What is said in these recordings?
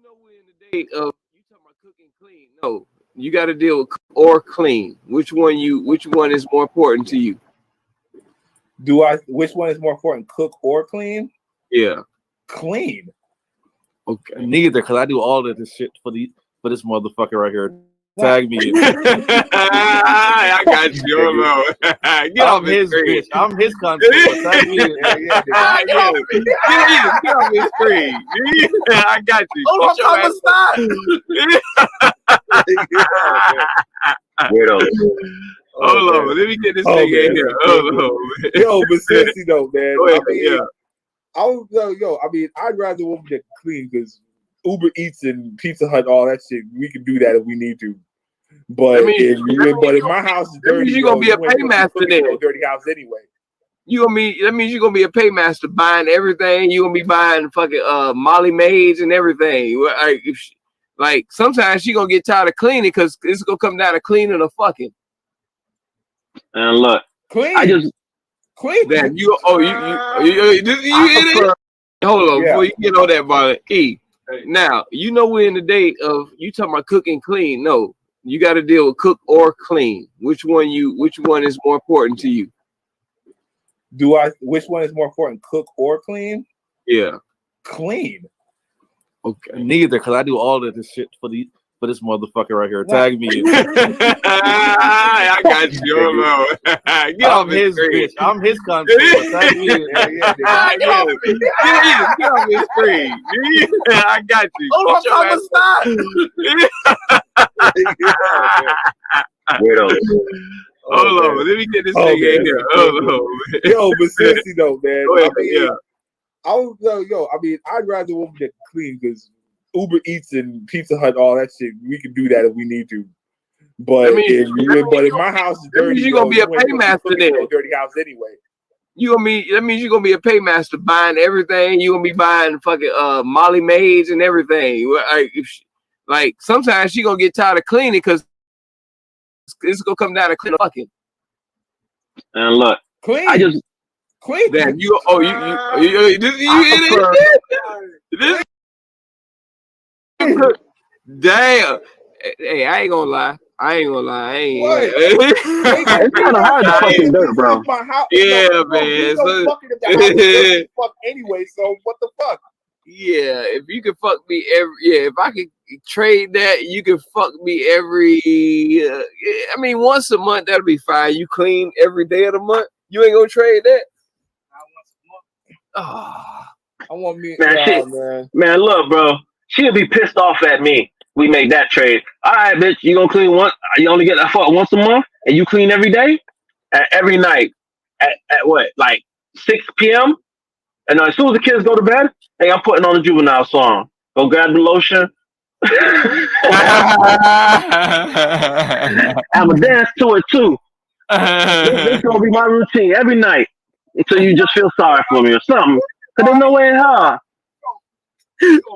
know we're in the day of you talking about cooking clean. No, you got to deal with cook or clean. Which one is more important to you? Which one is more important, cook or clean? Yeah. Clean. Okay. Neither, because I do all of this shit for this motherfucker right here. Tag me. I got you. Hold on. Get off his screen. Bitch. I'm his content. Tag me. Get off his screen. I got you. Hold on. Let me get this nigga in here. Hold on. Yo, but seriously though, man. Ahead, I mean, I'd rather woman get clean because Uber Eats and Pizza Hut, all that shit, we can do that if we need to. But if my house is dirty, you're gonna be a paymaster then. Dirty house anyway. That means you're gonna be a paymaster buying everything. You're gonna be buying fucking Molly Maids and everything. Like sometimes she gonna get tired of cleaning because it's gonna come down to cleaning or fucking. And look, clean. Clean. Then hold on before you get on that, brother. Now you know we're in the day of you talking about cooking clean. No, you got to deal with cook or clean. Which one is more important to you? Which one is more important, cook or clean? Yeah. Clean. Okay. Neither, because I do all of this shit for this motherfucker right here. Tag me. I got you. Hold on. Get off his screen. Bitch. I'm his content. Tag me. Get off his screen. I got you. Hold on. Let me get this nigga in here. Hold on. Yo, but seriously though, man. I mean, I'd rather woman get clean because Uber Eats and Pizza Hut, all that shit, we can do that if we need to. But if my house is dirty, you're gonna be a paymaster then. Dirty house anyway. That means you're gonna be a paymaster buying everything. You're gonna be buying fucking Molly Maids and everything. Like sometimes she gonna get tired of cleaning because it's gonna come down to clean fucking. And look, clean. I just clean. Then you damn. Hey, I ain't gonna lie. It's kind of hard to fucking dirt, bro. Yeah, man. Fuck anyway. So what the fuck? Yeah, if you can fuck me if I could trade that, you can fuck me every. I mean, once a month that'll be fine. You clean every day of the month. You ain't gonna trade that. I want me, man. Look, bro. She'll be pissed off at me. We make that trade. All right, bitch. You gonna clean once? You only get that fuck once a month, and you clean every day, every night at what, like 6 p.m. And as soon as the kids go to bed, hey, I'm putting on the Juvenile song. Go grab the lotion. I'm gonna dance to it too. This gonna be my routine every night until you just feel sorry for me or something. Cause there's no way in hell.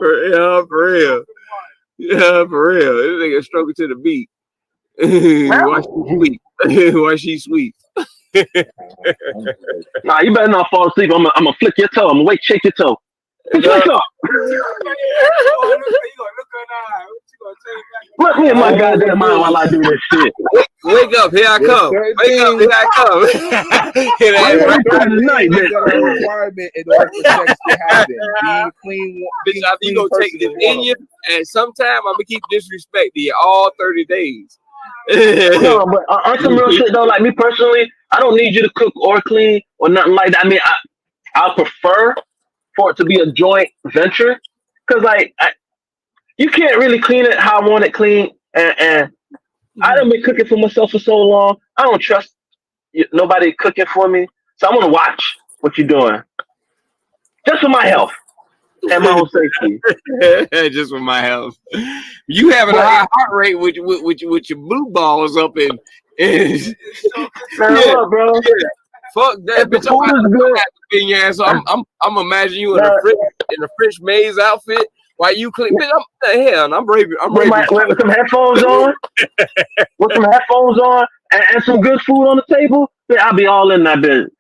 For real. Yeah, for real. This nigga stroking to the beat. Why she sweet? Nah, you better not fall asleep. I'm gonna flick your toe. I'm gonna shake your toe. Wake up. Look me in my goddamn mind while I do this shit. Wake up, here I come. Wake up, here I come. That's a requirement in order for sex to happen. Being clean. Bitch, after you gonna take this in you, and sometime I'm gonna keep disrespecting you all 30 days. No, but on some real shit though, like me personally, I don't need you to cook or clean or nothing like that. I mean, I prefer for it to be a joint venture, because like you can't really clean it how I want it clean, and I done been cooking for myself for so long. I don't trust nobody cooking for me, so I want to watch what you're doing, just for my health and my own safety. Just for my health. You having a high heart rate with your blue balls up in. Look, bro. Yeah. Fuck that, bitch. I'm your ass. So I'm imagining you in a French maze outfit while you clean. Bitch, I'm brave. With some headphones on, and some good food on the table. Yeah, I'll be all in that bitch.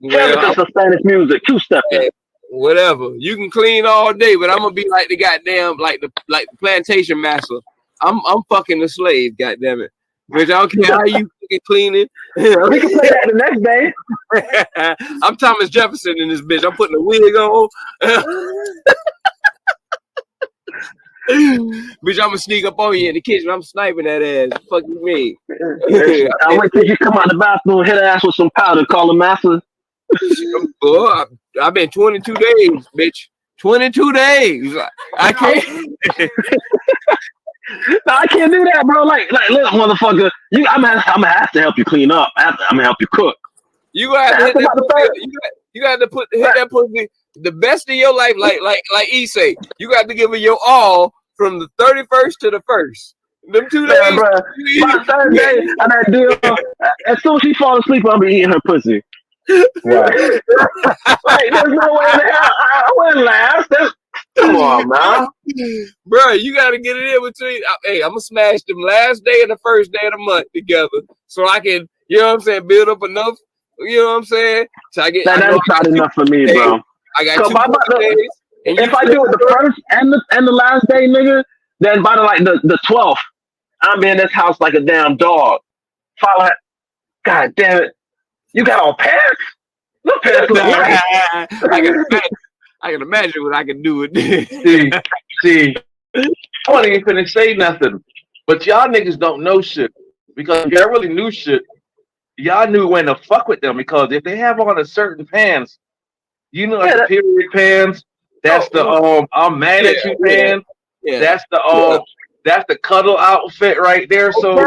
Just Spanish music, 2-stepping. whatever. You can clean all day, but I'm gonna be like the goddamn like the plantation master. I'm fucking the slave, goddamn it. Bitch, I don't care how you fucking cleaning. We can play that the next day. I'm Thomas Jefferson in this bitch. I'm putting a wig on. Bitch, I'm gonna sneak up on you in the kitchen. I'm sniping that ass. Fuck you mean? I wait till you come out the bathroom, hit her ass with some powder, call her master. Boy, I've been 22 days, bitch. 22 days. I can't. No, I can't do that, bro. Like, look, motherfucker. I'm gonna have to help you clean up. I'm gonna help you cook. You gotta hit that pussy. You got to hit that pussy the best of your life, like E say. You got to give her your all from the 31st to the 1st. Them 2 days. Yeah, bro. My third day, and I do. As soon as she falls asleep, I'll be eating her pussy. Right. Like, there's no way in hell I wouldn't last. Come on, man. Bro, you got to get it in between. Hey, I'm going to smash them last day and the first day of the month together so I can, you know what I'm saying, build up enough, you know what I'm saying? So I get. That's not enough for me, bro. I got 2 days. And if I do it the first and the last day, nigga, then by the 12th, I'm in this house like a damn dog. Follow her. God damn it. You got all pants? No pants look nice. I can imagine what I can do with this. See, I wasn't even finna say nothing, but y'all niggas don't know shit because if y'all really knew shit, y'all knew when to fuck with them because if they have on a certain pants, you know, like the period pants, that's I'm mad at you pants. Yeah. That's the cuddle outfit right there. So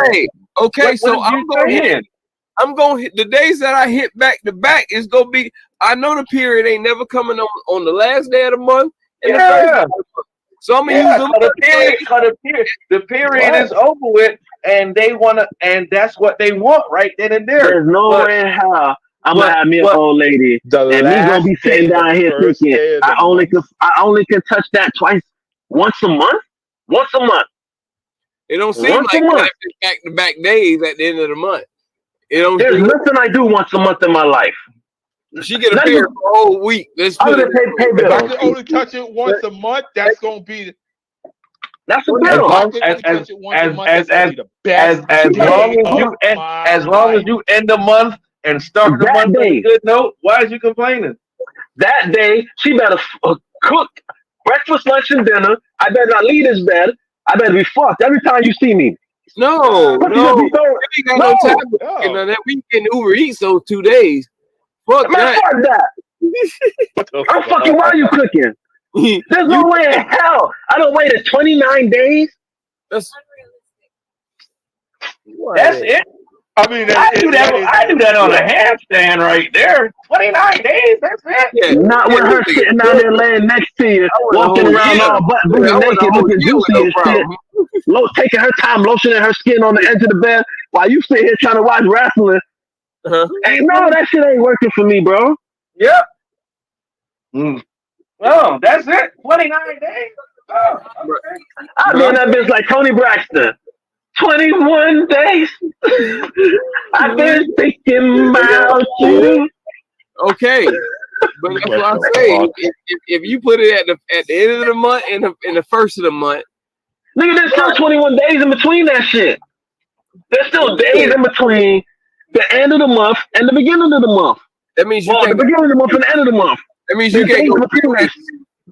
okay, so I'm going to hit the days that I hit back to back is going to be, I know the period ain't never coming on the last day of the month. And the first day of the month. So I'm going to use them. The period is over with and they want to, and that's what they want right then and there. There's no way in hell I'm going to have me an old lady and me going to be sitting down here thinking I only can touch that once a month. It don't seem like back to back days at the end of the month. There's nothing I do once a month in my life. She get a period for a whole week. If I can only touch it once a month, that's gonna be. That's a bill. As long as you end the month and start the month on a good note, why is you complaining? That day, she better cook breakfast, lunch, and dinner. I better not leave this bed. I better be fucked every time you see me. No. We ain't got no time. That weekend Uber Eats those 2 days. Fuck that. I'm fucking while you cooking. There's no way in hell I don't wait 29 days. That's it. I mean, I do that on a handstand right there. 29 days. That's it. Yeah, not with her sitting down there laying next to you, walking around all butt booty naked, looking juicy and shit. Taking her time, lotioning her skin on the edge of the bed while you sit here trying to watch wrestling. Hey, no, that shit ain't working for me, bro. Yep. Oh, that's it. 29 days. Oh, okay. I'm doing that bitch like Tony Braxton. 21 days. I've been thinking about you. Okay, but that's what I'm saying. If you put it at the end of the month and in the first of the month, nigga, there's still 21 days in between that shit. There's still days in between the end of the month and the beginning of the month. That means the beginning of the month and the end of the month. That means you can't go 3 weeks.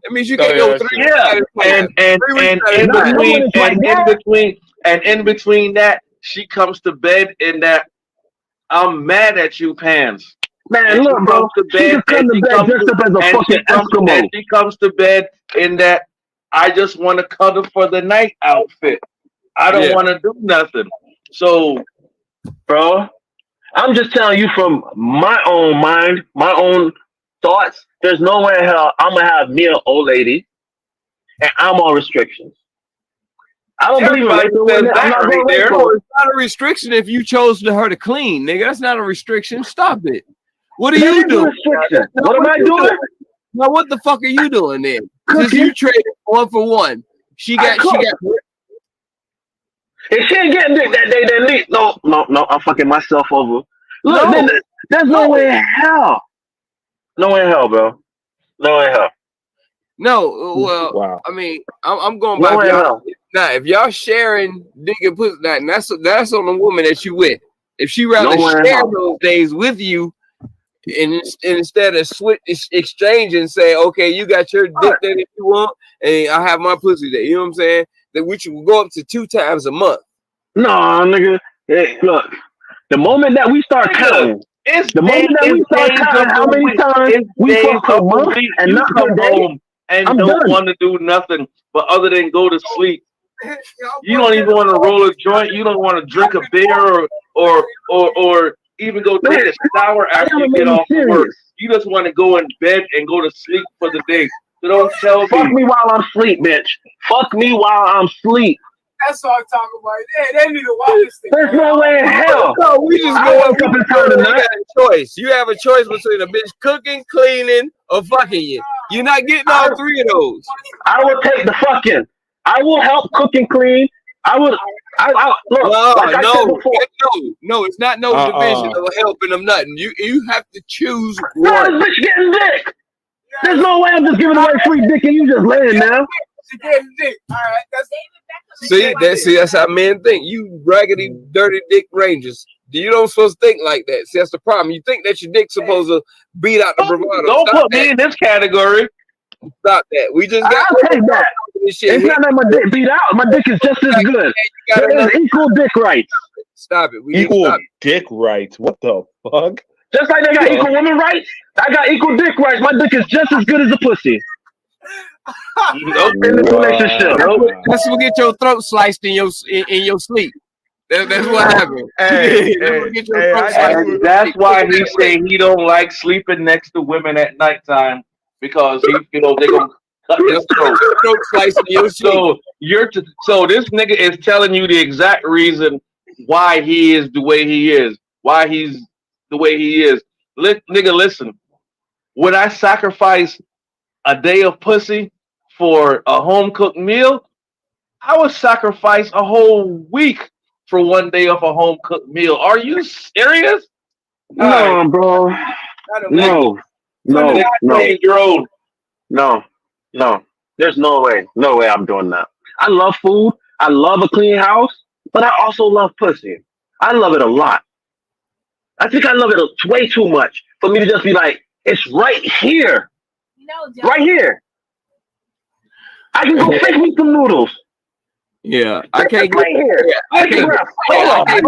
That means you can't go 3 weeks. Yeah, and in between that, she comes to bed in that I'm mad at you pants. Man, look, bro. She just comes to bed dressed up as a fucking Eskimo. And she comes to bed in that I just want to cuddle for the night outfit. I don't want to do nothing. So, bro, I'm just telling you from my own mind, my own thoughts. There's no way in hell I'm gonna have me an old lady, and I'm on restrictions. I don't believe in I'm not right there. It's not a restriction if you chose her to clean, nigga. That's not a restriction. Stop it. What are you doing? What am I doing? Now what the fuck are you doing then? Since you traded 1 for 1, she got. If she ain't getting dick that day, then leave. No, I'm fucking myself over. Look, there's no way in hell. No way in hell, bro. No in hell. No, well, Wow. I mean, I'm going by No in hell. now. If y'all sharing dick and pussy, and that's on the woman that you with. If she rather share those days with you, and instead of exchanging, say, okay, you got your dick day if you want, and I have my pussy day. You know what I'm saying? That we should go up to 2 times a month. No, nigga. Hey, look, the moment that we start counting, how many times we fuck per month and not per day, and I'm don't done. want to do nothing but other than go to sleep. You don't even want to roll a joint. You don't want to drink a beer or even go take a shower after you get off work. You just want to go in bed and go to sleep for the day. So don't tell me. Fuck me while I'm asleep, bitch. Fuck me while I'm asleep. That's all I'm talking about. They need to watch this thing. There's no way in hell. No, we just go up and you got a choice. You have a choice between a bitch cooking, cleaning, or fucking you. You're not getting all 3 of those. I will take the fucking. I will help cook and clean. I would. Look, no, it's not no division of helping them nothing. You have to choose one. Bitch getting dick. There's no way I'm just giving away free dick and you just laying now. She getting dick. All right, that's that's how men think. You raggedy, dirty dick rangers. You don't supposed to think like that. See, that's the problem. You think that your dick's supposed to beat out the bravado. Don't put me in this category. Stop that. We just got to take that. It's not that my dick beat out. My dick is just as good. There's equal dick rights. Stop it. Equal dick rights. What the fuck? Just like they got equal women rights, I got equal dick rights. My dick is just as good as a pussy. In this relationship. That's what get your throat sliced in your sleep. That's what happened. That's why he say he don't like sleeping next to women at nighttime because they're gonna cut his throat. So this nigga is telling you the exact reason why he is the way he is. Why he's the way he is. Nigga, listen. Would I sacrifice a day of pussy for a home cooked meal? I would sacrifice a whole week for one day of a home cooked meal. Are you serious? No, bro. No. There's no way. No way I'm doing that. I love food. I love a clean house, but I also love pussy. I love it a lot. I think I love it way too much for me to just be like, it's right here. Right here. I can go fix me some noodles. Yeah, I can't get right here. I can't fix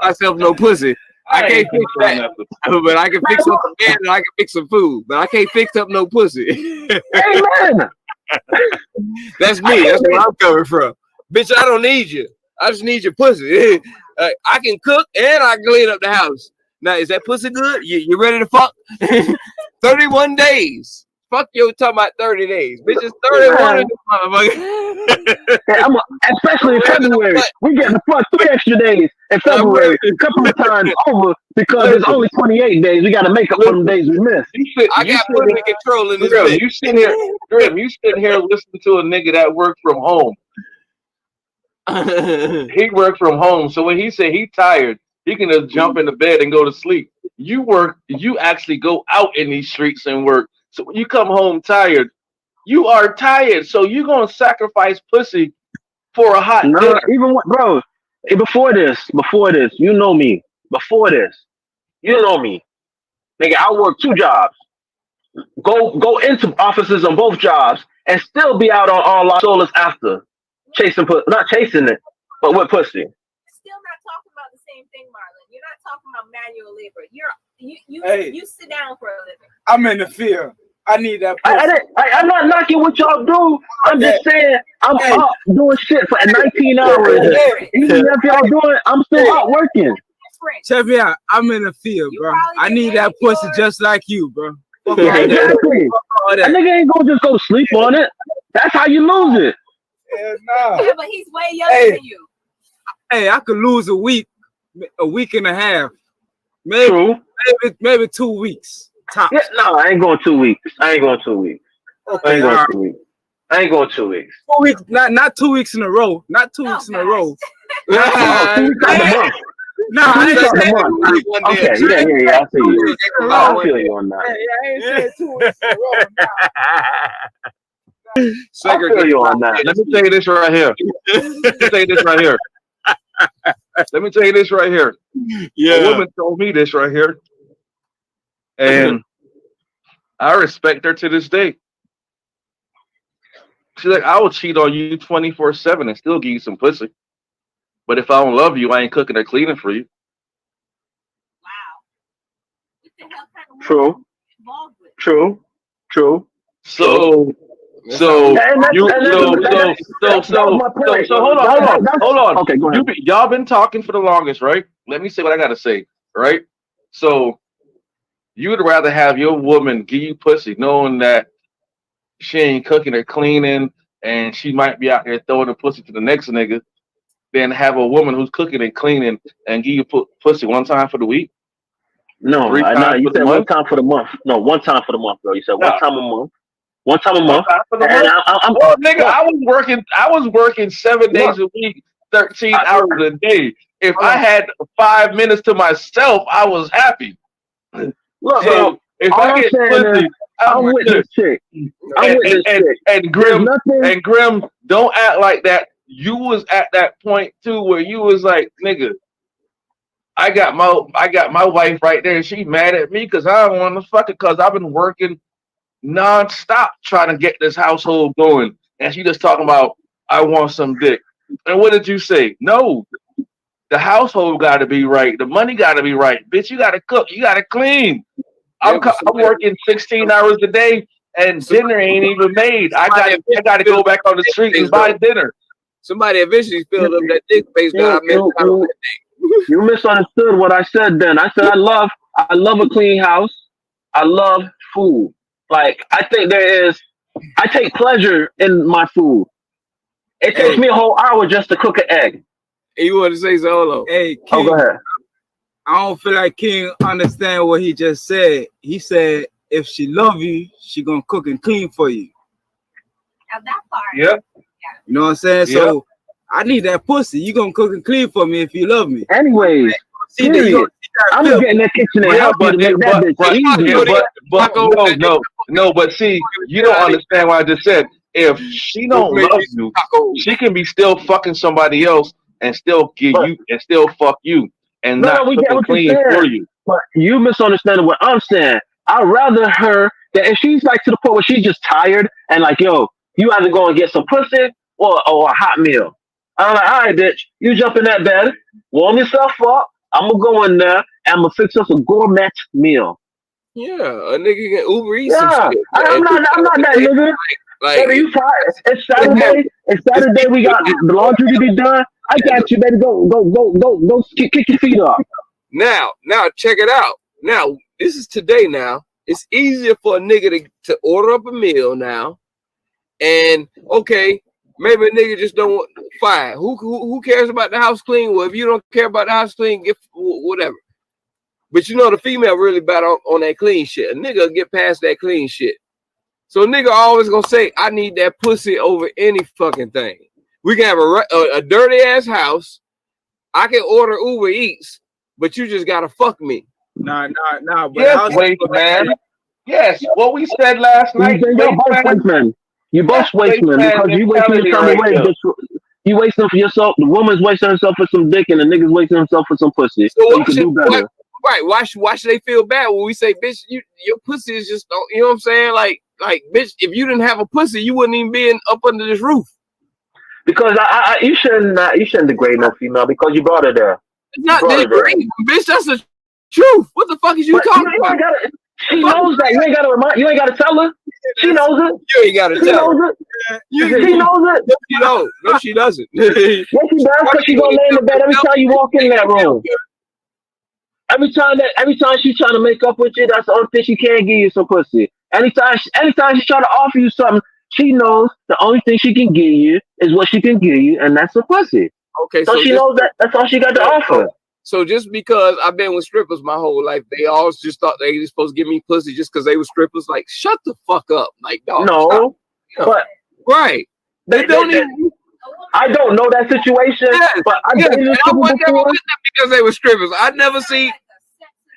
myself no pussy. I can't fix that. But I can fix up a bed and I can fix some food. But I can't fix up no pussy. Amen. That's me. That's where I'm coming from. Bitch, I don't need you. I just need your pussy. I can cook and I can clean up the house. Now, is that pussy good? You ready to fuck? 31 days. Fuck you talking about 30 days. Bitch, it's 31 in this motherfucker. Especially in February. We get the fuck 3 extra days in February. A couple of times over because it's only 28 days. We got to make up for the days we missed. I got pussy control in this bitch. You sitting here listening to a nigga that works from home. He worked from home. So when he said he tired, he can just jump into bed and go to sleep. You actually go out in these streets and work. So when you come home tired, you are tired. So you're going to sacrifice pussy for a hot dinner. Even bro, before this, you know me. Before this, you know me. Nigga, I work 2 jobs. Go into offices on both jobs and still be out on all our solos after. Not chasing it, but with pussy. Still not talking about the same thing, Marlon. You're not talking about manual labor. You sit down for a living. I'm in the field. I need that pussy. I'm not knocking what y'all do. I'm just saying I'm up doing shit for 19 hours. Even if y'all doing, I'm still out working. Check me out. I'm in the field, bro. I need that pussy just like you, bro. Yeah, exactly. That nigga ain't gonna just go to sleep on it. That's how you lose it. Yeah, but he's way younger than you. Hey, I could lose a week and a half. Maybe 2 weeks. Tops. Yeah, no, I ain't going 2 weeks. Okay, I ain't going 2 weeks. I ain't going 2 weeks. 2 weeks, not 2 weeks in a row. Not 2 weeks in a row. 2 weeks out the month. No, I ain't Come said on. One day Okay, a trip. yeah, I see you. I feel you on Hey, that. I ain't said 2 weeks in a row. I feel Segregate you on that. Let me tell you this right here. Let me tell you this right here. Let me tell you this right here. Yeah. A woman told me this right here, and I respect her to this day. She's like, I will cheat on you 24/7 and still give you some pussy. But if I don't love you, I ain't cooking or cleaning for you. Wow. What the hell kind of True. woman are you involved with? True. So And that's my point. so hold on. Okay, go ahead. Y'all been talking for the longest, right? Let me say what I gotta say, right? So you would rather have your woman give you pussy knowing that she ain't cooking or cleaning and she might be out there throwing the pussy to the next nigga than have a woman who's cooking and cleaning and give you pussy one time for the week? No, 3 times you for the said month? 1 time for the month. No, 1 time for the month, bro. You said No. 1 time a month. 1 time a One month. time for the And month? Well, nigga, I was working 7 days a week, 13 hours a day. If I had 5 minutes to myself, I was happy. Look, So if all I I'm get saying pussy, is, I'm with this chick. and Grim, don't act like that. You was at that point too where you was like, nigga, I got my wife right there, and she mad at me because I don't want to fuck it because I've been working non-stop trying to get this household going, and she just talking about I want some dick. And what did you say? No, the household got to be right, the money got to be right, bitch. You got to cook, you got to clean. I'm working 16 hours a day, and dinner ain't even made. I got to go back on the street and buy dinner. Somebody eventually filled up that dick face that I missed out on that day. You misunderstood what I said then. I said I love a clean house. I love food. Like I take pleasure in my food. It takes me a whole hour just to cook an egg. You want to say so? Hold on. Hey, King, go ahead. I don't feel like King understand what he just said. He said if she love you, she gonna cook and clean for you. Now that part. Yep. You know what I'm saying? Yep. So I need that pussy. You gonna cook and clean for me if you love me. Anyways, I'm gonna get in that kitchen and help you to make that bitch easy. No, but see, you don't understand what I just said. If she don't love you, she can be still fucking somebody else and still give you and still fuck you and not we get what clean you're for saying. you. But you misunderstanding what I'm saying. I'd rather her that if she's like to the point where she's just tired and like, yo, you either go and get some pussy or a hot meal. I'm like, all right, bitch, you jump in that bed, warm yourself up. I'm gonna go in there and I'm gonna fix us a gourmet meal. Yeah, a nigga can Uber Eats some Yeah, shit. I'm not that nigga. Like, Baby, you tired? It's Saturday. It's Saturday. We got the laundry to be done. I got you, baby. Go. Kick your feet up. Now, check it out. Now, this is today. Now, it's easier for a nigga to order up a meal now, and okay, maybe a nigga just don't want. Fine. Who cares about the house clean? Well, if you don't care about the house clean, get whatever. But you know the female really bad on that clean shit. A nigga get past that clean shit. So a nigga always gonna say, I need that pussy over any fucking thing. We can have a dirty ass house. I can order Uber Eats, but you just gotta fuck me. Nah. But yes, waste man. Yes, what we said last night. You're both waste men. You both waste men because you wasting your time away. You wasting for yourself. The woman's wasting herself for some dick, and the nigga's wasting himself for some pussy. So you can do better. Right? Why should they feel bad when we say, bitch, your pussy is just, you know what I'm saying? Like, bitch, if you didn't have a pussy, you wouldn't even be up under this roof. Because you shouldn't degrade no female because you brought her there. It's not degrading, bitch. That's the truth. What the fuck is you talking about? She knows that. You ain't gotta remind. You ain't gotta tell her. She knows it. You ain't gotta tell her. She knows it. No, she don't. No, she doesn't. Yes, she does. Because she gonna lay in the bed every time you walk in that room. Every time she's trying to make up with you, that's the only thing she can give you some pussy. Anytime she's trying to offer you something, she knows the only thing she can give you is what she can give you, and that's some pussy. Okay, so she knows that's all she got to offer. So just because I've been with strippers my whole life, they always just thought they were supposed to give me pussy just because they were strippers. Like, shut the fuck up, like, dog. No, but right, they don't even. I don't know that situation, but I dated a stripper before. Because they were strippers. I never see.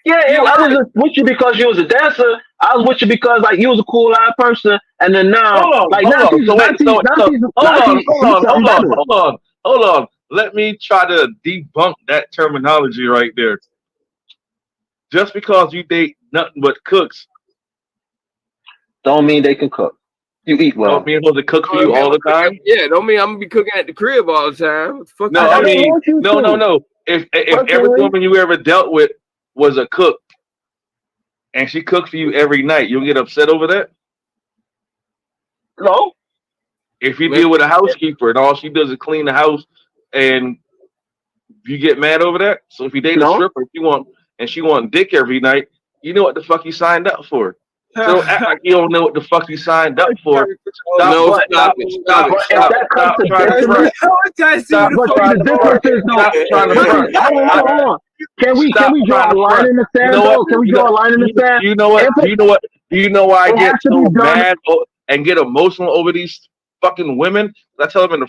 Yeah, I was just with you because you was a dancer. I was with you because like you was a cool eyed person, and then now, Hold on. Let me try to debunk that terminology right there. Just because you date nothing but cooks, don't mean they can cook. You eat well. Don't mean supposed to cook for you all the time. Yeah, don't mean I'm gonna be cooking at the crib all the time. Fuck no, I mean no. If every woman you ever dealt with was a cook, and she cooked for you every night, you'll get upset over that? No. If you deal with a housekeeper and all she does is clean the house, and you get mad over that? So if you date a stripper, she want dick every night, you know what the fuck you signed up for. So don't act like you don't know what the fuck you signed up for. Stop Can we draw a line in the sand? Can we draw a line in the sand? You know why I get so mad and get emotional over these fucking women? I tell them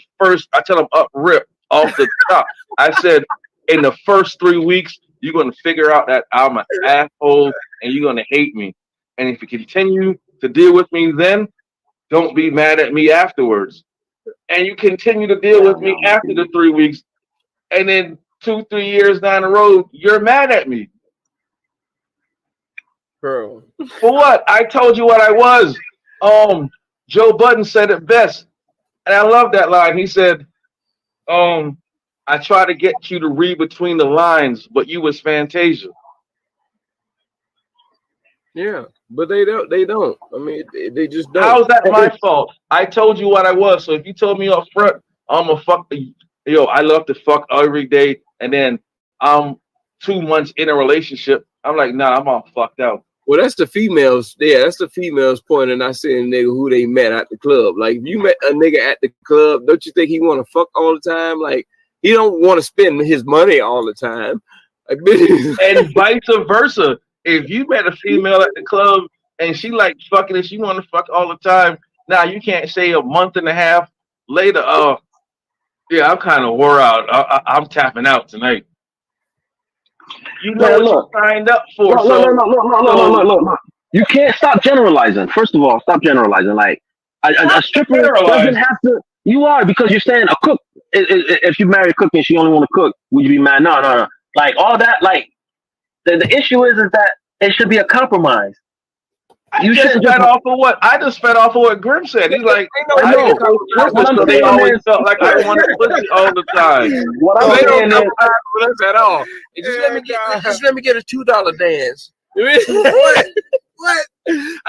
up rip off the top. I said in the first 3 weeks, you're gonna figure out that I'm an asshole and you're gonna hate me. And if you continue to deal with me then, don't be mad at me afterwards. And you continue to deal with me after the 3 weeks, and then 2-3 years down the road, you're mad at me. Bro. For what? I told you what I was. Joe Budden said it best. And I love that line. He said, I try to get you to read between the lines, but you was Fantasia. Yeah, but they don't. I mean, they just don't. How's that my fault? I told you what I was. So if you told me up front, I'm a fuck. I love to fuck every day, and then I'm 2 months in a relationship. I'm like, nah, I'm all fucked out. Well, that's the females. Yeah, that's the females point, and I saying nigga who they met at the club. Like, if you met a nigga at the club, don't you think he want to fuck all the time? Like, he don't want to spend his money all the time. And vice versa. If you met a female at the club and she like fucking and she want to fuck all the time, now you can't say a month and a half later, yeah, I'm kind of wore out. I'm tapping out tonight. You know what you signed up for. Look. You can't stop generalizing. First of all, stop generalizing. Like a stripper doesn't have to. You are, because you're saying a cook. If you marry a cook and she only want to cook, would you be mad? No. Like all that. Like the issue is that it should be a compromise. I just fed off of what Grim said. He's like, they always felt like I wanted pussy all the time. What I'm saying is at all. Just let me get a $2 dance. What?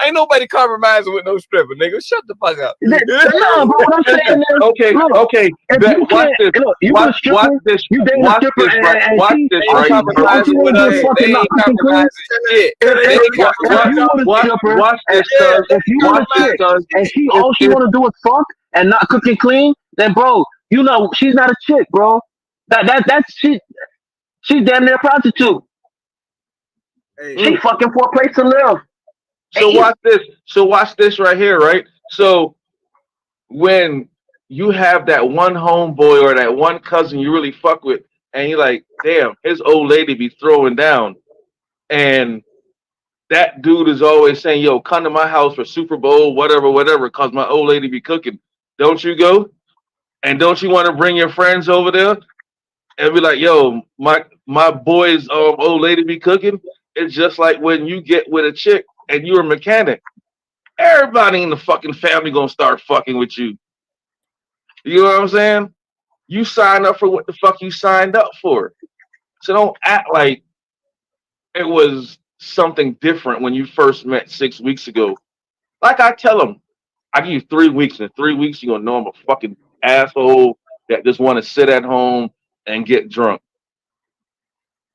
Ain't nobody compromising with no stripper, nigga. Shut the fuck up. No, but what I'm saying is, okay. Watch this. Watch this. You date a stripper and watch this. Watch this. If you want a chick and all she want to do is fuck and not cook and clean, then bro, you know she's not a chick, bro. That's she's damn near a prostitute. She fucking for a place to live. So watch this right here, right? So when you have that one homeboy or that one cousin you really fuck with, and you're like, damn, his old lady be throwing down, and that dude is always saying, yo, come to my house for Super Bowl, whatever, cause my old lady be cooking. Don't you go? And don't you want to bring your friends over there and be like, yo, my boy's old lady be cooking? It's just like when you get with a chick and you're a mechanic. Everybody in the fucking family gonna start fucking with you. You know what I'm saying? You signed up for what the fuck you signed up for. So don't act like it was something different when you first met 6 weeks ago. Like I tell them, I give you 3 weeks. In 3 weeks, you're gonna know I'm a fucking asshole that just want to sit at home and get drunk.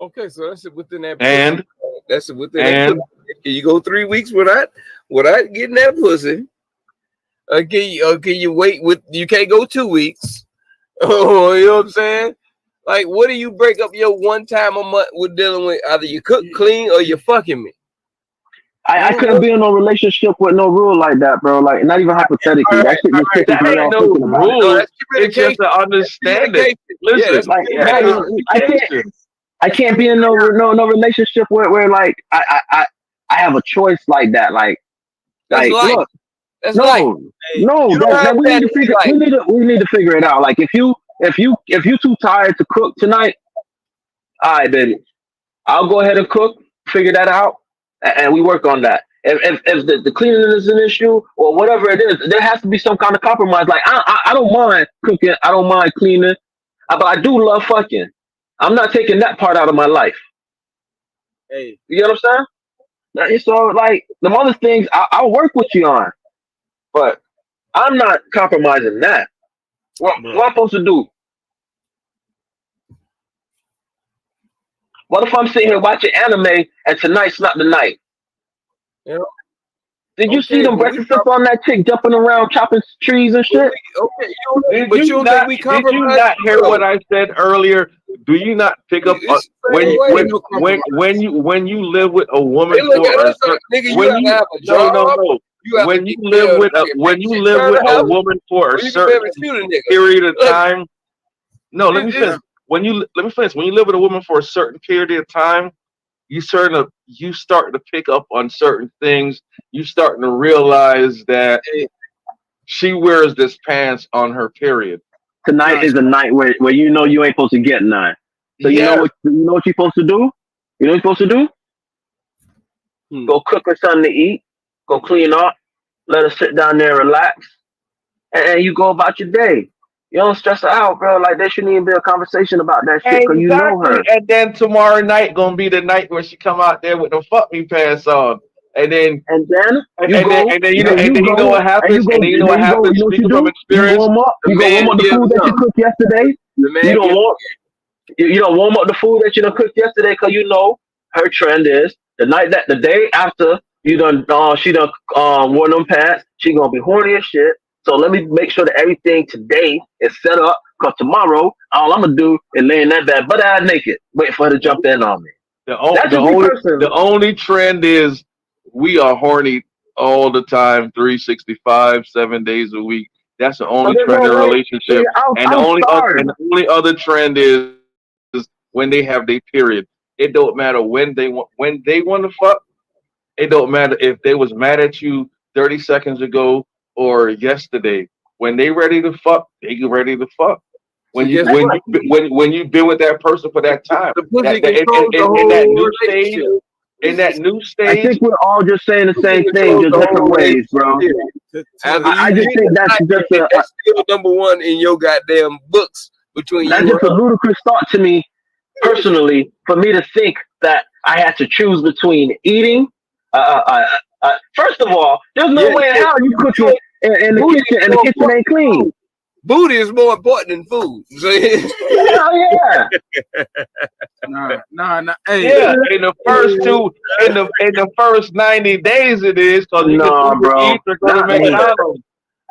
Okay, so that's within that. And that's within that. You go 3 weeks without getting that pussy. Okay, you wait you can't go 2 weeks. Oh, you know what I'm saying? Like, what do you break up your one time a month with dealing with? Either you cook clean or you're fucking me. I couldn't be in no relationship with no rule like that, bro. Like, not even hypothetically. That shit just pisses That me ain't off no thinking about it. rule. No, that's It's just an understanding. Listen, Like, that is no, I can't be in no relationship where like I have a choice like that. Like life. look, That's life. no, You don't that have we need that to figure. life. We need to figure it out. Like if you too tired to cook tonight, all right, baby, I'll go ahead and cook. Figure that out, and we work on that. If the cleaning is an issue or whatever it is, there has to be some kind of compromise. Like I don't mind cooking, I don't mind cleaning, but I do love fucking. I'm not taking that part out of my life. Hey, You know what I'm saying? So like the other things, I'll work with you on, but I'm not compromising that. What I'm supposed to do? What if I'm sitting here watching anime and tonight's not the night? Yeah. Did you see them breakfast up on that chick jumping around chopping trees and shit? Okay, Did you not hear what I said earlier? Do you not pick up when you live with a woman for a certain when you live with a woman for a certain period of time? No, let me finish. Let me finish. When you live with a woman for a certain period of time, you start to pick up on certain things. You starting to realize that she wears this pants on her period. Tonight is a night where you know you ain't supposed to get none. So you know what you're supposed to do? You know what you're supposed to do? Go cook her something to eat. Go clean up. Let her sit down there and relax. And you go about your day. You don't stress her out, bro. Like there shouldn't even be a conversation about that shit because you know her. And then tomorrow night gonna be the night where she come out there with the fuck me pants on. And then you know what happens. And then you know what happens. Speaking from experience, you warm up the food that you cooked yesterday. You don't warm up the food that you done cooked yesterday because you know her trend is the day after she done wore them pants, she gonna be horny as shit. So let me make sure that everything today is set up because tomorrow all I'm gonna do is lay in that bed butt ass naked, wait for her to jump in on me. The only trend is we are horny all the time, 365, 7 days a week. That's the only trend in a relationship. And the only other trend is when they have their period. It don't matter when they want to fuck. It don't matter if they was mad at you 30 seconds ago or yesterday. When they ready to fuck, they get ready to fuck. When you've been with that person for that time, in that new stage, I think we're all just saying the same thing, just different ways, bro. I just think that's still number one in your goddamn books between that's you. That's just a ludicrous thought to me, personally, for me to think that I had to choose between eating. First of all, there's no way in hell you cook it in the kitchen and the kitchen ain't clean. Booty is more important than food. Hell yeah. Nah. Hey. Yeah, in the first 90 days it is because you can eat or go to McDonald's.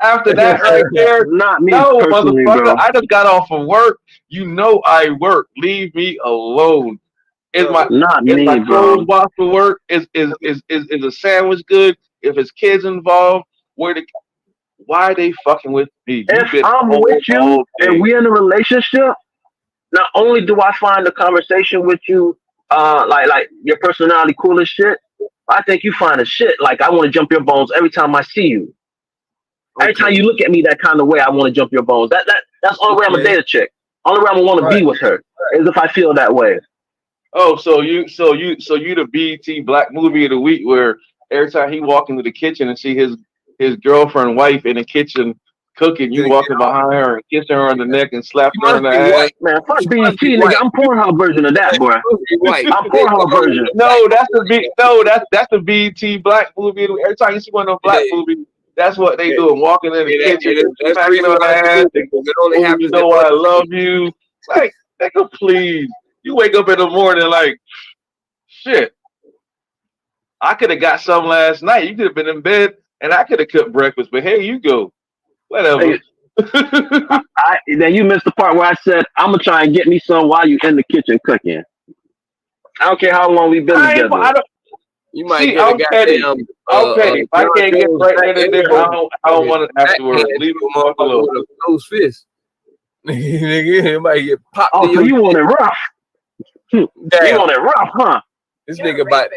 After that right there, not me personally, motherfucker. Bro. I just got off of work. You know I work. Leave me alone. Is my clothes washed for work? Is a sandwich good? If it's kids involved, why they fucking with me? If I'm with you and we in a relationship, not only do I find the conversation with you like your personality cool as shit, I think you find a shit. Like I want to jump your bones every time I see you. Okay. Every time you look at me that kind of way, I want to jump your bones. That's the only way I'm gonna date a chick. Only way I'm gonna want to be with her is if I feel that way. Oh, so you the BET Black Movie of the Week where every time he walk into the kitchen and see his girlfriend wife in the kitchen cooking, you walking behind her and kissing her on the neck and slapping her in the ass. Man, fuck BET, nigga. I'm Pornhub version of that, boy. I'm Pornhub version. No, that's the BET Black Movie. Every time you see one of those black movies, that's what they do. Walking in the kitchen, smacking on the ass. You know I love you. Like, nigga, please. You wake up in the morning like, shit. I could have got some last night. You could have been in bed, and I could have cooked breakfast. But hey, you go. Whatever. Then you missed the part where I said, I'm going to try and get me some while you in the kitchen cooking. I don't care how long we've been together. You might See, get I'm a petty. goddamn. I'm petty. If I can't get pregnant in there, I don't want it afterwards. Leave the motherfucker with a closed fist. Nigga, it might get popped. Oh, so you want it rough? You want it rough, huh? This nigga about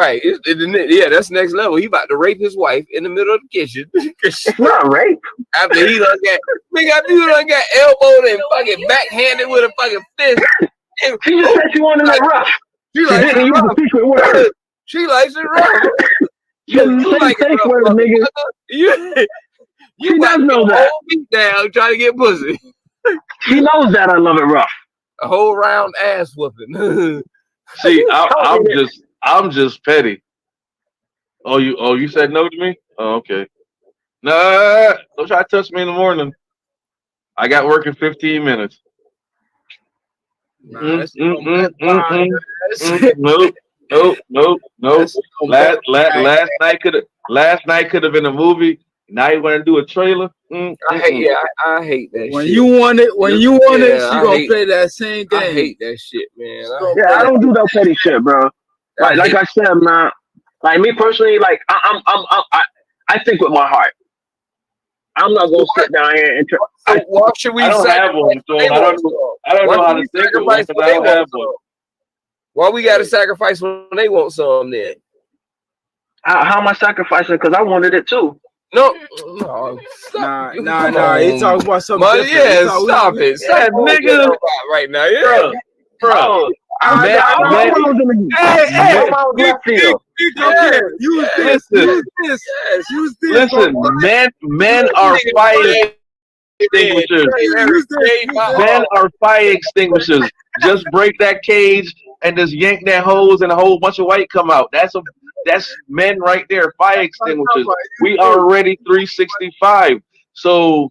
right. Yeah, that's next level. He about to rape his wife in the middle of the kitchen. It's not rape. After he done got elbowed and fucking backhanded with a fucking fist. She just said she wanted it rough. She didn't use the secret word. She likes it rough. You like safe word, nigga. You does know that. Whole beat down trying to get pussy. She knows that I love it rough. A whole round ass whooping. See, I'm just petty. Oh, you said no to me? Oh, okay. Nah, don't try to touch me in the morning. I got work in 15 minutes. Nope. Last night could have been a movie. Now you want to do a trailer? I hate that. When shit. you want it, she gonna play that same game. I hate that shit, man. I don't do that petty shit, bro. Like I said, man. Like me personally, like I think with my heart. I'm not gonna sit down here and try. Why should we? I don't have one, so I don't know how to think of one because I don't have one. Why we gotta sacrifice when they want some then? How am I sacrificing? Because I wanted it too. No, nah. He talking about something different. Yeah, stop it, nigga. Right now, yeah, bro. Listen, men are fire extinguishers. Men are fire extinguishers. Just break that cage and just yank that hose and a whole bunch of white come out. That's men right there, fire extinguishers. We are already 365. So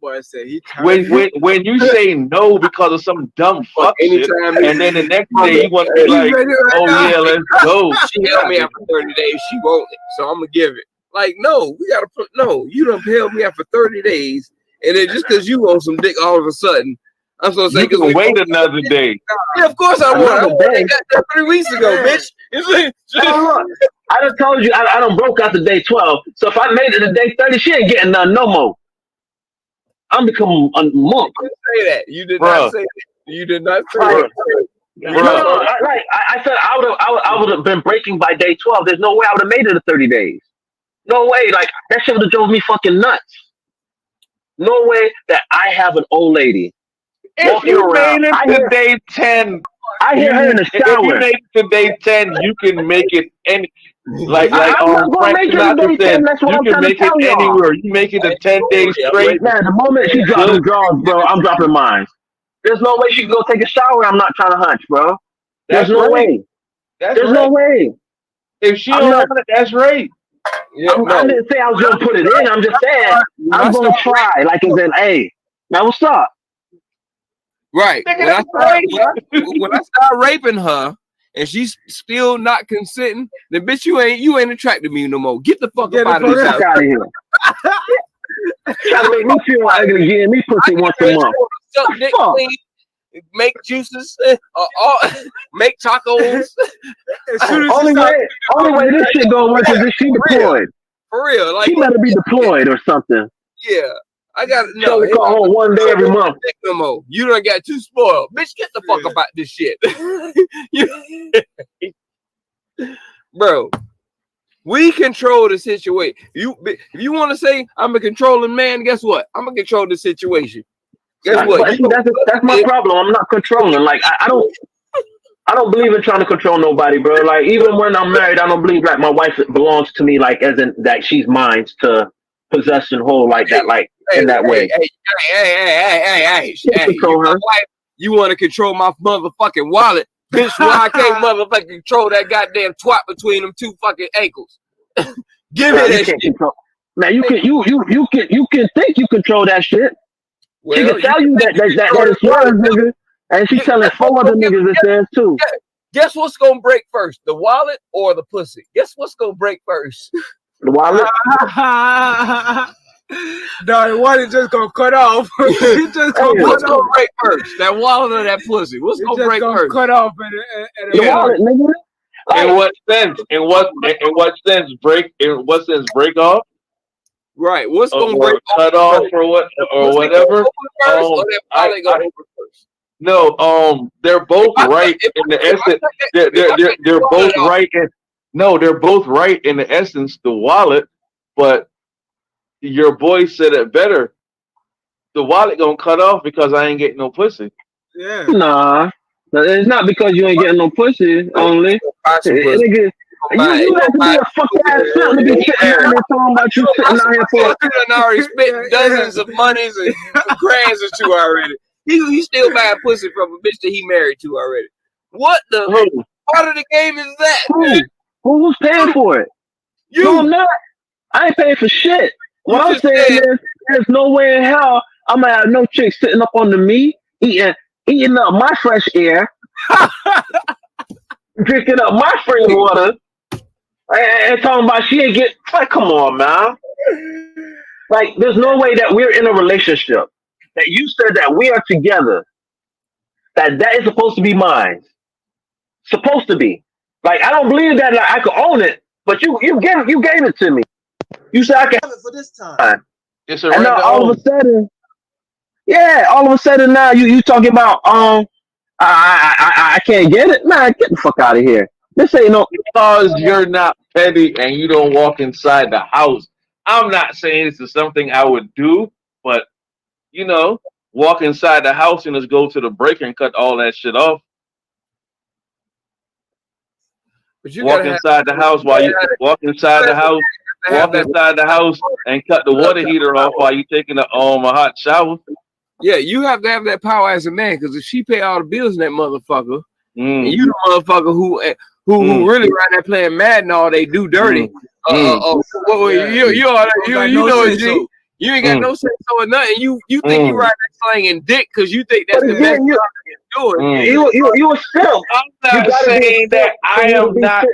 when you say no because of some dumb fuck shit, and then the next day you want to be like, oh yeah, let's go. She held me after 30 days. She won't it, so I'm gonna give it. Like, no, we gotta put no. You done held me after 30 days, and then just because you want some dick all of a sudden, I'm supposed to say, you can wait another day. Yeah, of course I want. I got that 3 weeks ago, bitch. I done told you I done broke out to day 12. So if I made it to day 30, she ain't getting none no more. I'm becoming a monk. You didn't say that. You did not say that. You did not say that. No, I said I would have been breaking by day 12. There's no way I would have made it to 30 days. No way. Like that shit would have drove me fucking nuts. No way that I have an old lady. If you made it to day 10, I hear her in the shower. If you make it to day 10, you can make it any like Frank Sinatra said, you can make it anywhere. You make it to 10 days straight. Man, the moment she dropping drawers, bro, I'm dropping mine. There's no way she can go take a shower. I'm not trying to hunch, bro. There's no way. There's no way. If she don't have it, that's right. Yeah, I didn't say I was gonna put it in. I'm just saying I'm gonna try. Like as in, hey, now what's up? Right. When I start raping her and she's still not consenting, then bitch, you ain't attracted to me no more. Get the fuck out of this house. Out of here. Try to make me feel like getting me pussy once a month. Suck dick clean, make juices, make tacos. Only way this shit gonna work is if she deployed. For real, like she better be deployed or something. Yeah. I got no. Call home one day every month. No more. You done got too spoiled, bitch. Get the fuck about this shit, bro. We control the situation. If you want to say I'm a controlling man, guess what? I'm gonna control the situation. Guess what? That's my problem. I'm not controlling. Like I don't believe in trying to control nobody, bro. Like even when I'm married, I don't believe like my wife belongs to me, like as in that she's mine to possess and hold like that, like in that way. Hey, you want to control my motherfucking wallet, bitch? Why I can't motherfucking control that goddamn twat between them two fucking ankles? Give me that shit. Now you can think you control that shit. Well, she can tell you that it's yours, nigga, and she's telling 4 other niggas it's theirs too. Guess what's gonna break first, the wallet or the pussy? Guess what's gonna break first? The wallet? No, the wallet just gonna cut off. What's gonna break first? That wallet or that pussy? What's gonna break first? Cut off the wallet, nigga. Like, in what sense? In what sense break off? Right. What's gonna Or break cut off or what or what's whatever? first, or that pilot go over first? No, they're both If I right cut- in the if I essence. cut that- They're if I they're they're, cut the they're both wallet off, right in. No, they're both right in the essence. The wallet, but your boy said it better. The wallet gonna cut off because I ain't getting no pussy. Yeah. nah. It's not because you ain't getting no pussy only. buy some pussy. Nigga, you have to be a fuck ass simp to be sitting out here talking about you sitting out here for. You done already spent dozens of monies and grands or two already. He still buying pussy from a bitch that he married to already. What the part of the game is that? Who's paying for it? No, I'm not. I ain't paying for shit. What I'm saying is, there's no way in hell I'm gonna have no chick sitting up under me, eating up my fresh air, drinking up my spring water, and talking about she ain't get. Like, come on, man. Like, there's no way that we're in a relationship. That you said that we are together. That is supposed to be mine. Supposed to be. Like, I don't believe that I could own it, but you gave it to me. You said I can have it for this time. It's a And now all of a sudden, now you talking about I can't get it. Man, get the fuck out of here. This ain't no because you're not petty and you don't walk inside the house. I'm not saying this is something I would do, but walk inside the house and just go to the breaker and cut all that shit off. But you walk inside the house while you walk inside the house. Walk inside the house and cut the water heater off while you taking a hot shower. Yeah, you have to have that power as a man, because if she pay all the bills in that motherfucker, and you the motherfucker who really right there playing Madden all they do dirty. You know it, G. You ain't got no sense or nothing. You think you right there slanging dick because you think that's the best you can do it. You a simp. I'm not saying that I am not.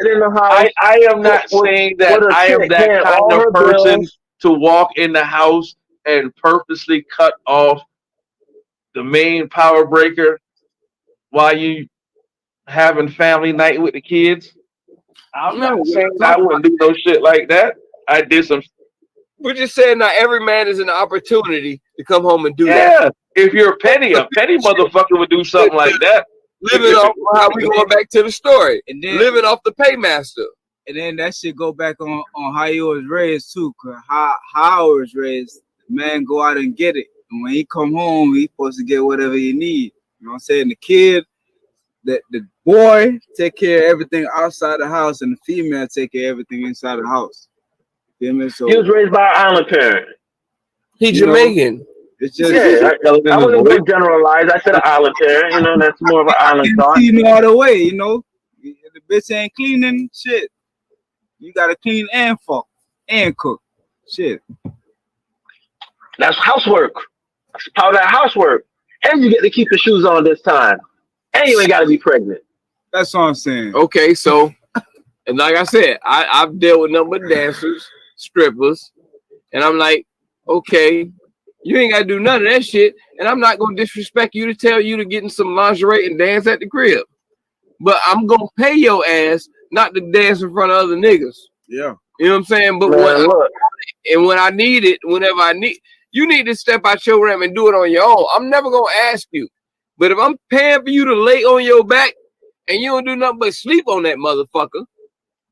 I am not saying that I am that kind of person to walk in the house and purposely cut off the main power breaker while you having family night with the kids. I'm not saying I wouldn't do no shit like that. I did some. We're just saying not every man is an opportunity to come home and do that. Yeah, if you're a petty motherfucker would do something like that. Living off how we going back to the story, and then living off the paymaster, and then that shit go back on how you was raised too. Cause how I was raised, the man go out and get it, and when he come home, he supposed to get whatever he need. You know what I'm saying? The kid, the boy take care of everything outside the house, and the female take care of everything inside the house. So he was raised by an island parent. He Jamaican. It's just I wouldn't go generalize. I said an island parent. That's more of an island thought. Clean all the way, The bitch ain't cleaning shit. You gotta clean and fuck and cook. Shit. That's housework. That's part of that housework. And you get to keep your shoes on this time. And you ain't gotta be pregnant. That's what I'm saying. Okay, so and like I said, I've dealt with number of dancers, strippers, and I'm like, okay, you ain't gotta do none of that shit, and I'm not gonna disrespect you to tell you to get in some lingerie and dance at the crib. But I'm gonna pay your ass not to dance in front of other niggas. Yeah. You know what I'm saying? But when I need it, whenever I need, you need to step out your realm and do it on your own. I'm never gonna ask you. But if I'm paying for you to lay on your back and you don't do nothing but sleep on that motherfucker,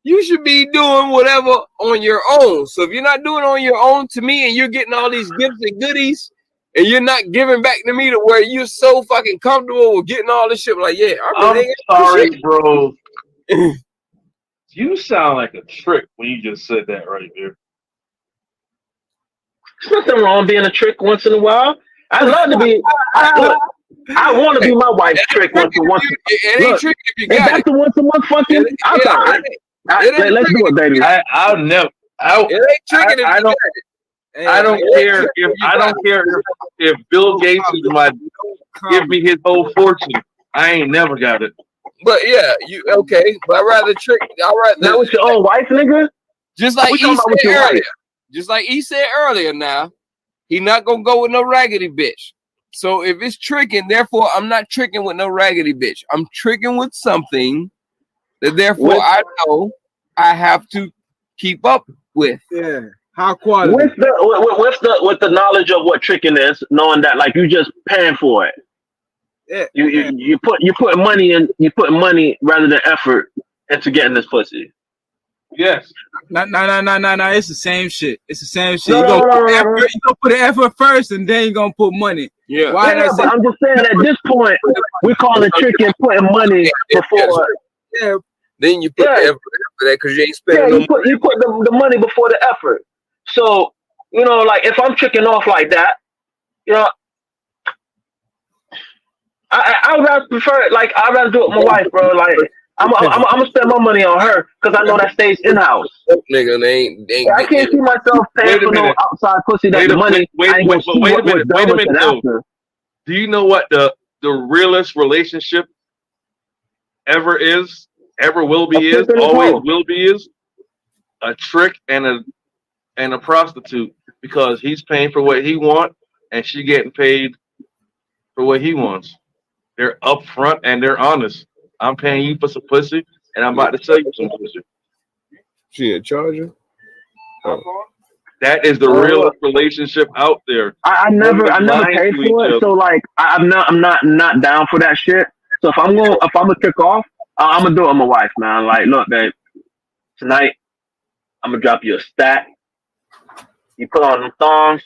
you should be doing whatever on your own. So if you're not doing it on your own to me and you're getting all these gifts and goodies and you're not giving back to me to where you're so fucking comfortable with getting all this shit, like, yeah, I'm sorry, bro. You sound like a trick when you just said that right there. There's nothing wrong being a trick once in a while. I love to be. I want to be my wife's trick once a month. It ain't tricky if you got it. That's the once a month fucking. Let's do it, baby. I'll never. It ain't tricky if you got it. I don't care if Bill Gates give me his whole fortune. I ain't never got it. But yeah, you okay? But I'd rather trick. Not with your own wife, nigga. Just like he said earlier. Just like he said earlier. Now he not gonna go with no raggedy bitch. So if it's tricking, therefore I'm not tricking with no raggedy bitch. I'm tricking with something Therefore, I know I have to keep up with. Yeah. High quality. With the knowledge of what tricking is, knowing that like you just paying for it. Yeah. You put money in, you put money rather than effort into getting this pussy. Yes. No. It's the same shit. It's the same shit. No, You gonna put the no. effort first, and then you gonna put money. Yeah. Why did I say? But I'm just saying at this point we call it tricking, putting money before. Yeah. Then you put the effort for that because you ain't spending no money. You put the money before the effort. So like if I'm tricking off like that, I would rather prefer it. Like I'd rather do it with my wife, bro. Like I'm gonna spend my money on her because I know that stays in house. Nigga, they ain't I can't see myself paying for no outside pussy. That the money. Wait a minute. Though. Do you know what the realest relationship ever will be, always will be is? A trick and a prostitute, because he's paying for what he wants and she getting paid for what he wants. They're upfront and they're honest. I'm paying you for some pussy and I'm about to sell you some pussy. She a charger? Oh. That is the real relationship out there. I never paid for it, so like I'm not down for that shit. So if I'm gonna trick off, I'm gonna do it with my wife, man. Like, look, babe, tonight I'm gonna drop you a stack. You put on them thongs.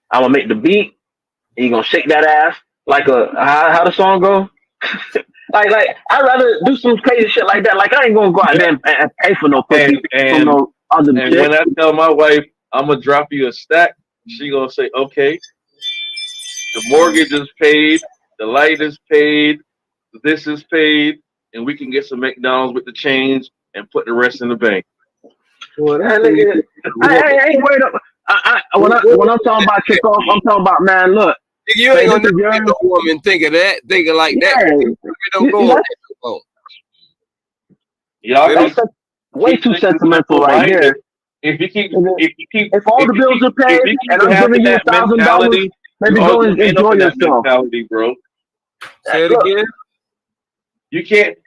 I'm gonna make the beat, and you gonna shake that ass like how the song go? like I'd rather do some crazy shit like that. Like I ain't gonna go out there and pay for no pussy from no other and shit. When I tell my wife I'm gonna drop you a stack, she gonna say, okay. The mortgage is paid, the light is paid, this is paid, and we can get some McDonald's with the change and put the rest in the bank. Well, I ain't worried about. When I'm talking about trick off, I'm talking about, man. Look, you ain't gonna never get no woman thinking like that. Don't go. That's way too sentimental right here. If all the bills are paid and I'm giving you $1,000, maybe go and enjoy yourself. Mentality, bro. Say it again. You can't.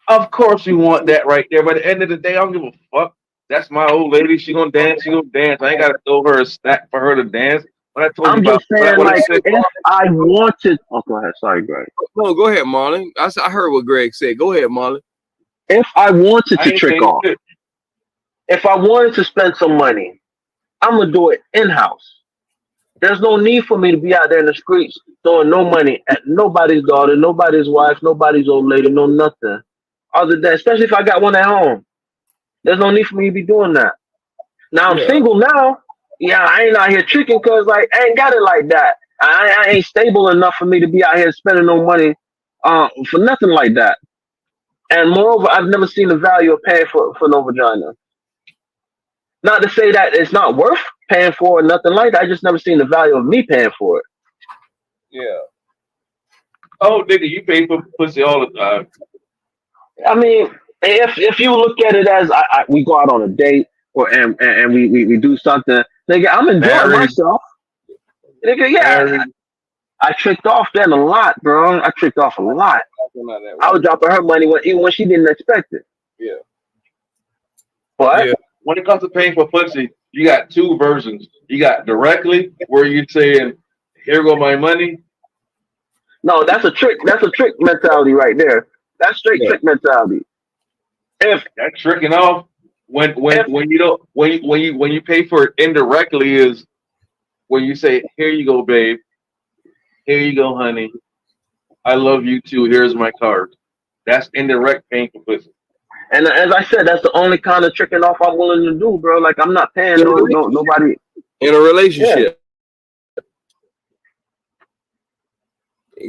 Of course, you want that right there. But at the end of the day, I don't give a fuck. That's my old lady. She gonna dance. She gonna dance. I ain't gotta throw her a stack for her to dance. When I told I'm just saying, like, if I wanted. Oh, go ahead. Sorry, Greg. No, go ahead, Marlon. I heard what Greg said. Go ahead, Marlon. If I wanted to trick off, if I wanted to spend some money, I'm gonna do it in house. There's no need for me to be out there in the streets throwing no money at nobody's daughter, nobody's wife, nobody's old lady, no nothing. Other than, especially if I got one at home. There's no need for me to be doing that. Now I'm single now. Yeah, I ain't out here tricking because like I ain't got it like that. I ain't stable enough for me to be out here spending no money for nothing like that. And moreover, I've never seen the value of paying for no vagina. Not to say that it's not worth paying for or nothing like that. I just never seen the value of me paying for it. Yeah. Oh, nigga, you pay for pussy all the time. I mean, if you look at it as we go out on a date and we do something, nigga, I'm enjoying myself. Nigga, yeah. I tricked off then a lot, bro. I tricked off a lot. I was dropping her money even when she didn't expect it. Yeah. But when it comes to paying for pussy, you got two versions. You got directly where you're saying, "Here go my money." No, that's a trick. That's a trick mentality right there. That's straight trick mentality. If that's tricking off, when you pay for it indirectly is when you say, "Here you go, babe. Here you go, honey. I love you too. Here's my card." That's indirect paying for pussy. And as I said, that's the only kind of tricking off I'm willing to do, bro. Like I'm not paying nobody in a relationship.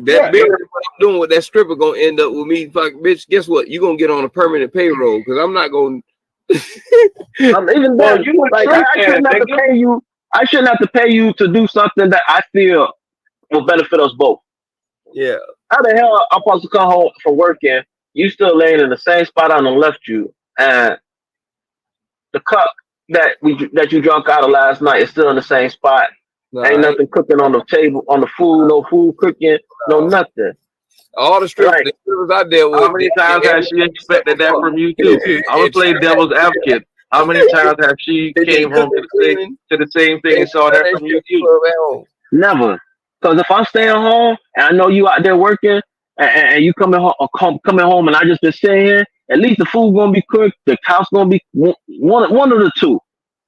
That big what I'm doing with that stripper gonna end up with me. Fuck, bitch. Guess what? You gonna get on a permanent payroll because I'm not gonna. Even though I shouldn't have to pay you. I shouldn't have to pay you to do something that I feel will benefit us both. Yeah. How the hell I'm supposed to come home from working? You still laying in the same spot I done left you, and the cup that you drunk out of last night is still in the same spot. Ain't nothing cooking on the table, on the food, no food cooking, no nothing. All the strippers I dealt with. How many times has she expected that from you too? I'm gonna play devil's advocate. How many times have she came home to the same thing and saw that from you too? Never. Because if I'm staying home and I know you out there working and you coming home and I just been sitting here, at least the food gonna be cooked, the house gonna be one of the two.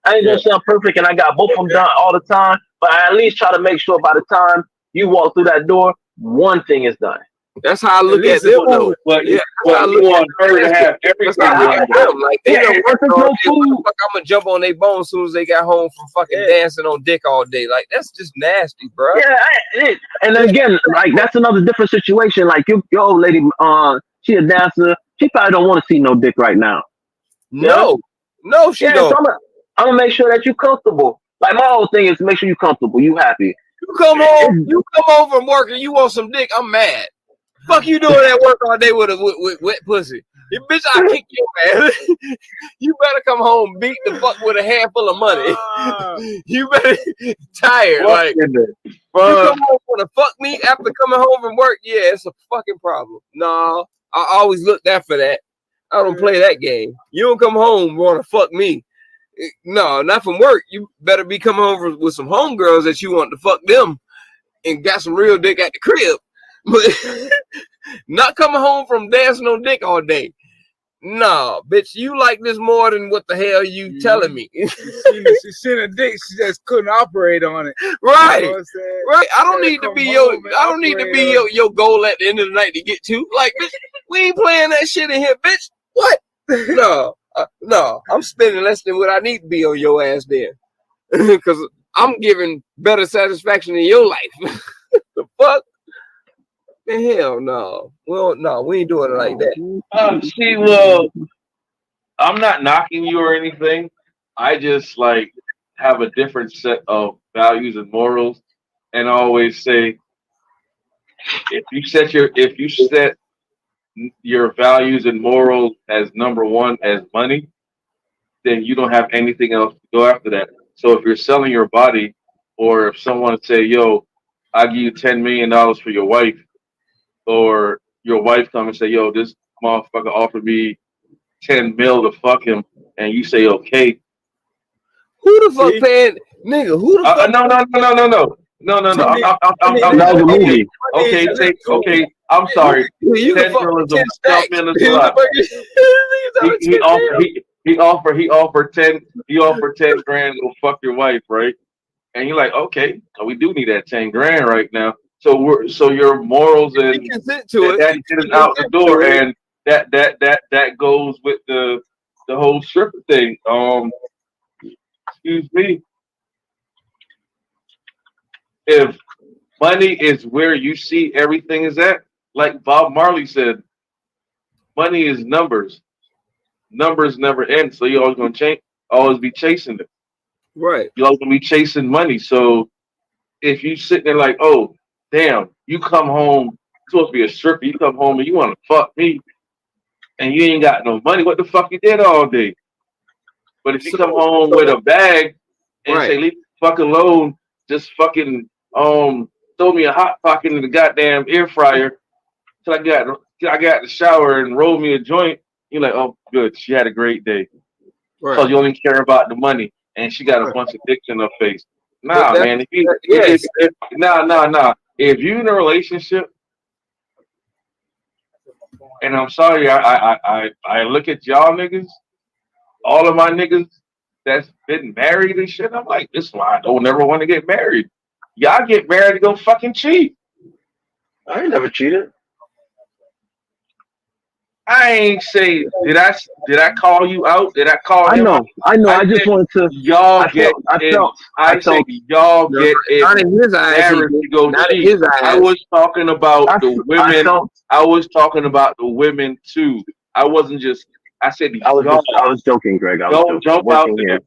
I ain't gonna sound perfect and I got both of them done all the time, but I at least try to make sure by the time you walk through that door, one thing is done. That's how I look at them, though. But yeah, I want her to have everything. Like they don't work no food. I'm gonna jump on their bones as soon as they got home from fucking dancing on dick all day. Like that's just nasty, bro. Yeah, and again, like that's another different situation. Like your old lady, she a dancer. She probably don't want to see no dick right now. No, she don't. So I'm gonna make sure that you're comfortable. Like my whole thing is to make sure you're comfortable, you happy. You come home from work and you want some dick, I'm mad. Fuck you doing that work all day with wet pussy. You bitch, I'll kick your ass. You better come home beat the fuck with a handful of money. You better tired. Like you come home want to fuck me after coming home from work? Yeah, it's a fucking problem. No, I always looked out for that. I don't play that game. You don't come home want to fuck me. No, not from work. You better be coming home with some homegirls that you want to fuck them and got some real dick at the crib. But not coming home from dancing on dick all day. No, bitch, you like this more than what the hell you telling me. She seen a dick, she just couldn't operate on it. Right. You know right. I don't need to be your goal at the end of the night to get to. Like, bitch, we ain't playing that shit in here, bitch. What? No, I'm spending less than what I need to be on your ass then. Because I'm giving better satisfaction in your life. The fuck? Man, hell no. Well, no, we ain't doing it like that. See, well, I'm not knocking you or anything. I just like have a different set of values and morals, and I always say, if you set your values and morals as number one as money, then you don't have anything else to go after that. So if you're selling your body, or if someone say, "Yo, I'll give you $10 million for your wife," or your wife come and say, "Yo, this motherfucker offered me 10 mil to fuck him," and you say, "Okay." Who the fuck paying, nigga? Who the fuck? No. Okay. I'm sorry. You 10 mil is a jump in the slot. He offered 10 grand to fuck your wife, right? And you're like, okay, we do need that 10 grand right now. So your morals and that shit is out the door, and that goes with the whole stripper thing. Excuse me. If money is where you see everything is at, like Bob Marley said, money is numbers. Numbers never end, so you're always gonna always be chasing it. Right. You're always gonna be chasing money. So if you sit there like, oh, damn, you come home, you're supposed to be a stripper, you come home and you want to fuck me, and you ain't got no money, what the fuck you did all day? But if you come home with a bag and say, leave me fuck alone, just fucking throw me a hot pocket in the goddamn air fryer till I got the shower and roll me a joint, you're like, oh, good, she had a great day. Right. So you only care about the money, and she got a bunch of dicks in her face. Nah, man. Nah. If you in a relationship, and I'm sorry, I look at y'all niggas, all of my niggas that's been married and shit. I'm like, this is why I don't never want to get married. Y'all get married to go fucking cheat. I ain't never cheated. I ain't say, did I call you out? Did I call him out? I know. I just wanted to. Y'all get y'all get it. Not in his eyes. Not in his eyes. I was talking about the women. I was talking about the women too. I wasn't just. I said I was joking, Greg. Don't jump out there.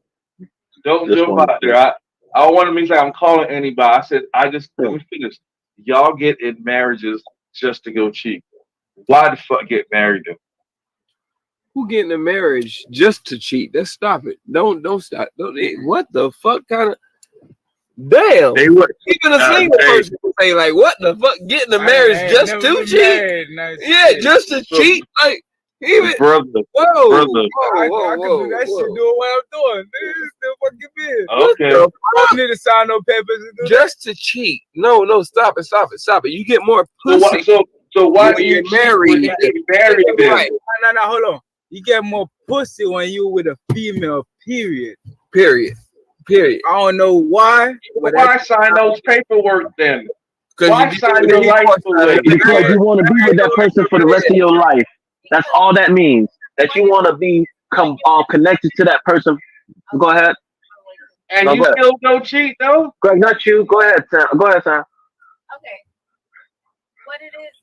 Don't jump out there. I don't want to mean like I'm calling anybody. I said let me finish. Y'all get in marriages just to go cheat. Why the fuck get married then? Who get in a marriage just to cheat? Let's stop it. Don't stop. What the fuck kind of Damn. They would. Even a single person would say, like, what the fuck? Getting a marriage just to cheat? Yeah, just to cheat? Like, even. Brother. Whoa. I can do that shit doing what I'm doing. Nigga, still fucking big. Okay. I need to sign no papers and do just to cheat. No, stop it. You get more pussy. So why do you married? Right. No, hold on. You get more pussy when you with a female, period. I don't know why. But why sign those paperwork then? Why sign your life away? Because you want to be with that person for the rest of your life. That's all that means. That you want to be connected to that person. Go ahead. And you still don't cheat though? Greg, not you. Go ahead, Sam. Okay. What it is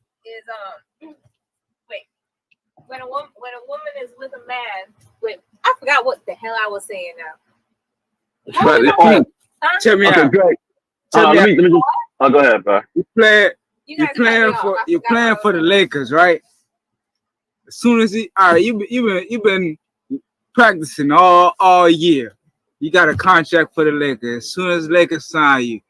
wait. When a woman is with a man with, I forgot what the hell I was saying now. Tell me out. Greg. Let me just. Oh, go ahead, bro. You playing for the Lakers, right? As soon as you've been practicing all year. You got a contract for the Lakers. As soon as Lakers sign you,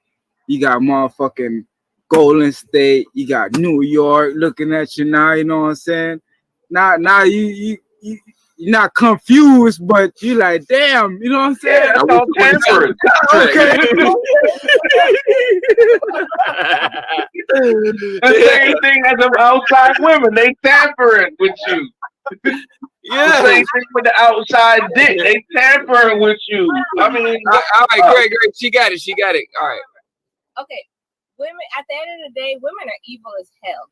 you got motherfucking Golden State. You got New York looking at you now. You know what I'm saying? Now you're not confused, but you like, damn. You know what I'm saying? Yeah, that's all tampering. Okay. The same thing as them outside women. They tampering with you. Yeah, the same thing with the outside dick. They tampering with you. I mean, all right, great. She got it. All right. Okay, women. At the end of the day, women are evil as hell.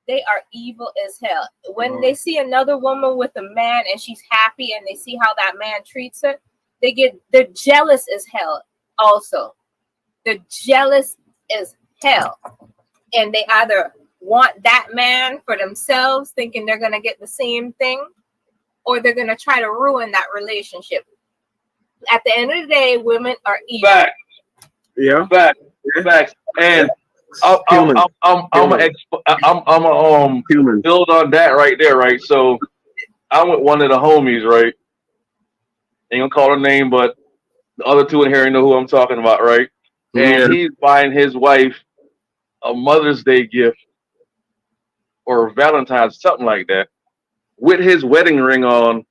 They are evil as hell. When they see another woman with a man and she's happy, and they see how that man treats her, they're jealous as hell. Also, they're jealous as hell, and they either want that man for themselves, thinking they're gonna get the same thing, or they're gonna try to ruin that relationship. At the end of the day, women are evil. Facts. Yeah. Facts. And I'm gonna build on that right there, right? So I'm with one of the homies, right? Ain't gonna call her name, but the other two in here know who I'm talking about, right? And he's buying his wife a Mother's Day gift or Valentine's, something like that, with his wedding ring on,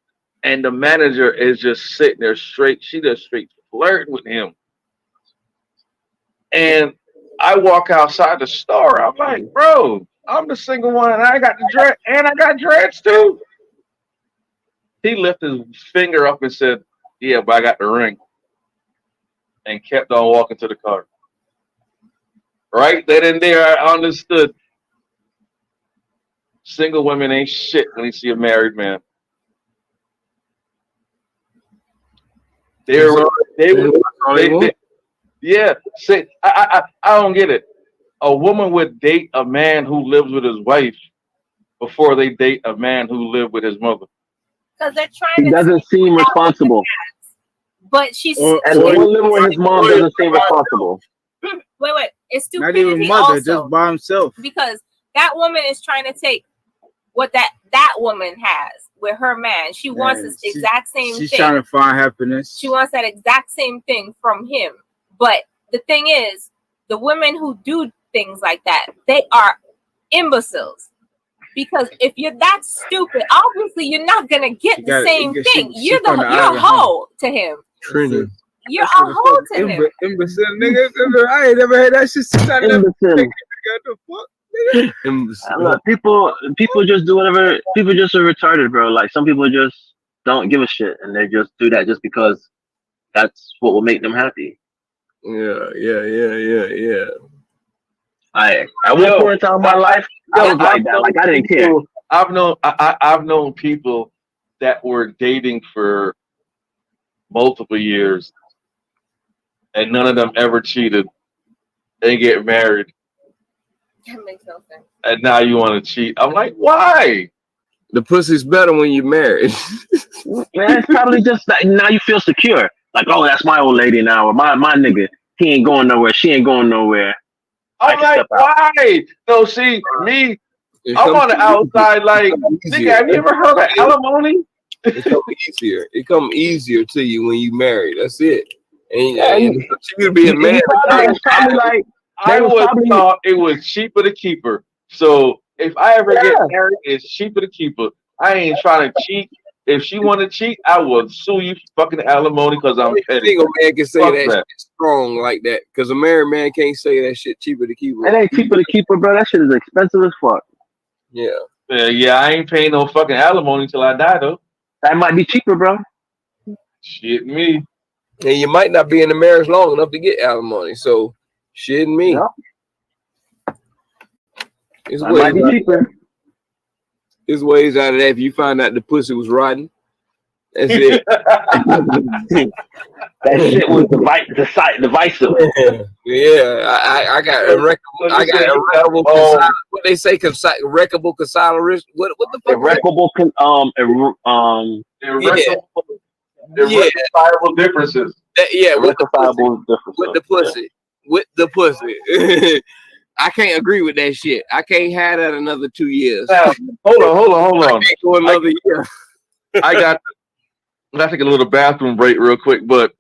and the manager is just sitting there straight flirting with him. And I walk outside the store. I'm like, bro, I'm the single one, and I got the dread, and I got dreads too. He lifted his finger up and said, "Yeah, but I got the ring," and kept on walking to the car. Right then and there, I understood. Single women ain't shit when they see a married man. They say I don't get it. A woman would date a man who lives with his wife before they date a man who lived with his mother. Because they're trying. He doesn't seem responsible. But she's and the one living with his mom doesn't seem responsible. Wait, it's stupidity. Not even mother, also, just by himself. Because that woman is trying to take what that woman has with her man. She wants this exact same thing. She's trying to find happiness. She wants that exact same thing from him. But the thing is, the women who do things like that, they are imbeciles. Because if you're that stupid, obviously you're not gonna get the same thing. You're a hoe to him. Trinity. You're a hoe to him. Imbecile, nigga. I ain't never heard that shit since I left. Look, people just do whatever. People just are retarded, bro. Like, some people just don't give a shit, and they just do that just because that's what will make them happy. Yeah. At one point in time in my life, I was like that. Like, I didn't care. I've known people that were dating for multiple years, and none of them ever cheated. They get married. That makes no sense. And now you want to cheat. I'm like, why? The pussy's better when you're married. Man, it's probably just like, now you feel secure. Like, oh, that's my old lady now, or my nigga. He ain't going nowhere. She ain't going nowhere. I'm like, why? No, see, me, I'm on the outside like, nigga, have you ever heard of alimony? It come easier to you when you married. That's it. And she would be a man. I would thought it was cheaper to keep her. So if I ever get married, it's cheaper to keep her. I ain't trying to cheat. If she want to cheat, I will sue you for fucking alimony because I'm petty. Single man can say that shit strong like that because a married man can't say that shit cheaper to keep her. It ain't cheaper to keep her, bro. That shit is expensive as fuck. Yeah. Yeah, I ain't paying no fucking alimony till I die though. That might be cheaper, bro. Shit me. And you might not be in the marriage long enough to get alimony. So shit me. Yep. It's that might be cheaper. There's ways out of that if you find out the pussy was rotten. That's it. That shit was divisive. Yeah, I got irreparable. What they say? Irreparable consolidation. What the fuck? Irreparable irreconcilable differences. Irreconcilable differences. With the pussy. With the pussy. I can't agree with that shit. I can't have that another 2 years. Now, hold on. I can't go another year. I got to take a little bathroom break real quick, but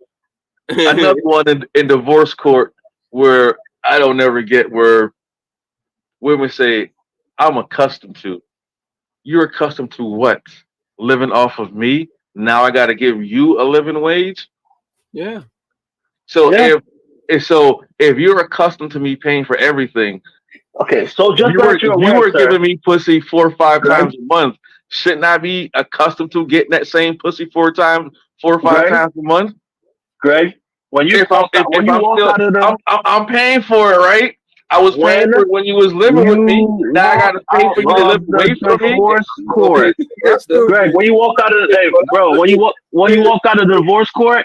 another one in divorce court where I don't ever get where women say, I'm accustomed to. You're accustomed to what? Living off of me? Now I got to give you a living wage? Yeah. So if you're accustomed to me paying for everything, okay, so just you were giving me pussy 4 or 5 times a month. Shouldn't I be accustomed to getting that same pussy 4 or 5 times a month? Greg, I'm paying for it, right? I was paying for it when you was living with me. Now I gotta pay for you to live away from me. Greg, when you walk out of when you walk out of the divorce court,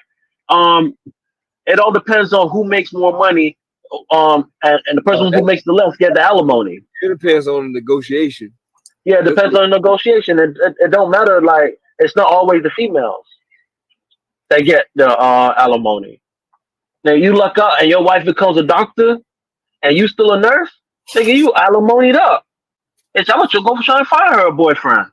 it all depends on who makes more money, and the person who makes the less get the alimony. It depends on the negotiation. Yeah, it depends on the negotiation. It don't matter. Like, it's not always the females that get the alimony. Now you luck out and your wife becomes a doctor, and you still a nurse. Nigga, you alimonied up. It's how much you'll go for trying to find her a boyfriend.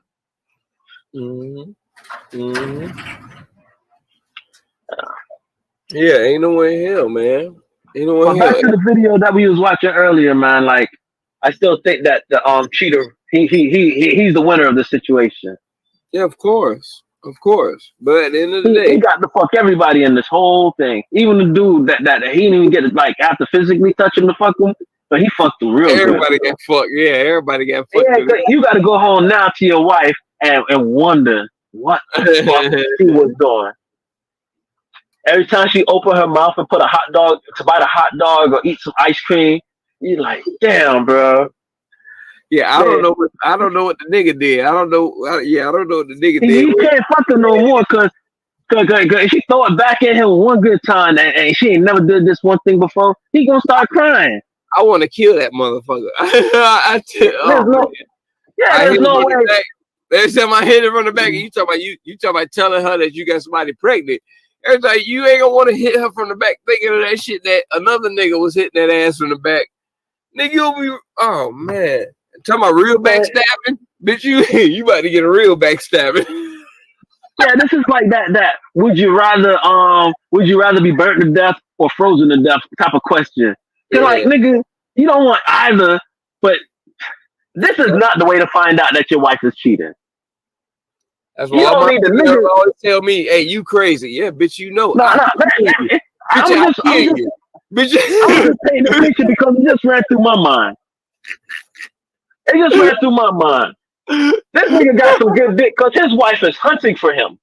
Yeah, ain't no way in hell, man. Ain't no way in hell. Back to the video that we was watching earlier, man. Like, I still think that the cheater, he's the winner of the situation. Yeah, of course. But at the end of the day, he got to fuck everybody in this whole thing. Even the dude that he didn't even get to, like, after physically touch him to fuck him, but he fucked him real everybody good. Got fucked. Yeah, everybody got fucked. Yeah, you got to go home now to your wife and wonder what the fuck she was doing. Every time she opened her mouth and put a hot dog to bite a hot dog or eat some ice cream, you're like, damn, bro. Yeah, I don't know what the nigga did. I don't know what the nigga did. He can't fuck her no more because she throw it back at him one good time and she ain't never did this one thing before. He gonna start crying. I want to kill that motherfucker. There's no way. Every time I hit it from the back, and you talking about telling her that you got somebody pregnant. Every time you ain't gonna want to hit her from the back, thinking of that shit that another nigga was hitting that ass from the back. Nigga, you'll be man. Talking about real backstabbing, bitch. You about to get a real backstabbing. Yeah, this is like that. Would you rather be burnt to death or frozen to death type of question? Cause like, nigga, you don't want either. But this is not the way to find out that your wife is cheating. That's what all my niggas always tell me. Hey, you crazy? Yeah, bitch. You know. I'm just painting the picture because it just ran through my mind. It just ran through my mind. This nigga got some good dick because his wife is hunting for him.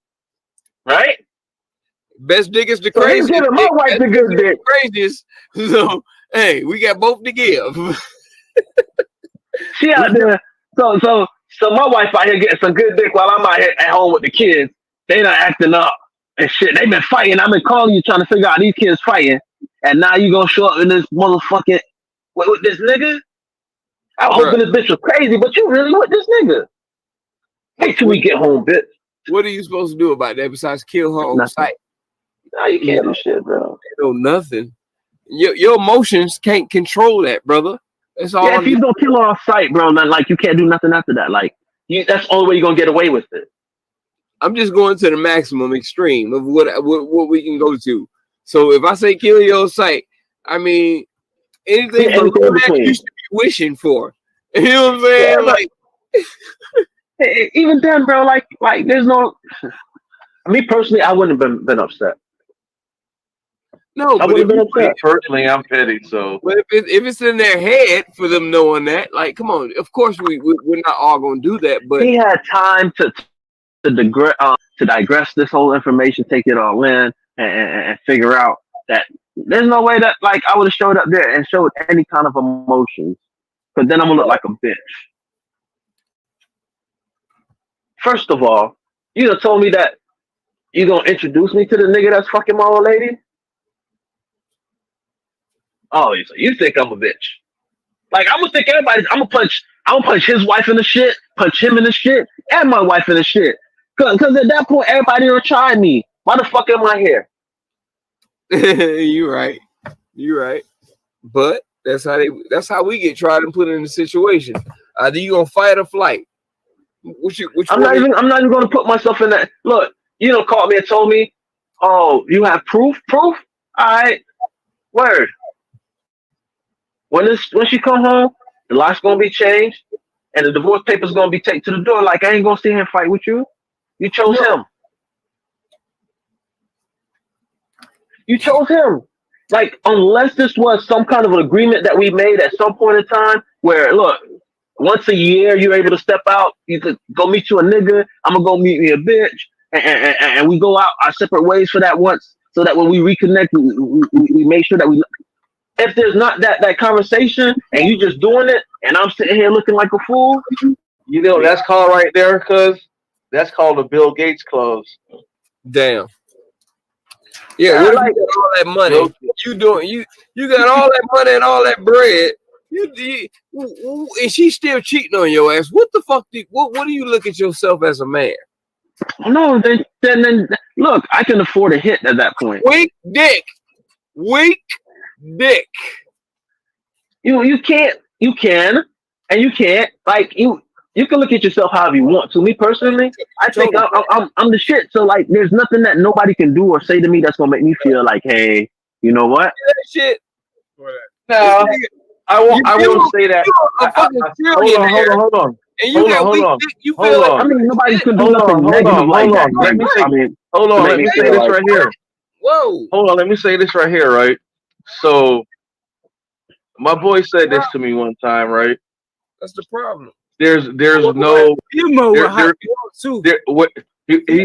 Right? Best dick is the craziest. So he's giving my wife the good dick. Craziest. So, hey, we got both to give. She out there. So my wife out here getting some good dick while I'm out here at home with the kids. They not acting up and shit. They been fighting. I've been calling you trying to figure out these kids fighting. And now you gonna show up in this motherfucking with this nigga? I was hoping this bitch was crazy, but you really with this nigga. Wait till we get home, bitch. What are you supposed to do about that besides kill her on sight? No, you can't do shit, bro. No, nothing. Your emotions can't control that, brother. That's all. Yeah, if you don't kill her on sight, bro, then like you can't do nothing after that. Like that's the only way you're gonna get away with it. I'm just going to the maximum extreme of what we can go to. So if I say kill your sight, I mean anything below that you should be wishing for. You know what I'm saying? Yeah, like even then, bro, like there's no. Me personally, I wouldn't have been upset. no, I but wouldn't have been upset. Personally, I'm petty, so. But if it's in their head for them knowing that, like, come on. Of course, we're not all gonna do that. But He had time to digress this whole information, take it all in, and figure out that there's no way that like I would have showed up there and showed any kind of emotions, because then I'm gonna look like a bitch. First of all, you done told me that you gonna introduce me to the nigga that's fucking my old lady. Oh, so you think I'm a bitch? Like I'm gonna think everybody's. I'm gonna punch his wife in the shit, punch him in the shit, and my wife in the shit. Cause at that point, everybody will try me. Why the fuck am I here? You're right. But that's how we get tried and put in a situation. Either you gonna fight or flight. I'm not even gonna put myself in that. Look, you don't call me and told me, oh, you have proof? All right, word. When she come home, the lock's gonna be changed, and the divorce papers gonna be taken to the door. Like I ain't gonna see him fight with you. You chose him. You chose him. Like unless this was some kind of an agreement that we made at some point in time, where look, once a year you're able to step out, you could go meet you a nigga. I'm gonna go meet me a bitch, and we go out our separate ways for that once, so that when we reconnect, we make sure that we. If there's not that conversation and you just doing it, and I'm sitting here looking like a fool, you know what that's called right there, cuz that's called the Bill Gates clause. Damn. Yeah, what like all that money? You got all that money and all that bread. And she's still cheating on your ass. What the fuck? What do you look at yourself as a man? No, then look, I can afford a hit at that point. Weak dick. You can and you can't. Like you can look at yourself however you want to. Me personally, I think I'm the shit. So like, there's nothing that nobody can do or say to me that's gonna make me feel like, hey, you know what? That shit. No, I won't say that. Hold on. And you got weak dick. You feel like I mean, nobody can do nothing negative like that. Let me say this right here. Whoa. Hold on, let me say this right here, right? So, my boy said this to me one time, right? That's the problem. There's no. He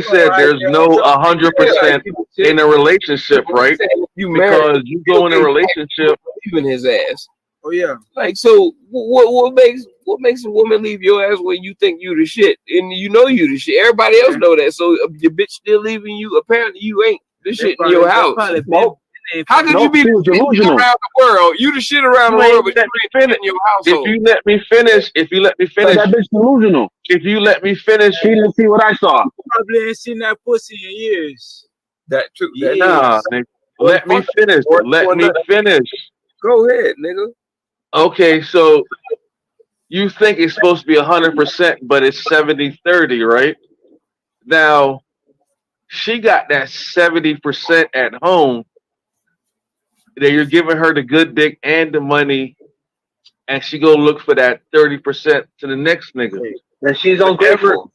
said there's no 100% in a relationship, right? Because you go in a relationship, even his ass. Oh yeah. Like so, what makes a woman leave your ass when you think you the shit and you know you the shit? Everybody else know that. So your bitch still leaving you. Apparently you ain't the shit in your house. How could you be delusional around the world? You the shit around the world, but you ain't in your household. If you let me finish, that bitch delusional. If you let me finish, she didn't see what I saw. You probably ain't seen that pussy in years. That true. Nah, nigga. Let me finish. Let me finish. Go ahead, nigga. Okay, so you think it's supposed to be 100%, but it's 70-30, right? Now, she got that 70% at home. That you're giving her the good dick and the money, and she go look for that 30% to the next nigga. And she's ungrateful.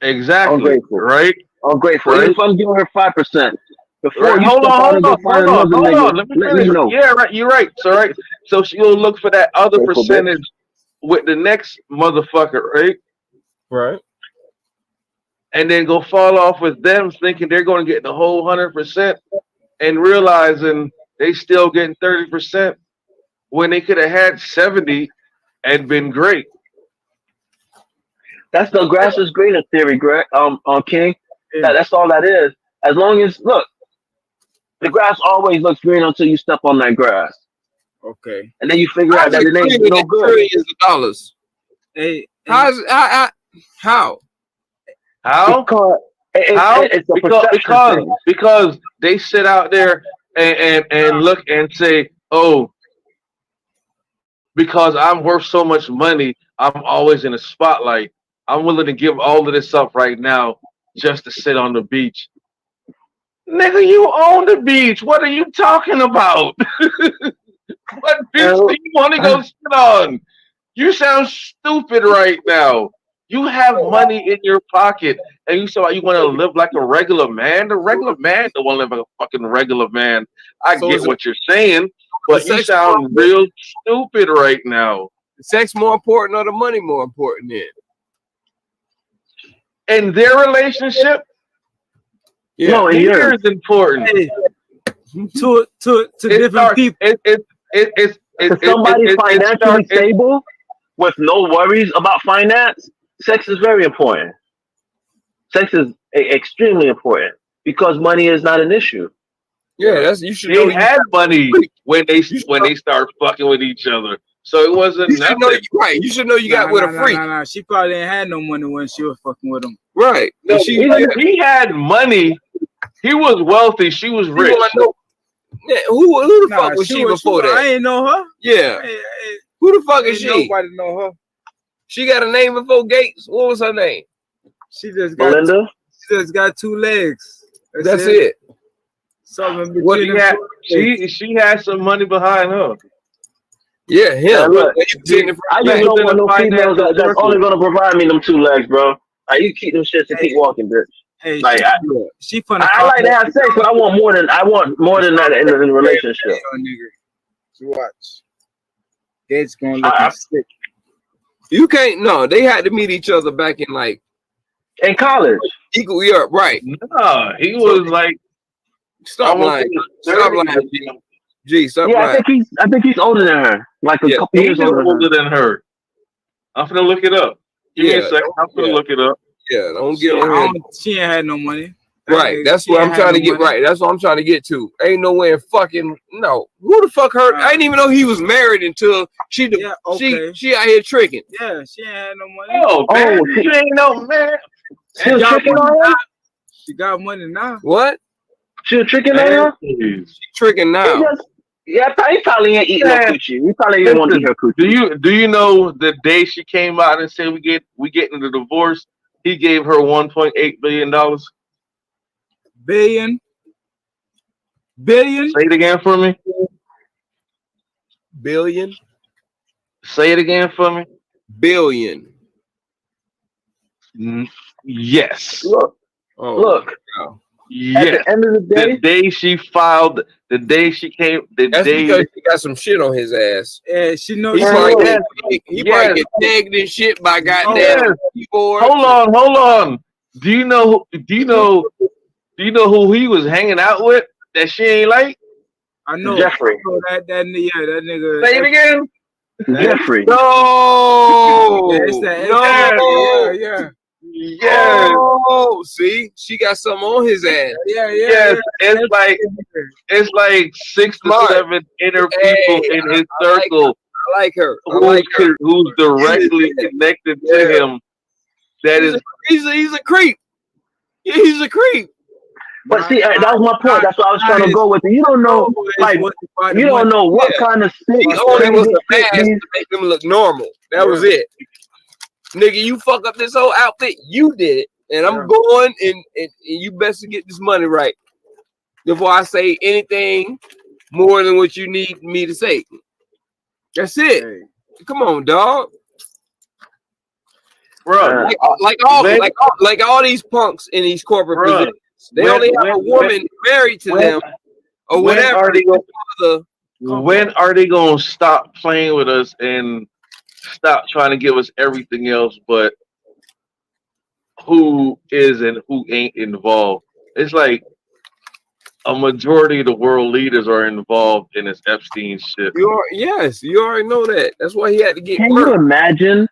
Exactly. Ungrateful. Right? Ungrateful. Right? Even if I'm giving her 5%. Before hold on. Let me know. Yeah, right. You're right. So she will look for that other percentage with the next motherfucker, right? Right. And then go fall off with them, thinking they're going to get the whole 100%, and realizing they still getting 30% when they could have had 70 and been great. That's the grass is greener theory, Greg. King. Yeah. That's all that is. As long as look. The grass always looks green until you step on that grass. Okay. And then you figure out that it ain't no good. Trillions of dollars. Hey, how? Because they sit out there and look and say, oh, because I'm worth so much money, I'm always in the spotlight. I'm willing to give all of this up right now just to sit on the beach. Nigga, you own the beach. What are you talking about? What beach do you want to go sit on? You sound stupid right now. You have money in your pocket, and you say you want to live like a regular man. The regular man don't want to live like a fucking regular man. I So get is what you're saying, but the you sex sound more- real stupid right now. sex more important or the money more important then? In their relationship, Yeah. No, in neither yours. is important. Hey, to It different starts- people. If somebody's it financially starts- it- stable with no worries about finance, sex is very important. Sex is extremely important because money is not an issue. Yeah, that's you should They know. had money when they start fucking with each other, so it wasn't You should know nothing. you right. You should know you got with a freak. Nah. She probably ain't had no money when she was fucking with him. Right. No, And she, he had money. He was wealthy. She was rich. Yeah, who the Nah, fuck was she before I that? ain't know her. Yeah. Hey, Who the fuck is she? Nobody know her. She got a name before Gates. What was her name? She just got Melinda? she just got 2 legs. That's it. Something What between he them had, 2 legs. she had some money behind her. Yeah, him. Look, He was in the I front just back. don't want no Finance females that's circle. only gonna provide me them 2 legs, bro. Like, you keep them shits and keep walking, bitch. Hey, Like, she from the I like to have sex, but I want more than that in a relationship. nigga. So watch. It's gonna look sick. You can't. No, they had to meet each other back in like In college, equal. Yeah, right. Nah, he was like Stop almost lying. in his Stop 30s. lying. G, stop yeah, lying. I think he's older than her, like a Yeah, couple years He's older than her. older than her. I'm finna look it up. Give me a second. I'm finna look it up. Yeah, don't She, get on here. she ain't had no money. Right, that's She what ain't I'm had trying to no get money. right. That's what I'm trying to get to. Ain't no way in fucking no. Who the fuck her? I didn't even know he was married until she Yeah, okay. she out here tricking. Yeah, she ain't had no money. Oh, man, you ain't no man. She was tricking on her? She got money now. What? She was tricking on her? She tricking now. Yeah, he probably ain't eating no coochie. He probably didn't want to eat her coochie. Do you know the day she came out and said we getting the divorce? He gave her $1.8 billion. Billion. Say it again for me. Billion. Say it again for me. Billion. Yes. Look, Oh, Yes. at the end of the day, The day she filed, the day she came, the that's day. because she got some shit on his ass. Yeah, she knows. He Yeah, probably yeah. probably get tagged and shit by goddamn Yes. keyboard. Hold on. Do you know who he was hanging out with that she ain't like? I know. Jeffrey. I know that nigga. Say it again. Jeffrey. No, Yeah, it's that. no, Yeah. Yes. Oh, see, she got something on his ass. Yes. It's like 6 to Smart. 7 inner people in his circle I like her. I like her. who's directly connected to him. That is He's a creep. Yeah, he's a creep. But see, that was my point. That's what I was trying to go with. You don't know, like, you don't know what kind of sick. He only was a crazy mask shit to make him look normal. That was it. Nigga, you fuck up this whole outfit. You did it. And I'm going and you best to get this money right before I say anything more than what you need me to say. That's it. Hey. Come on, dog. bro. Like all these punks in these corporate positions. They only have a woman married to them or whatever. When are they gonna stop playing with us and stop trying to give us everything else but who is and who ain't involved? It's like a majority of the world leaders are involved in this Epstein shit. You already know that. That's why he had to get Can you imagine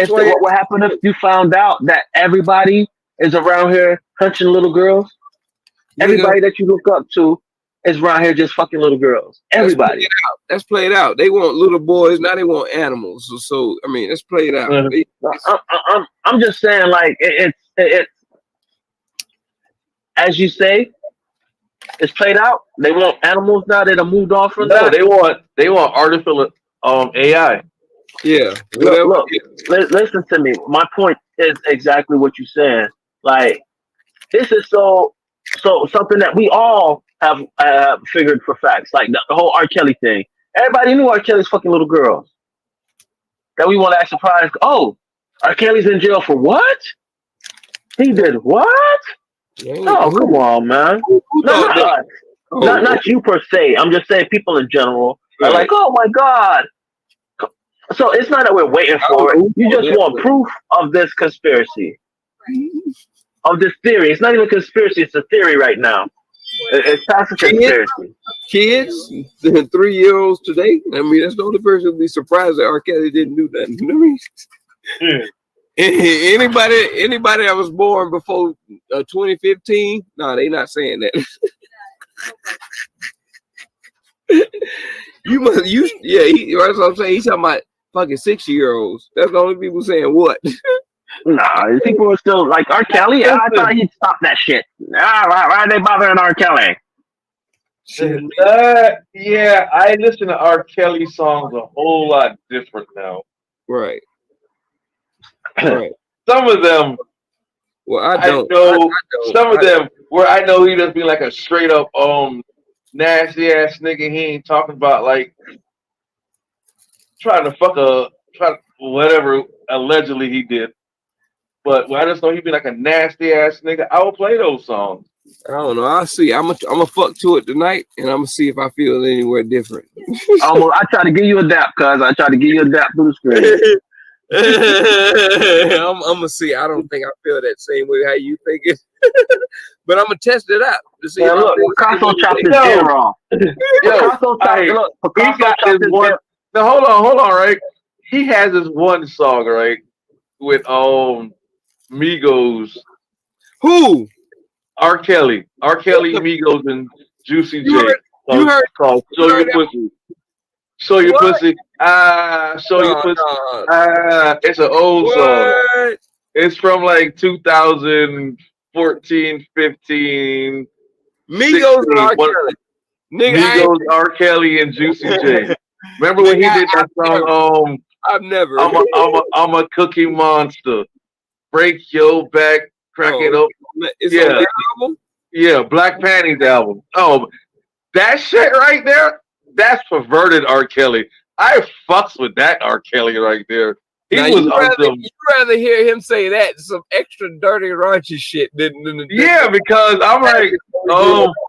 what would happen if you found out that everybody is around here hunching little girls? Everybody that you look up to is around here just fucking little girls. Everybody. That's played out. They want little boys, now they want animals. So I mean, that's played out. I'm just saying, like, it's as you say, it's played out. They want animals now that have moved on from that. They want artificial AI. Yeah. Look, listen to me. My point is exactly what you're saying. Like, this is so So something that we all have figured for facts, like the whole R. Kelly thing. Everybody knew R. Kelly's fucking little girls. That we want to act surprised. Oh, R. Kelly's in jail for what? He did what? Oh, come on, man. Not you per se. I'm just saying people in general are like, oh my God. So it's not that we're waiting for it. You just want proof of this conspiracy. Of this theory. It's not even a conspiracy, it's a theory right now. It's past a conspiracy. Kids, the 3-year-olds today. I mean, that's the only person who'd be surprised that R. Kelly didn't do nothing. You know what I mean? Anybody that was born before 2015, no, they not saying that. That's what I'm saying. He's talking about fucking 6-year-olds. That's the only people saying what. Nah, people are still like R. Kelly. I thought he'd stop that shit. Why are they bothering R. Kelly? Yeah, I listen to R. Kelly songs a whole lot different now. Right. Some of them, well, I don't. Some of them where I know he just be like a straight up nasty ass nigga. He ain't talking about like trying to whatever allegedly he did. But when I just know he'd be like a nasty ass nigga, I will play those songs. I don't know. I'll see. I'm a fuck to it tonight, and I'm gonna see if I feel anywhere different. I try to give you a dap, cuz I try to give you a dap through the screen. I'm gonna see. I don't think I feel that same way how you think it, but I'm gonna test it out to see. Yeah, look, Picasso chopped his ear off. Picasso chopped his one. Now hold on, right? He has this one song, right, with Migos. Who? R. Kelly, Migos, and Juicy J. You heard called "Show Your Pussy." Show your pussy. Show your pussy. It's an old song. It's from like 2014, 15. Migos and R. Kelly. Migos, R. Kelly, and Juicy J. Remember when he did that song? I've never. I'm a cookie monster. Break your back, crack it up. It's on that album? Yeah, Black Panties album. Oh, that shit right there. That's perverted R. Kelly. I fucks with that R. Kelly right there. You'd rather hear him say that some extra dirty raunchy shit than because I'm like,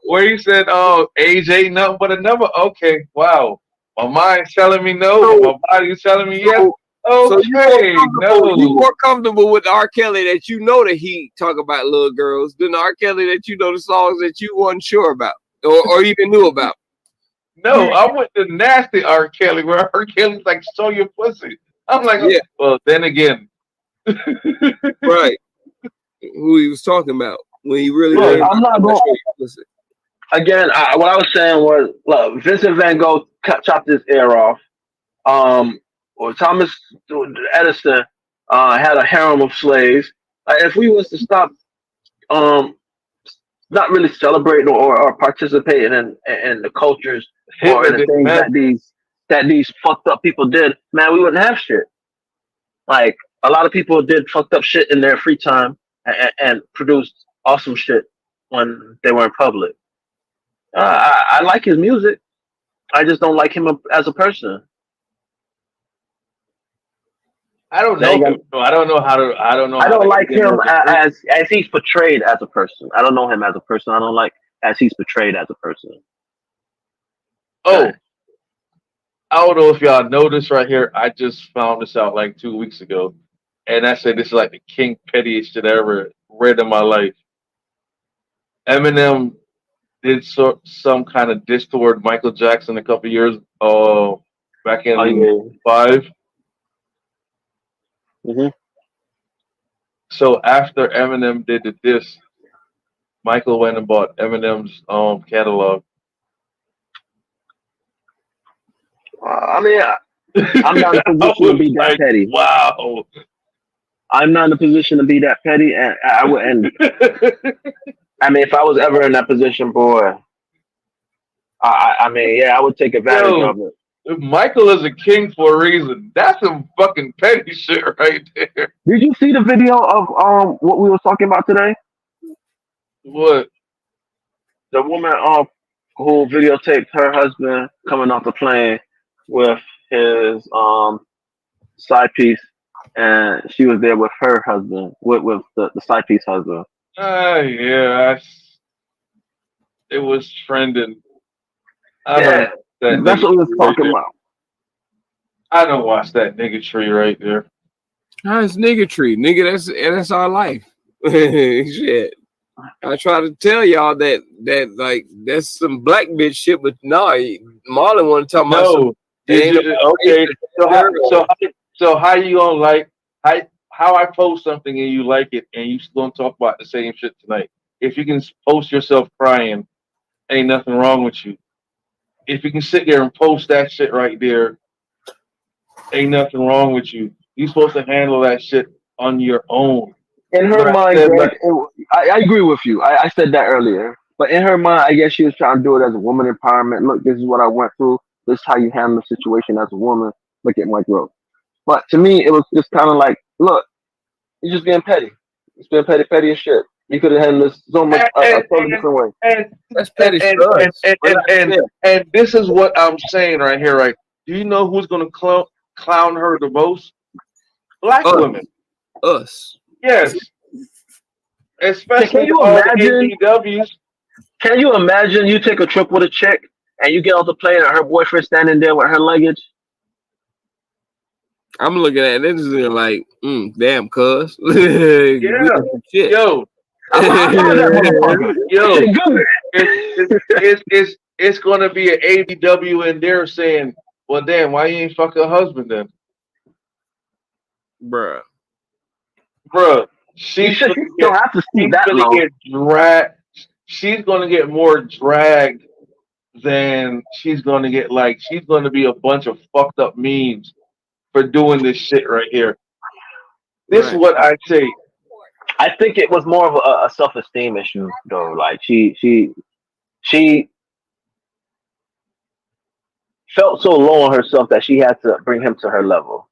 where he said, age ain't nothing but a number. Okay, wow. My mind's telling me no, but my body's telling me yes. So you more comfortable with R. Kelly that you know that he talk about little girls than R. Kelly that you know the songs that you wasn't sure about or even knew about. No, I went to nasty R. Kelly where R. Kelly's like, show your pussy. I'm like, yeah. Well, then again. Right. Who he was talking about when he really I'm not going again, what I was saying was, look, Vincent Van Gogh chopped his ear off. Or Thomas Edison had a harem of slaves. If we was to stop not really celebrating or participating in the cultures or in the things that these fucked up people did, man, we wouldn't have shit. Like, a lot of people did fucked up shit in their free time and produced awesome shit when they were in public. I like his music. I just don't like him as a person. I don't know. I don't know. I don't like him as he's portrayed as a person. I don't know him as a person. I don't like as he's portrayed as a person. Oh, I don't know if y'all know this right here. I just found this out like 2 weeks ago, and I said this is like the king pettiest shit I ever read in my life. Eminem did some kind of diss toward Michael Jackson a couple years back in 5. Mm-hmm. So after Eminem did the diss, Michael went and bought Eminem's catalog. I mean, I'm not in a position to be that petty. Wow. I'm not in a position to be that petty, and I wouldn't. I mean, if I was ever in that position, boy, I mean, yeah, I would take advantage of it. Michael is a king for a reason. That's some fucking petty shit right there. Did you see the video of what we were talking about today? What? the woman who videotaped her husband coming off the plane with his side piece, and she was there with her husband, with the side piece husband. Yeah, it was trending. Yeah, that's what we was talking about. I don't watch that nigga tree right there. How's nigga tree? Nigga, that's our life. Shit. I try to tell y'all that like that's some black bitch shit, but no, Marlon want to talk about some. Okay. So how you gonna like how I post something and you like it and you still gonna talk about the same shit tonight? If you can post yourself crying, ain't nothing wrong with you. If you can sit there and post that shit right there, ain't nothing wrong with you. You're supposed to handle that shit on your own. In her mind, I agree with you. I said that earlier. But in her mind, I guess she was trying to do it as a woman empowerment. Look, this is what I went through. This is how you handle the situation as a woman. Look at my growth. But to me, it was just kind of like, look, you're just being petty. It's being petty as shit. You could have handled this so much a totally different way. That's petty and this is what I'm saying right here, right? Do you know who's gonna clown her the most? Black women. Us. Yes. Especially can you all imagine, the AEWs. Can you imagine you take a trip with a chick and you get off the plane and her boyfriend standing there with her luggage? I'm looking at this and like, damn, cuz. Yeah. Shit. Yo. It's gonna be an AEW in there saying, well, damn, why you ain't fuck her husband then? Bruh. She's don't have to see that long. Get dragged. She's gonna get more dragged than she's gonna get. Like, she's gonna be a bunch of fucked up memes for doing this shit right here. This is what I say. I think it was more of a self-esteem issue, though. Like she felt so low on herself that she had to bring him to her level,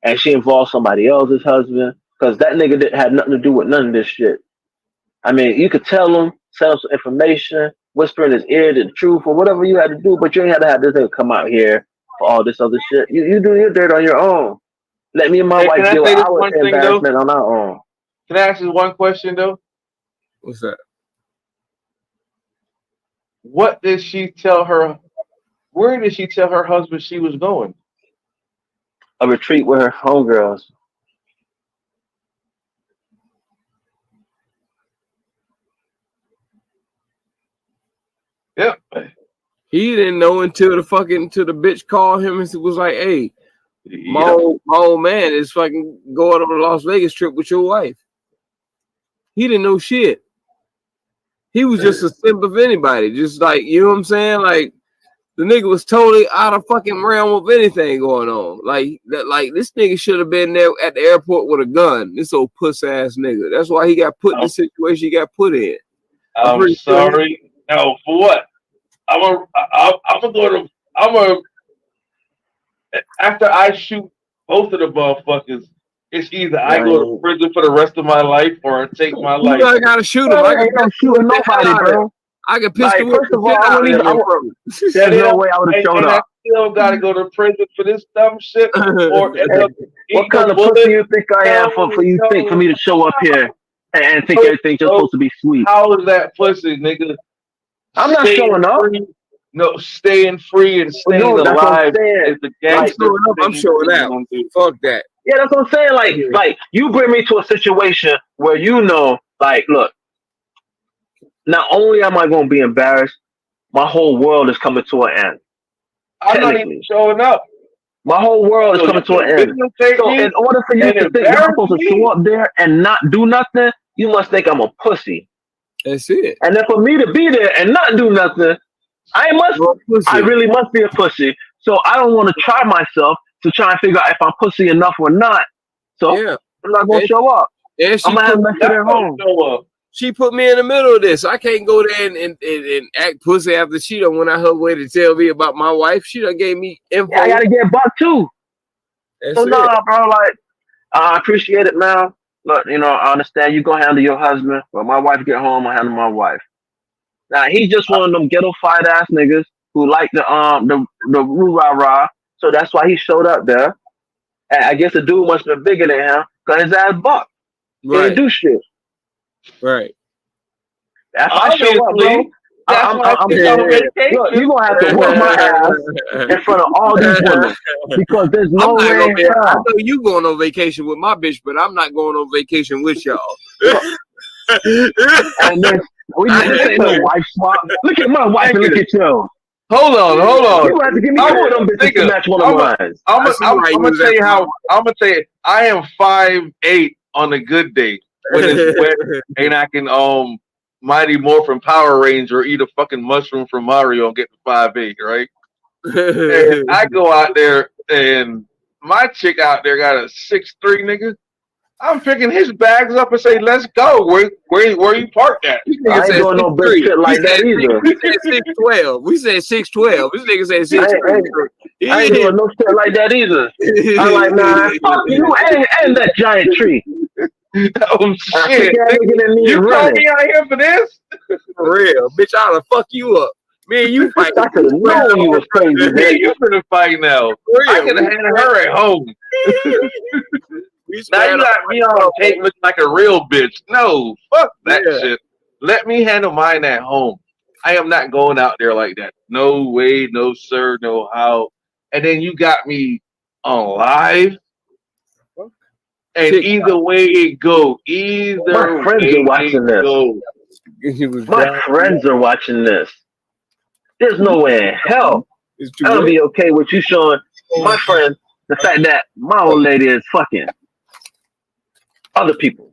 and she involved somebody else's husband because that nigga had nothing to do with none of this shit. I mean, you could tell him, sell him some information, whisper in his ear the truth or whatever you had to do, but you ain't had to have this nigga come out here for all this other shit. You do your dirt on your own. Let me and my wife deal with our embarrassment on our own. Can I ask you one question though? What's that? What did she tell her? Where did she tell her husband she was going? A retreat with her homegirls. Yep. He didn't know until the bitch called him and was like, "Hey, my old man is fucking going on a Las Vegas trip with your wife." He didn't know shit. He was just a simp of anybody. Just like, you know what I'm saying? Like, the nigga was totally out of fucking realm of anything going on. Like this nigga should have been there at the airport with a gun. This old puss ass nigga. That's why he got put in the situation he got put in. I'm sorry. No, for what? After I shoot both of the motherfuckers, it's either I go to prison for the rest of my life or I take my life. I gotta shoot him. I can shoot nobody, bro. I can pistol whip the shit out of him. There's no way I would have showed up. I still gotta go to prison for this dumb shit. Or what kind of pussy you think I am for me to show up here and think everything's just supposed to be sweet? How is that pussy, nigga? I'm not showing up. No, staying free and staying alive is the game. I'm showing out. Fuck that. Yeah, that's what I'm saying. Like you bring me to a situation where you know, like, look, not only am I going to be embarrassed, my whole world is coming to an end. I'm not even showing up. My whole world is coming to an end. So in order for you to think you're supposed to show up there and not do nothing, you must think I'm a pussy. That's it. And then for me to be there and not do nothing, I really must be a pussy. So I don't want to try myself to try and figure out if I'm pussy enough or not. So I'm not going to show up. I'm going to have my shit at home. She put me in the middle of this. I can't go there and act pussy after she done went out her way to tell me about my wife. She done gave me info. Yeah, I got to get buck too. So no, bro, like, I appreciate it, man. Look, I understand you going to handle your husband, but my wife get home, I handle my wife. Now he just one of them ghetto fight ass niggas who like the roo rah rah. So that's why he showed up there. And I guess the dude must have been bigger than him because his ass buck. He didn't Right. do shit. Right. If I show up, bro, Obviously, that's why I I'm took dead. on Look, you vacation. gonna have to whoop my ass in front of all these women because there's I'm no not way gonna in be. I hell. know you going on vacation with my bitch, but I'm not going on vacation with y'all. And this ain't no wife swap. Look at my wife and look at you. Hold on. You gonna have to give me two of them bitches to Nigga, match one of mine. I see why you I'm gonna was tell you asking how. I'm gonna tell you. I am 5'8" on a good day when it's wet, and I can Mighty Morphin Power Ranger eat a fucking mushroom from Mario and get to 5'8", right? And I go out there and my chick out there got a 6'3" nigga. I'm picking his bags up and say, "Let's go." Where you parked at? This I nigga ain't said doing no bitch 6'3". shit like that either. We said 6'12". We said 6'12". This nigga said I 6'3". ain't doing no shit like that either. I'm like, nah, fuck you and that giant tree. Oh I shit! kick that nigga in the knee You and called running. me out here for this? For real, bitch, I'll fuck you up. Me and you fight. I could have known you was crazy, Yeah, bitch. you finna fight now. For I real. could have had her at home. We Now swear you to got me on tape looking like a real bitch. No, fuck that Yeah. shit. Let me handle mine at home. I am not going out there like that. No way, no sir, no how. And then you got me on live. And TikTok. either way it go, My friends are watching this. He was My driving. friends are watching this. There's no way in hell It's too I'll late. be okay with you showing my friends the fact that my old lady is fucking other people.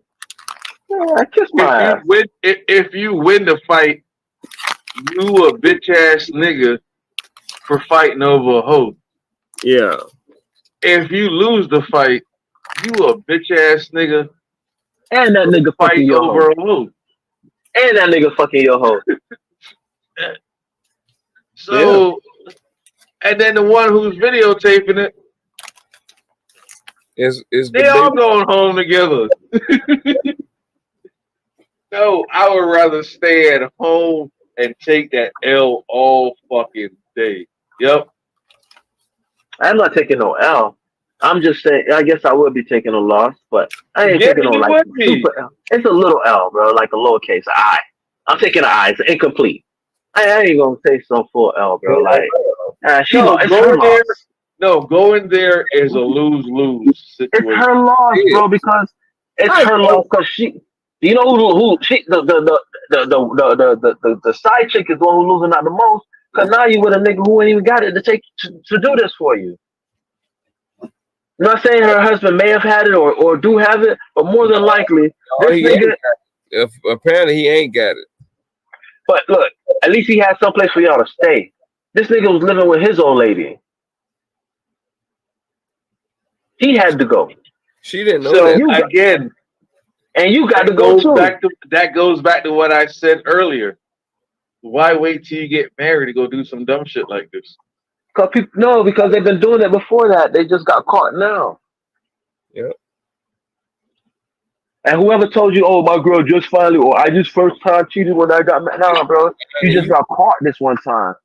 Yeah, kiss my ass. If you win the fight, you a bitch ass nigga for fighting over a hoe. Yeah. If you lose the fight, you a bitch ass nigga And that nigga fight fucking your over hoe. a hoe. And that nigga fucking your hoe. So, and then the one who's videotaping it, Is they all going home together. No, I would rather stay at home and take that L all fucking day. Yep. I'm not taking no L. I'm just saying, I guess I would be taking a loss, but I ain't Yeah, taking no you like would be. super L. It's a little L, bro, like a lowercase I. I'm taking an I. It's incomplete. I ain't gonna take some full L, bro. Like, she No, lost. It's her going there. loss. No, going there is a lose-lose It's situation. her loss, Yeah. bro, because it's Right, her bro. loss because she. You know who she the side chick is the one who's losing out the most. Cause now you with a nigga who ain't even got it to take to do this for you. I'm not saying her husband may have had it or do have it, but more than likely, Oh, this he nigga. apparently he ain't got it. But look, at least he had someplace for y'all to stay. This nigga was living with his old lady. He had to go. She didn't know So that. again, And you got to that go goes too. back to what I said earlier. Why wait till you get married to go do some dumb shit like this? Because they've been doing it before that. They just got caught now. Yeah. And whoever told you, oh, my girl just finally, or I just first time cheated when I got married. Nah, bro. You just got caught this one time.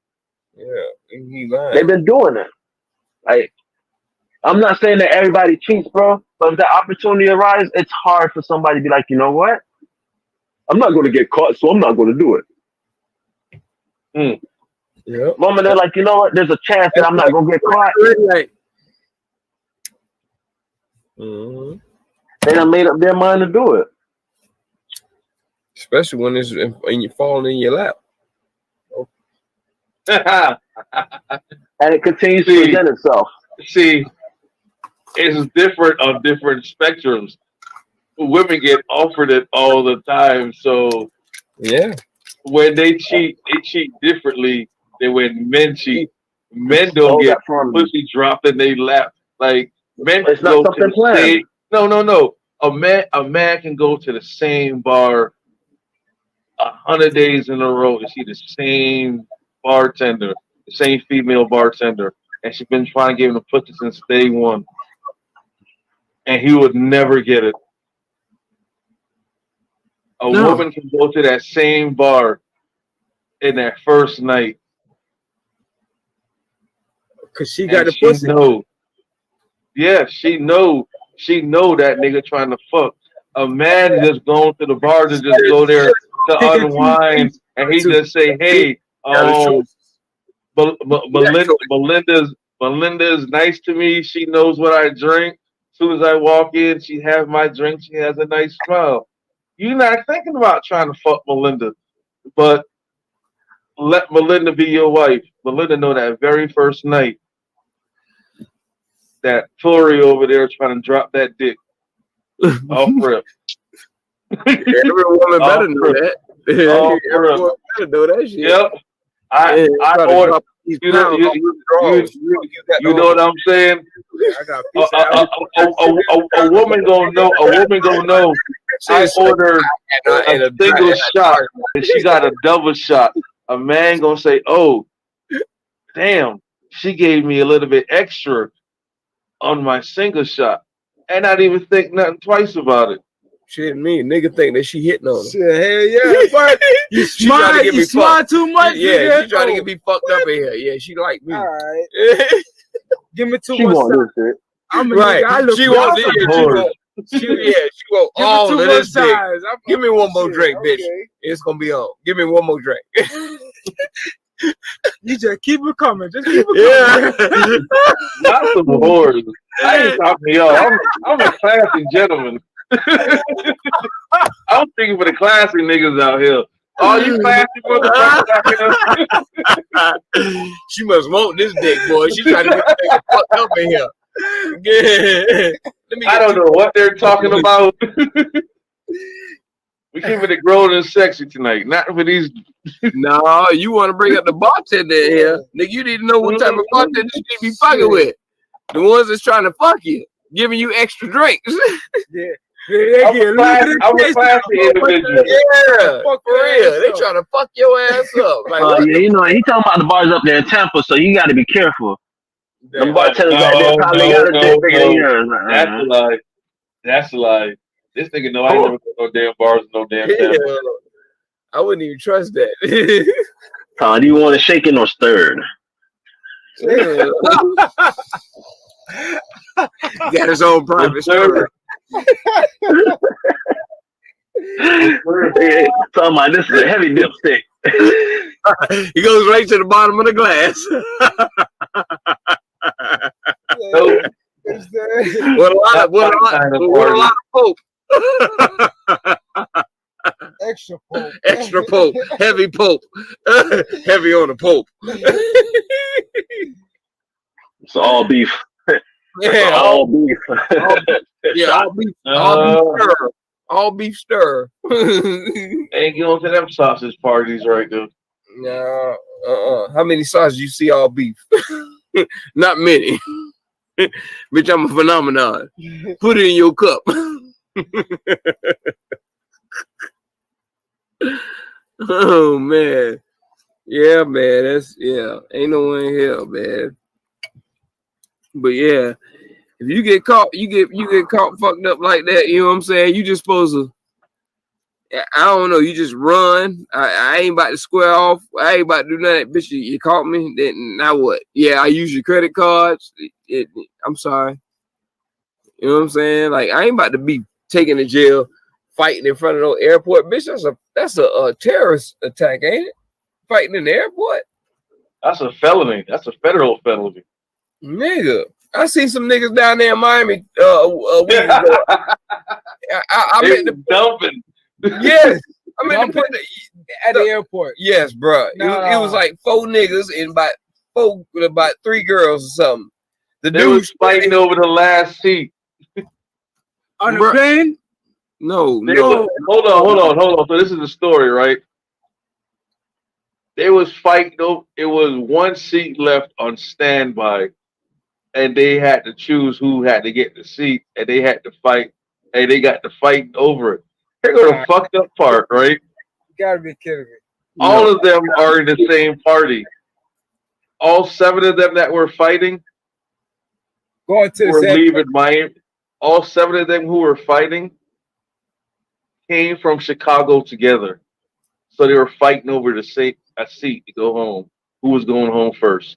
Yeah. He lying. They've been doing it. Like, I'm not saying that everybody cheats, bro, but if the opportunity arises, it's hard for somebody to be like, you know what? I'm not going to get caught, so I'm not going to do it. Yeah. Moment they're like, you know what? There's a chance that I'm not going to get caught. Like, They done made up their mind to do it. especially when it's and you falling in your lap. And it continues to present itself. See, it's different on different spectrums. Women get offered it all the time, so Yeah. when they cheat differently than when men cheat. Men don't get pussy dropped in their lap. Like men It's go not something to the planned. same. No. A man can go to the same bar 100 days in a row to see the same bartender, the same female bartender, and she's been trying to give him the pussy since day one, and he would never get it. A woman can go to that same bar in that first night. Cause she got And the she pussy. know. Yeah, she know that nigga trying to fuck. A man just going to the bar to just go there to unwind, and he just say, "Hey, Belinda's nice to me. She knows what I drink. As soon as I walk in, she has my drink. She has a nice smile. You're not thinking about trying to fuck Belinda, but let Belinda be your wife. Belinda know that very first night that Tori over there trying to drop that dick off rip. Every woman better know that. Off Every rip. woman better know that shit. Yep. I ordered. You know what I'm saying? I got a piece of A woman gonna know. A woman gonna know. I ordered a single shot, and she got a double shot. A man gonna say, "Oh, damn, she gave me a little bit extra on my single shot," and not even think nothing twice about it. Shit, me nigga think that she hitting on him. Shit, hell yeah, but you smart, you smart too much. Yeah, she trying to get me fucked up in here. Yeah, she like me. All right, give me She want this shit. I'm a Right. nigga. I look She wants it. She want all of this dick. Give me one more drink, bitch. It's gonna be on. Give me one more drink. You just keep it coming. Just keep it coming. Not some whores. I ain't talking to y'all. I'm a classy gentleman. I'm thinking for the classy niggas out here. All you classy motherfuckers out here. She must want this dick, boy. She trying to get the fucked up in here. Yeah. I don't know what they're talking about. We keeping it grown and sexy tonight. Not for these. No, you want to bring up the bartender in here. Nigga, you need to know what type of bartender you need to be fucking with. The ones that's trying to fuck you, giving you extra drinks. I'm a classy individual. Yeah, for real. They trying to fuck your ass up. Like, Yeah, you know, he talking about the bars up there in Tampa, so you got to be careful. The bartenders back there probably got a dick bigger than yours. That's a lie. That's a lie. This nigga know I ain't never go to no damn bars, no damn Tampa. I wouldn't even trust that. Do you want it shaken or stirred? Got his own private server. Talking about this is a heavy dipstick. He goes right to the bottom of the glass. What a lot of pope. Extra pope. Heavy pope. Heavy on the pope. It's all beef. Yeah, all beef. All beef stir. Ain't going to them sausage parties right now. No, How many sauces you see all beef? Not many. Bitch, I'm a phenomenon. Put it in your cup. Oh man. Yeah, man. Ain't no one in here, man. But yeah, if you get caught, you get caught fucked up like that, you know what I'm saying? You just supposed to, I don't know, you just run. I ain't about to square off. I ain't about to do nothing. Bitch, you caught me, then now what? Yeah, I use your credit cards. I'm sorry. You know what I'm saying? Like, I ain't about to be taken to jail, fighting in front of no airport. Bitch, that's a terrorist attack, ain't it? Fighting in the airport? That's a felony. That's a federal felony. Nigga, I seen some niggas down there in Miami. I met the dumping. Yes, I met the at the airport. Yes, bro. It was like 4 niggas and about 3 girls or something. The dude was fighting over the last seat on the plane. No. Hold on. So this is the story, right? They was fighting. It was 1 seat left on standby, and they had to choose who had to get the seat, and they had to fight, and they got to fight over it. Here go the fucked up part, right? You gotta be kidding me. All of them are in the same party. All 7 of them that were fighting were leaving Miami. All 7 of them who were fighting came from Chicago together. So they were fighting over the a seat to go home. Who was going home first?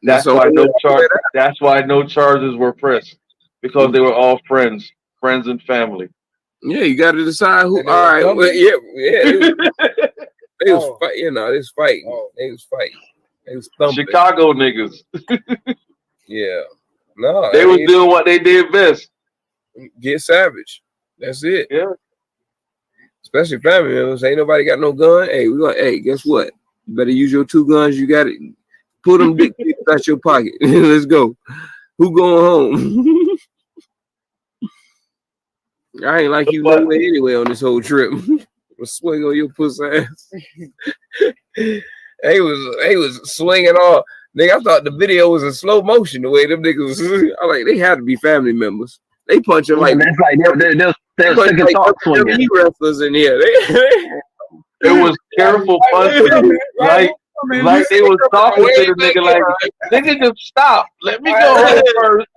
That's That's why no charges were pressed because they were all friends and family. Yeah, you got to decide who. All right, well, yeah. They was fighting. You know, they was fighting. They was fighting. They was thumping. Chicago niggas. Yeah, no, they was doing what they did best. Get savage. That's it. Yeah. Especially family members. Ain't nobody got no gun. Hey, hey, guess what? You better use your 2 guns. You got it. Put them dick out your pocket. Let's go. Who going home? I ain't like you no way anyway on this whole trip. Swing on your pussy ass. They was swinging all. Nigga, I thought the video was in slow motion. The way them niggas was, I like they had to be family members. They punching like that's like they're like WWE wrestlers in here. It was careful punching, like they was talking to the nigga like, nigga, just stop. Let me go home first.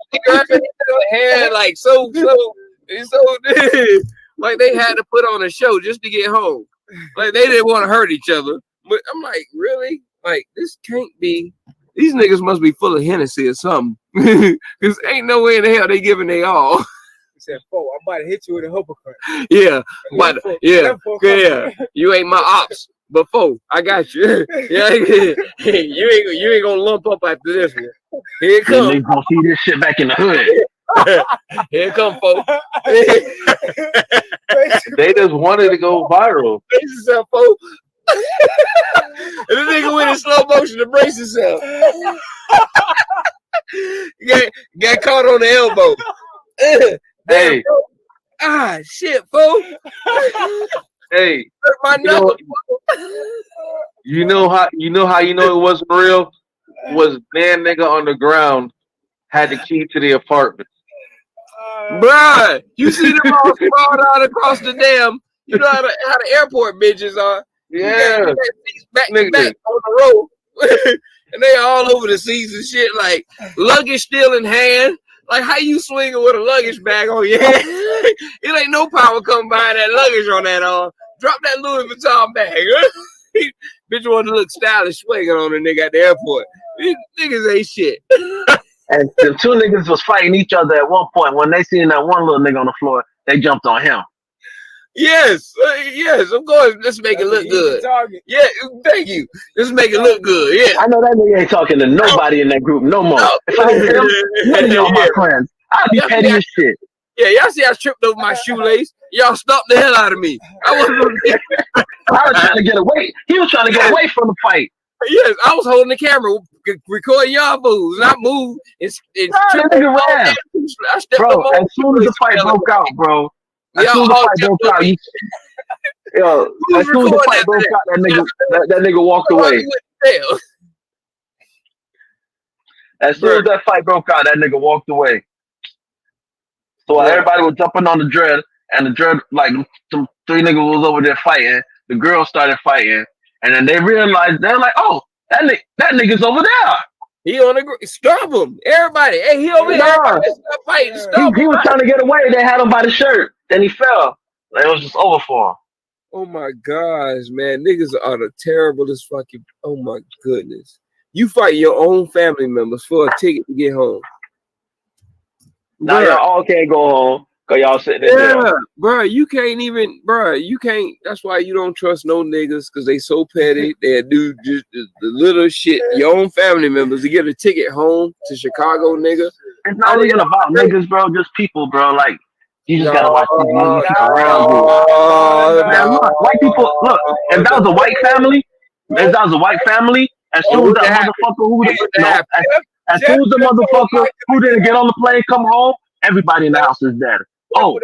Hand like so like they had to put on a show just to get home. Like they didn't want to hurt each other. But I'm like, really? Like this can't be. These niggas must be full of Hennessy or something. Because ain't no way in the hell they giving they all. He said, "Fo, I'm about to hit you with a uppercut." Yeah, but yeah. You ain't my ops, but Fo, I got you. Yeah, you ain't gonna lump up after this one. Here it comes. They gonna see this shit back in the hood. Here it come, Fo. They just wanted to go viral. Brace yourself, Fo. And the nigga went in slow motion to brace himself. got caught on the elbow. Hey. Shit, Fo. Hey. Hurt my knuckle. You know how it wasn't real? Was man nigga on the ground had the key to the apartment. Bruh, you see them all sprawled out across the dam. You know how the airport bitches are. Yeah. Back to back on the road. And they all over the seats and shit, like luggage still in hand. Like how you swinging with a luggage bag on your head? It ain't no power coming by that luggage on that arm. Drop that Louis Vuitton bag. Bitch want to look stylish swinging on a nigga at the airport. These niggas ain't shit. And the 2 niggas was fighting each other at one point. When they seen that one little nigga on the floor, they jumped on him. Yes, of course. Let's make it look good. Yeah, thank you. Let's make it look good. Yeah, I know that nigga ain't talking to nobody in that group no more. If I was him, none of y'all my friends. I'd be petty as shit. Yeah, y'all see I tripped over my shoelace. Y'all stopped the hell out of me. I was trying to get away. He was trying to get away from the fight. Yes, I was holding the camera, recording y'all fools, and I moved. Bro, as soon as the fight broke out, bro. As soon as the fight broke out, that nigga walked away. As soon as that fight broke out, that nigga walked away. So everybody was jumping on the dread, and the dread, like some 3 niggas was over there fighting. The girls started fighting, and then they realized they're like, "Oh, that nigga's over there. He on the stop him, everybody. Hey, he over there. Stop fighting. Stop he was trying to get away. They had him by the shirt. Then he fell. It was just over for him. Oh my gosh, man. Niggas are the terriblest fucking. Oh my goodness. You fight your own family members for a ticket to get home. Now y'all all can't go home because y'all sitting in there. Yeah, bro. You can't even, bro. You can't. That's why you don't trust no niggas because they so petty. They do just the little shit. Your own family members to get a ticket home to Chicago, nigga. It's not even about niggas, bro. Just people, bro. Like you just gotta watch these movies around you. Man, look, white people. Look, if that was a white family, as soon as that motherfucker as soon as the motherfucker who didn't get on the plane come home, everybody in the house is dead. Oh,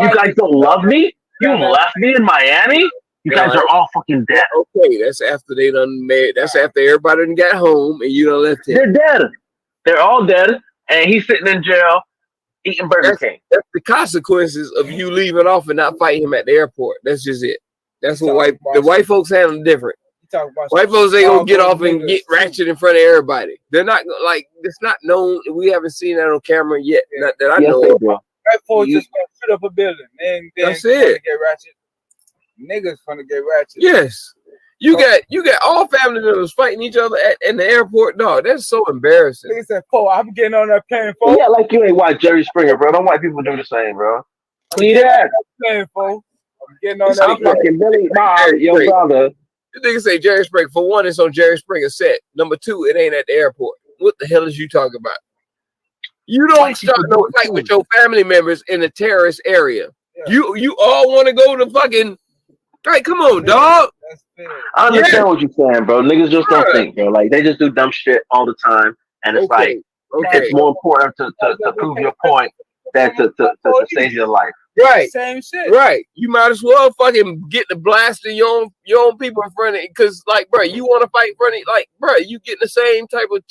you guys don't love me? You left me in Miami? You guys are all fucking dead. Okay, that's after they done made. That's after everybody done got home and you done left him. They're dead. They're all dead, and he's sitting in jail eating Burger King. That's the consequences of you leaving off and not fighting him at the airport. That's just it. That's what the white folks handle different. White folks ain't gonna get off and get ratchet in front of everybody. They're not like it's not known. We haven't seen that on camera yet. Not that I know of. White folks just gonna shoot up a building, and then that's it. Get ratchet. niggas finna get ratchet. Yes. You got all family members fighting each other in the airport. Dog, that's so embarrassing. Nigga said, "Fool, I'm getting on that plane, fool." Yeah, like you ain't watch Jerry Springer, bro. Don't white people do the same, bro. Clean that. Plane, fool. I'm getting on that I'm plane. fucking Billy Bob, your brother. The nigga say Jerry Springer. For one, it's on Jerry Springer set. Number two, it ain't at the airport. What the hell is you talking about? You don't start no fight with your family members in a terrorist area. Yeah. You all want to go to fucking. Right, come on, dog. I understand what you're saying, bro. Niggas just don't think, bro. Like, they just do dumb shit all the time. And it's it's more important to prove your point than to save your life. Right. Same shit. Right. You might as well fucking get the blast of your own people in front of it. Because, like, bro, you want to fight in front of it. Like, bro, you getting the same type of.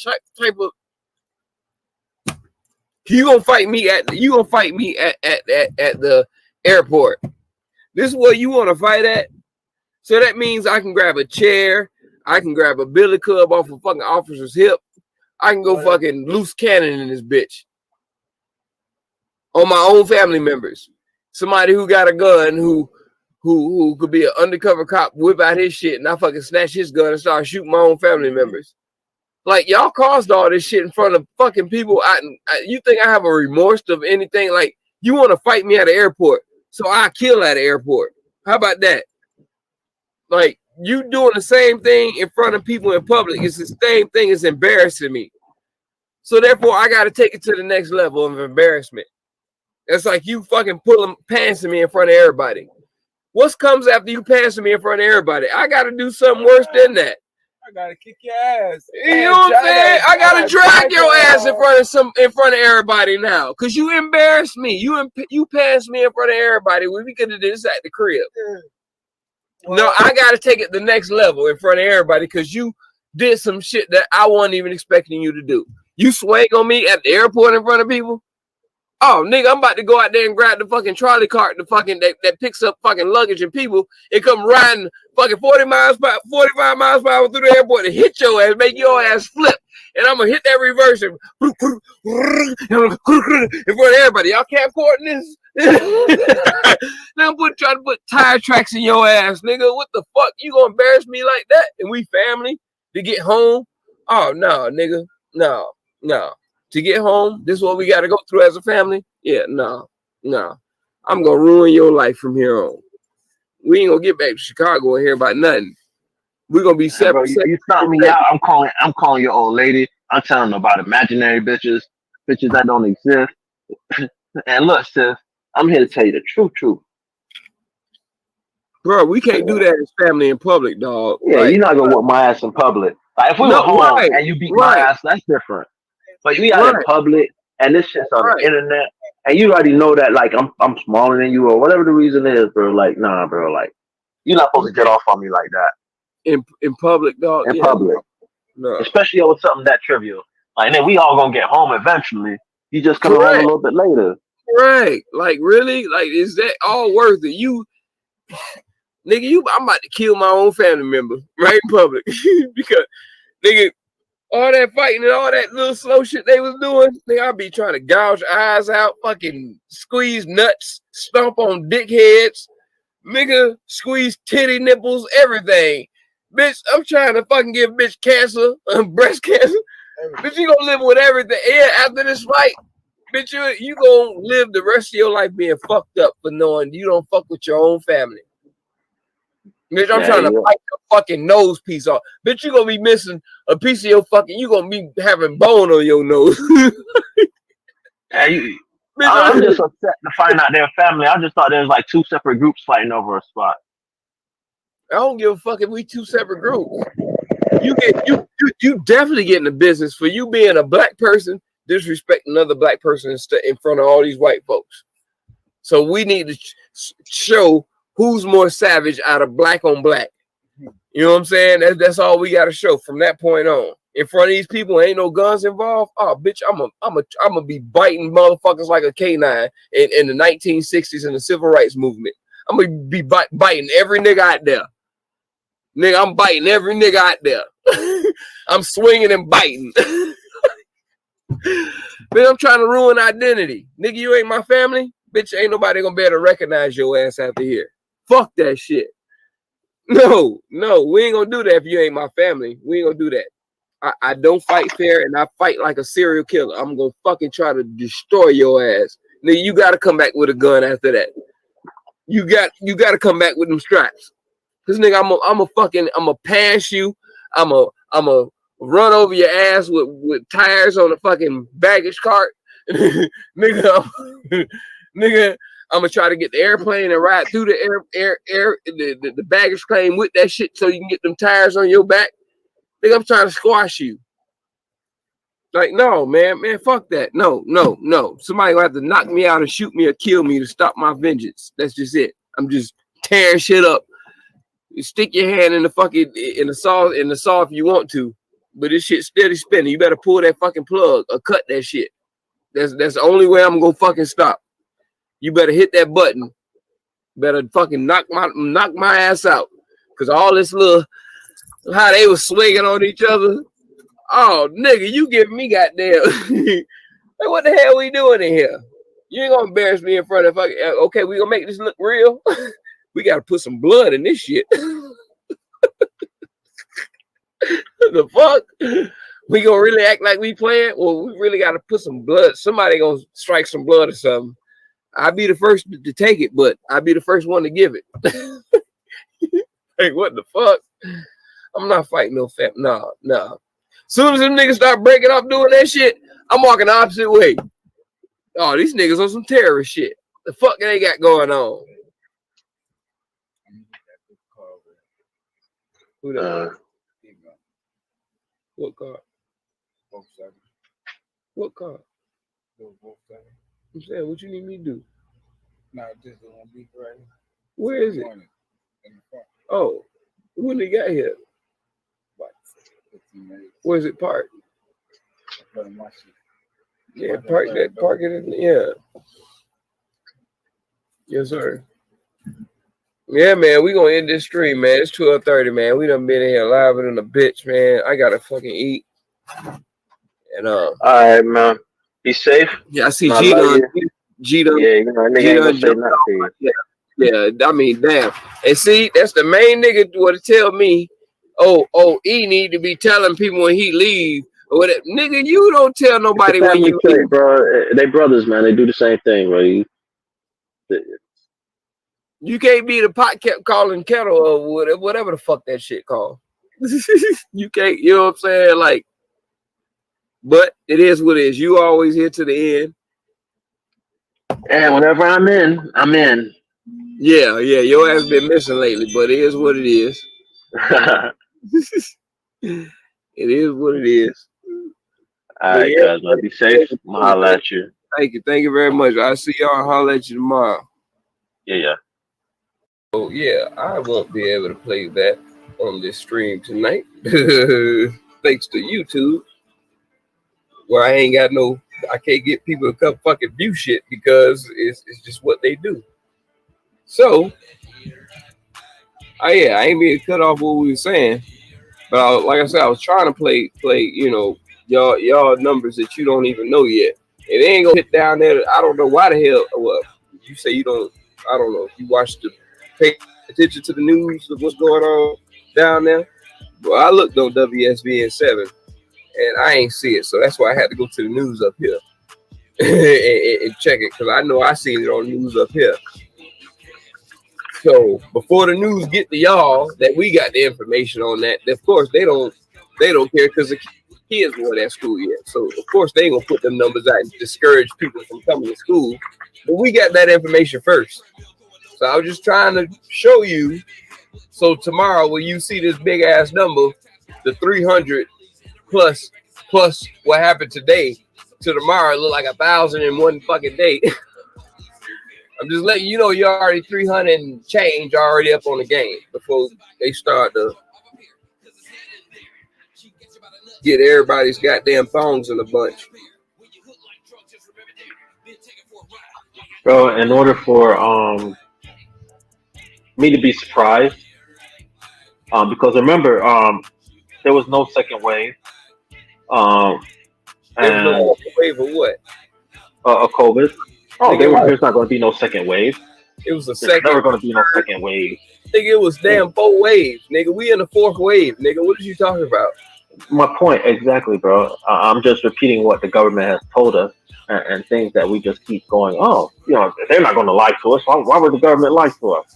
You gonna fight me at the airport. This is what you want to fight at? So that means I can grab a chair. I can grab a billy club off a fucking officer's hip. I can go fucking loose cannon in this bitch. On my own family members. Somebody who got a gun who could be an undercover cop, whip out his shit, and I fucking snatch his gun and start shooting my own family members. Like, y'all caused all this shit in front of fucking people. You think I have a remorse of anything? Like, you want to fight me at the airport. So I kill at the airport. How about that? Like, you doing the same thing in front of people in public. It's the same thing as embarrassing me. So therefore, I got to take it to the next level of embarrassment. It's like you fucking pantsing me in front of everybody. What comes after you pantsing me in front of everybody? I got to do something worse than that. I gotta kick your ass. You know what I'm saying? I gotta drag your ass in front of everybody now, cause you embarrassed me. You passed me in front of everybody. We could have did this at the crib. Well, no, I gotta take it the next level in front of everybody, cause you did some shit that I wasn't even expecting you to do. You swang on me at the airport in front of people. Oh, nigga, I'm about to go out there and grab the fucking trolley cart, the fucking that picks up fucking luggage and people, and come riding fucking 45 miles per hour through the airport and hit your ass, make your ass flip. And I'm gonna hit that reverse and in front of everybody. Y'all camcording this? Now I'm trying to put tire tracks in your ass, nigga. What the fuck? You gonna embarrass me like that? And we family to get home? Oh no, nigga. No. To get home, this is what we got to go through as a family? Yeah, no. I'm going to ruin your life from here on. We ain't going to get back to Chicago and hear about nothing. We're going to be separate. You stop me out. I'm calling your old lady. I'm telling them about imaginary bitches that don't exist. And look, sis, I'm here to tell you the truth. Bro, we can't do that as family in public, dog. Yeah, like, you're not going to whoop my ass in public. Like, if we were home and you beat my ass, that's different. But we out in public, and this shit's on the internet, and you already know that, like, I'm smaller than you, or whatever the reason is, bro. Like, nah, bro. Like, you're not supposed to get off on me like that. In public, dog. In public. No. Especially over something that trivial. Like, and then we all gonna get home eventually. You just come home a little bit later. Right. Like, really? Like, is that all worth it? Nigga, I'm about to kill my own family member right in public. Because, nigga, all that fighting and all that little slow shit they was doing, nigga, I'll be trying to gouge eyes out, fucking squeeze nuts, stomp on dick heads, nigga, squeeze titty nipples, everything. Bitch, I'm trying to fucking give bitch cancer, breast cancer. Bitch, you gonna live with everything. Yeah, after this fight, bitch, you gonna live the rest of your life being fucked up for knowing you don't fuck with your own family. Bitch, I'm trying to bite your fucking nose piece off. Bitch, you gonna be missing a piece of your fucking, you gonna be having bone on your nose. Bitch, I'm just upset to find out their family. I just thought there was like two separate groups fighting over a spot. I don't give a fuck if we two separate groups. You definitely get in the business for you being a black person, disrespecting another black person in front of all these white folks. So we need to show who's more savage out of black on black. You know what I'm saying? That's all we got to show from that point on. In front of these people, ain't no guns involved. Oh, bitch, I'm a be biting motherfuckers like a canine in the 1960s in the civil rights movement. I'm gonna be biting every nigga out there. Nigga, I'm biting every nigga out there. I'm swinging and biting. Bitch, I'm trying to ruin identity. Nigga, you ain't my family. Bitch, ain't nobody gonna be able to recognize your ass after here. Fuck that shit. No, we ain't gonna do that if you ain't my family. We ain't gonna do that. I don't fight fair, and I fight like a serial killer. I'm gonna fucking try to destroy your ass. Nigga, you gotta come back with a gun after that. You gotta come back with them straps. Cause nigga, I'm a pass you. I'm a run over your ass with tires on a fucking baggage cart. Nigga, nigga, I'm gonna try to get the airplane and ride through the the baggage claim with that shit so you can get them tires on your back. Nigga, I'm trying to squash you. Like, no, man, fuck that. No. Somebody gonna have to knock me out and shoot me or kill me to stop my vengeance. That's just it. I'm just tearing shit up. You stick your hand in the fucking in the saw if you want to, but this shit steady spinning. You better pull that fucking plug or cut that shit. That's the only way I'm gonna fucking stop. You better hit that button. Better fucking knock my ass out. Cause all this little how they was swinging on each other. Oh nigga, you giving me goddamn. Like, what the hell we doing in here? You ain't gonna embarrass me in front of fucking. Okay, we gonna make this look real. We gotta put some blood in this shit. The fuck? We gonna really act like we playing? Well, we really gotta put some blood. Somebody gonna strike some blood or something. I'll be the first to take it, but I'll be the first one to give it. Like, what the fuck? I'm not fighting no fat. Nah. Soon as them niggas start breaking up doing that shit, I'm walking the opposite way. Oh, these niggas on some terrorist shit. The fuck they got going on? Who that? What car? What car? I'm saying, what you need me to do? Nah, just the one beat right here. Where is it? Oh, when they got here? Where's it parked? Yeah, park it in, yeah. Yes, sir. Yeah, man, we gonna end this stream, man. It's 12:30, man. We done been in here live than a bitch, man. I gotta fucking eat. And all right, man. Be safe. Yeah, I see G done. Yeah, you know, nigga ain't gonna say nothing to you. Yeah, I mean, damn. And see, that's the main nigga would tell me, he need to be telling people when he leave. Or whatever. Nigga, you don't tell nobody when you leave. Bro. They brothers, man. They do the same thing, bro. You can't be the pot kept calling kettle or whatever the fuck that shit called. You can't, you know what I'm saying? Like, but it is what it is. You always here to the end. And whenever I'm in, I'm in. Yeah. Your ass been missing lately, but it is what it is. It is what it is. All right, guys. Be safe. I'm gonna holler at you. Thank you very much. I'll see y'all and holler at you tomorrow. Yeah. So yeah, I won't be able to play that on this stream tonight. Thanks to YouTube. Where I can't get people to come fucking view shit because it's just what they do. So, I ain't being cut off what we were saying, but like I said, I was trying to play, you know, y'all numbers that you don't even know yet. It ain't gonna hit down there. I don't know why the hell. Well, you say you don't. I don't know if you pay attention to the news of what's going on down there. Well, I looked on WSBN 7. And I ain't see it, so that's why I had to go to the news up here and check it, because I know I seen it on the news up here. So before the news get to y'all that we got the information on that, of course they don't care because the kids weren't at school yet. So of course they ain't gonna put them numbers out and discourage people from coming to school. But we got that information first. So I was just trying to show you. So tomorrow when you see this big ass number, the 300. Plus what happened today to tomorrow, it look like 1,000 in one fucking day. I'm just letting you know you're already 300 and change already up on the game before they start to get everybody's goddamn phones in a bunch. Bro, in order for me to be surprised, because remember, there was no second wave. And no wave of what? COVID. Oh, there's not going to be no second wave. It was a There's second. never going to be no second wave. Nigga, it was damn 4 waves. Nigga, we in the 4th wave. Nigga, what are you talking about? My point, exactly, bro. I'm just repeating what the government has told us and things that we just keep going, oh, you know, they're not going to lie to us. Why would the government lie to us?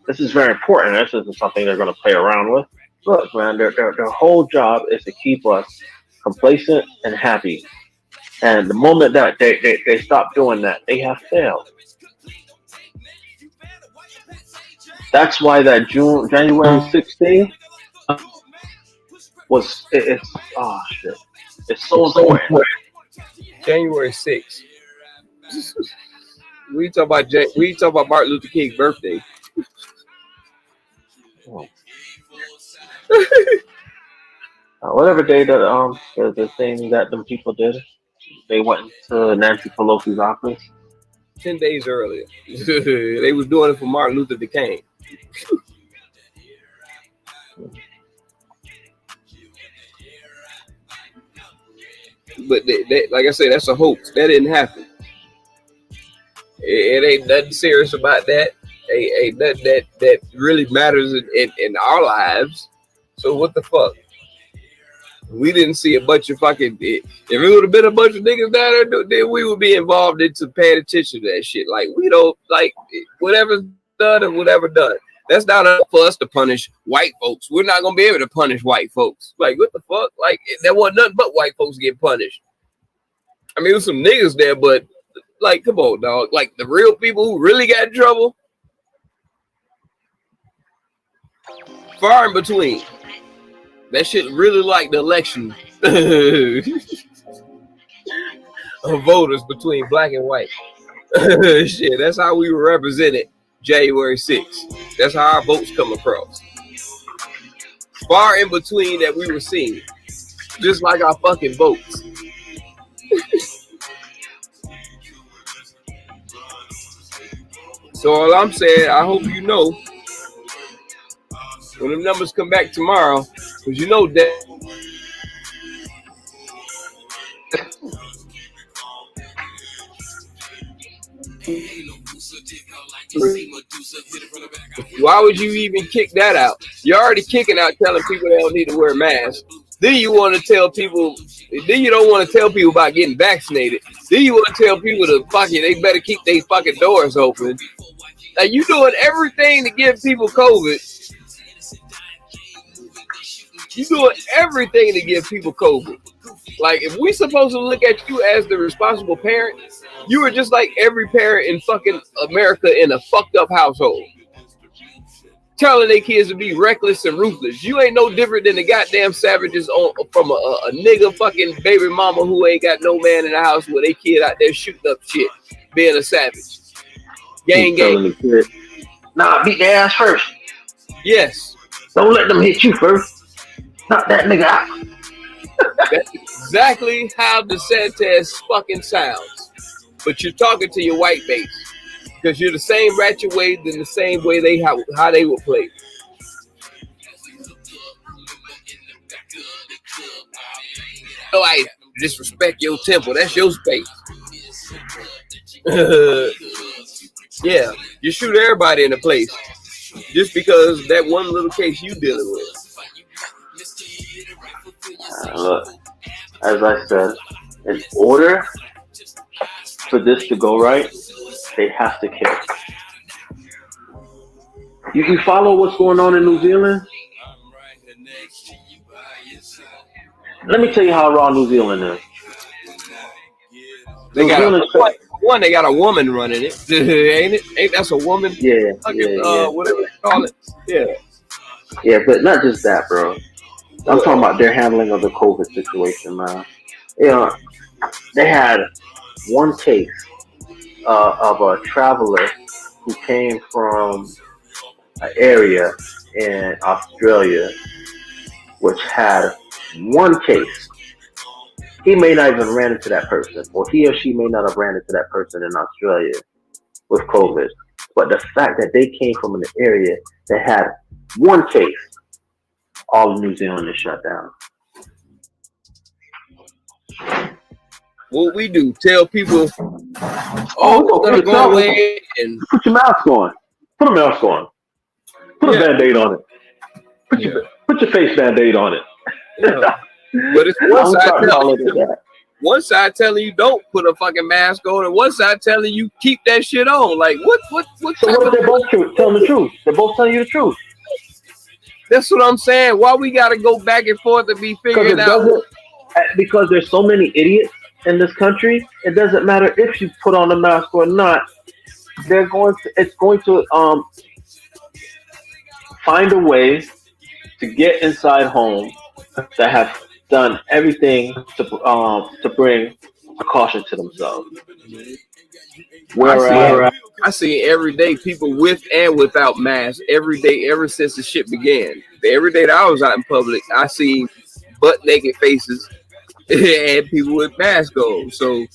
This is very important. This isn't something they're going to play around with. Look, man, their whole job is to keep us complacent and happy. And the moment that they stop doing that, they have failed. That's why that January 16th it's oh shit. It's so important. January 6th. We talk about Martin Luther King's birthday. Whatever day that the thing that them people did, they went to Nancy Pelosi's office 10 days earlier. They was doing it for Martin Luther King. But they, like I said, that's a hoax. That didn't happen. It ain't nothing serious about that. Ain't nothing that really matters in our lives. So what the fuck? We didn't see a bunch of fucking. If it would have been a bunch of niggas down there, then we would be involved into paying attention to that shit. Like, we don't, like, whatever's done and whatever done. That's not up for us to punish white folks. We're not gonna be able to punish white folks. Like, what the fuck? Like, there wasn't nothing but white folks get punished. I mean, there was some niggas there, but like, come on, dog. Like, the real people who really got in trouble, far in between. That shit really like the election of voters between black and white. Shit, that's how we were represented January 6th. That's how our votes come across. Far in between that we were seen. Just like our fucking votes. So all I'm saying, I hope you know, when the numbers come back tomorrow, because you know that why would you even kick that out? You're already kicking out telling people they don't need to wear masks. Then you want to tell people, then you don't want to tell people about getting vaccinated. Then you want to tell people to fucking, they better keep their fucking doors open. Like, you doing everything to give people COVID. You doing everything to give people COVID. Like, if we supposed to look at you as the responsible parent, you are just like every parent in fucking America in a fucked up household. Telling their kids to be reckless and ruthless. You ain't no different than the goddamn savages from a nigga fucking baby mama who ain't got no man in the house with their kid out there shooting up shit, being a savage. Gang. Nah, beat their ass first. Yes. Don't let them hit you first. Knock that nigga out. That's exactly how DeSantis fucking sounds. But you're talking to your white base. Because you're the same ratchet way than the same way they how they would play. Oh, I disrespect your temple. That's your space. Yeah, you shoot everybody in the place just because that one little case you dealing with. Look, as I said, in order for this to go right, they have to kill. You follow what's going on in New Zealand? Let me tell you how raw New Zealand is. They got a woman running it, ain't it? Ain't that's a woman? Yeah, whatever they call it. Yeah. Yeah, but not just that, bro. I'm talking about their handling of the COVID situation, man. You know, they had one case of a traveler who came from an area in Australia which had one case. He may not even ran into that person, or he or she may not have ran into that person in Australia with COVID. But the fact that they came from an area that had one case, all of New Zealand is shut down. What we do, tell people Oh, Put gonna go away and put your mask on. Put a mask on. Put a Band-Aid on it. Put your face Band-Aid on it. Yeah. But it's one side telling you don't put a fucking mask on, and one side telling you keep that shit on. Like what? So what if they're both telling the truth? They're both telling you the truth. That's what I'm saying. Why we gotta go back and forth to be figuring out? Because there's so many idiots in this country. It doesn't matter if you put on a mask or not. It's going to find a way to get inside homes that have done everything to bring precaution to themselves. Whereas I see every day people with and without masks every day ever since the shit began. Every day that I was out in public, I see butt naked faces and people with masks on. So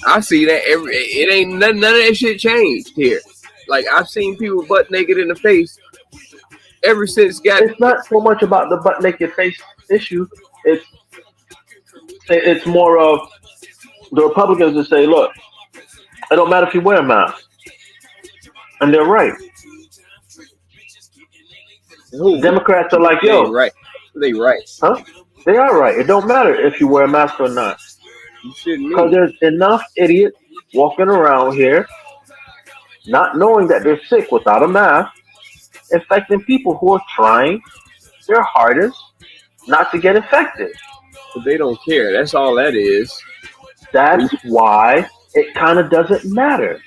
I see that it ain't none of that shit changed here. Like I've seen people butt naked in the face ever since. It's not so much about the butt naked face issue. It's more of the Republicans that say, look, it don't matter if you wear a mask. And they're right. Democrats are like, yo. They right. Huh? They are right. It don't matter if you wear a mask or not. Because there's enough idiots walking around here not knowing that they're sick without a mask, infecting people who are trying their hardest not to get infected. But they don't care. That's all that is. That's why it kind of doesn't matter.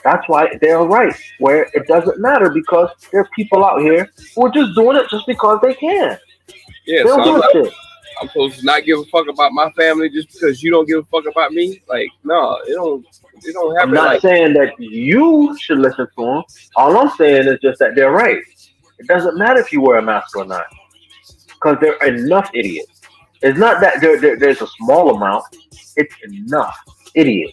That's why they're right, where it doesn't matter because there are people out here who are just doing it just because they can. Yeah, I'm supposed to not give a fuck about my family just because you don't give a fuck about me? Like, no, it don't happen. I'm not saying that you should listen to them. All I'm saying is just that they're right. It doesn't matter if you wear a mask or not because there are enough idiots. It's not that there's a small amount. It's enough idiots.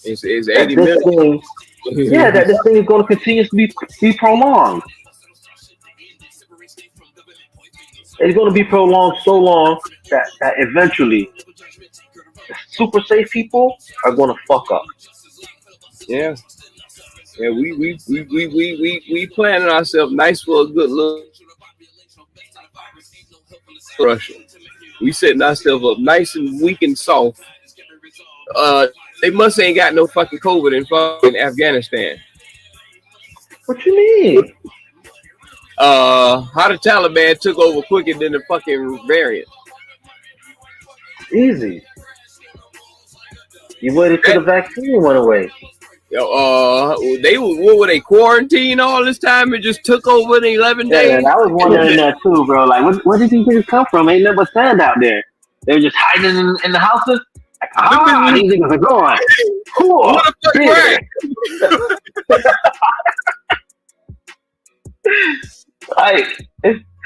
It's 80 million. That this thing is going to continue to be prolonged. It's going to be prolonged so long that eventually super safe people are going to fuck up. Yeah. Yeah, we planning ourselves nice for a good little Russia. We setting ourselves up nice and weak and soft. They must ain't got no fucking COVID in fucking Afghanistan. What you mean? How the Taliban took over quicker than the fucking variant. Easy. You waited till the vaccine went away. What were they quarantined all this time? It just took over in 11 days. Yeah, I was wondering that too, bro. Like, where did these niggas come from? Ain't never sand out there. They were just hiding in the houses. Like, these niggas are gone. Cool. What the fuck, Like,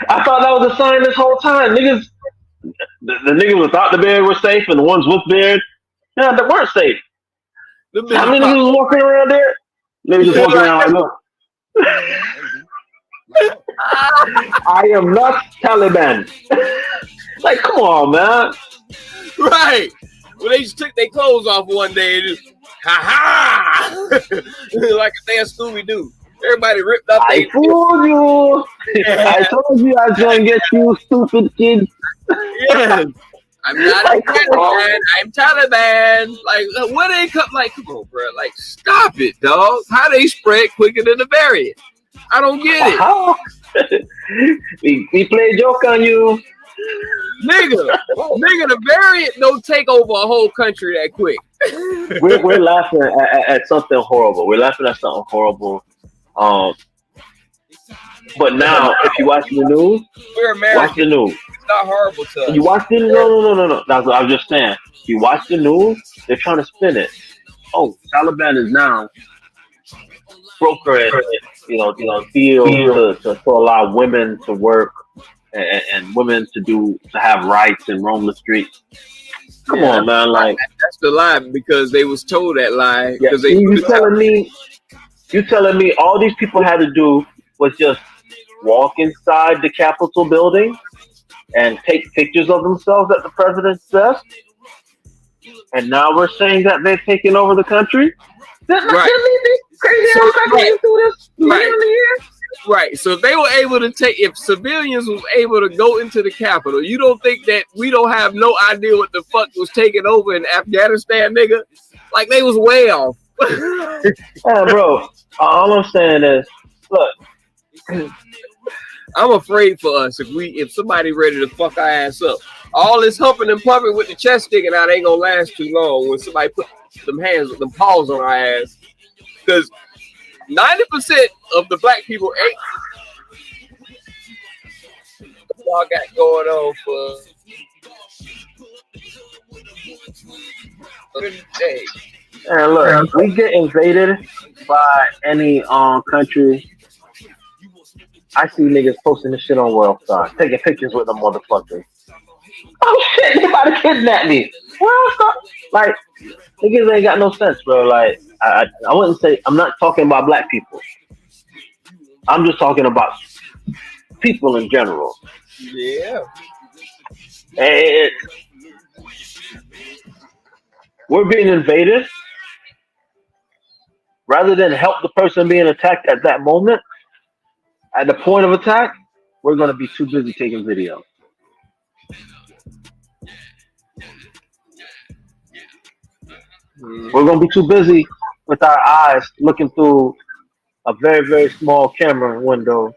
I thought that was a sign this whole time. Niggas, the niggas without the beard were safe, and the ones with beard, they weren't safe. How many niggas was walking around there? Niggas just walking around like, look. I am not Taliban. Like, come on, man. Right. Well, they just took their clothes off one day and just, like a damn Scooby-Doo. Everybody ripped up. I fooled you. I told you I was going to get you, stupid kids. Yeah. I'm not Afghanistan. I'm Taliban. Like, what they come? Like, come on, bro. Like, stop it, dog. How they spread quicker than the variant? I don't get it. We play a joke on you. Nigga, the variant don't take over a whole country that quick. We're laughing at something horrible. We're laughing at something horrible. But now, if you watch the news, we're American. Watch the news. It's not horrible to us. You watch the no. That's what I was just saying. You watch the news, they're trying to spin it. Oh, Taliban is now brokering, deals to allow women to work and women to have rights and roam the streets. Come on, man! Like that's the lie because they was told that lie. Yeah, because you telling me all these people had to do was just walk inside the Capitol building and take pictures of themselves at the president's desk? and now we're saying that they're taking over the country. Right. These crazy So, ass countries do this later in the year. Right. So if they were able to take, if civilians was able to go into the capital, you don't think that we don't have no idea what the fuck was taking over in Afghanistan, nigga? Like they was way off. Yeah, bro. All I'm saying is, look. I'm afraid for us if somebody ready to fuck our ass up. All this humping and pumping with the chest sticking out ain't gonna last too long when somebody put them paws on our ass. Because 90% of the black people ain't y'all got going on for the day. And look, we get invaded by any country. I see niggas posting this shit on World Star, taking pictures with them motherfuckers. Oh shit, they about to kidnap me. World Star, like niggas ain't got no sense, bro. Like I wouldn't say I'm not talking about black people. I'm just talking about people in general. Yeah. And we're being invaded. Rather than help the person being attacked at that moment, at the point of attack, we're gonna be too busy taking video. We're gonna be too busy with our eyes looking through a very, very small camera window,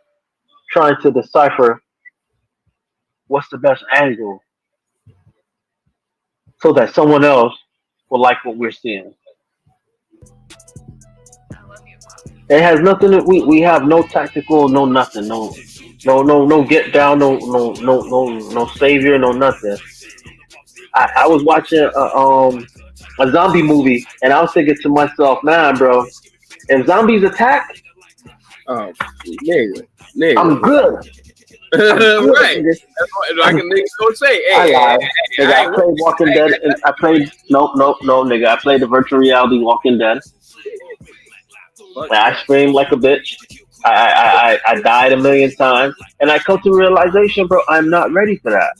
trying to decipher what's the best angle so that someone else will like what we're seeing. It has nothing. We have no tactical, no nothing, no get down, no savior, no nothing. I was watching a zombie movie, and I was thinking to myself, man, bro, if zombies attack, Oh, nigga. I'm good. Right. That's what, like a nigga gonna say, I hey, lied. hey, Nigga, I played Walking Dead. And I played no, nigga. I played the virtual reality Walking Dead. And I screamed like a bitch. I died a million times, and I come to realization, bro, I'm not ready for that.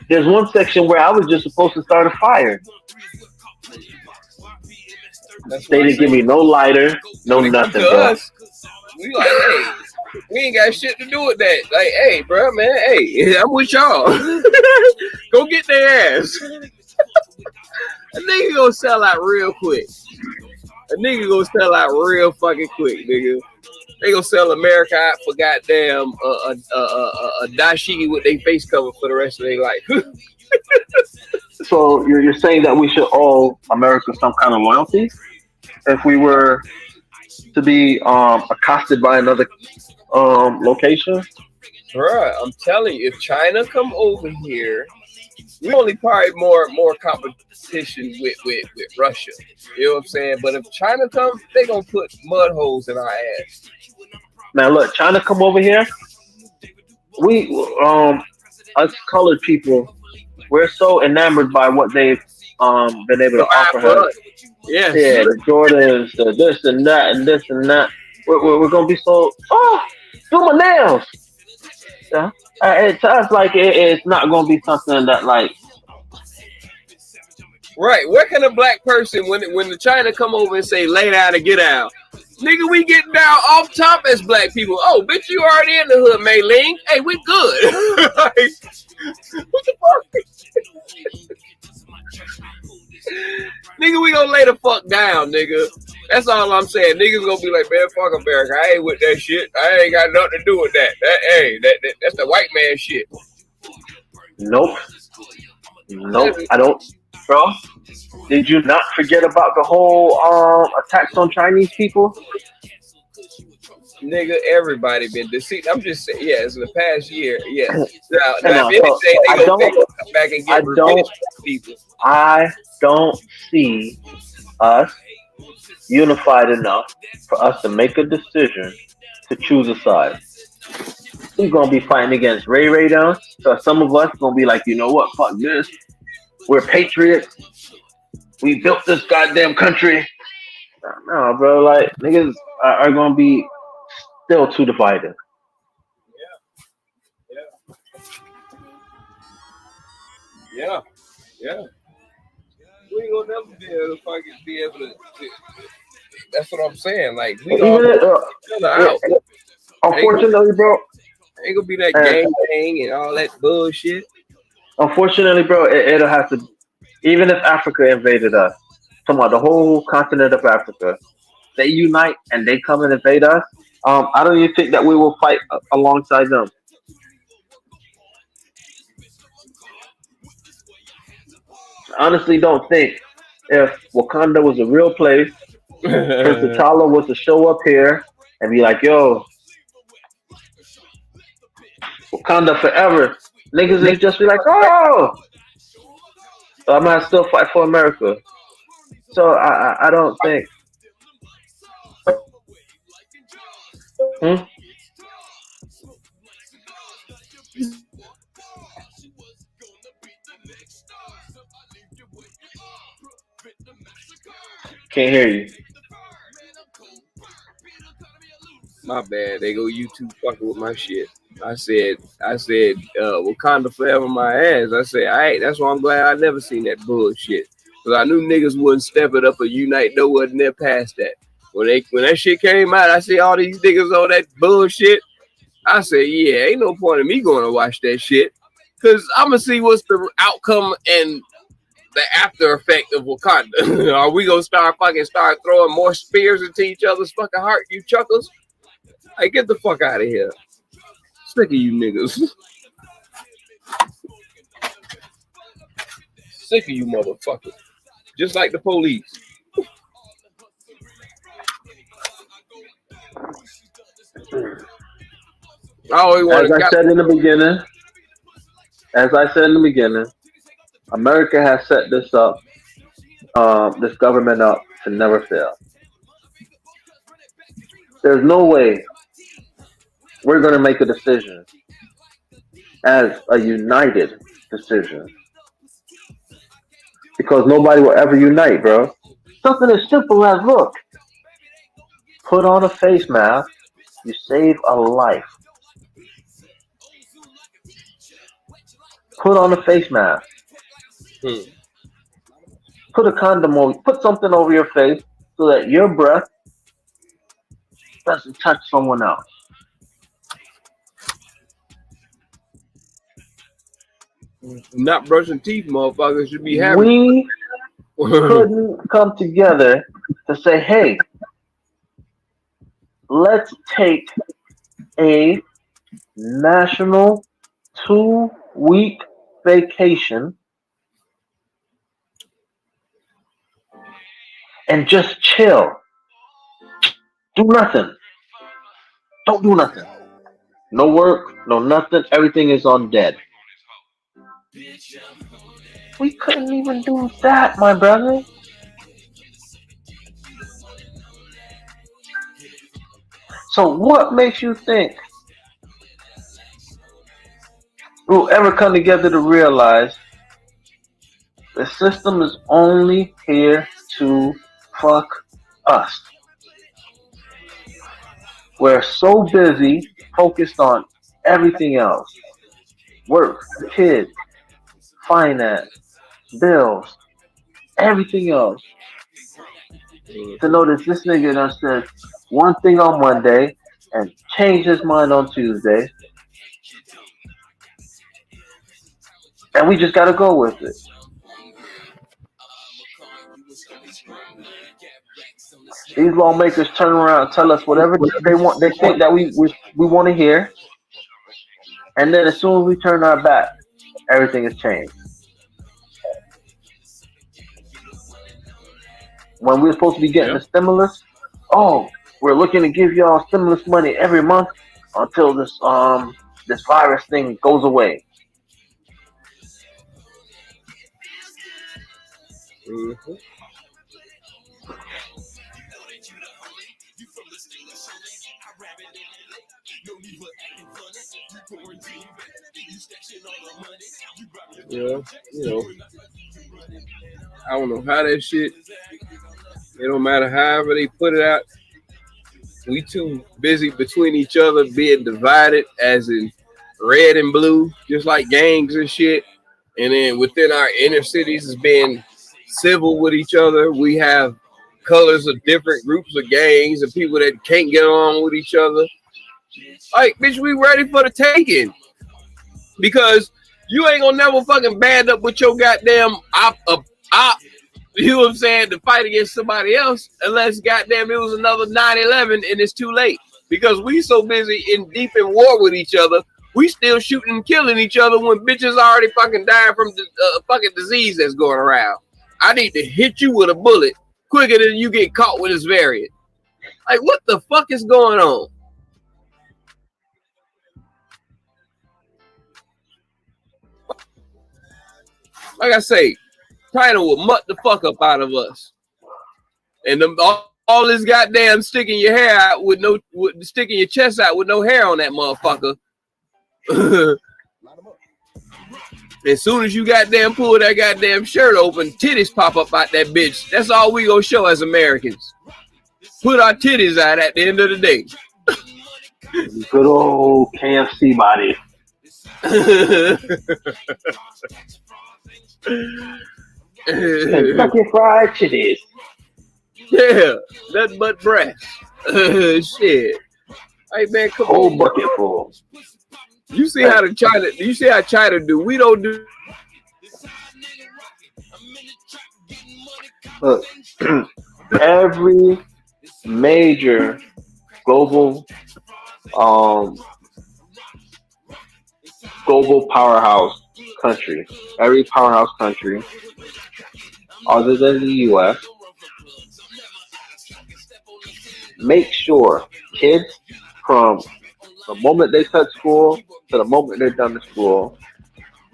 There's one section where I was just supposed to start a fire. They didn't give me no lighter, no nothing, bro. Us, we like, hey, we ain't got shit to do with that. Like, hey, bro, man, hey, I'm with y'all. Go get their ass. A nigga gonna sell out real quick. A nigga gonna sell out real fucking quick, nigga. They gonna sell America out for goddamn a dashiki with their face covered for the rest of their life. So you're saying that we should owe America some kind of loyalty if we were to be accosted by another location? Bruh, I'm telling you, if China come over here, we only probably more competition with Russia. You know what I'm saying? But if China comes, they gonna put mud holes in our ass. Now look, China come over here. We us colored people, we're so enamored by what they've been able to offer us. Yes. Yeah, the Jordans, the this and that, and this and that. We're gonna be so do my nails. Yeah. To us, like it's not gonna be something that like. Right. Where can a black person when the China come over and say lay down and get out? Nigga, we getting down off top as black people. Oh, bitch, you already in the hood, Mei Ling. Hey, we good. Like, what the fuck? Nigga, we gonna lay the fuck down, nigga. That's all I'm saying. Niggas gonna be like, man, fuck America. I ain't with that shit. I ain't got nothing to do with that. That's the white man shit. Nope, I don't, bro. Did you not forget about the whole attacks on Chinese people? Nigga, everybody been deceived. I'm just saying, yes, in the past year, yes. Now, if anything, they gonna come back and get revenge on people. I don't see us unified enough for us to make a decision to choose a side. We're gonna be fighting against Ray down. So some of us gonna be like, you know what? Fuck this. We're patriots. We built this goddamn country. No, bro. Like niggas are gonna be still too divided. Yeah. Yeah. We ain't gonna never be able to fucking be able to. That's what I'm saying. Like we all Even each other out. unfortunately, bro. Ain't gonna be that And gang bang and all that bullshit. unfortunately, bro, it'll have to. Even if Africa invaded us, come on, the whole continent of Africa, they unite and they come and invade us. I don't even think that we will fight alongside them. I honestly don't think if Wakanda was a real place, Prince T'Challa was to show up here and be like, "Yo, Wakanda forever," niggas is just be like, "Oh, I'm gonna still fight for America." So I don't think. Hmm? Can't hear you. My bad. They go YouTube fucking with my shit. I said, Wakanda forever my ass. I said, all right, that's why I'm glad I never seen that bullshit. Cause I knew niggas wouldn't step it up or unite no one there past that. When that shit came out, I see all these niggas on that bullshit. I said, yeah, ain't no point in me going to watch that shit. Cause I'ma see what's the outcome and the after effect of Wakanda. Are we gonna start throwing more spears into each other's fucking heart, you chuckles? Hey, get the fuck out of here. Sick of you niggas. Sick of you motherfuckers. Just like the police. I always want As to I cap. said in the beginning, as I said in the beginning, America has set this government up to never fail. There's no way we're going to make a decision as a united decision because nobody will ever unite, bro. Something as simple as look, put on a face mask, you save a life. Put on a face mask. Hmm. Put a condom over, put something over your face so that your breath doesn't touch someone else. Not brushing teeth, motherfuckers should be having. We couldn't come together to say, hey, let's take a national 2 week vacation and just chill. Do nothing. Don't do nothing. No work, no nothing. Everything is on dead. We couldn't even do that, my brother. So what makes you think we'll ever come together to realize the system is only here to fuck us? We're so busy focused on everything else. Work, kids, finance, bills, everything else. To notice this nigga done said one thing on Monday and changed his mind on Tuesday, and we just gotta go with it. These lawmakers turn around and tell us whatever they want. They think that we want to hear, and then as soon as we turn our back, everything has changed. When we're supposed to be getting Yeah. the stimulus, oh, we're looking to give y'all stimulus money every month until this virus thing goes away. Mm-hmm. Yeah, you know, I don't know how that shit. It don't matter however they put it out. We too busy between each other being divided, as in red and blue, just like gangs and shit. And then within our inner cities is being civil with each other. We have colors of different groups of gangs and people that can't get along with each other. Like, bitch, we ready for the taking. Because you ain't gonna never fucking band up with your goddamn op, you know what I'm saying, to fight against somebody else unless goddamn it was another 9/11 and it's too late. Because we so busy in deep in war with each other, we still shooting and killing each other when bitches already fucking dying from the fucking disease that's going around. I need to hit you with a bullet quicker than you get caught with this variant. Like, what the fuck is going on? Like I say, China will mutt the fuck up out of us. And all this goddamn sticking your hair out sticking your chest out with no hair on that motherfucker. As soon as you goddamn pull that goddamn shirt open, titties pop up out that bitch. That's all we gonna show as Americans. Put our titties out at the end of the day. Good old KFC body. Kentucky Fried Chitties. Yeah, nothing but breast. Shit. Hey man, come Whole on. bucket full. You see how China do? We don't do. Look, every major global powerhouse country, every powerhouse country other than the US, make sure kids from the moment they touch school to the moment they're done with school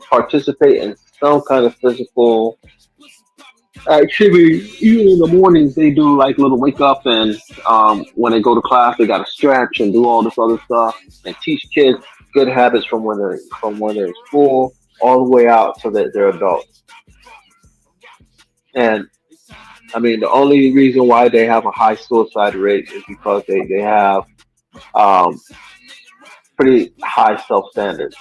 participate in some kind of physical activity. Even in the mornings, they do like little wake up, and when they go to class, they got to stretch and do all this other stuff, and teach kids good habits from when they're in school all the way out so that they're adults. And I mean, the only reason why they have a high suicide rate is because they have um, pretty high self standards.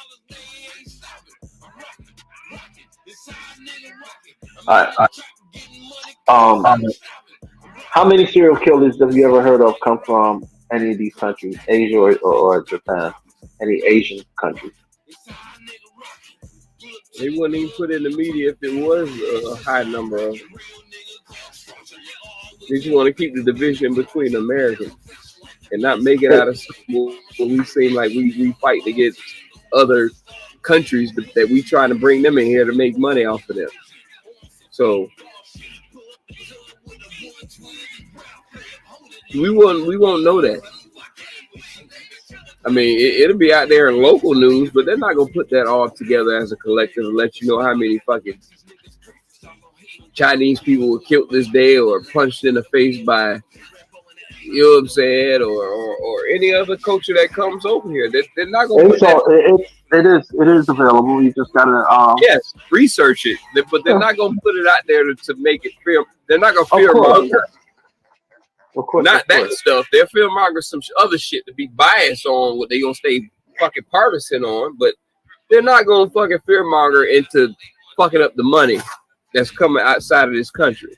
All right. Um, how many serial killers have you ever heard of come from any of these countries, Asia or Japan, any Asian countries? They wouldn't even put in the media if it was a high number of. They just want to keep the division between Americans and not make it out of something where we seem like we fight against other countries that we trying to bring them in here to make money off of them. So we won't know that. I mean, it'll be out there in local news, but they're not gonna put that all together as a collective and let you know how many fucking Chinese people were killed this day or punched in the face by, you know what I'm saying, or any other culture that comes over here. They're not gonna put that. It is available. You just gotta Yes, research it, but they're not gonna put it out there to make it fear. They're not gonna fear monger. Not that stuff. They'll fear monger some other shit to be biased on what they gonna stay fucking partisan on, but they're not gonna fucking fear monger into fucking up the money that's coming outside of this country.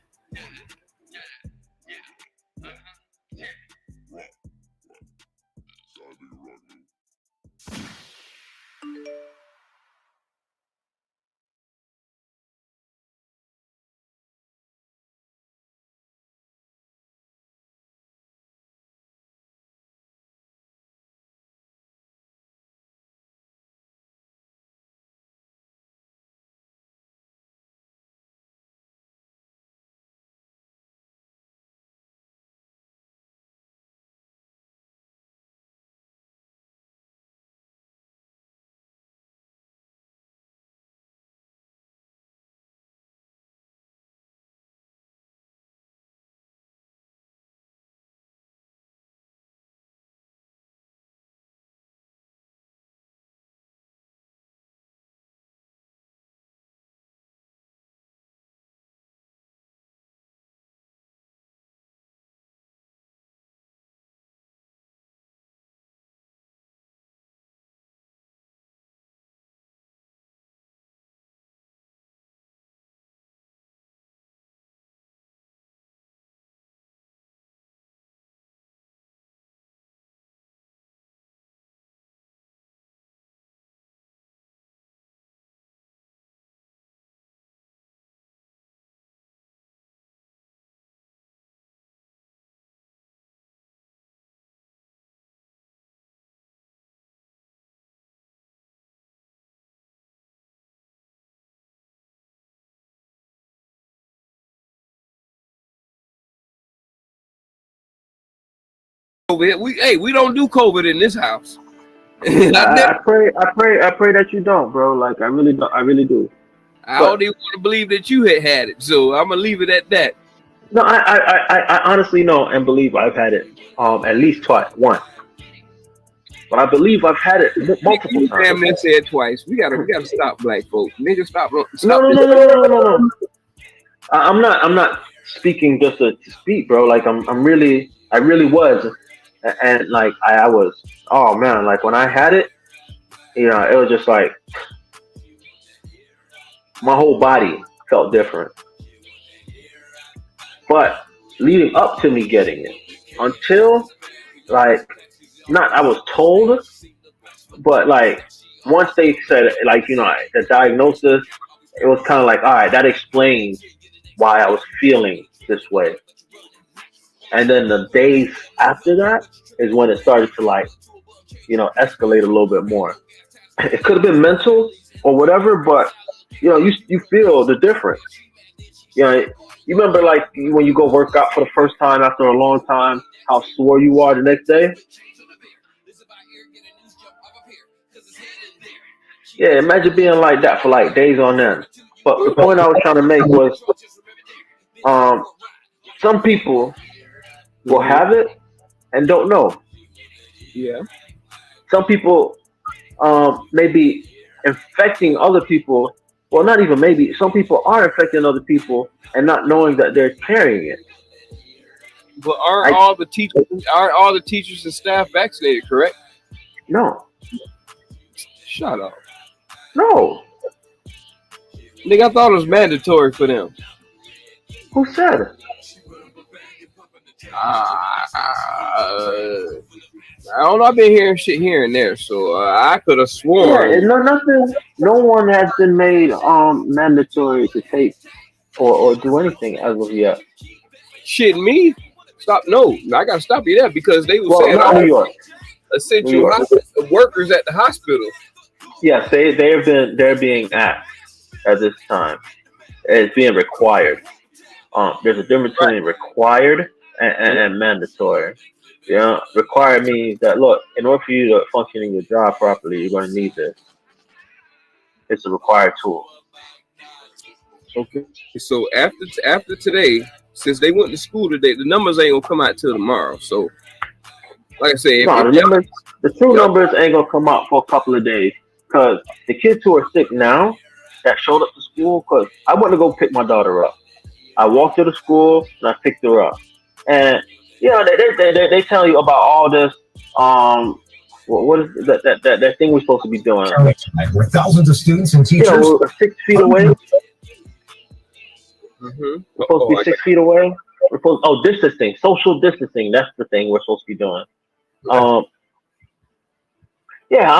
We don't do COVID in this house. I pray that you don't, bro. Like I really do. I don't even want to believe that you had it, so I'm gonna leave it at that. No, I honestly know and believe I've had it at least once. But I believe I've had it multiple times. Damn near said twice. We gotta stop black folks. Nigga, stop. No. I'm not speaking just to speak, bro. Like I really was, and like I was. Oh man, like when I had it, it was just like my whole body felt different. But leading up to me getting it, until like not I was told, but like once they said like the diagnosis, it was kind of like, all right, that explains why I was feeling this way. And then the days after that is when it started to like escalate a little bit more. It could have been mental or whatever, but you feel the difference. You remember like when you go work out for the first time after a long time, how sore you are the next day? Yeah, imagine being like that for like days on end. But the point I was trying to make was, some people will have it and don't know. Yeah. Some people may be infecting other people. Well, not even maybe. Some people are infecting other people and not knowing that they're carrying it. But aren't all the teachers and staff vaccinated, correct? No. Shut up. No. Nigga, I thought it was mandatory for them. Who said it? I don't know. I've been hearing shit here and there, so I could have sworn. Yeah, nothing. No one has been made mandatory to take or do anything as of yet. Shit, me? Stop! No, I gotta stop you there because they were saying not New York. Essential workers at the hospital. Yes, they're being asked at this time. It's being required. There's a difference between required and mandatory. Required means that look, in order for you to function in your job properly, you're going to need this. It's a required tool. Okay. So after today, since they went to school today, the numbers ain't gonna come out till tomorrow. So, like I said, the true numbers ain't gonna come out for a couple of days because the kids who are sick now that showed up to school. Because I went to go pick my daughter up. I walked to the school and I picked her up, and they tell you about all this. What is that thing we're supposed to be doing? Where thousands of students and teachers we're 6 feet away. Mm-hmm. We're supposed to be 6 feet away. Distancing, social distancing. That's the thing we're supposed to be doing. I'm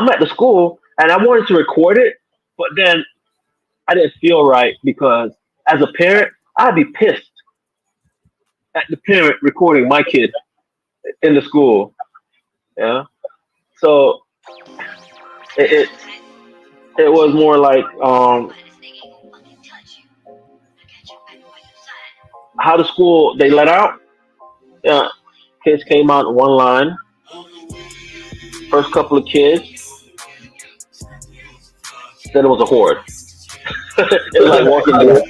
at the school and I wanted to record it, but then I didn't feel right because as a parent, I'd be pissed at the parent recording my kid in the school. Yeah. So it was more like how the school they let out. Yeah, kids came out in one line. First couple of kids, then it was a horde. It was like walking through.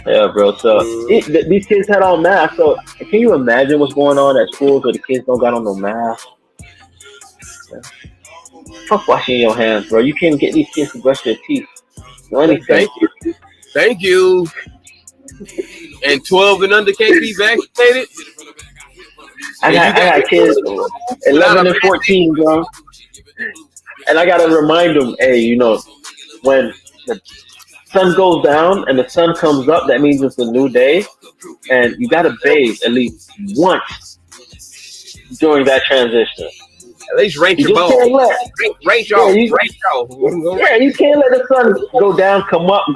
Yeah, bro. So these kids had on masks. So can you imagine what's going on at schools where the kids don't got on no mask? Yeah. Fuck washing your hands, bro. You can't get these kids to brush their teeth. Thank you. And 12 and under can't be vaccinated. I got kids 11 and 14, bro. And I gotta remind them, hey, when the sun goes down and the sun comes up, that means it's a new day, and you gotta bathe at least once during that transition. At least rank your balls. Range off. Yeah, you can't let the sun go down, come up,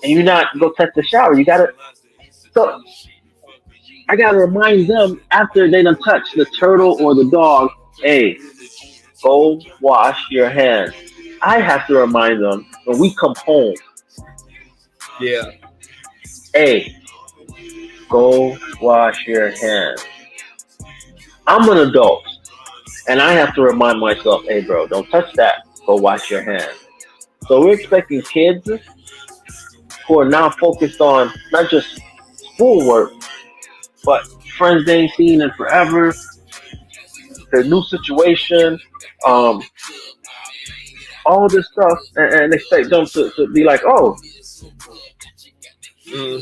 and you not go touch the shower. You gotta. So I gotta remind them after they done touch the turtle or the dog, hey, go wash your hands. I have to remind them when we come home. Yeah. Hey, Go wash your hands. I'm an adult, and I have to remind myself, hey, bro, don't touch that. Go wash your hands. So we're expecting kids who are now focused on not just schoolwork, but friends they ain't seen in forever, their new situation, um, all this stuff, and expect them to be like, oh,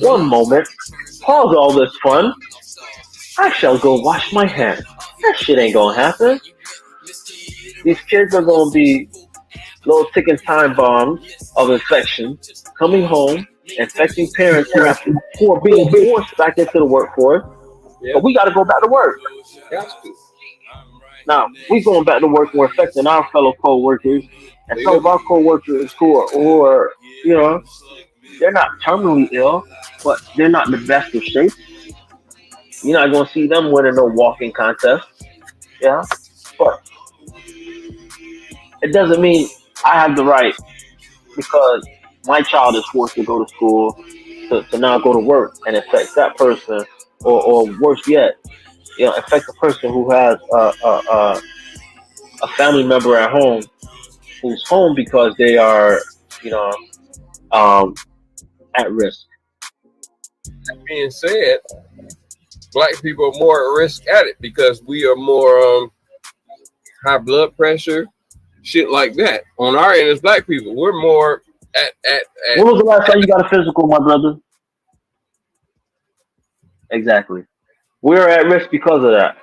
one moment, pause all this fun. I shall go wash my hands. That shit ain't gonna happen. These kids are gonna be little ticking time bombs of infection coming home, infecting parents who are being forced back into the workforce. But we got to go back to work. Now, we going back to work, we're affecting our fellow co-workers, and some of our co-workers who are, you know, they're not terminally ill, but they're not in the best of shape. You're not going to see them winning no walking contest. Yeah. But it doesn't mean I have the right, because my child is forced to go to school, to now go to work and affect that person, or worse yet, you know, affect a person who has a family member at home who's home because they are, you know, at risk. That being said, black people are more at risk at it because we are more high blood pressure, shit like that. On our end as black people, we're more at When was the last time you got a physical, my brother? Exactly. We're at risk because of that.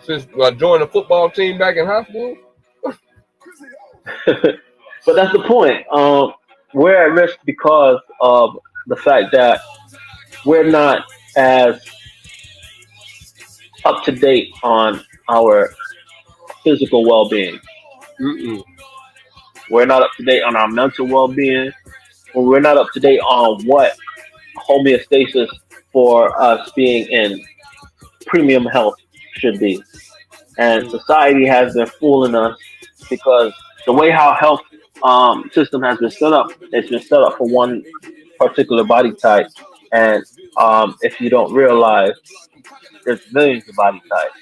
Since I joined the football team back in high school. But that's the point. We're at risk because of the fact that we're not as up to date on our physical well-being. We're not up to date on our mental well-being. We're not up to date on what homeostasis for us being in premium health should be. And society has been fooling us because the way how health system has been set up, it's been set up for one particular body type. And if you don't realize, there's millions of body types.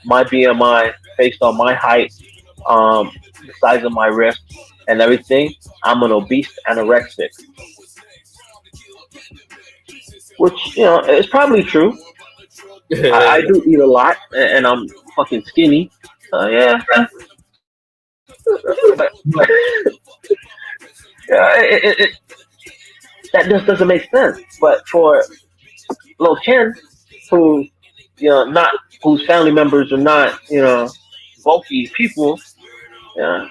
My BMI, based on my height, the size of my wrist, and everything, I'm an obese anorexic. Which, you know, is probably true. I do eat a lot, and I'm fucking skinny. Yeah. Yeah, that just doesn't make sense. But for Lil Ken, who, you know, not whose family members are not, you know, bulky people, yeah,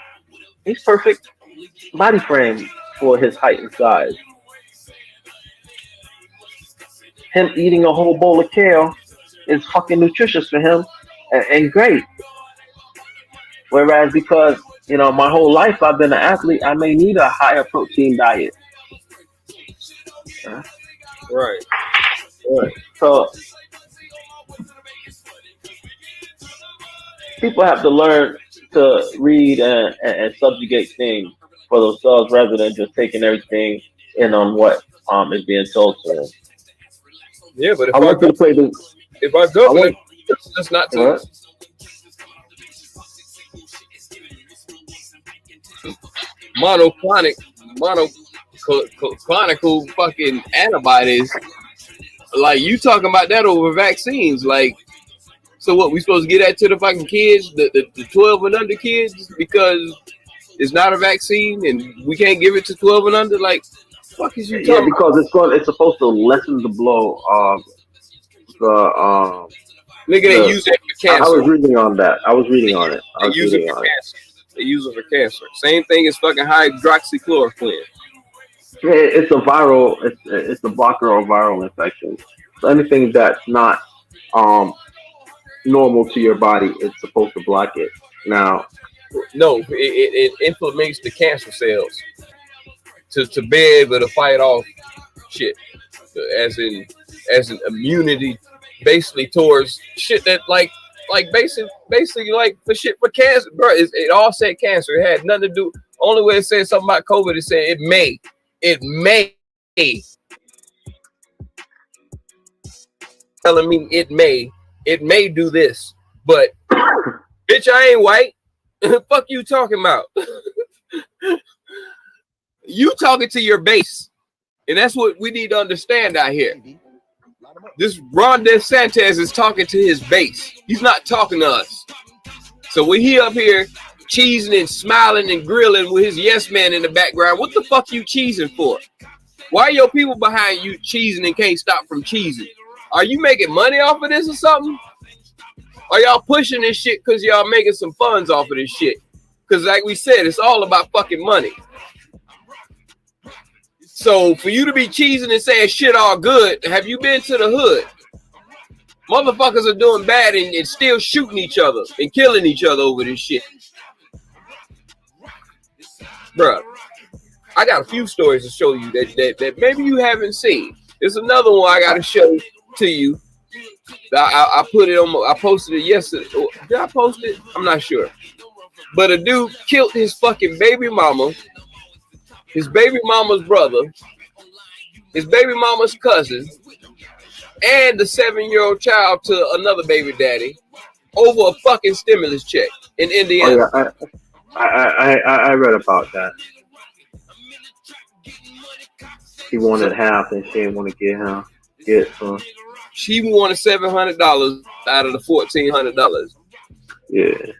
he's perfect body frame for his height and size. Him eating a whole bowl of kale is fucking nutritious for him and great. Whereas because, you know, my whole life I've been an athlete, I may need a higher protein diet. Yeah. Right. So people have to learn to read and subjugate things for themselves rather than just taking everything in on what is being told to them. Yeah, but I want you to play the. If our government, that's not to. What? monoclonical fucking antibodies. Like you talking about that over vaccines. Like, so what we supposed to get that to the fucking kids, the 12 and under kids, because it's not a vaccine and we can't give it to 12 and under? Like, fuck is you talking Yeah, because it's supposed to lessen the blow of the nigga, they use it for cancer. I was reading on that. I was reading on it. They use it for cancer. They use it for cancer. Same thing as fucking hydroxychloroquine. It's a viral. It's a blocker of viral infection. So anything that's not normal to your body, it's supposed to block it. Now, no, it inflames the cancer cells to be able to fight off shit, as in immunity, basically towards shit that like basically like for shit for cancer, bro. It all said cancer. It had nothing to do. Only way it said something about COVID is saying it may telling me it may do this, but bitch, I ain't white. Fuck you talking about? You talking to your base, and that's what we need to understand out here. This Ron DeSantis is talking to his base. He's not talking to us. So when he up here cheesing and smiling and grilling with his yes man in the background, what the fuck you cheesing for? Why are your people behind you cheesing and can't stop from cheesing? Are you making money off of this or something? Are y'all pushing this shit because y'all making some funds off of this shit? Because like we said, it's all about fucking money. So for you to be cheesing and saying shit all good, have you been to the hood? Motherfuckers are doing bad and still shooting each other and killing each other over this shit. Bruh, I got a few stories to show you that maybe you haven't seen. There's another one I got to show to you. I put it on. I posted it yesterday. Did I post it? I'm not sure. But a dude killed his fucking baby mama, his baby mama's brother, his baby mama's cousin, and the 7-year-old child to another baby daddy over a fucking stimulus check in Indiana. Oh, yeah, I read about that. She wanted half and she didn't want to get some. She wanted $700 out of the $1,400. Yeah.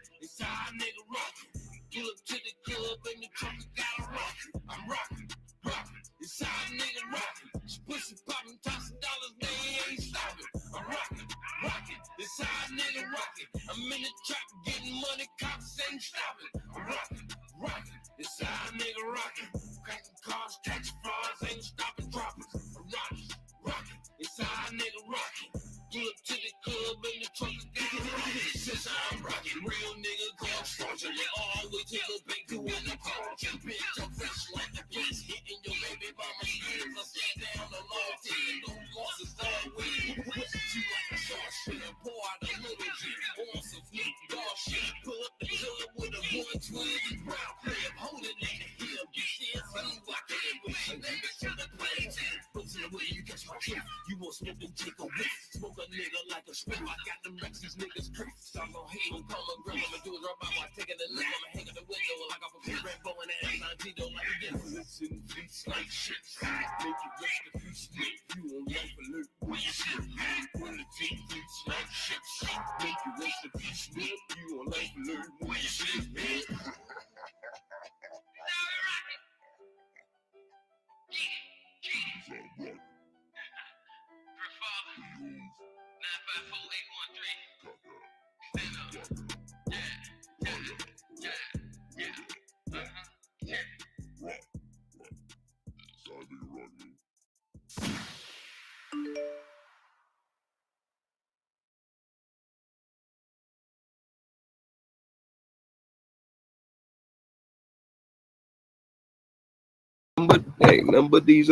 Nothing but these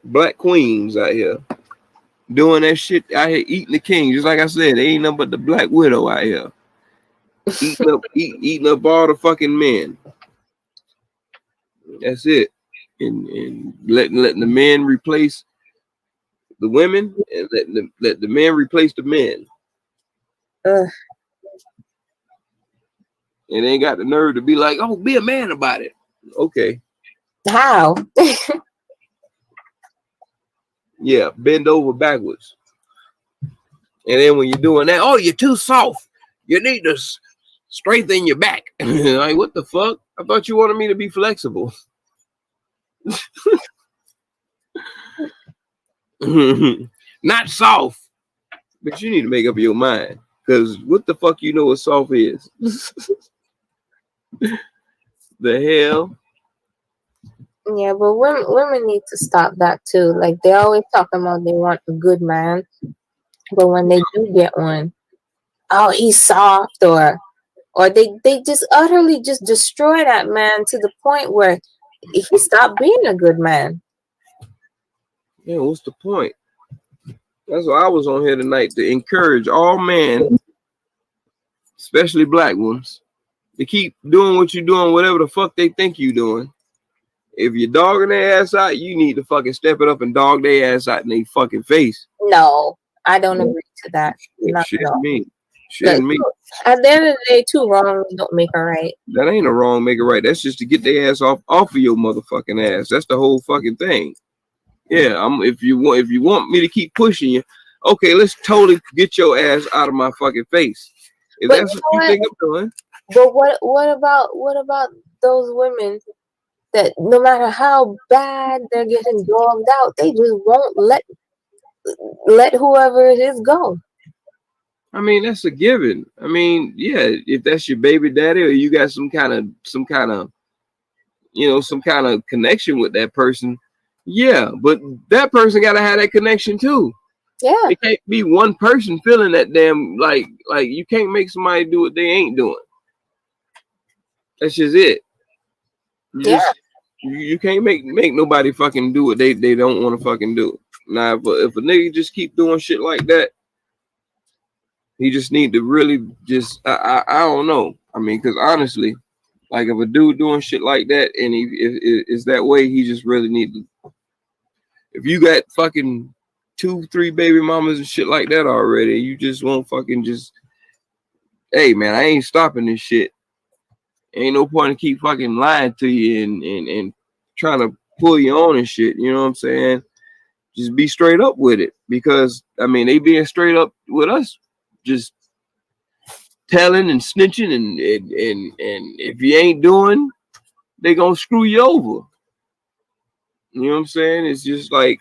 black queens out here doing that shit out here, eating the king. Just like I said, they ain't nothing but the black widow out here eating up all the fucking men. That's it. And letting the men replace the women, and let the men replace the men. And they ain't got the nerve to be like, oh, be a man about it. Okay. How? Yeah, bend over backwards. And then when you're doing that, oh, you're too soft. You need to strengthen your back. Like, what the fuck? I thought you wanted me to be flexible. Not soft. But you need to make up your mind. Because what the fuck you know what soft is? The hell? Yeah, but women need to stop that too. Like, they always talking about they want a good man, but when they do get one, oh, he's soft, or they just utterly just destroy that man to the point where he stopped being a good man. Yeah, what's the point? That's why I was on here tonight, to encourage all men, especially black ones, to keep doing what you're doing, whatever the fuck they think you're doing. If you're dogging their ass out, you need to fucking step it up and dog their ass out in their fucking face. No, I don't agree to that. Not Shit at all. me. Shit me. At the end of the day, two wrongs don't make a right. That ain't a wrong make it right. That's just to get their ass off of your motherfucking ass. That's the whole fucking thing. Yeah, if you want me to keep pushing you, okay, let's totally get your ass out of my fucking face. If But that's what you think I'm doing. But what about those women that no matter how bad they're getting dogged out, they just won't let whoever it is go? I mean, that's a given. I mean, yeah, if that's your baby daddy or you got some kind of some kind of connection with that person, yeah, but that person gotta have that connection too. Yeah. It can't be one person feeling that damn like you can't make somebody do what they ain't doing. That's just it. You can't make nobody fucking do what they don't want to fucking do. Now, if a nigga just keep doing shit like that, he just need to really just I don't know. I mean, because honestly, like if a dude doing shit like that and he is that way, he just really need to. If you got fucking 2-3 baby mamas and shit like that already, you just won't fucking just. Hey man, I ain't stopping this shit. Ain't no point in keep fucking lying to you and trying to pull you on and shit. You know what I'm saying? Just be straight up with it, because I mean they being straight up with us, just telling and snitching and if you ain't doing, they gonna screw you over. You know what I'm saying? It's just like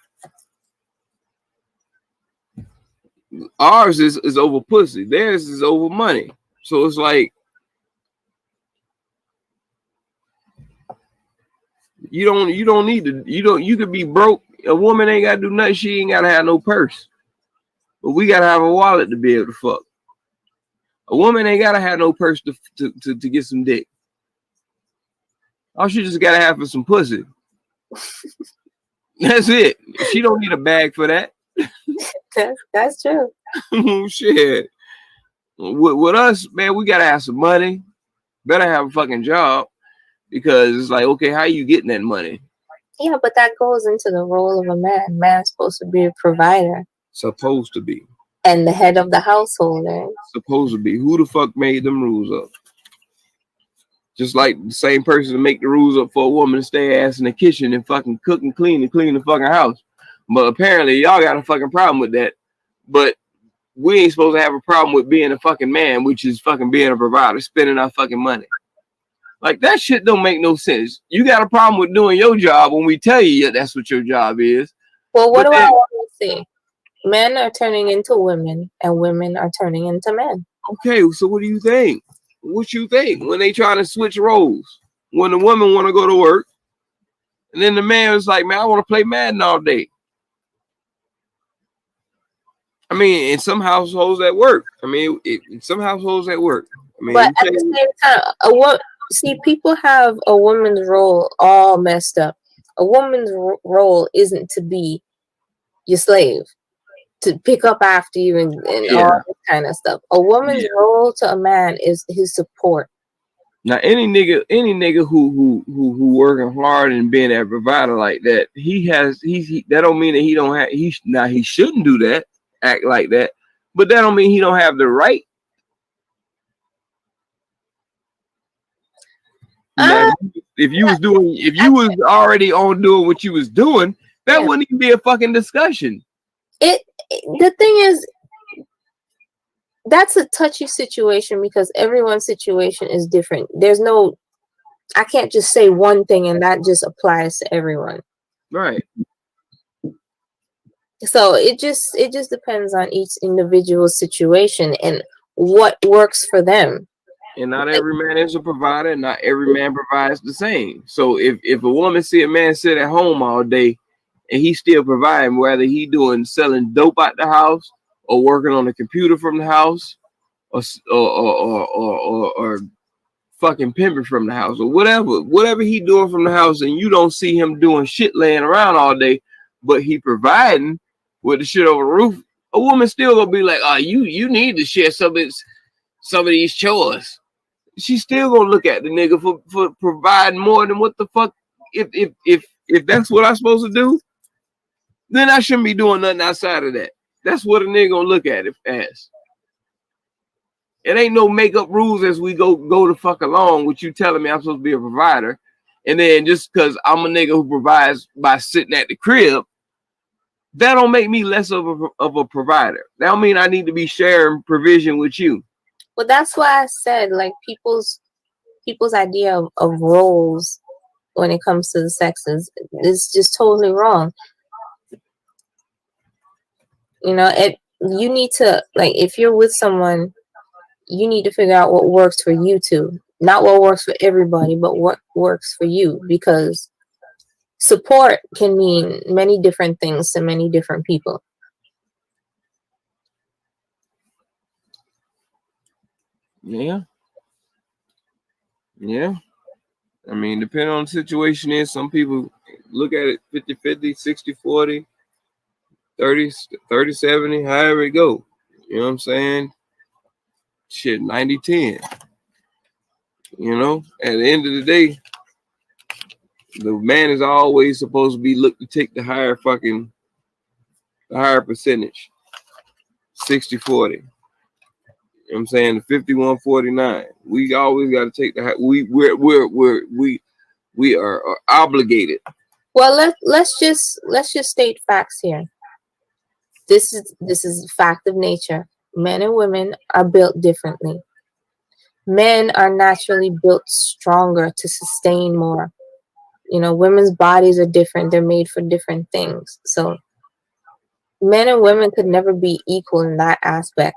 ours is over pussy, theirs is over money. So it's like you don't need to you could be broke. A woman ain't gotta do nothing. She ain't gotta have no purse. But we gotta have a wallet to be able to fuck. A woman ain't gotta have no purse to get some dick. All she just gotta have for some pussy. That's it. She don't need a bag for that. That's true. Shit. With us, man, we gotta have some money. Better have a fucking job, because it's like, okay, how you getting that money? Yeah, but that goes into the role of a man. Man's supposed to be a provider. Supposed to be. And the head of the household. Supposed to be. Who the fuck made them rules up? Just like the same person to make the rules up for a woman to stay ass in the kitchen and fucking cook and clean the fucking house. But apparently y'all got a fucking problem with that. But we ain't supposed to have a problem with being a fucking man, which is fucking being a provider, spending our fucking money. Like, that shit don't make no sense. You got a problem with doing your job when we tell you that's what your job is. Well, what do I want to see? Men are turning into women, and women are turning into men. Okay, so what do you think? What you think when they trying to switch roles? When the woman want to go to work, and then the man is like, man, I want to play Madden all day. I mean, in some households that work. I mean, in some households that work. I mean, but at the same time, see, people have a woman's role all messed up. A woman's role isn't to be your slave, to pick up after you and all this kind of stuff. A woman's role to a man is his support. Now, any nigga who working hard and being a provider like that, that don't mean that he don't have he shouldn't do that, act like that, but that don't mean he don't have the right. Now, if you was already on doing what you was doing, that wouldn't even be a fucking discussion. The thing is, that's a touchy situation because everyone's situation is different. I can't just say one thing and that just applies to everyone. Right. So it just depends on each individual situation and what works for them. And not every man is a provider. Not every man provides the same. So if a woman see a man sit at home all day and he's still providing, whether he selling dope out the house or working on the computer from the house or fucking pimping from the house or whatever he doing from the house, and you don't see him doing shit laying around all day, but he providing with the shit over the roof, a woman still gonna be like, oh, you need to share some of these chores. She's still gonna look at the nigga for providing more than what the fuck if that's what I'm supposed to do, then I shouldn't be doing nothing outside of that. That's what a nigga gonna look at it as. It ain't no make up rules as we go the fuck along with you telling me I'm supposed to be a provider. And then just because I'm a nigga who provides by sitting at the crib, that don't make me less of a provider. That don't mean I need to be sharing provision with you. Well, that's why I said, like, people's idea of roles when it comes to the sexes is just totally wrong. You know, you need to, like, if you're with someone, you need to figure out what works for you two. Not what works for everybody, but what works for you. Because support can mean many different things to many different people. Yeah. Yeah. I mean, depending on the situation is, some people look at it 50-50, 60-40, 30-70, however it go. You know what I'm saying? Shit, 90-10. You know, at the end of the day, the man is always supposed to be looked to take the higher percentage. 60-40. You know what I'm saying? The 51-49. We always got to take the high. We are obligated. Well, let's just state facts here. This is a fact of nature. Men and women are built differently. Men are naturally built stronger to sustain more. You know, women's bodies are different. They're made for different things. So men and women could never be equal in that aspect.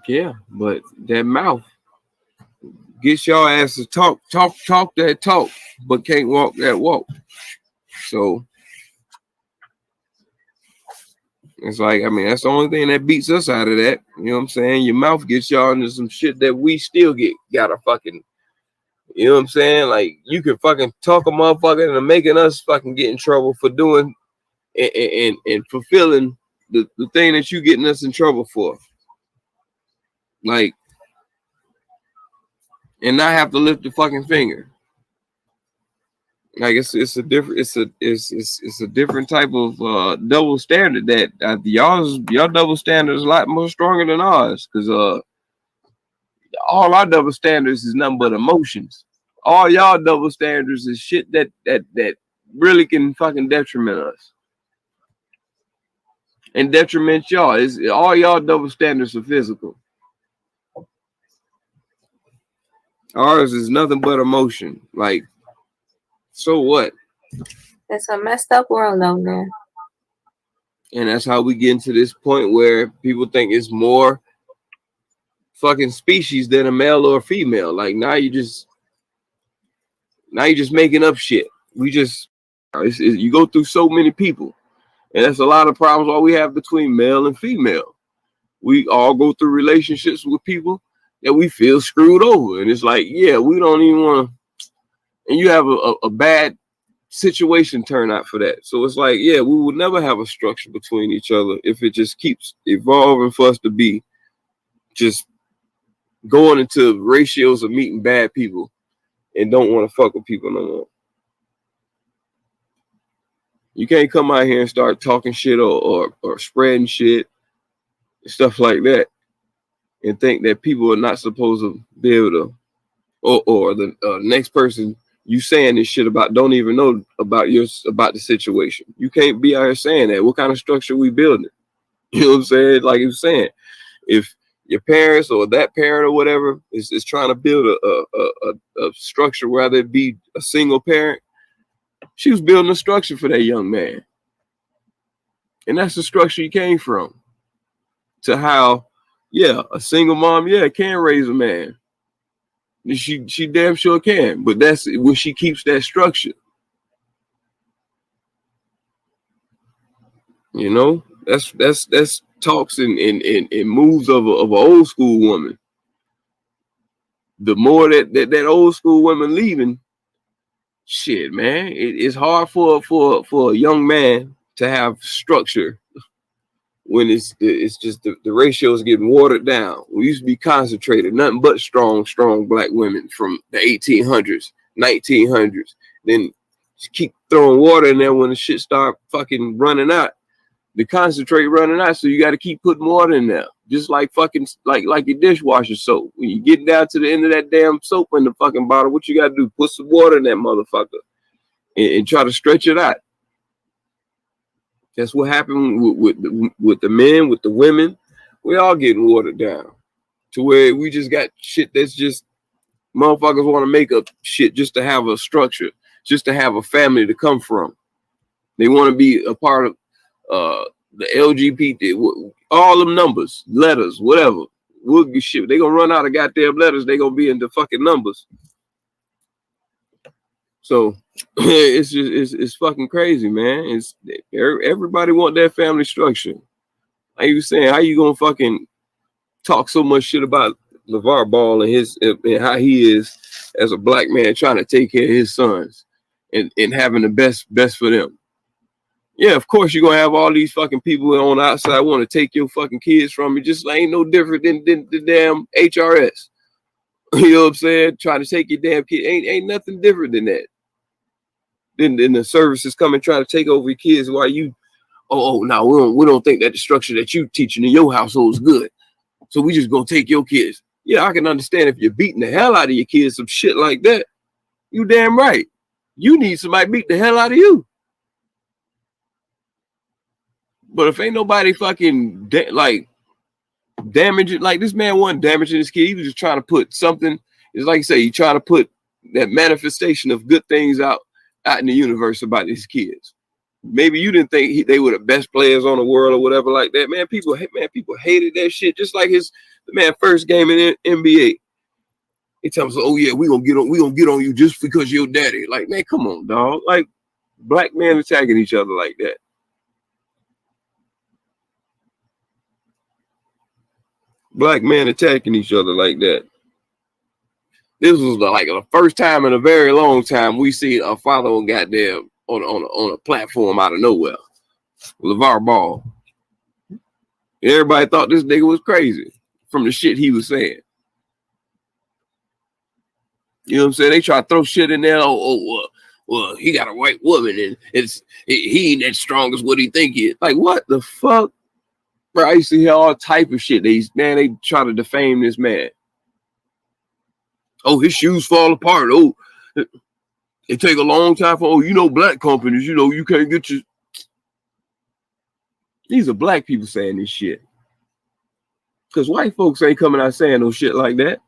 Yeah, but that mouth gets y'all ass to talk that talk, but can't walk that walk. So it's like, I mean, that's the only thing that beats us out of that. You know what I'm saying? Your mouth gets y'all into some shit that we still gotta fucking, you know what I'm saying? Like, you can fucking talk a motherfucker into making us fucking get in trouble for doing and fulfilling the thing that you getting us in trouble for. Like, and not have to lift the fucking finger. Like, it's a different type of double standard that y'all double standard is a lot more stronger than ours, because all our double standards is nothing but emotions. All y'all double standards is shit that really can fucking detriment us and detriment y'all. Is all y'all double standards are physical. Ours is nothing but emotion. Like, so what? It's a messed up world out there. And that's how we get into this point where people think it's more fucking species than a male or a female. Like, now you just making up shit. You go through so many people, and that's a lot of problems all we have between male and female. We all go through relationships with people that we feel screwed over, and it's like, yeah, we don't even want to. And you have a bad situation turn out for that. So it's like, yeah, we will never have a structure between each other if it just keeps evolving for us to be just going into ratios of meeting bad people and don't want to fuck with people no more. You can't come out here and start talking shit or spreading shit and stuff like that and think that people are not supposed to be able to, or the next person you saying this shit about don't even know about the situation. You can't be out here saying that. What kind of structure we building? You know what I'm saying? Like you saying, if your parents or that parent or whatever is trying to build a structure, whether it be a single parent, she was building a structure for that young man. And that's the structure you came from. To how, yeah, a single mom, yeah, can raise a man. She damn sure can, but that's when she keeps that structure. You know, that's talks and moves of an old school woman. The more that old school woman leaving, shit, man, it's hard for a young man to have structure when it's just the ratio is getting watered down. We used to be concentrated, nothing but strong black women from the 1800s, 1900s. Then just keep throwing water in there when the shit start fucking running out. The concentrate running out, so you got to keep putting water in there, just like fucking like your dishwasher soap. When you get down to the end of that damn soap in the fucking bottle, what you got to do? Put some water in that motherfucker and try to stretch it out. That's what happened with the men, with the women. We all getting watered down to where we just got shit that's just motherfuckers want to make up shit just to have a structure, just to have a family to come from. They want to be a part of the LGBT, all them numbers, letters, whatever. We'll get shit. They gonna run out of goddamn letters. They gonna be into fucking numbers. So it's fucking crazy, man. It's everybody want that family structure. Like you saying, how you gonna fucking talk so much shit about LeVar Ball and how he is as a black man trying to take care of his sons and having the best for them? Yeah, of course you're gonna have all these fucking people on the outside want to take your fucking kids from you. Just ain't no different than the damn HRS. You know what I'm saying? Trying to take your damn kid. Ain't nothing different than that. Then the services come and try to take over your kids while you no, we don't think that the structure that you teaching in your household is good. So we just gonna take your kids. Yeah, I can understand if you're beating the hell out of your kids, some shit like that. You damn right. You need somebody beat the hell out of you. But if ain't nobody fucking damaging, like this man wasn't damaging his kid, he was just trying to put something. It's like you say, you try to put that manifestation of good things out in the universe about these kids. Maybe you didn't think they were the best players on the world or whatever like that. Man, people hated that shit. Just like the man first game in the NBA. He tells us, oh yeah, we gonna get on you just because you're daddy. Like, man, come on, dog. Like black men attacking each other like that. Black men attacking each other like that. This was like the first time in a very long time we see a father on goddamn on a platform out of nowhere. LeVar Ball. Everybody thought this nigga was crazy from the shit he was saying. You know what I'm saying? They try to throw shit in there. Well, he got a white woman and he ain't that strong as what he think he is. Like, what the fuck? Bro, I used to hear all type of shit. They try to defame this man. Oh, his shoes fall apart. Oh, it take a long time for, black companies, you can't get your... These are black people saying this shit. Because white folks ain't coming out saying no shit like that.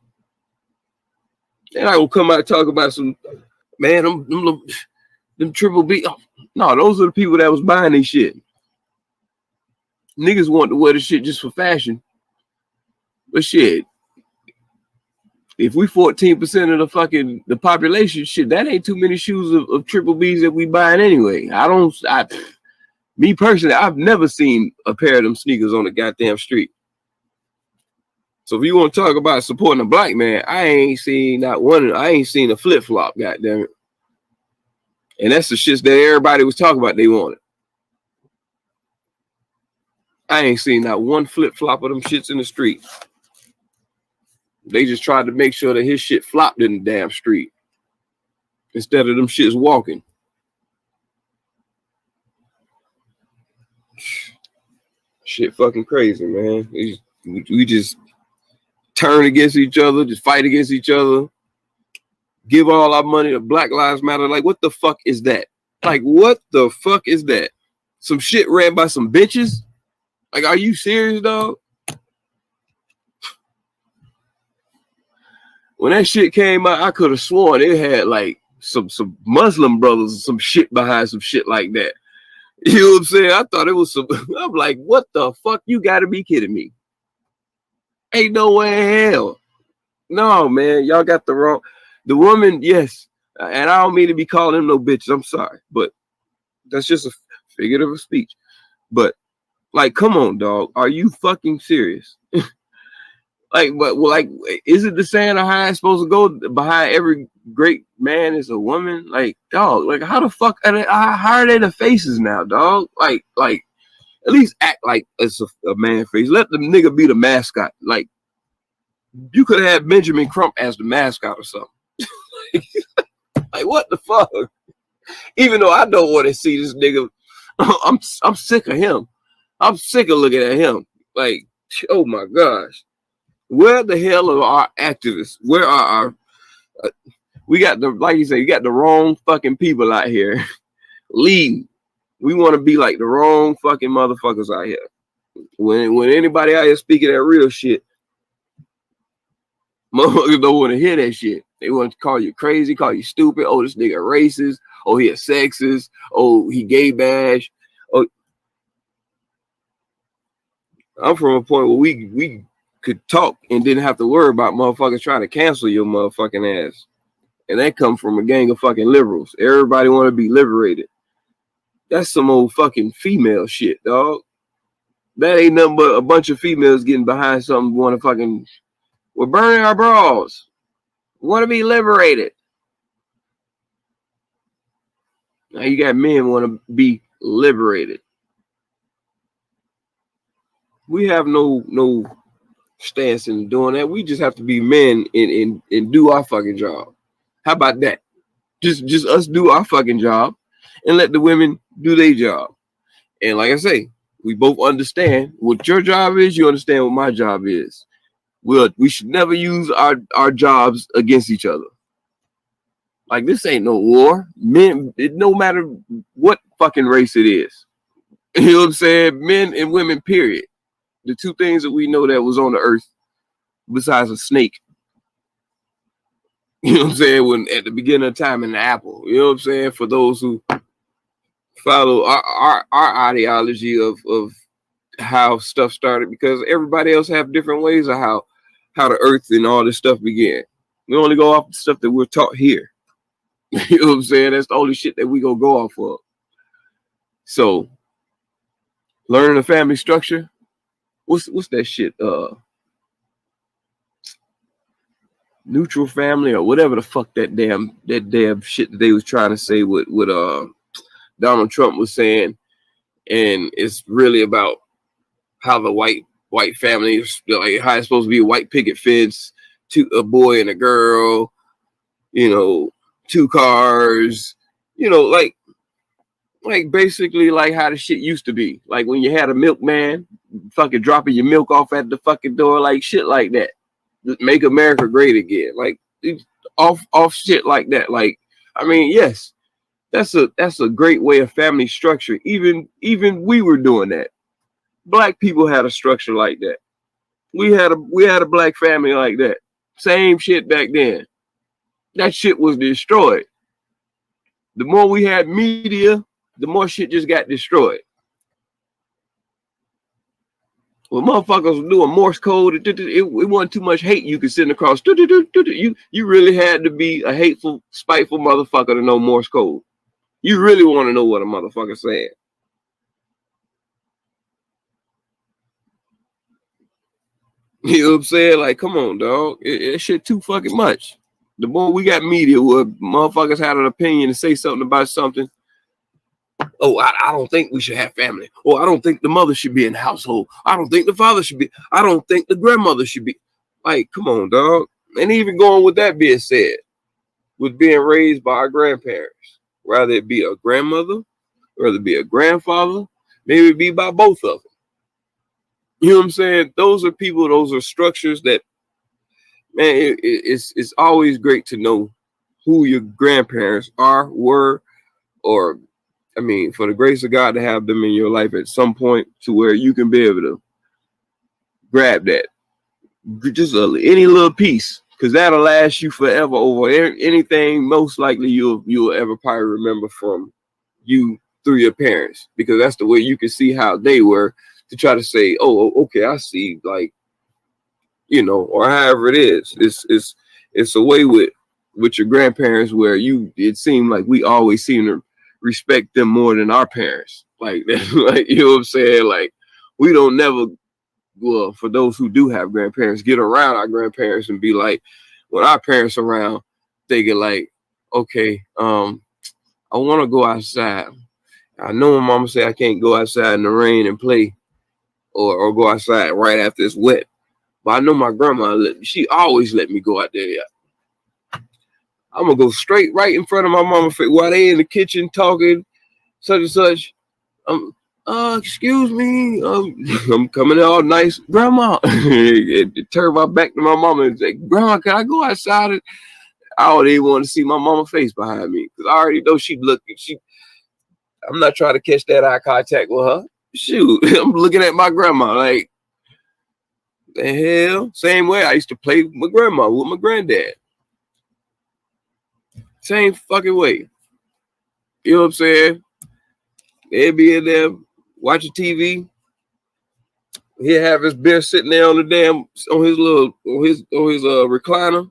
They're not gonna come out and talk about some, man, them triple B. Oh, no, those are the people that was buying this shit. Niggas want to wear the shit just for fashion. But shit, if we 14% of the population, shit, that ain't too many shoes of triple B's that we buying anyway. Me personally, I've never seen a pair of them sneakers on the goddamn street. So if you want to talk about supporting a black man, I ain't seen a flip-flop, goddamn it. And that's the shit that everybody was talking about they wanted. I ain't seen not one flip-flop of them shits in the street. They just tried to make sure that his shit flopped in the damn street instead of them shits walking. Shit fucking crazy, man. We just turn against each other, just fight against each other, give all our money to Black Lives Matter. Like, what the fuck is that? Like, what the fuck is that? Some shit ran by some bitches? Like, are you serious, dog? When that shit came out, I could have sworn it had like some Muslim brothers or some shit behind some shit like that. You know what I'm saying? I thought it was some. I'm like, what the fuck? You gotta be kidding me. Ain't no way in hell. No, man, y'all got the woman, yes. And I don't mean to be calling them no bitches. I'm sorry, but that's just a figurative of speech. But like, come on, dog. Are you fucking serious? Like, is it the saying of how it's supposed to go? Behind every great man is a woman. Like, dog. Like, how the fuck? How are they the faces now, dog? Like, At least act like it's a man face. Let the nigga be the mascot. Like, you could have had Benjamin Crump as the mascot or something. Like, what the fuck? Even though I don't want to see this nigga, I'm sick of him. I'm sick of looking at him. Like, oh my gosh. Where the hell are our activists? Where are our we got the, like you say, you got the wrong fucking people out here leading. We want to be like the wrong fucking motherfuckers out here. When anybody out here speaking that real shit, motherfuckers don't want to hear that shit. They want to call you crazy, call you stupid. Oh, this nigga racist. Oh, he a sexist. Oh, he gay bash. Oh, I'm from a point where we could talk and didn't have to worry about motherfuckers trying to cancel your motherfucking ass. And that comes from a gang of fucking liberals. Everybody want to be liberated. That's some old fucking female shit, dog. That ain't nothing but a bunch of females getting behind something, want to fucking, we're burning our bras. We want to be liberated. Now you got men want to be liberated. We have no stance in doing that. We just have to be men and do our fucking job. How about that? Just us do our fucking job and let the women do their job. And like I say, we both understand what your job is. You understand what my job is. We should never use our jobs against each other. Like, this ain't no war. Men, no matter what fucking race it is. You know what I'm saying? Men and women, period. The two things that we know that was on the earth besides a snake. You know what I'm saying? When at the beginning of time in the apple. You know what I'm saying? For those who follow our ideology of how stuff started, because everybody else have different ways of how the earth and all this stuff began. We only go off the stuff that we're taught here. You know what I'm saying? That's the only shit that we gonna go off of. So, learning the family structure. What's that shit? Neutral family or whatever the fuck that damn shit that they was trying to say with Donald Trump was saying, and it's really about how the white family is, like, how it's supposed to be a white picket fence, to a boy and a girl, you know, 2 cars, you know, like basically like how the shit used to be, like when you had a milkman fucking dropping your milk off at the fucking door, like shit like that. Make America great again, like off shit like that. Like, I mean, yes, that's a great way of family structure. Even we were doing that. Black people had a structure like that. We had a black family like that. Same shit back then. That shit was destroyed. The more we had media, the more shit just got destroyed. When motherfuckers were doing Morse code, it wasn't too much hate you could send across. You really had to be a hateful, spiteful motherfucker to know Morse code. You really want to know what a motherfucker's saying. You know what I'm saying? Like, come on, dog. It shit too fucking much. The more we got media where motherfuckers had an opinion and say something about something. Oh, I don't think we should have family. Oh, I don't think the mother should be in the household. I don't think the father should be. I don't think the grandmother should be. Like, come on, dog. And even going with that being said, with being raised by our grandparents, whether it be a grandmother, whether it be a grandfather, maybe it be by both of them. You know what I'm saying? Those are people, those are structures that, man, it's always great to know who your grandparents are, were, or, I mean, for the grace of God to have them in your life at some point to where you can be able to grab that. Just any little piece, because that'll last you forever over anything most likely you'll ever probably remember from you through your parents, because that's the way you can see how they were, to try to say, oh, okay, I see, like, you know, or however it is. It's a way with your grandparents where it seemed like we always seem to respect them more than our parents. Like, like, you know what I'm saying? Like, we don't never, well, for those who do have grandparents, get around our grandparents and be like, when our parents around, they get like, okay, I want to go outside. I know my mama say I can't go outside in the rain and play or go outside right after it's wet. But I know my grandma, she always let me go out there. I'm going to go straight right in front of my mama while they in the kitchen talking such and such. Excuse me. I'm coming in all nice. Grandma. Turn my back to my mama and say, Grandma, can I go outside? I don't even want to see my mama face behind me because I already know she looking. I'm not trying to catch that eye contact with her. Shoot, I'm looking at my grandma like, the hell? Same way I used to play with my grandma, with my granddad. Same fucking way. You know what I'm saying? They'd be in there watching TV. He'd have his beer sitting there on his recliner.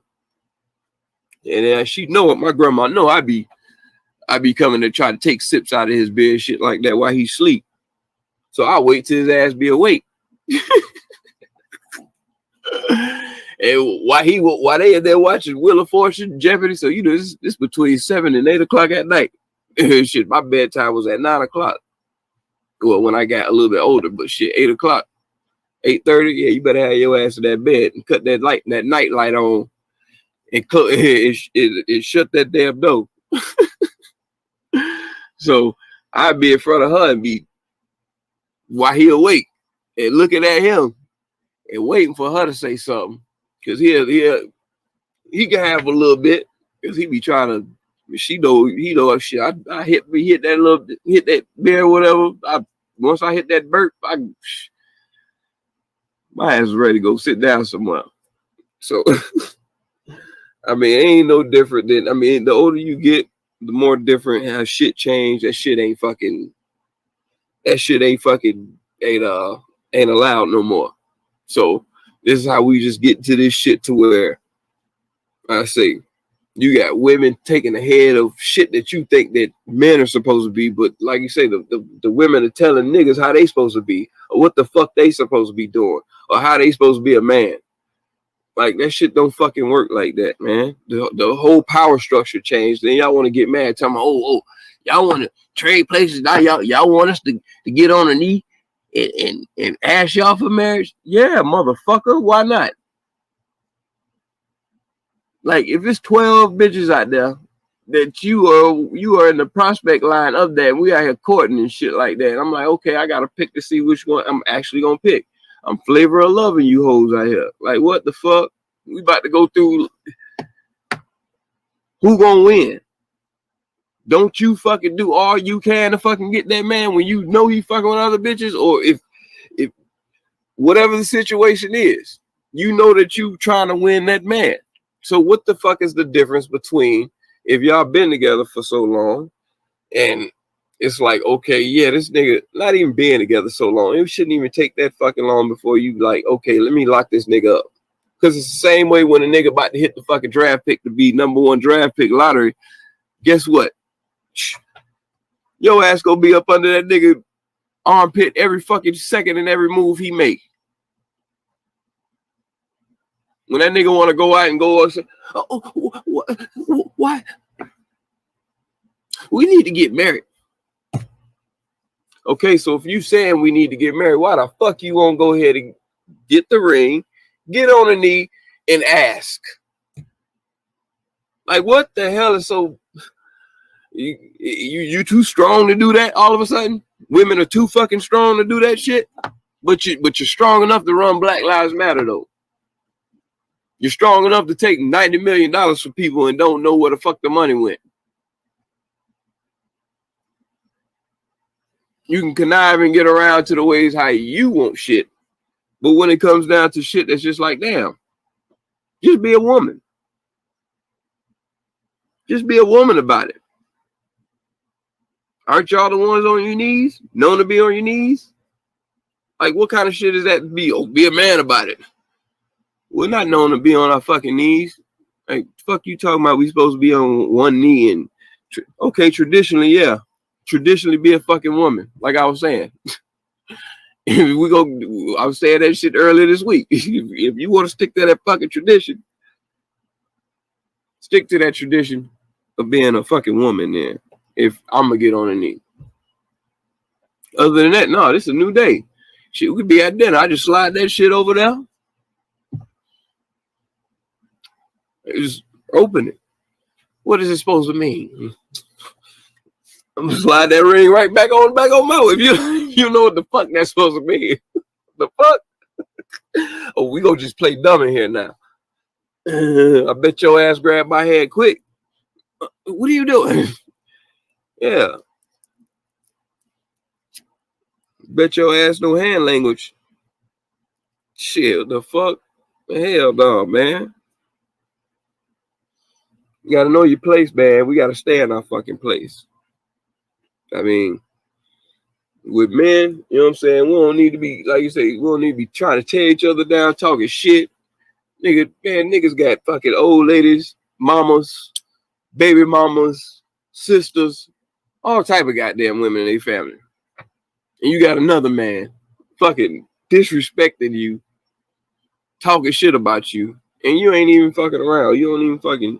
And she know it. My grandma know I be coming to try to take sips out of his beer, shit like that while he sleep. So I wait till his ass be awake. And while they in there watching Wheel of Fortune, Jeopardy, so you know this between 7 and 8 o'clock at night. Shit, my bedtime was at 9 o'clock. Well, when I got a little bit older, but shit, 8 o'clock, 8:30. Yeah, you better have your ass in that bed and cut that night light on, and it shut that damn door. So I'd be in front of her and be while he awake and looking at him and waiting for her to say something. Cause he can have a little bit, cause he be trying to. He know shit. I hit that bear, whatever. Once I hit that burp, my ass is ready to go sit down somewhere. So I mean, it ain't no different than, I mean, the older you get, the more different how shit change. That shit ain't allowed no more. So this is how we just get to this shit to where I say you got women taking the head of shit that you think that men are supposed to be, but like you say, the women are telling niggas how they supposed to be, or what the fuck they supposed to be doing, or how they supposed to be a man. Like, that shit don't fucking work like that, man. The whole power structure changed. Then y'all want to get mad, telling me, y'all want to trade places now. Y'all want us to get on a knee and ask y'all for marriage? Yeah, motherfucker. Why not? Like, if it's 12 bitches out there that you are in the prospect line of that, we out here courting and shit like that, I'm like, okay, I gotta pick to see which one I'm actually gonna pick. I'm flavor of loving you hoes out here. Like, what the fuck? We about to go through. Who gonna win? Don't you fucking do all you can to fucking get that man when you know he fucking with other bitches? Or if whatever the situation is, you know that you trying to win that man. So what the fuck is the difference between if y'all been together for so long and it's like, okay, yeah, this nigga not even being together so long, it shouldn't even take that fucking long before you like, okay, let me lock this nigga up. Because it's the same way when a nigga about to hit the fucking draft pick to be #1 draft pick lottery. Guess what? Your ass gonna be up under that nigga armpit every fucking second and every move he make. When that nigga want to go out and go, what? We need to get married. Okay, so if you saying we need to get married, why the fuck you won't go ahead and get the ring, get on a knee, and ask? Like, what the hell is so? You too strong to do that? All of a sudden, women are too fucking strong to do that shit. But you're strong enough to run Black Lives Matter though. You're strong enough to take $90 million from people and don't know where the fuck the money went. You can connive and get around to the ways how you want shit. But when it comes down to shit that's just like, damn, just be a woman. Just be a woman about it. Aren't y'all the ones on your knees? Known to be on your knees? Like, what kind of shit is that to be? Oh, be a man about it. We're not known to be on our fucking knees. Like, fuck you talking about we supposed to be on one knee and, okay, traditionally, yeah. Traditionally be a fucking woman, like I was saying. I was saying that shit earlier this week. If you want to stick to that fucking tradition, stick to that tradition of being a fucking woman then. If I'm gonna get on a knee. Other than that, no, this is a new day. Shit, we could be at dinner. I just slide that shit over there. Just open it. What is it supposed to mean? I'm gonna slide that ring right back on my way. If you know what the fuck that's supposed to mean. The fuck? Oh, we gonna just play dumb in here now. I bet your ass grabbed my head quick. What are you doing? Yeah. Bet your ass no hand language. Shit, the fuck? Hell no, man. You gotta know your place, man. We gotta stay in our fucking place. I mean, with men, you know what I'm saying? We don't need to be, like you say, we don't need to be trying to tear each other down, talking shit. Nigga, man, niggas got fucking old ladies, mamas, baby mamas, sisters, all type of goddamn women in their family. And you got another man fucking disrespecting you, talking shit about you, and you ain't even fucking around. You don't even fucking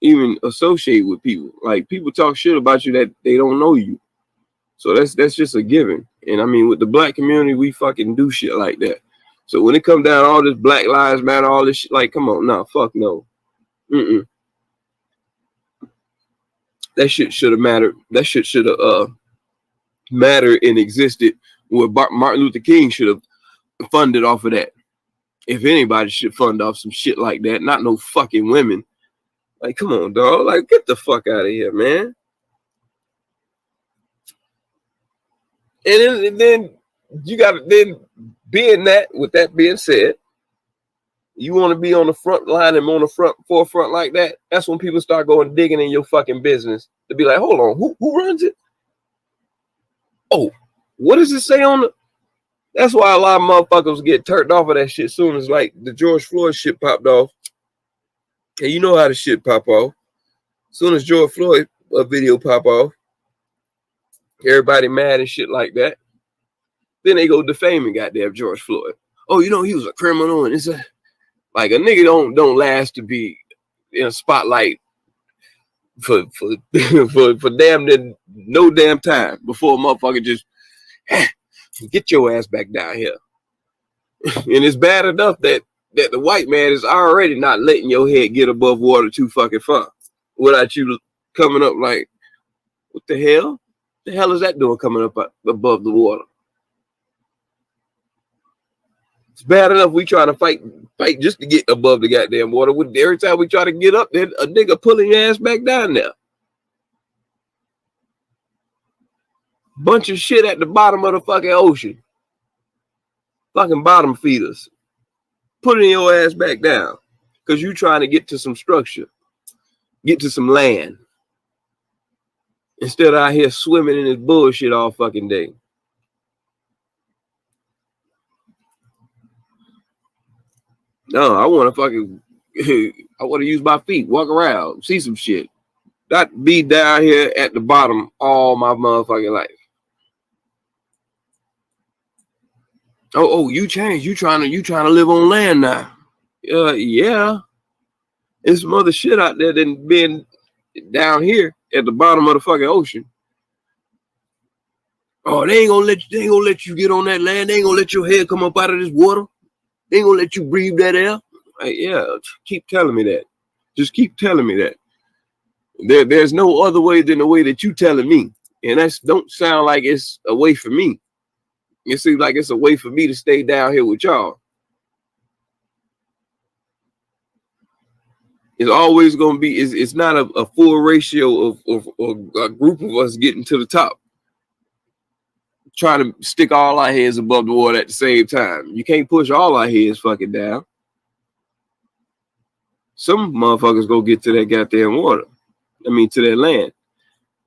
even associate with people. Like, people talk shit about you that they don't know you. So that's just a given. And I mean, with the black community, we fucking do shit like that. So when it comes down to all this Black Lives Matter, all this shit, like, come on, nah, fuck no. That shit should have mattered. That shit should have mattered and existed. Where Martin Luther King should have funded off of that. If anybody should fund off some shit like that, not no fucking women. Like, come on, dog. Like, get the fuck out of here, man. And then you got to then being that, with that being said, you want to be on the front line and on the forefront like that. That's when people start going digging in your fucking business to be like, hold on, who runs it? Oh, what does it say on the? That's why a lot of motherfuckers get turned off of that shit soon as like the George Floyd shit popped off. And you know how the shit pop off. Soon as George Floyd video pop off, everybody mad and shit like that. Then they go defaming goddamn George Floyd. Oh, you know, he was a criminal, and it's like a nigga don't last to be in a spotlight for damn no damn time before a motherfucker just get your ass back down here. And it's bad enough that the white man is already not letting your head get above water too fucking far without you coming up like, what the hell? The hell is that doing coming up above the water? It's bad enough we try to fight just to get above the goddamn water. Every time we try to get up there, a nigga pulling your ass back down there. Bunch of shit at the bottom of the fucking ocean. Fucking bottom feeders. Putting your ass back down. Because you trying to get to some structure. Get to some land. Instead of out here swimming in this bullshit all fucking day. No, I want to fucking, I want to use my feet, walk around, see some shit. Not be down here at the bottom all my motherfucking life. Oh, you changed. You trying to live on land now? Yeah. There's some other shit out there than being down here at the bottom of the fucking ocean. Oh, they ain't gonna let you get on that land. They ain't gonna let your head come up out of this water. They ain't gonna let you breathe that air. Like, yeah, keep telling me that. Just keep telling me that. There's no other way than the way that you telling me. And that don't sound like it's a way for me. It seems like it's a way for me to stay down here with y'all. It's always gonna be, it's not a full ratio of a group of us getting to the top. Trying to stick all our heads above the water at the same time. You can't push all our heads fucking down. Some motherfuckers go get to that goddamn water. I mean, to that land.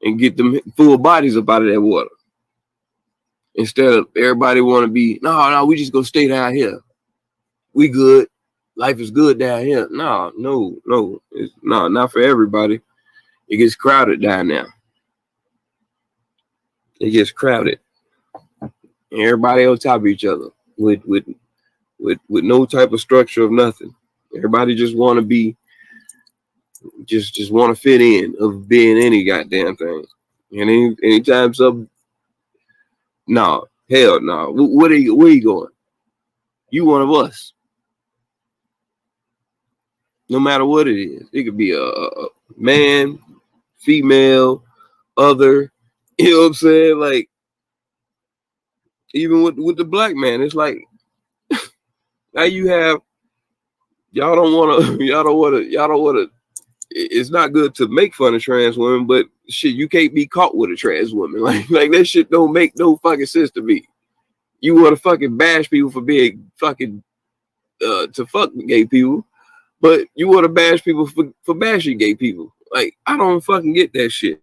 And get them full bodies up out of that water. Instead of everybody want to be, no, we just go stay down here. We good. Life is good down here. No, not for everybody. It gets crowded down there. It gets crowded. Everybody on top of each other with no type of structure of nothing. Everybody just want to be, just want to fit in of being any goddamn thing. And anytime some No, hell no. Where you going? You one of us. No matter what it is. It could be a man, female, other. You know what I'm saying? Like, even with the black man, it's like now you have y'all don't want to. It's not good to make fun of trans women, but shit, you can't be caught with a trans woman. Like that shit don't make no fucking sense to me. You want to fucking bash people for being fucking to fuck gay people, but you want to bash people for bashing gay people. Like, I don't fucking get that shit.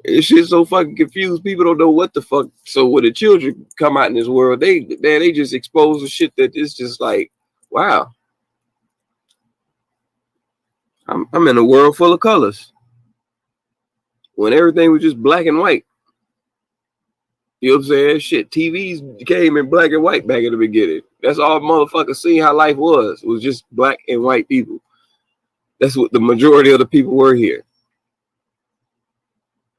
This shit's so fucking confused. People don't know what the fuck. So when the children come out in this world, they just expose the shit that it's just like, wow. I'm in a world full of colors. When everything was just black and white. You know what I'm saying? Shit, TVs came in black and white back in the beginning. That's all motherfuckers seen how life was. It was just black and white people. That's what the majority of the people were here.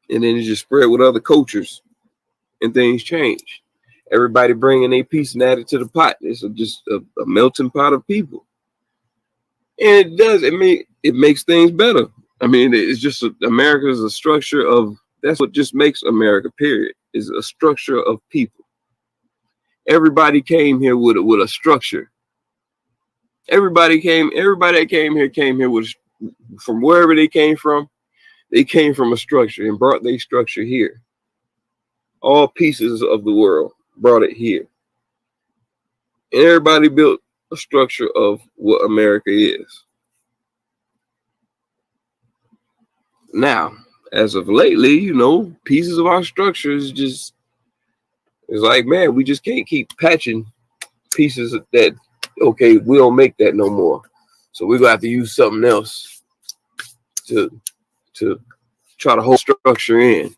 And then it just spread with other cultures and things changed. Everybody bringing their piece and added to the pot. It's just a melting pot of people. And it does. It makes things better. I mean, it's just America is a structure of, that's what just makes America, period, is a structure of people. Everybody came here with a structure. Everybody that came here with, from wherever they came from a structure and brought their structure here. All pieces of the world brought it here. And everybody built a structure of what America is. Now, as of lately, you know, pieces of our structures just, it's like, man, we just can't keep patching pieces of that. Okay, we don't make that no more. So we're gonna have to use something else to try to hold structure in.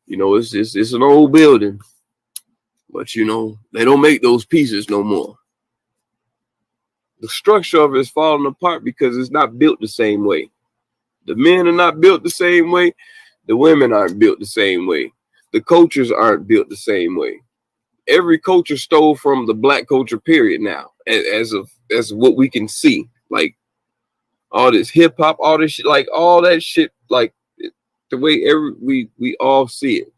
You know, it's an old building, but you know, they don't make those pieces no more. The structure of it is falling apart because it's not built the same way. The men are not built the same way. The women aren't built the same way. The cultures aren't built the same way. Every culture stole from the black culture, period, now, as what we can see. Like all this hip hop, all this shit, like all that shit, like the way we all see it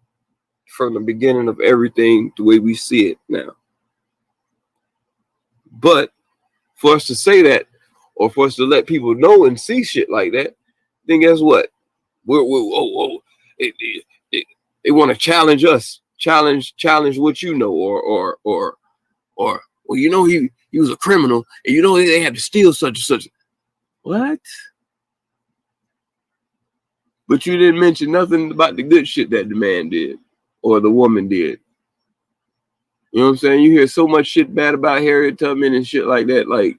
from the beginning of everything, the way we see it now. But for us to say that, or for us to let people know and see shit like that, then guess what? They want to challenge us, challenge what you know, or well, you know, he was a criminal, and you know they had to steal such and such. What? But you didn't mention nothing about the good shit that the man did or the woman did. You know what I'm saying? You hear so much shit bad about Harriet Tubman and shit like that. Like,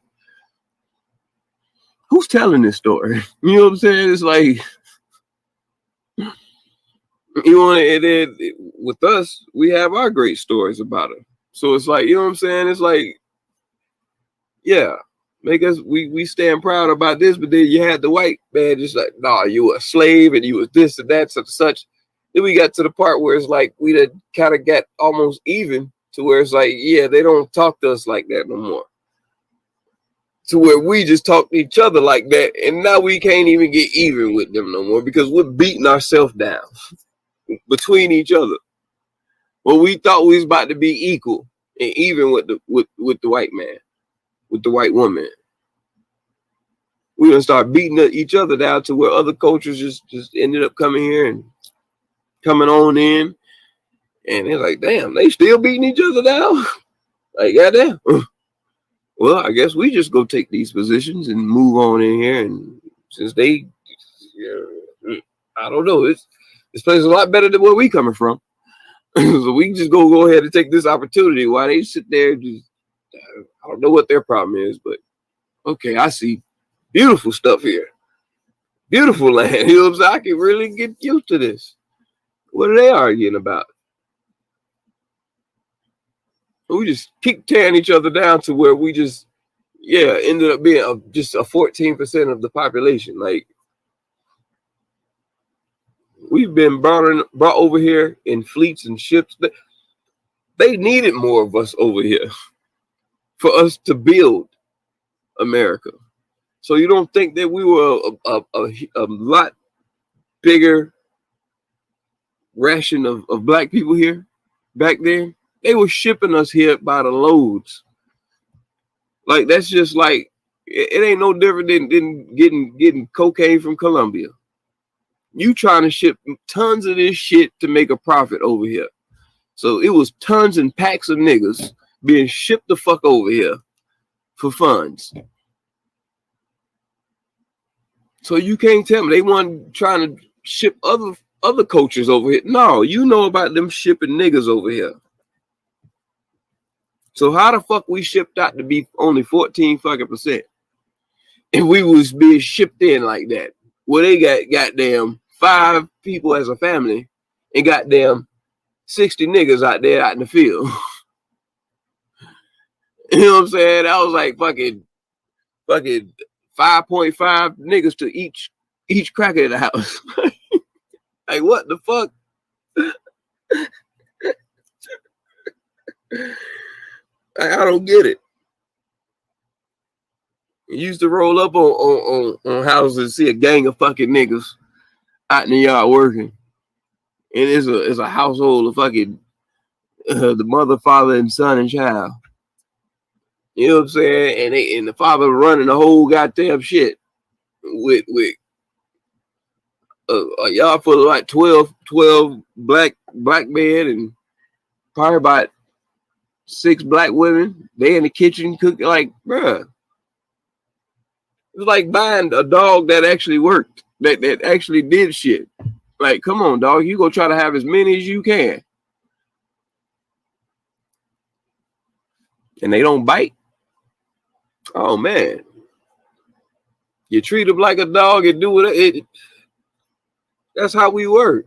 who's telling this story? You know what I'm saying? It's like, you know, and then with us, we have our great stories about her. So it's like, you know what I'm saying? It's like, yeah, make us, we stand proud about this, but then you had the white man just like, nah, you were a slave and you was this and that, such and such. Then we got to the part where it's like, we done kind of got almost even to where it's like, yeah, they don't talk to us like that no more. To where we just talk to each other like that, and now we can't even get even with them no more because we're beating ourselves down between each other. Well, we thought we was about to be equal and even with the white man, with the white woman. We're gonna start beating each other down to where other cultures just ended up coming here and coming on in, and they're like, damn, they still beating each other down. Like, goddamn. Well, I guess we just go take these positions and move on in here. And since they, I don't know, this place is a lot better than where we coming from. So we can just go ahead and take this opportunity while they sit there. Just, I don't know what their problem is, but okay, I see beautiful stuff here. Beautiful land. You know what I'm saying? I can really get used to this. What are they arguing about? We just keep tearing each other down to where we just, ended up being just a 14% of the population. Like, We've been brought over here in fleets and ships. They needed more of us over here for us to build America. So you don't think that we were a lot bigger ration of black people here back then? They were shipping us here by the loads. Like, that's just like, it ain't no different than getting cocaine from Colombia. You trying to ship tons of this shit to make a profit over here. So it was tons and packs of niggas being shipped the fuck over here for funds. So you can't tell me they weren't trying to ship other cultures over here. No, you know about them shipping niggas over here. So how the fuck we shipped out to be only 14% and we was being shipped in like that? Well, they got goddamn 5 people as a family and goddamn 60 niggas out there out in the field. You know what I'm saying? I was like fucking 5.5 niggas to each cracker in the house. Like, what the fuck? I don't get it. You used to roll up on houses and see a gang of fucking niggas out in the yard working. And it's a household of fucking the mother, father, and son and child. You know what I'm saying? And the father running the whole goddamn shit with a yard full of like 12 black men and probably about 6 black women. They in the kitchen cooking. Like, bruh, it was like buying a dog that actually worked, that actually did shit. Like, come on, dog, you gonna try to have as many as you can. And they don't bite. Oh man, you treat them like a dog and do it. That's how we were.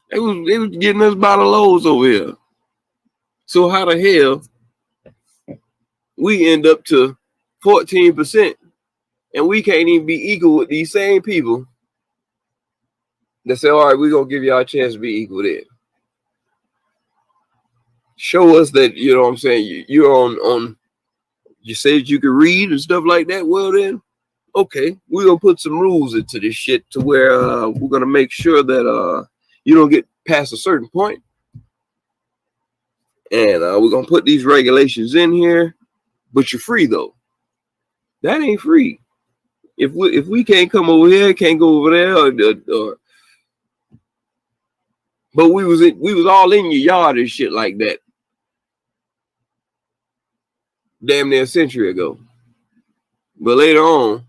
They was getting us by the loads over here. So how the hell we end up to 14% and we can't even be equal with these same people that say, all right, we're gonna give y'all a chance to be equal then. Show us that, you know what I'm saying, you're on you said you could read and stuff like that. Well then, okay, we're gonna put some rules into this shit to where we're gonna make sure that you don't get past a certain point. And we're gonna put these regulations in here, but you're free though. That ain't free. If we can't come over here, can't go over there, but we was all in your yard and shit like that. Damn near a century ago. But later on,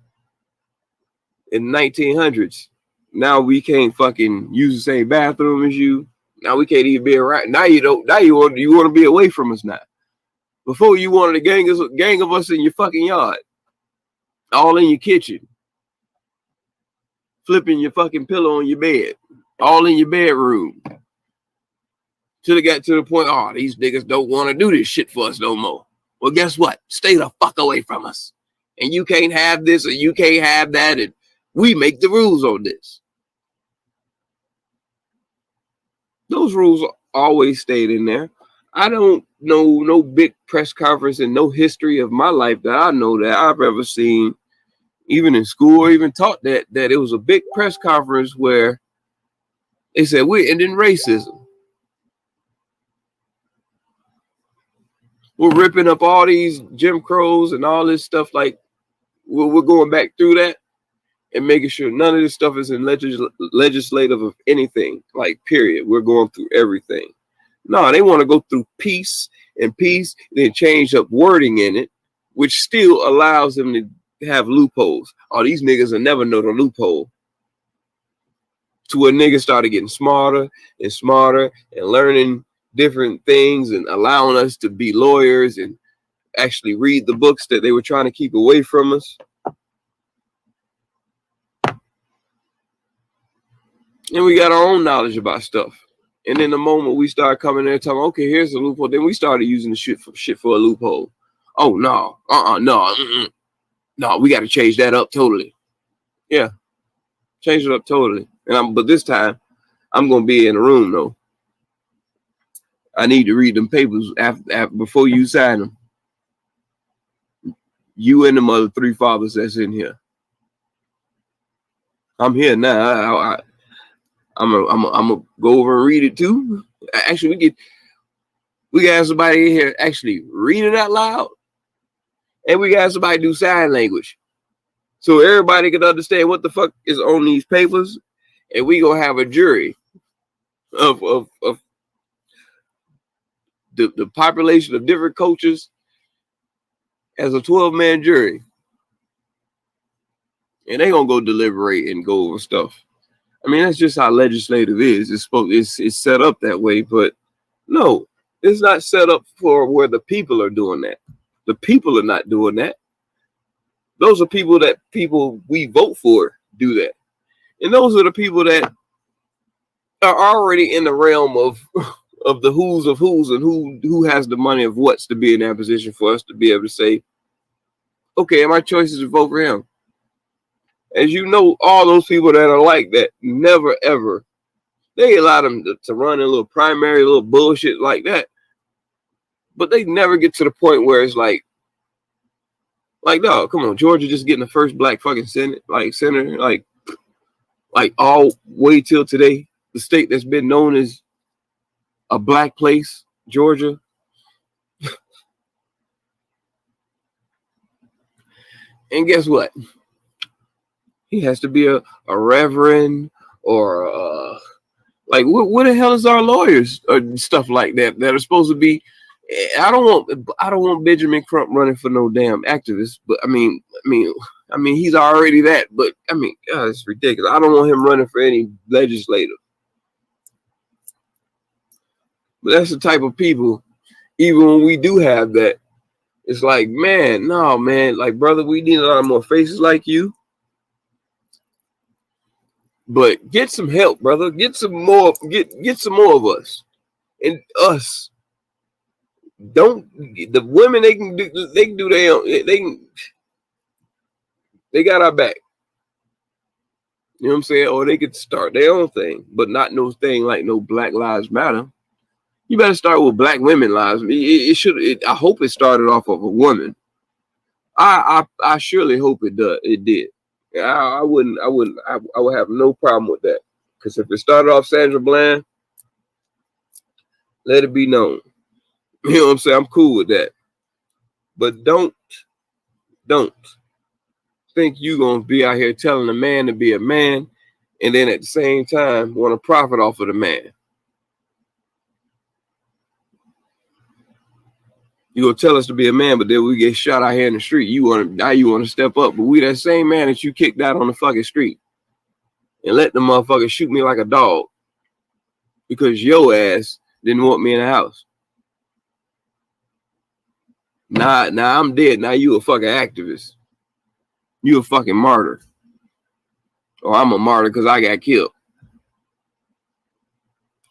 in the 1900s, now we can't fucking use the same bathroom as you. Now we can't even be around. Now you don't. Now you want to be away from us now. Before you wanted a gang of us in your fucking yard, all in your kitchen, flipping your fucking pillow on your bed, all in your bedroom. Till it got to the point, oh, these niggas don't want to do this shit for us no more. Well, guess what? Stay the fuck away from us. And you can't have this or you can't have that. And we make the rules on this. Those rules always stayed in there. I don't know no big press conference and no history of my life that I know that I've ever seen, even in school or even taught that it was a big press conference where they said we're ending racism. We're ripping up all these Jim Crows and all this stuff. Like, we're going back through that and making sure none of this stuff is in legislative of anything. Like, period. We're going through everything. No, they want to go through peace, then change up wording in it, which still allows them to have loopholes. Oh, these niggas will never know the loophole. To where niggas started getting smarter and smarter and learning different things and allowing us to be lawyers and actually read the books that they were trying to keep away from us. And we got our own knowledge about stuff. And then the moment we start coming there talking, okay, here's a loophole, then we started using the shit for a loophole. Oh no, no, we got to change that up totally. Yeah, change it up totally. But this time I'm gonna be in the room though. I need to read them papers after before you sign them. You and the other 3 fathers that's in here. I'm here now. I'm gonna go over and read it too. Actually, we got somebody in here actually read it out loud, and we got somebody do sign language, so everybody can understand what the fuck is on these papers, and we gonna have a jury of the population of different cultures as a 12-man jury, and they gonna go deliberate and go over stuff. I mean, that's just how legislative is. It's set up that way, but no, it's not set up for where the people are doing that. The people are not doing that. Those are people we vote for do that, and those are the people that are already in the realm of the who's of who's and who has the money of what's to be in that position for us to be able to say, okay, my choice is to vote for him. As you know, all those people that are like that never ever, they allow them to run a little primary, little bullshit like that, but they never get to the point where it's like, no, come on, Georgia just getting the first black fucking senator, like all way till today, the state that's been known as a black place, Georgia. And guess what? He has to be a reverend or like what the hell is our lawyers or stuff like that are supposed to be? I don't want Benjamin Crump running for no damn activist, but I mean he's already that. But I mean, God, it's ridiculous. I don't want him running for any legislator. But that's the type of people. Even when we do have that, it's like, man, no, man, like brother, we need a lot more faces like you. But get some help, brother. Get some more. Get some more of us, and us. Don't the women? They can do their own. They got our back. You know what I'm saying? Or they could start their own thing, but not no thing like no Black Lives Matter. You better start with Black women lives. It should. I hope it started off of a woman. I surely hope it does. It did. I would have no problem with that. Because if it started off Sandra Bland, let it be known. You know what I'm saying? I'm cool with that. But don't think you gonna be out here telling a man to be a man and then at the same time want to profit off of the man. You gonna tell us to be a man, but then we get shot out here in the street. You want to step up, but we that same man that you kicked out on the fucking street and let the motherfucker shoot me like a dog because your ass didn't want me in the house. Nah, I'm dead. Now you a fucking activist. You a fucking martyr. Or I'm a martyr because I got killed.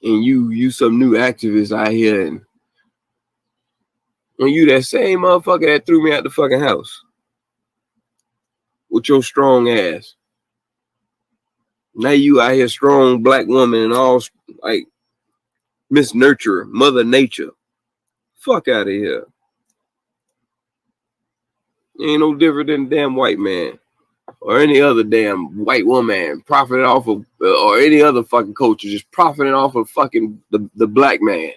And you some new activist out here, and when you that same motherfucker that threw me out the fucking house with your strong ass. Now you out here strong black woman and all like Miss Nurturer, Mother Nature. Fuck out of here. Ain't no different than a damn white man or any other damn white woman profiting off of or any other fucking culture just profiting off of fucking the black man.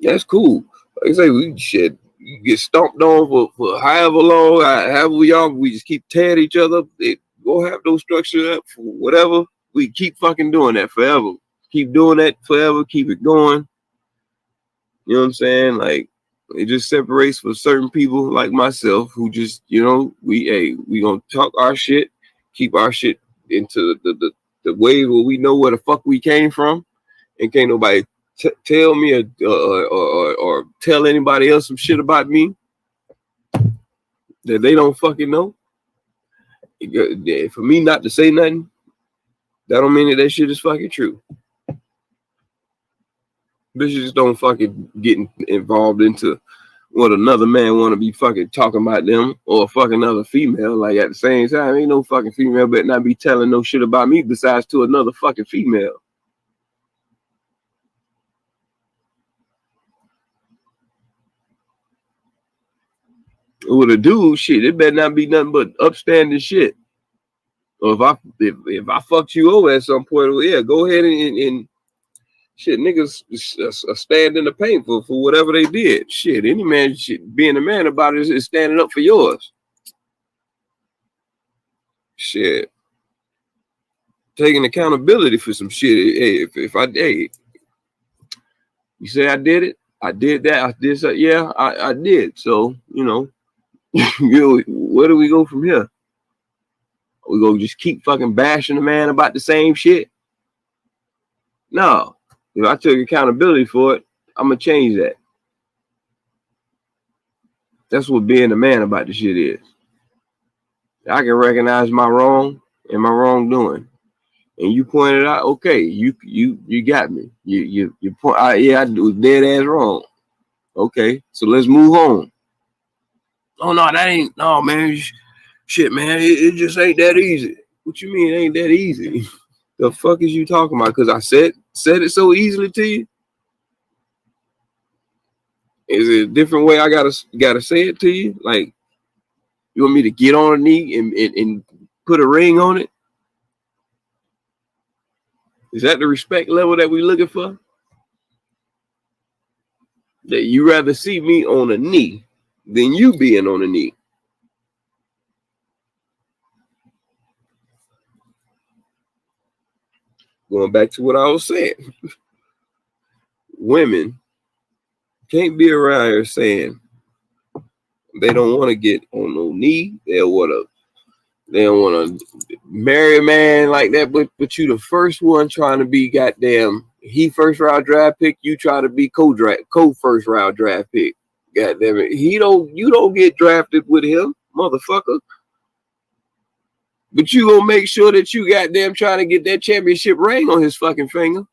That's cool. Like I say, we shit get stomped on for however long, however young, we just keep tearing each other up. Go have those structures up for whatever. We keep fucking doing that forever. Keep doing that forever. Keep it going. You know what I'm saying? Like, it just separates for certain people like myself who just, you know, we gonna talk our shit, keep our shit into the way where we know where the fuck we came from, and can't nobody tell me or tell anybody else some shit about me that they don't fucking know. For me not to say nothing, that don't mean that shit is fucking true. Bitches don't fucking get involved into what another man want to be fucking talking about them or fucking another female. Like at the same time, ain't no fucking female better not be telling no shit about me besides to another fucking female. With a dude, shit, it better not be nothing but upstanding shit. Or if I fucked you over at some point, well, yeah, go ahead and shit, niggas stand in the paint for whatever they did. Shit, any man, shit, being a man about it is standing up for yours. Shit, taking accountability for some shit. Hey, if I did, you say I did it, I did that, I did so, yeah, I did. So you know, where do we go from here? We gonna just keep fucking bashing the man about the same shit? No. If I took accountability for it, I'm gonna change that. That's what being a man about the shit is. I can recognize my wrong and my wrongdoing, and you pointed out, okay, you got me. You point, yeah, I was dead ass wrong. Okay, so let's move on. Oh no, that ain't no man. Shit, man, it just ain't that easy. What you mean it ain't that easy? The fuck is you talking about? Because I said it so easily to you. Is it a different way I gotta say it to you? Like, you want me to get on a knee and put a ring on it? Is that the respect level that we looking for? That you rather see me on a knee than you being on a knee? Going back to what I was saying. Women can't be around here saying they don't want to get on no knee. They don't want to marry a man like that. But you the first one trying to be goddamn. He first round draft pick. You try to be co first round draft pick. Goddamn it. You don't get drafted with him, motherfucker. But you gonna make sure that you goddamn trying to get that championship ring on his fucking finger.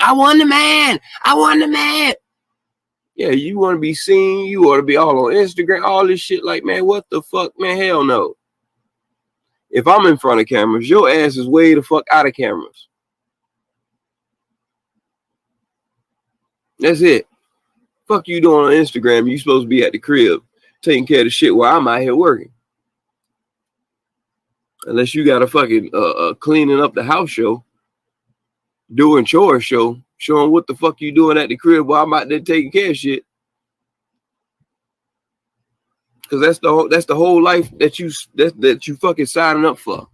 I won the man. I won the man. Yeah, you want to be seen. You ought to be all on Instagram, all this shit. Like, man, what the fuck, man? Hell no. If I'm in front of cameras, your ass is way the fuck out of cameras. That's it. Fuck you doing on Instagram. You supposed to be at the crib taking care of the shit while I'm out here working. Unless you got a fucking cleaning up the house show, doing chores show, showing what the fuck you doing at the crib while I'm out there taking care of shit. Because that's the whole life that you fucking signing up for.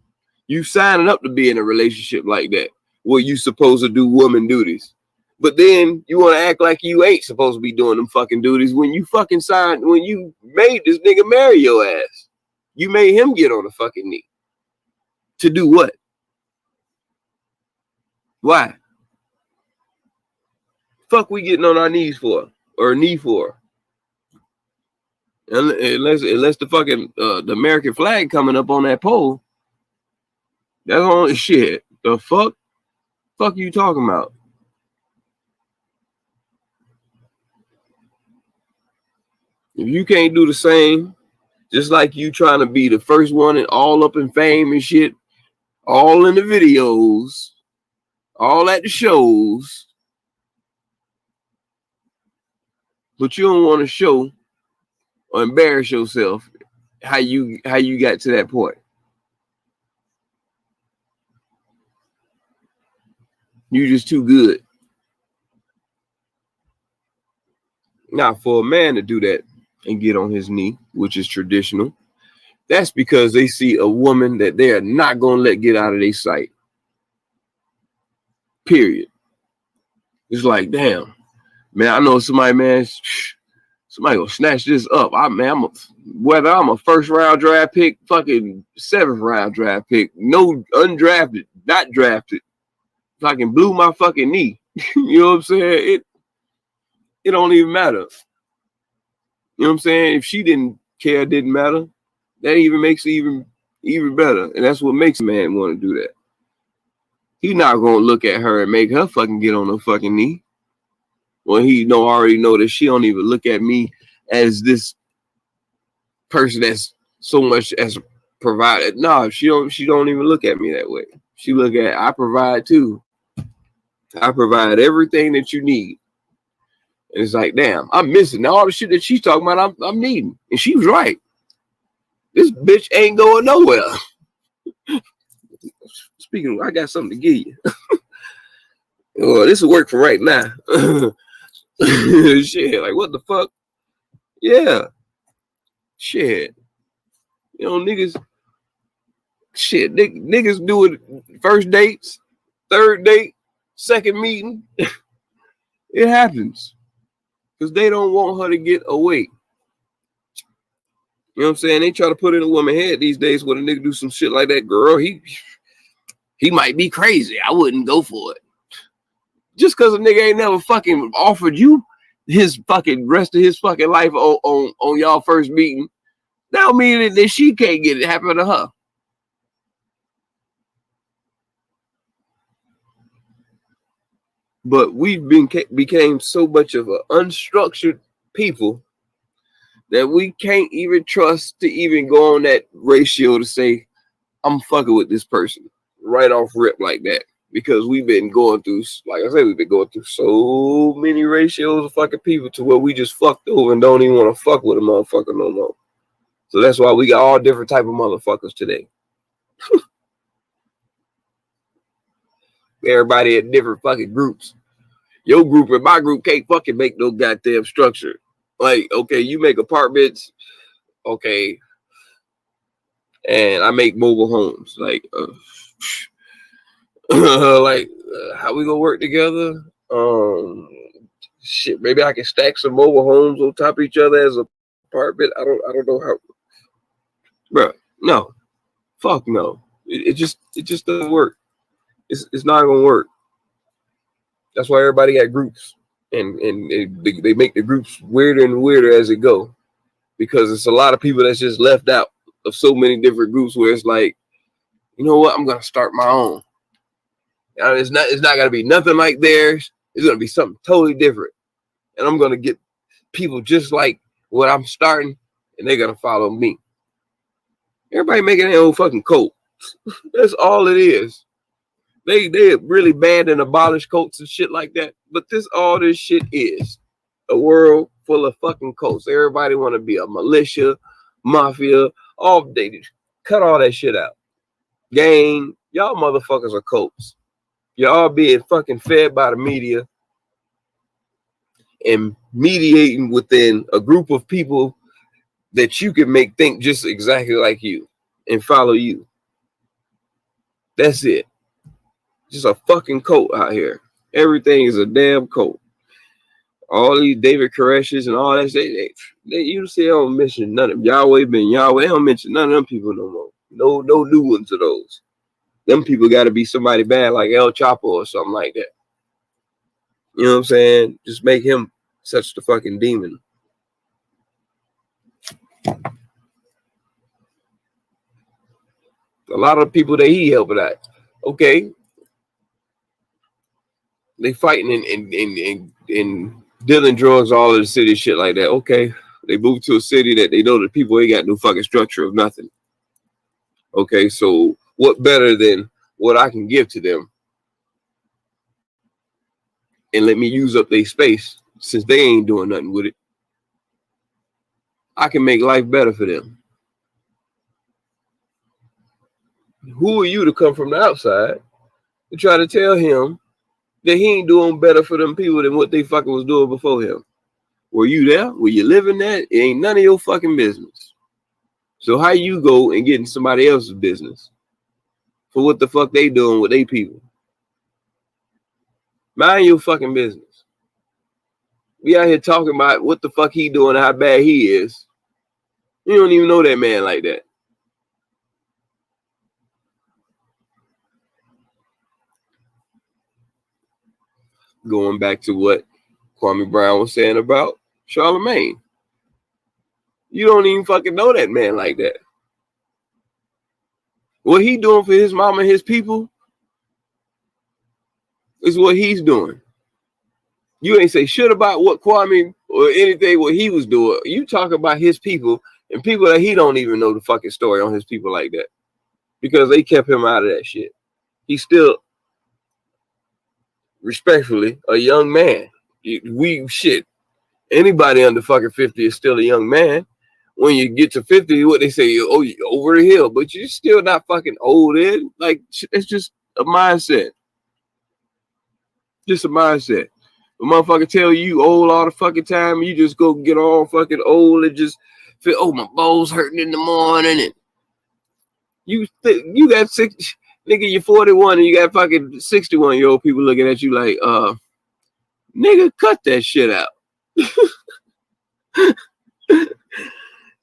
You signing up to be in a relationship like that, where you supposed to do woman duties. But then you want to act like you ain't supposed to be doing them fucking duties when you fucking signed, when you made this nigga marry your ass. You made him get on the fucking knee. To do what? Why? Fuck we getting on our knees for? Or knee for? Unless the fucking the American flag coming up on that pole. That's all shit. The fuck? Fuck you talking about? If you can't do the same, just like you trying to be the first one and all up in fame and shit, all in the videos, all at the shows, but you don't want to show or embarrass yourself how you got to that point. You just too good. Now, for a man to do that and get on his knee, which is traditional, that's because they see a woman that they are not going to let get out of their sight. Period. It's like, damn, man, I know somebody, man, somebody gonna snatch this up. Whether I'm a first round draft pick, fucking 7th round draft pick, no undrafted, not drafted, fucking blew my fucking knee. You know what I'm saying? It don't even matter. You know what I'm saying? If she didn't care, it didn't matter. That even makes it even better. And that's what makes a man want to do that. He's not gonna look at her and make her fucking get on her fucking knee. Well, he already know that she don't even look at me as this person that's so much as provided. No, she don't even look at me that way. She look at, I provide too. I provide everything that you need. And it's like, damn, I'm missing all the shit that she's talking about. I'm needing. And she was right. This bitch ain't going nowhere. Speaking of, I got something to give you. Well, this will work for right now. Shit, like what the fuck? Yeah. Shit. You know, niggas. Shit, niggas do it first dates, third date, second meeting. It happens. Because they don't want her to get away. You know what I'm saying? They try to put in a woman's head these days when a nigga do some shit like that. Girl, he might be crazy. I wouldn't go for it. Just because a nigga ain't never fucking offered you his fucking rest of his fucking life on y'all first meeting, that don't mean that she can't get it happen to her. But we've became so much of an unstructured people that we can't even trust to even go on that ratio to say, I'm fucking with this person right off rip like that. Because we've been going through, like I said, we've been going through so many ratios of fucking people to where we just fucked over and don't even want to fuck with a motherfucker no more. So that's why we got all different type of motherfuckers today. Everybody in different fucking groups. Your group and my group can't fucking make no goddamn structure. Like, okay, you make apartments, okay, and I make mobile homes. Like, how we gonna work together? Shit, maybe I can stack some mobile homes on top of each other as an apartment. I don't know how, bro. No, fuck no. It just doesn't work. It's not gonna work. That's why everybody got groups, and they make the groups weirder and weirder as it go, because it's a lot of people that's just left out of so many different groups where it's like, you know what, I'm gonna start my own. It's not gonna be nothing like theirs. It's gonna be something totally different, and I'm gonna get people just like what I'm starting, and they're gonna follow me. Everybody making their own fucking cult. That's all it is. They really banned and abolished cults and shit like that. But all this shit is a world full of fucking cults. Everybody want to be a militia, mafia, all they cut all that shit out. Gang, y'all motherfuckers are cults. Y'all being fucking fed by the media and mediating within a group of people that you can make think just exactly like you and follow you. That's it. Just a fucking cult out here. Everything is a damn cult. All these David Koresh's and all that shit, they you see, they don't mention none of them. Yahweh ben Yahweh. They don't mention none of them people no more. No new ones of those. Them people got to be somebody bad like El Chapo or something like that. You know what I'm saying? Just make him such the fucking demon. A lot of the people that he helping out, okay, they fighting and dealing drugs all in the city, shit like that. Okay, they move to a city that they know the people ain't got no fucking structure of nothing. Okay, so what better than what I can give to them and let me use up their space since they ain't doing nothing with it? I can make life better for them. Who are you to come from the outside to try to tell him that he ain't doing better for them people than what they fucking was doing before him? Were you there? Were you living that? It ain't none of your fucking business. So how you go and get in somebody else's business for what the fuck they doing with they people? Mind your fucking business. We out here talking about what the fuck he doing and how bad he is. You don't even know that man like that. Going back to what Kwame Brown was saying about Charlemagne. You don't even fucking know that man like that. What he doing for his mama and his people is what he's doing. You ain't say shit about what Kwame or anything what he was doing. You talk about his people and people that he don't even know the fucking story on his people like that because they kept him out of that shit. He's still, respectfully, a young man. Anybody under fucking 50 is still a young man. When you get to 50, what they say, oh, you're over the hill, but you're still not fucking old, Ed. Like, it's just a mindset. Just a mindset. A motherfucker tell you old all the fucking time, you just go get all fucking old and just feel, oh, my balls hurting in the morning. And you got nigga, you're 41 and you got fucking 61-year-old people looking at you like, nigga, cut that shit out.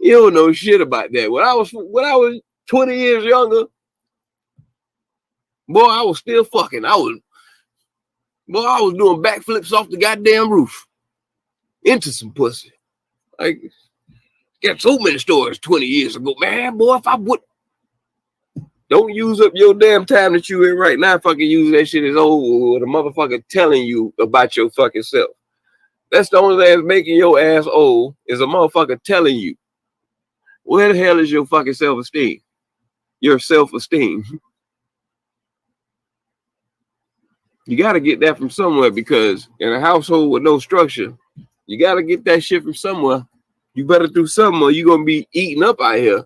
You don't know shit about that. When I was 20 years younger, boy, I was still fucking. I was doing backflips off the goddamn roof into some pussy. Like, got so many stories 20 years ago. Man, boy, if I would, don't use up your damn time that you in right now. Fucking use that shit as old with a motherfucker telling you about your fucking self. That's the only thing that's making your ass old is a motherfucker telling you. Where the hell is your fucking self-esteem? Your self-esteem. You got to get that from somewhere because in a household with no structure, you got to get that shit from somewhere. You better do something or you're going to be eaten up out here.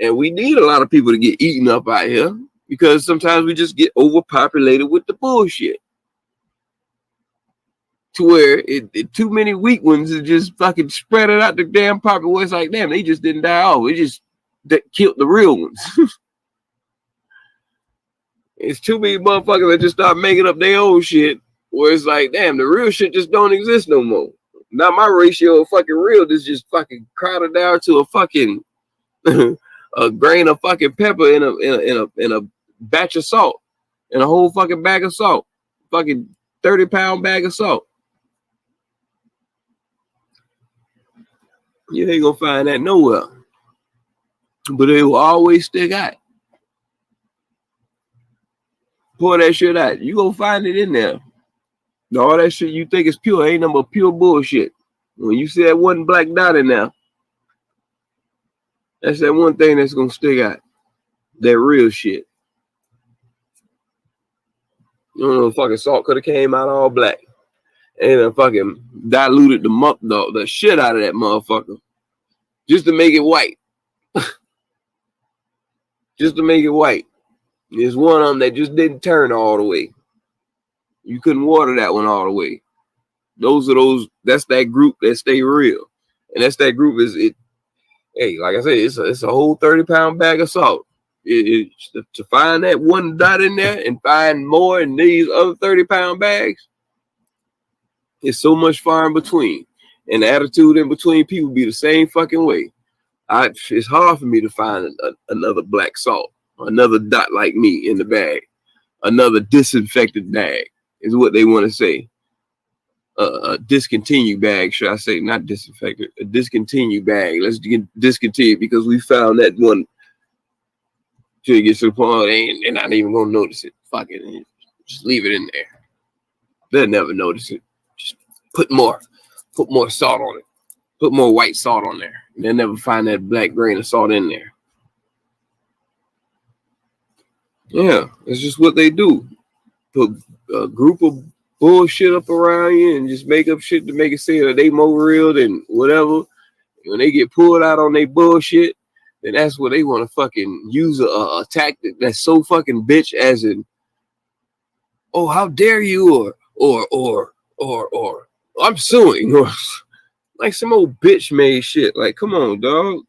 And we need a lot of people to get eaten up out here because sometimes we just get overpopulated with the bullshit. To where too many weak ones is just fucking spread it out the damn population. Where it's like, damn, they just didn't die off. It just killed the real ones. It's too many motherfuckers that just start making up their own shit. Where it's like, damn, the real shit just don't exist no more. Now my ratio of fucking real is just fucking crowded down to a fucking a grain of fucking pepper in a batch of salt, in a whole fucking bag of salt, fucking 30-pound bag of salt. You ain't gonna find that nowhere. But it will always stick out. Pour that shit out. You gonna find it in there. All that shit you think is pure ain't nothing but pure bullshit. When you see that one black dot in there, that's that one thing that's gonna stick out. That real shit. You know, fucking salt could have came out all black. And fucking diluted the shit out of that motherfucker. Just to make it white. Just to make it white. There's one of them that just didn't turn all the way. You couldn't water that one all the way. That's that group that stay real. And that's that group hey, like I said, it's a whole 30-pound bag of salt. To find that one dot in there and find more in these other 30-pound bags, it's so much far in between. And the attitude in between people be the same fucking way. It's hard for me to find another black salt, another dot like me in the bag, another disinfected bag is what they want to say. A discontinued bag, should I say, not disinfected, a discontinued bag. Let's get discontinued because we found that one till it gets to the point they're not even gonna notice it. Fuck it, just leave it in there. They'll never notice it. Just put more salt on it. Put more white salt on there. They'll never find that black grain of salt in there. Yeah, it's just what they do. Put a group of bullshit up around you and just make up shit to make it seem that they more real than whatever. When they get pulled out on their bullshit, then that's what they want to fucking use a tactic that's so fucking bitch as in, oh, how dare you, or I'm suing, or like some old bitch made shit. Like, come on, dog.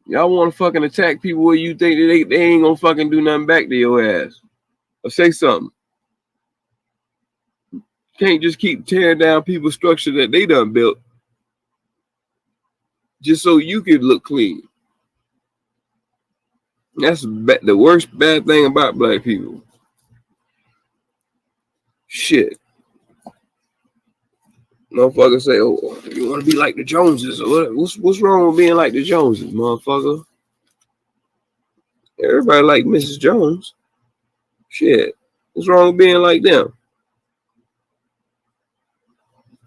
Y'all want to fucking attack people where you think that they ain't gonna fucking do nothing back to your ass or say something. Can't just keep tearing down people's structure that they done built just so you could look clean. That's the worst bad thing about black people. Shit. Motherfucker say, oh, you want to be like the Joneses? Or what's wrong with being like the Joneses, motherfucker? Everybody like Mrs. Jones. Shit. What's wrong with being like them?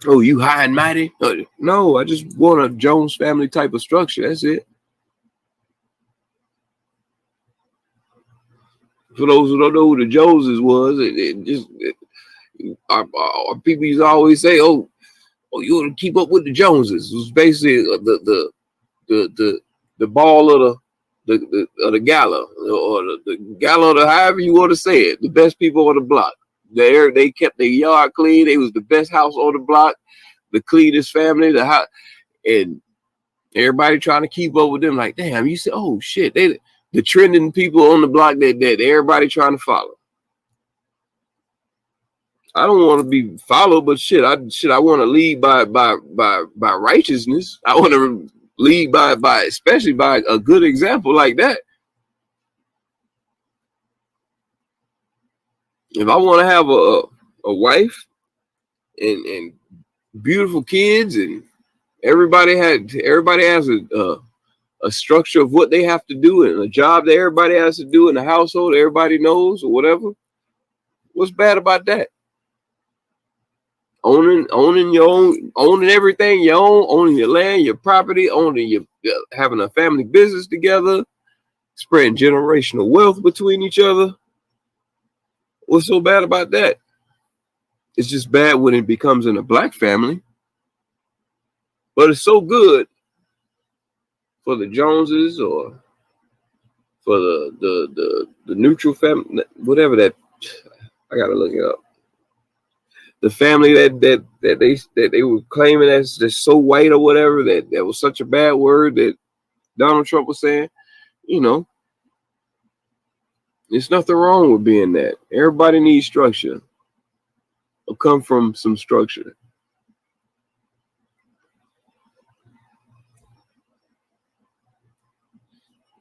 Oh, you high and mighty? No, I just want a Jones family type of structure. That's it. For those who don't know who the Joneses was, our people used to always say, "Oh, you want to keep up with the Joneses." It was basically the ball of the gala, or the gala, or however you want to say it. The best people on the block. They kept their yard clean. They was the best house on the block, the cleanest family, and everybody trying to keep up with them. Like, damn, you said, oh shit, the trending people on the block that everybody trying to follow. I don't want to be followed, but shit, I want to lead by righteousness. I want to lead by especially by a good example like that. If I want to have a wife and beautiful kids, and everybody has a structure of what they have to do, and a job that everybody has to do in the household, everybody knows, or whatever, what's bad about that? Owning your own, owning everything your own, owning your land, your property, having a family business together, spreading generational wealth between each other. What's so bad about that? It's just bad when it becomes in a black family. But it's so good for the Joneses, or for the neutral family, whatever that. I gotta look it up. The family that they were claiming as just so white or whatever, that was such a bad word that Donald Trump was saying. You know, there's nothing wrong with being that. Everybody needs structure, or come from some structure.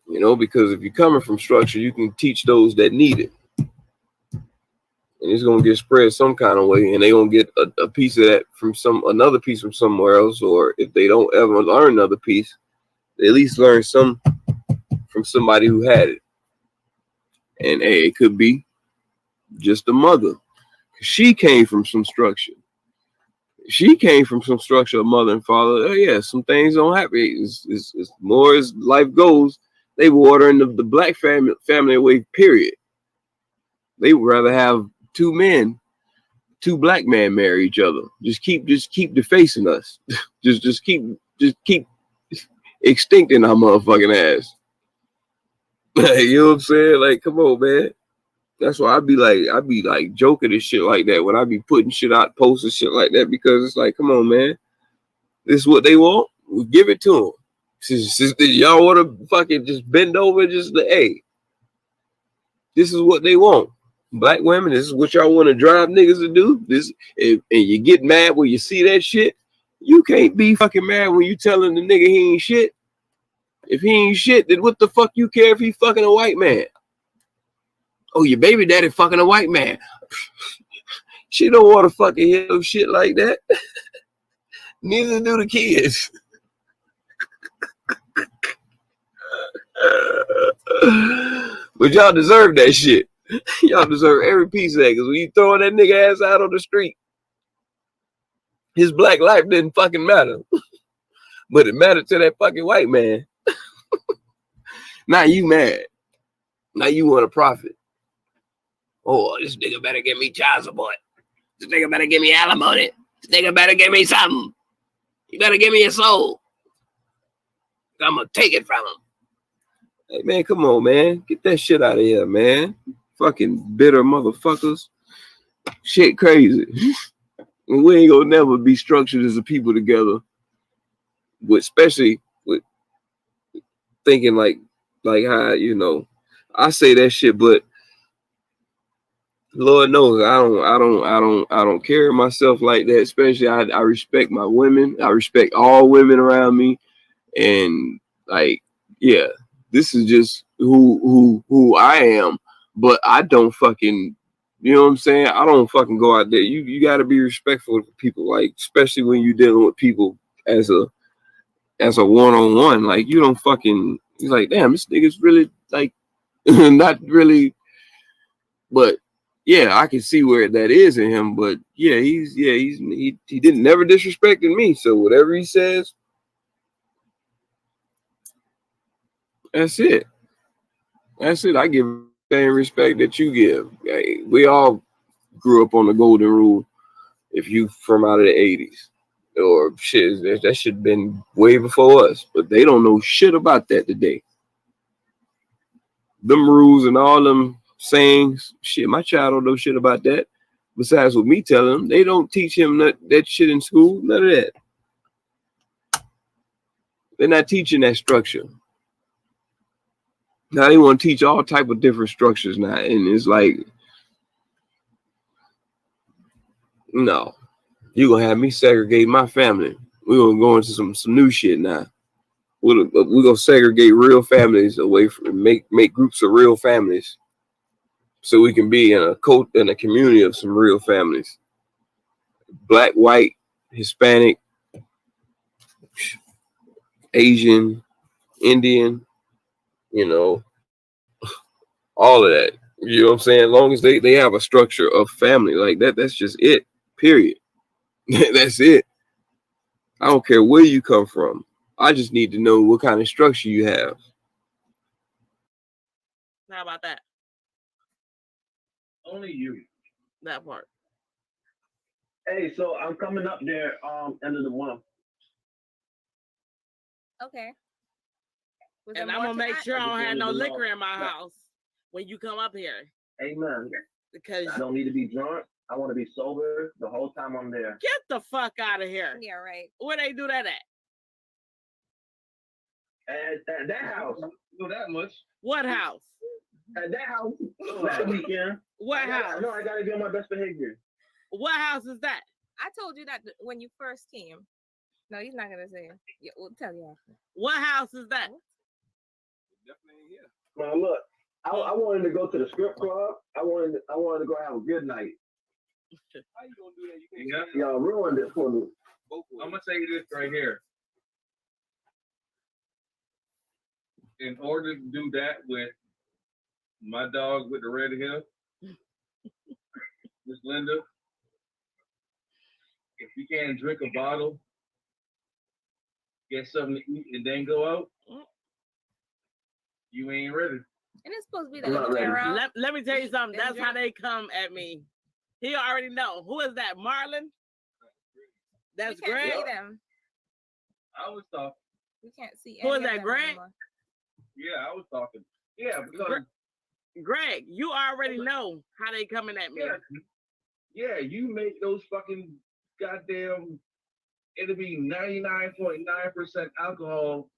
You know, because if you're coming from structure, you can teach those that need it. And it's gonna get spread some kind of way, and they're gonna get a piece of that from another piece from somewhere else, or if they don't ever learn another piece, they at least learn some from somebody who had it. And hey, it could be just a mother. She came from some structure. She came from some structure of mother and father. Oh yeah, some things don't happen. It's more as life goes. They watering the black family away, period. They would rather have two black men marry each other. Just keep defacing us. just keep extincting our motherfucking ass. You know what I'm saying? Like, come on, man. That's why I be like joking and shit like that when I be putting shit out, posting shit like that, because it's like, come on, man. This is what they want. We give it to them. Y'all want to fucking just bend over and just hey, this is what they want. Black women, this is what y'all want to drive niggas to do. This, and you get mad when you see that shit. You can't be fucking mad when you telling the nigga he ain't shit. If he ain't shit, then what the fuck you care if he fucking a white man? Oh, your baby daddy fucking a white man. She don't want to fucking hear no shit like that. Neither do the kids. But y'all deserve that shit. Y'all deserve every piece of that, because when you throwing that nigga ass out on the street, his black life didn't fucking matter. But it mattered to that fucking white man. Now you mad. Now you want to profit. Oh, this nigga better give me child support. This nigga better give me alimony. This nigga better give me something. You better give me a soul. I'm going to take it from him. Hey, man, come on, man. Get that shit out of here, man. Fucking bitter motherfuckers. Shit crazy. We ain't gonna never be structured as a people together. Especially with thinking like how, you know, I say that shit, but Lord knows I don't carry myself like that. Especially I respect my women. I respect all women around me. And like, yeah, this is just who I am. But I don't fucking, you know what I'm saying? I don't fucking go out there. You got to be respectful of people, like, especially when you're dealing with people as a one-on-one. Like, you don't fucking, he's like, damn, this nigga's really like not really, but yeah, I can see where that is in him, but yeah, he didn't never disrespected me. So whatever he says, that's it. That's it. I give the same respect that you give. Hey, we all grew up on the golden rule. If you from out of the 80s or shit, that should have been way before us. But they don't know shit about that today. Them rules and all them sayings, shit, my child don't know shit about that. Besides what me telling them, they don't teach him that shit in school. None of that. They're not teaching that structure. Now they want to teach all type of different structures now. And it's like, no. You're going to have me segregate my family. We're going to go into some new shit now. We're going to segregate real families away from, make groups of real families so we can be in a community of some real families. Black, white, Hispanic, Asian, Indian, all of that. You know what I'm saying? As long as they have a structure of family like that, that's just it, period. That's it. I don't care where you come from. I just need to know what kind of structure you have. How about that? Only you. That part. Hey, so I'm coming up there end of the month. Okay. Was And there I'm more gonna to make that? sure I don't have no End of the liquor month. in my house when you come up here. Amen. Because I don't need to be drunk. I want to be sober the whole time I'm there. get the fuck out of here. Yeah, right. Where they do that at? At that house. Know that much. What house? At that house. That weekend. What house? No, I gotta be on my best behavior. What house is that? I told you that when you first came. No, he's not gonna say it. Yeah, we'll tell you after. What house is that? Definitely here. Man, look, I wanted to go to the strip club. I wanted to go have a good night. How you gonna do that? You can't Y'all ruined it for me. I'm gonna tell you this right here. In order to do that with my dog with the red hair, Miss Linda, if you can't drink a bottle, get something to eat, and then go out, you ain't ready. And it's supposed to be the I'm not other way ready. around. Let me tell you something. Then That's how they come at me. He already know. Who is that? Marlon? That's We can't Greg. see them. I was talking. We can't see. Who any is that, of them Greg? anymore. Yeah, I was talking. Yeah, because Greg, you already know how they coming at me. yeah, you make those fucking goddamn. It'll be 99.9% alcohol.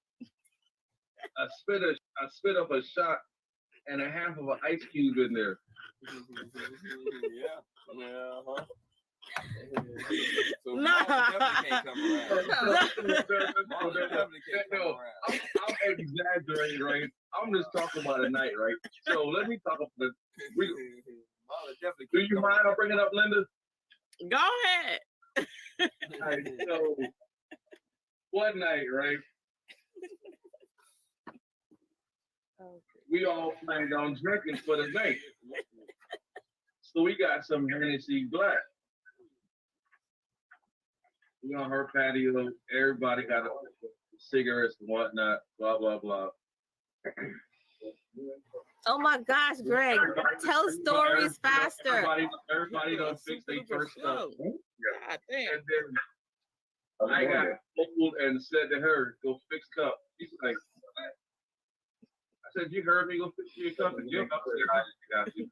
I spit up a shot and a half of an ice cube in there. Yeah. Huh? So No. definitely can't come around. I'm exaggerating, right? I'm just talking about a night, right? So let me talk about the. Do you mind I bring it up, Linda? Go ahead. Right, so one night, right? We all planned on drinking for the night. So we got some Hennessy Black. We on her patio. Everybody got cigarettes and whatnot. Blah blah blah. Oh my gosh, Greg! Tell stories faster. Everybody don't fix their first stuff. God damn. And then I got old and said to her, "Go fix cup." She's like, I said, "You heard me. Go fix your cup." And your cup. I got you.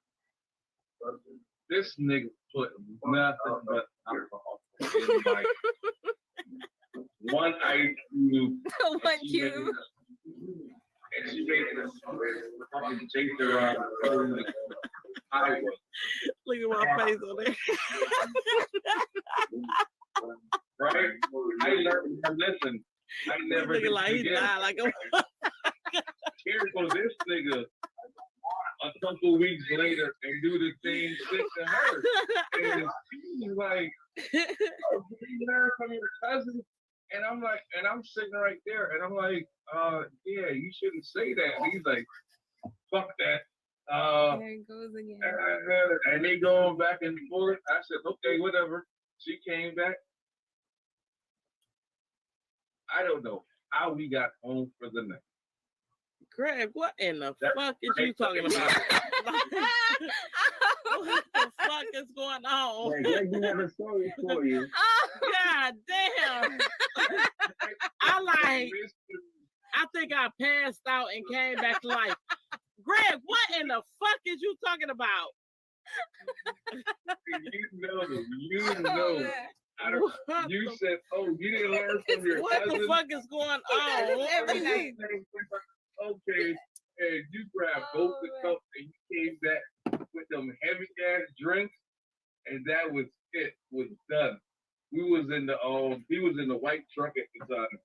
This nigga put nothing but alcohol in my one ice cube. One cube. And she made it fucking chase around the highway. Look at my face on there. Right? I learned to listen. I never Looking like he forget. died like a Here goes this nigga a couple weeks later and do the same shit to her. And she's like, "Oh, you learn from your cousin?" And I'm like, and I'm sitting right there, and I'm like, yeah, you shouldn't say that. And he's like, fuck that. There it goes again. And they going back and forth. I said, okay, whatever. She came back. I don't know how we got home for the night. Greg, what in the fuck is you talking about? What the fuck is going on? Yeah, Greg, we have a story for you. God damn. I think I passed out and came back to life. Greg, what in the fuck is you talking about? You know. You said, oh, you didn't learn from your what cousin? The fuck is going on? Every night. Okay, and you grabbed both the cups and you came back with them heavy ass drinks, and that was it. Was done. We was in the he was in the white truck at the time,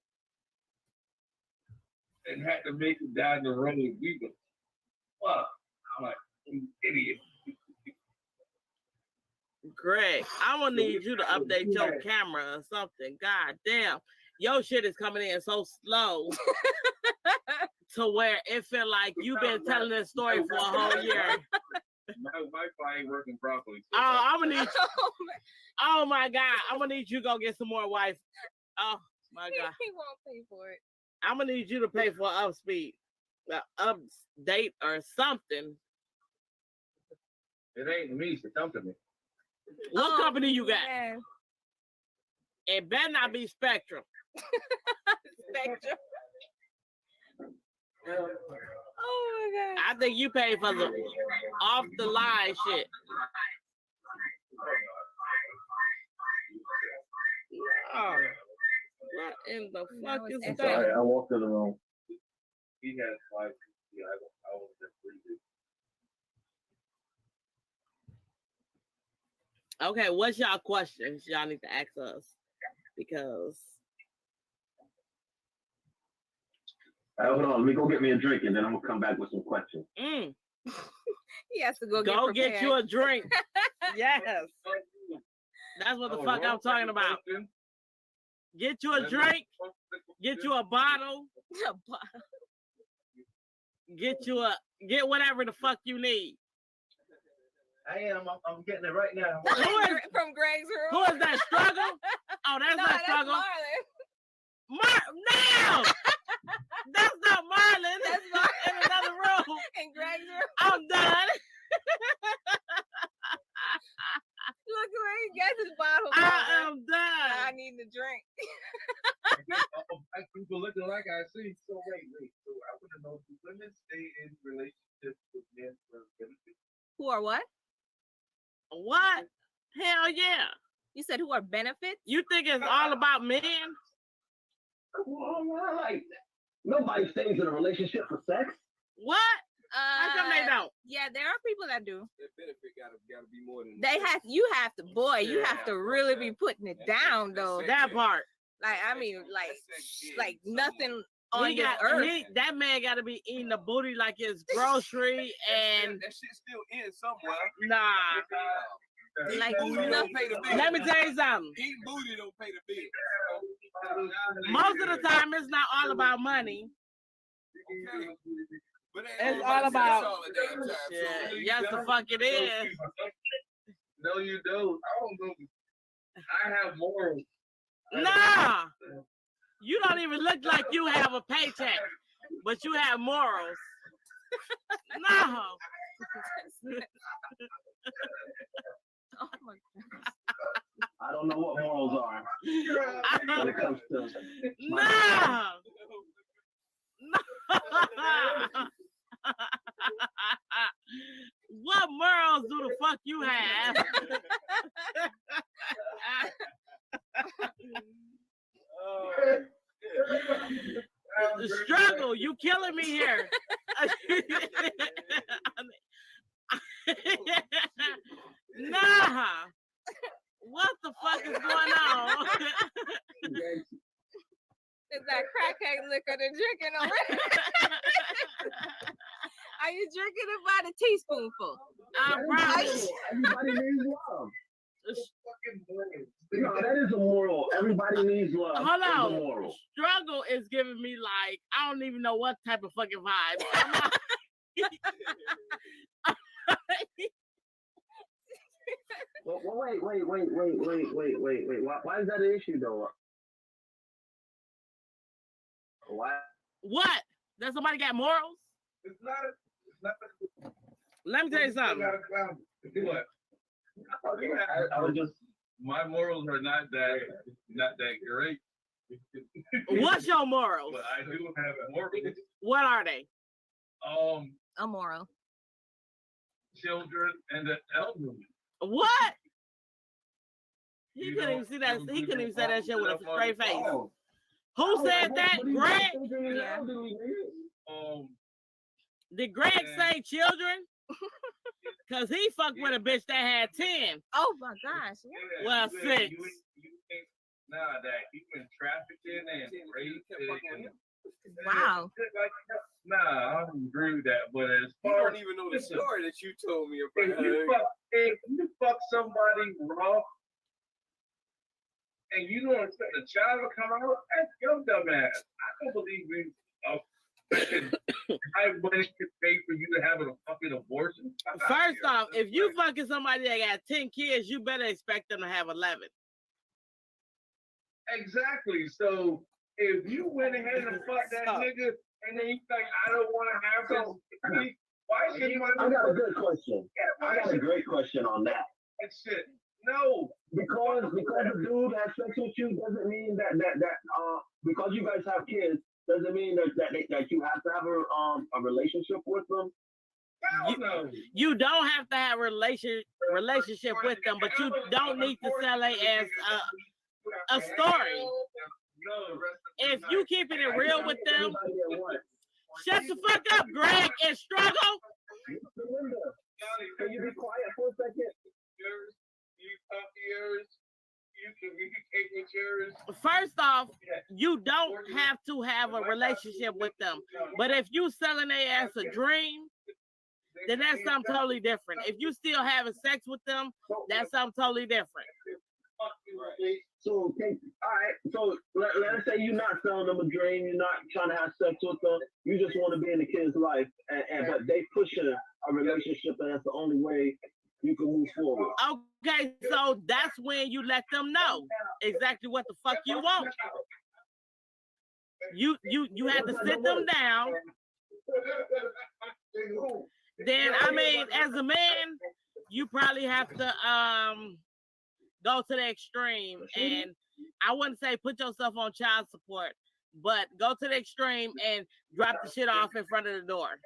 and had to make it down the road. We was fuck. I'm like, you idiot. Greg, I'm gonna need you to update your camera or something. God damn, your shit is coming in so slow to where it feel like you've been telling this story for a whole year. My Wi-Fi ain't working properly. So I'm gonna need. Oh my God, I'm gonna need you to go get some more Wi-Fi. Oh my God, He won't pay for it. I'm gonna need you to pay for upspeed, update or something. it ain't me, it's the company. What company you got? Man. It better not be Spectrum. Spectrum. Oh my God. I think you pay for the off the line shit. Oh, what in the fuck is I'm that? sorry, I walked in the room. He has like, yeah, I was just pretty good. Okay, what's y'all questions y'all need to ask us? Because Hold on, let me go get me a drink and then I'm gonna come back with some questions. He has to go get you a drink. Yes, that's what the fuck I'm talking about. Get you a drink, get you a bottle, get whatever the fuck you need. I'm getting it right now. From Greg's room. Who is that, Struggle? Oh, that's No, not that's Struggle. Marlon. No! That's not Marlon. That's Marlon. In another room. In Greg's room. I'm done. Look where he gets his bottle. I am done. I need the drink. People looking like I see. So wait. So I want to know, do women stay in relationships with men for benefits? Who are what? What? Hell yeah. You said who are benefits? You think it's all about men? Come on, like nobody stays in a relationship for sex. What? How come they don't? Yeah, there are people that do. That benefit gotta be more than You have to really be putting it down though. That part. Like I mean, like nothing on this earth. That man got to be eating the booty like it's grocery and that shit still in somewhere. nah. Like Don't pay the bill. Let me tell you something. Eating booty don't pay the bill. Most of the time, it's not all about money. Okay. But It's all about all the damn time. shit. So, Yes, the fuck it is. No, you don't. I don't know. I have morals. Nah. You don't even look like you have a paycheck, but you have morals. No. Oh my God. I don't know what morals are when it comes to No. What morals do the fuck you have? The struggle, you killing me here. Nah. What the fuck is going on? Is that crackhead liquor they're drinking already? Are you drinking it by the teaspoonful? Probably. everybody needs love. No, that is a moral. Everybody needs love. Hold It's a on. moral. Struggle is giving me like I don't even know what type of fucking vibe. Well, wait. Why is that an issue though? Why? What? Does somebody got morals? It's not. Let me tell you something. What? I was just. My morals are not that great. What's your morals? But I do have morals. What are they? Immoral. Children and the elderly. What? He couldn't even see that. He couldn't even say that shit with a straight face. Who said that? Greg? Yeah. Did Greg say children? Because he fucked with a bitch that had 10. Oh my gosh. Yeah, Well, 6. You can't, that human trafficking and rape. Wow. I don't agree with that. But as You far don't even know the story that you told me if about. you fuck somebody raw and you don't expect a child to come out, that's your dumb ass. I don't believe you. I money to pay for you to have a fucking abortion. First off, if you fucking somebody that got 10 kids, you better expect them to have 11. Exactly. So if you went ahead and fucked that nigga and then you think I don't want to have this, why should you? I got a good question. I got a great question on that. And shit. No. Because the dude has sex with you doesn't mean that because you guys have kids doesn't mean that you have to have a relationship with them. You don't have to have a relationship with them, but you don't need to sell it as a story. If you keeping it real with them, shut the fuck up, Greg, and struggle. Can you be quiet for a second? First off, you don't have to have a relationship with them. But if you selling their ass a dream, then that's something totally different. If you still having sex with them, that's something totally different. So, okay, all right. So let's say you're not selling them a dream. You're not trying to have sex with them. You just want to be in the kid's life, but they pushing a relationship, and that's the only way you can move forward. Okay, so that's when you let them know exactly what the fuck you want. You have to sit them down. Then I mean, as a man, you probably have to go to the extreme, and I wouldn't say put yourself on child support, but go to the extreme and drop the shit off in front of the door.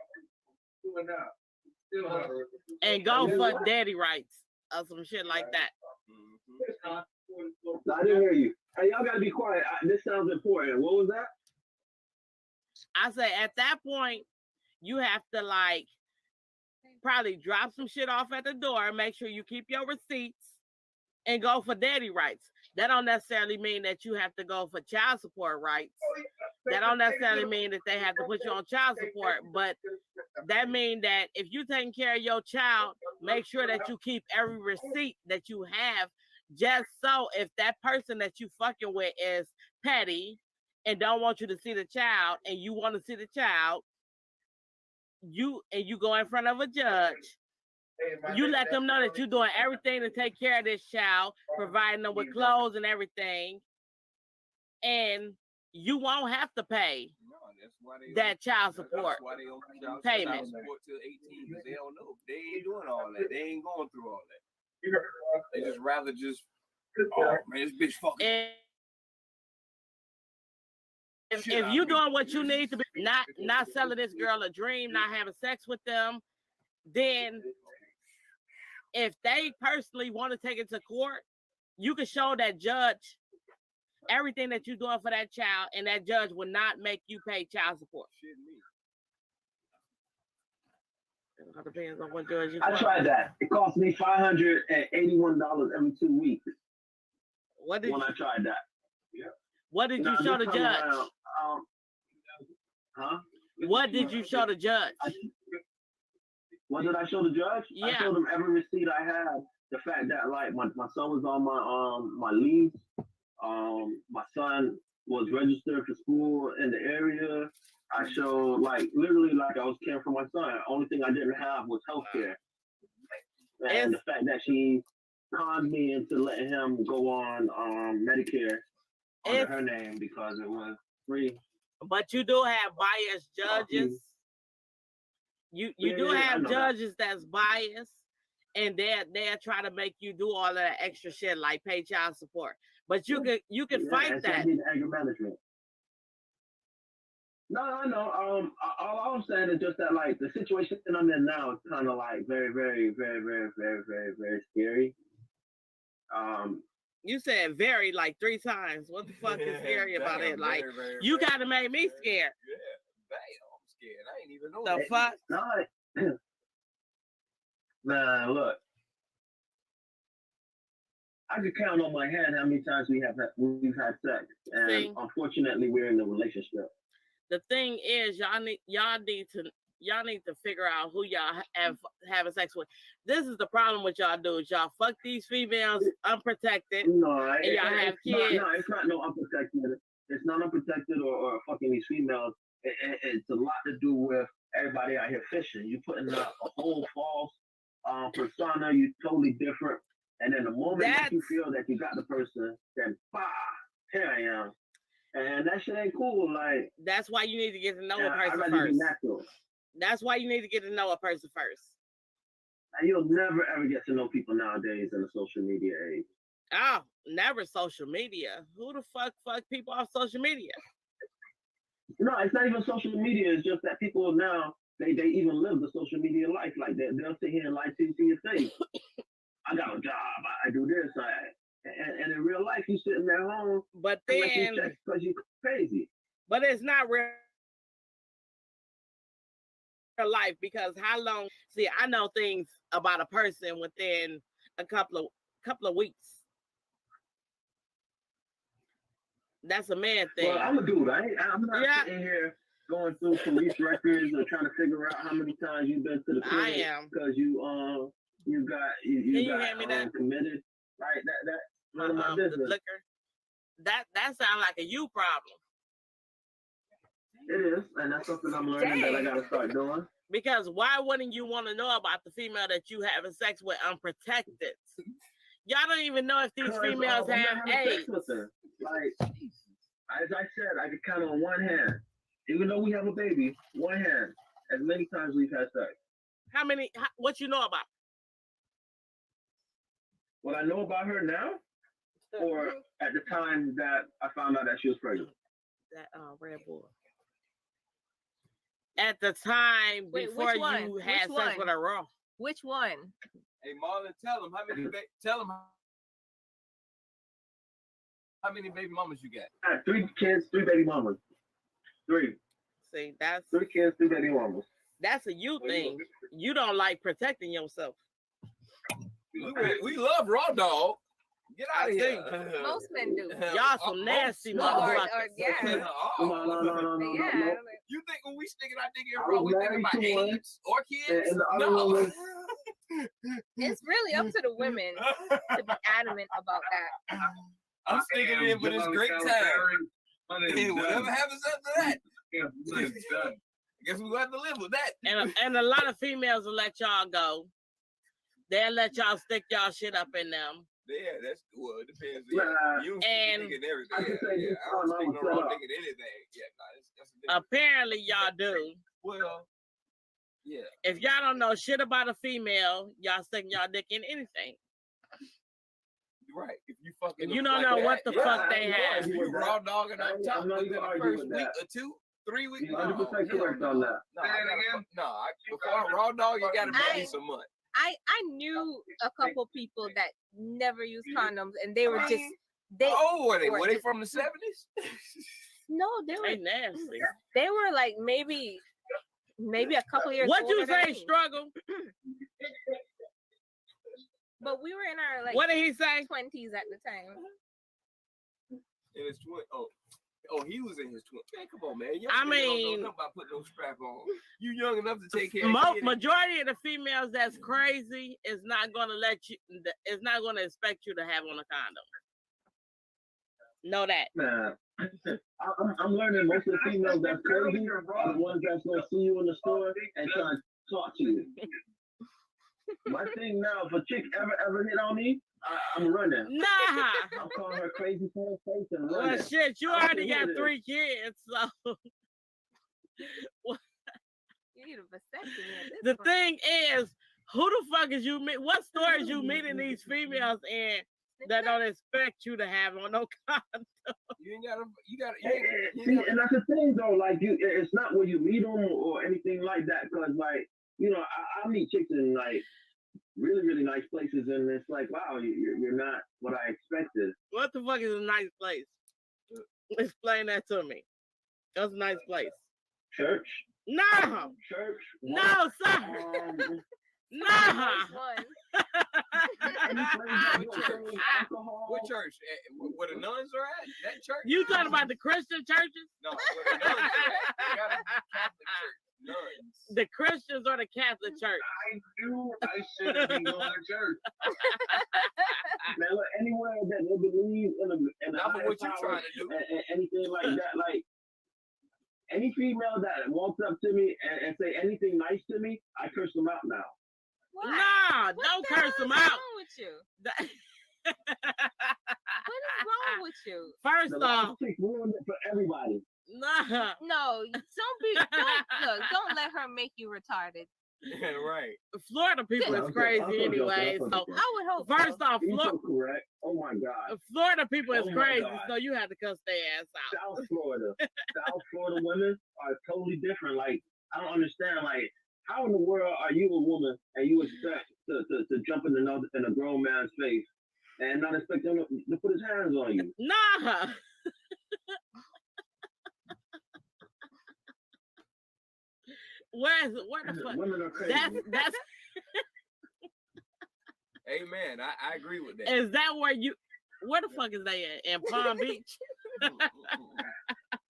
And go for daddy rights or some shit like that. I didn't hear you. Hey, y'all gotta be quiet. This sounds important. What was that? I say at that point, you have to like probably drop some shit off at the door, make sure you keep your receipts, and go for daddy rights. That don't necessarily mean that you have to go for child support rights. That don't necessarily mean that they have to put you on child support, but that means that if you're taking care of your child, make sure that you keep every receipt that you have, just so if that person that you fucking with is petty and don't want you to see the child, and you want to see the child, you go in front of a judge, you let them know that you're doing everything to take care of this child, providing them with clothes and everything, and you won't have to pay that child support payment. They don't know. They ain't doing all that. They ain't going through all that. They just rather just, oh man, this bitch fucking. And if you doing what you need to be, not selling this girl a dream, not having sex with them, then if they personally want to take it to court, you can show that judge everything that you're doing for that child, and that judge will not make you pay child support. It depends on what judge you I tried that. It cost me $581 every 2 weeks. What did I tried that? Yeah. What did you show the judge? What did you show the judge? What did I show the judge? Yeah. I showed him every receipt I had. The fact that like my son was on my lease. My son was registered for school in the area. I showed like literally like I was caring for my son. Only thing I didn't have was healthcare, and the fact that she conned me into letting him go on Medicare under her name because it was free. But you do have biased judges. You do have judges that's biased, and they're trying to make you do all of that extra shit like pay child support. But you can fight that. Anger management. No, I know. All I'm saying is just that like the situation I'm in now is kind of like very, very, very, very, very, very, very scary. You said very like 3 times. What the fuck is scary about it? Like very, very, you gotta make me scared. Yeah, damn, I'm scared. I ain't even know the fuck. No, man, look. I could count on my hand how many times we've had sex, and unfortunately, we're in a relationship. The thing is, y'all need to figure out who y'all having sex with. This is the problem with y'all dudes. Y'all fuck these females unprotected, and y'all have kids. No, it's not no unprotected. It's not unprotected or fucking these females. It's a lot to do with everybody out here fishing. You putting up a whole false persona. You totally different. And then the moment that you feel that you got the person, then here I am. And that shit ain't cool. Like that's why you need to get to know a person first. That's why you need to get to know a person first. And you'll never ever get to know people nowadays in the social media age. Oh, never social media. Who the fuck people off social media? No, it's not even social media. It's just that people now they even live the social media life. Like they'll sit here and lie to your face. I got a job. I do this. And in real life, you sitting at home. But then, because you're crazy. But it's not real life because how long? See, I know things about a person within a couple of weeks. That's a man thing. Well, I'm a dude. I'm not sitting here going through police records or trying to figure out how many times you've been to the clinic. I am because you got committed. Right, that's none of my business. The liquor. That sounds like a you problem. It is, and that's something I'm learning that I gotta start doing. Because why wouldn't you want to know about the female that you having sex with unprotected? Y'all don't even know if these females have AIDS. Like, as I said, I could count on one hand. Even though we have a baby, one hand. As many times we've had sex. How many? What you know about? What I know about her now, or at the time that I found out that she was pregnant. That Red Bull. At the time before you had sex with her raw. Which one? Hey Marlon, tell him how many baby mamas you got. I got 3 kids, 3 baby mamas. 3. See, that's 3 kids, 3 baby mamas. That's a you thing. You don't like protecting yourself. We love raw dog. Get out of here. Most men do. Y'all some nasty motherfuckers. No. You think when we stick it out dick in raw, we think about AIDS or kids? No. It's really up to the women to be adamant about that. I'm sticking it in for this great time. Hey, whatever happens after that, I guess we're going to have to live with that. And a lot of females will let y'all go. They'll let y'all stick y'all shit up in them. Yeah, that's well. It depends. You and everything. I don't stick no raw dick in anything. Yeah, apparently y'all do. Well, yeah. If y'all don't know shit about a female, y'all sticking y'all dick in anything. Right. If you fucking, you don't know what the fuck they have. You raw dogging on top within the first week or 2, 3 weeks. 100% correct on that. Before raw dog, you gotta pay me some money. I knew a couple people that never used condoms, and they were just were they from the 70s? No, they were nasty. They were like maybe a couple years. What you say, struggle? But we were in our what did he say? 20s at the time. In his 20s. Oh, he was in his 20s. Man, come on, man. I mean, don't know about putting no strap on. You young enough to take care of majority of the females that's crazy is not going to let you. Is not going to expect you to have on a condom. Know that. Man, I'm learning most of the females that's crazy are the ones that's gonna see you in the store and try to talk to you. My thing now, if a chick ever hit on me, I'm running. Nah. I'm calling her crazy face and Well, running. shit, you already got 3 kids, so. You need a vasectomy at this The point. thing is, who the fuck is you meet? What stores you meeting these females in that don't expect you to have on no condom? You ain't gotta. See, and that's the thing though. Like it's not where you meet them or anything like that. Cause like I meet chicks in like really really nice places, and it's like wow, you're not what I expected. What the fuck is a nice place? Explain that to me. That's a nice place. Church. No. Church. No, sir. No. What church? Where the nuns are at? That church? You talking about the Christian churches? No, where the nuns are at. You gotta be Catholic church. Nuns. The Christians or the Catholic church? I knew I shouldn't be going to church. Man, look, anywhere that they believe in Not for what you're trying to do. and anything like that, like any female that walks up to me and say anything nice to me, I curse them out now. Why? Nah, What don't the curse hell them is out. wrong with you? What is wrong with you? First The off, last chick ruined it for everybody. nah. No, don't let her make you retarded. Yeah, right. Florida people is crazy anyway. So I would hope. first off, You're so correct. Oh my God. Florida people is Oh my crazy, God. so you have to cuss their ass out. South Florida women are totally different. Like I don't understand. Like how in the world are you a woman and you expect to jump in a grown man's face and not expect him to put his hands on you? Nah. Where the fuck? Women are crazy. That's Amen. I agree with that. is that where the fuck is they at? In Palm Beach?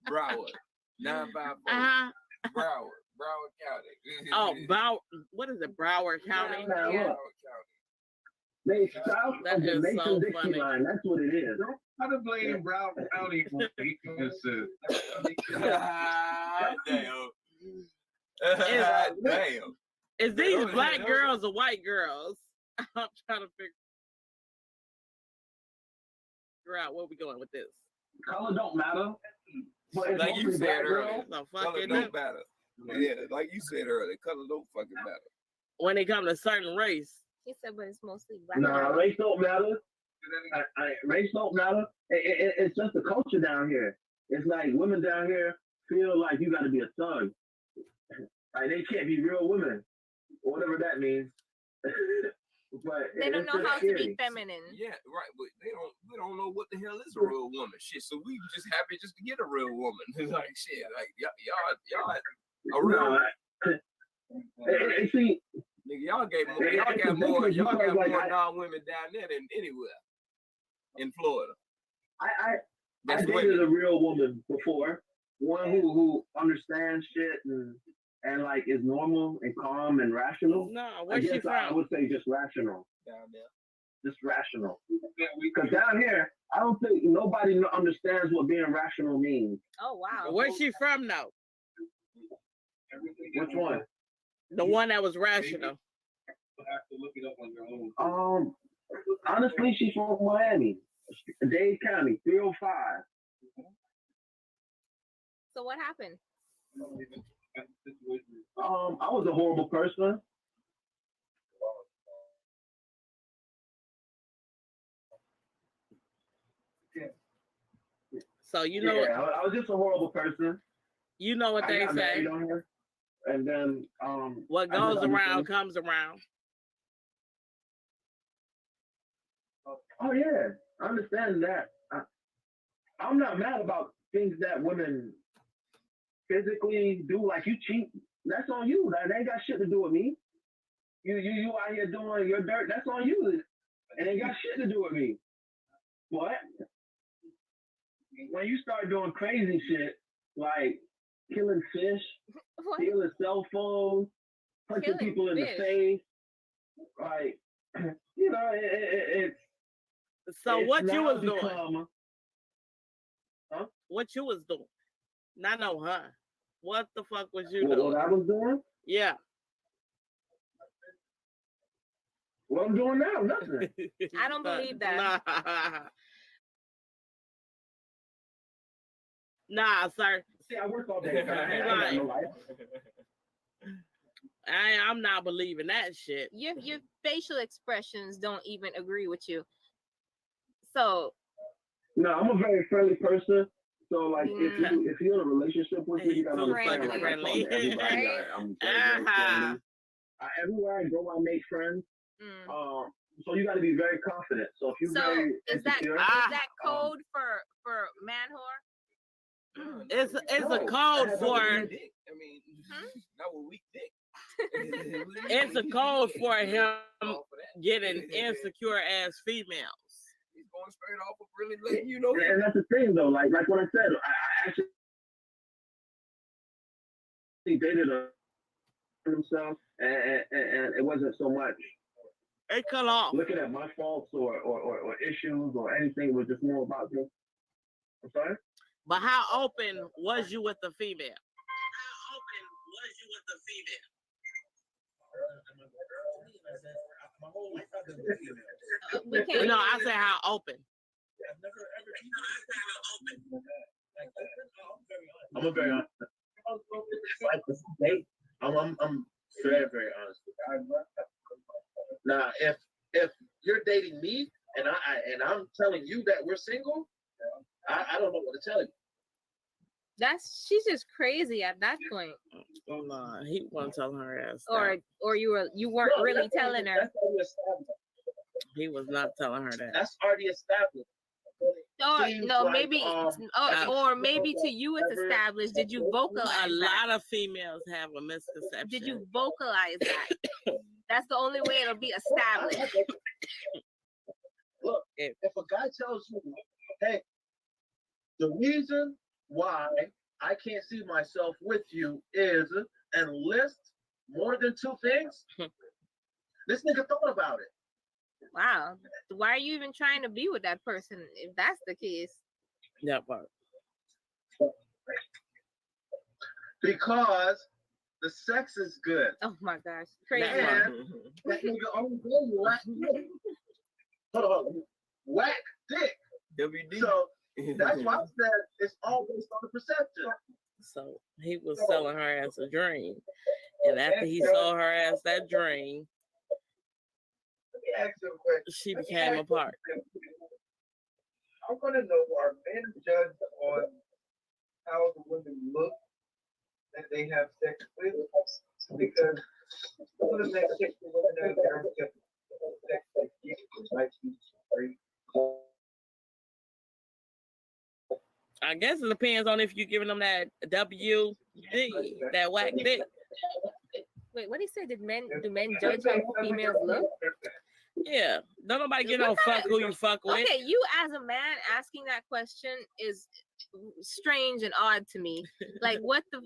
Broward. 954. Broward County. Oh, what is it? Broward County? Now, Yeah. look, they south That of the is so Mason-Dixie funny. line. That's what it is. How to blame Broward County for just Damn. Damn. Is these black girls or white girls? I'm trying to figure out where we going with this. Color don't matter. But it's Like you mostly said black earlier. girls. So Color fucking don't matter. Yeah, like you said earlier, color don't fucking matter. when it comes to certain race. He said, but it's mostly black. Nah, race don't matter. Race don't matter. It's just the culture down here. It's like women down here feel like you got to be a thug. Like they can't be real women, or whatever that means. But They don't know how to be feminine. Yeah, right. But we don't know what the hell is a real woman. Shit. So we just happy just to get a real woman. It's like shit. Like y'all a real. See, Nigga, y'all got more non-women down there than anywhere in Florida. I That's dated women. a real woman before, one who understands shit and like is normal and calm and rational. No, I where's she guess I from? would say just rational. Down there. Just rational. Because down here, I don't think nobody understands what being rational means. Oh wow. Where's she from though? Which one? The one that was rational. Honestly, she's from Miami, Dade County, 305. So what happened? I was a horrible person. So you know Yeah, I was just a horrible person. you know what I they got say. married on her, and then What I goes just around understood. comes around. Oh yeah, I understand that. I'm not mad about things that women physically do. Like you cheat, that's on you. That ain't got shit to do with me. You out here doing your dirt, that's on you. It ain't got shit to do with me. But when you start doing crazy shit like killing fish, What? stealing cell phones, punching Killing people in fish? the face, like it's So it's what you now was doing? become What you was doing? Not know her. What the fuck was you What doing? I was doing? Yeah. What I'm doing now? Nothing. I don't believe that. Nah, sir. See, I work all day. You lying. I'm not believing that shit. Your facial expressions don't even agree with you. So No, I'm a very friendly person. So like, if you're in a relationship with me, you gotta understand. Like, I talk to everybody. I'm very friendly. Everywhere I go, I make friends. So you got to be very confident. So if you're very insecure, is that code for man whore? It's a code for. I mean, not with weak dick. It's a code for him getting insecure as females. He's going straight off of really letting you know. And that's the thing, though. Like what I said, I actually dated himself, and it wasn't so much. It cut off. Looking at my faults or issues or anything, it was just more about this. I'm sorry? But how open was you with the female? No, I said how open. I'm a very honest. Like this date, I'm very, very honest. Now, if you're dating me and I'm telling you that we're single, I don't know what to tell you. She's just crazy at that point. Nah, he wasn't telling her ass. Or you weren't really telling her. He was not telling her that. That's already established. Or maybe to you it's established. Did you vocalize a lot of females have a misconception. Did you vocalize that? That's the only way it'll be established. Look, if a guy tells you, hey, the reason why I can't see myself with you is, and list more than 2 things, this nigga thought about it. Wow. Why are you even trying to be with that person if that's the case? That part. Because the sex is good. Oh my gosh. Crazy. And that nigga only doing whack dick. Hold on. Whack dick. WD. So that's why I said it's all based on the perception. So he was selling her as a dream. And after he sold her as that dream, she became a part. I want to know, are men judged on how the women look that they have sex with? Because some of the men take the women out there with sex that might be great. I guess it depends on if you're giving them that WD, that whack dick. Wait, what did he say? Do men judge how females look? Yeah, don't nobody get no fuck who you fuck with. Okay, you as a man asking that question is strange and odd to me. Like, what the,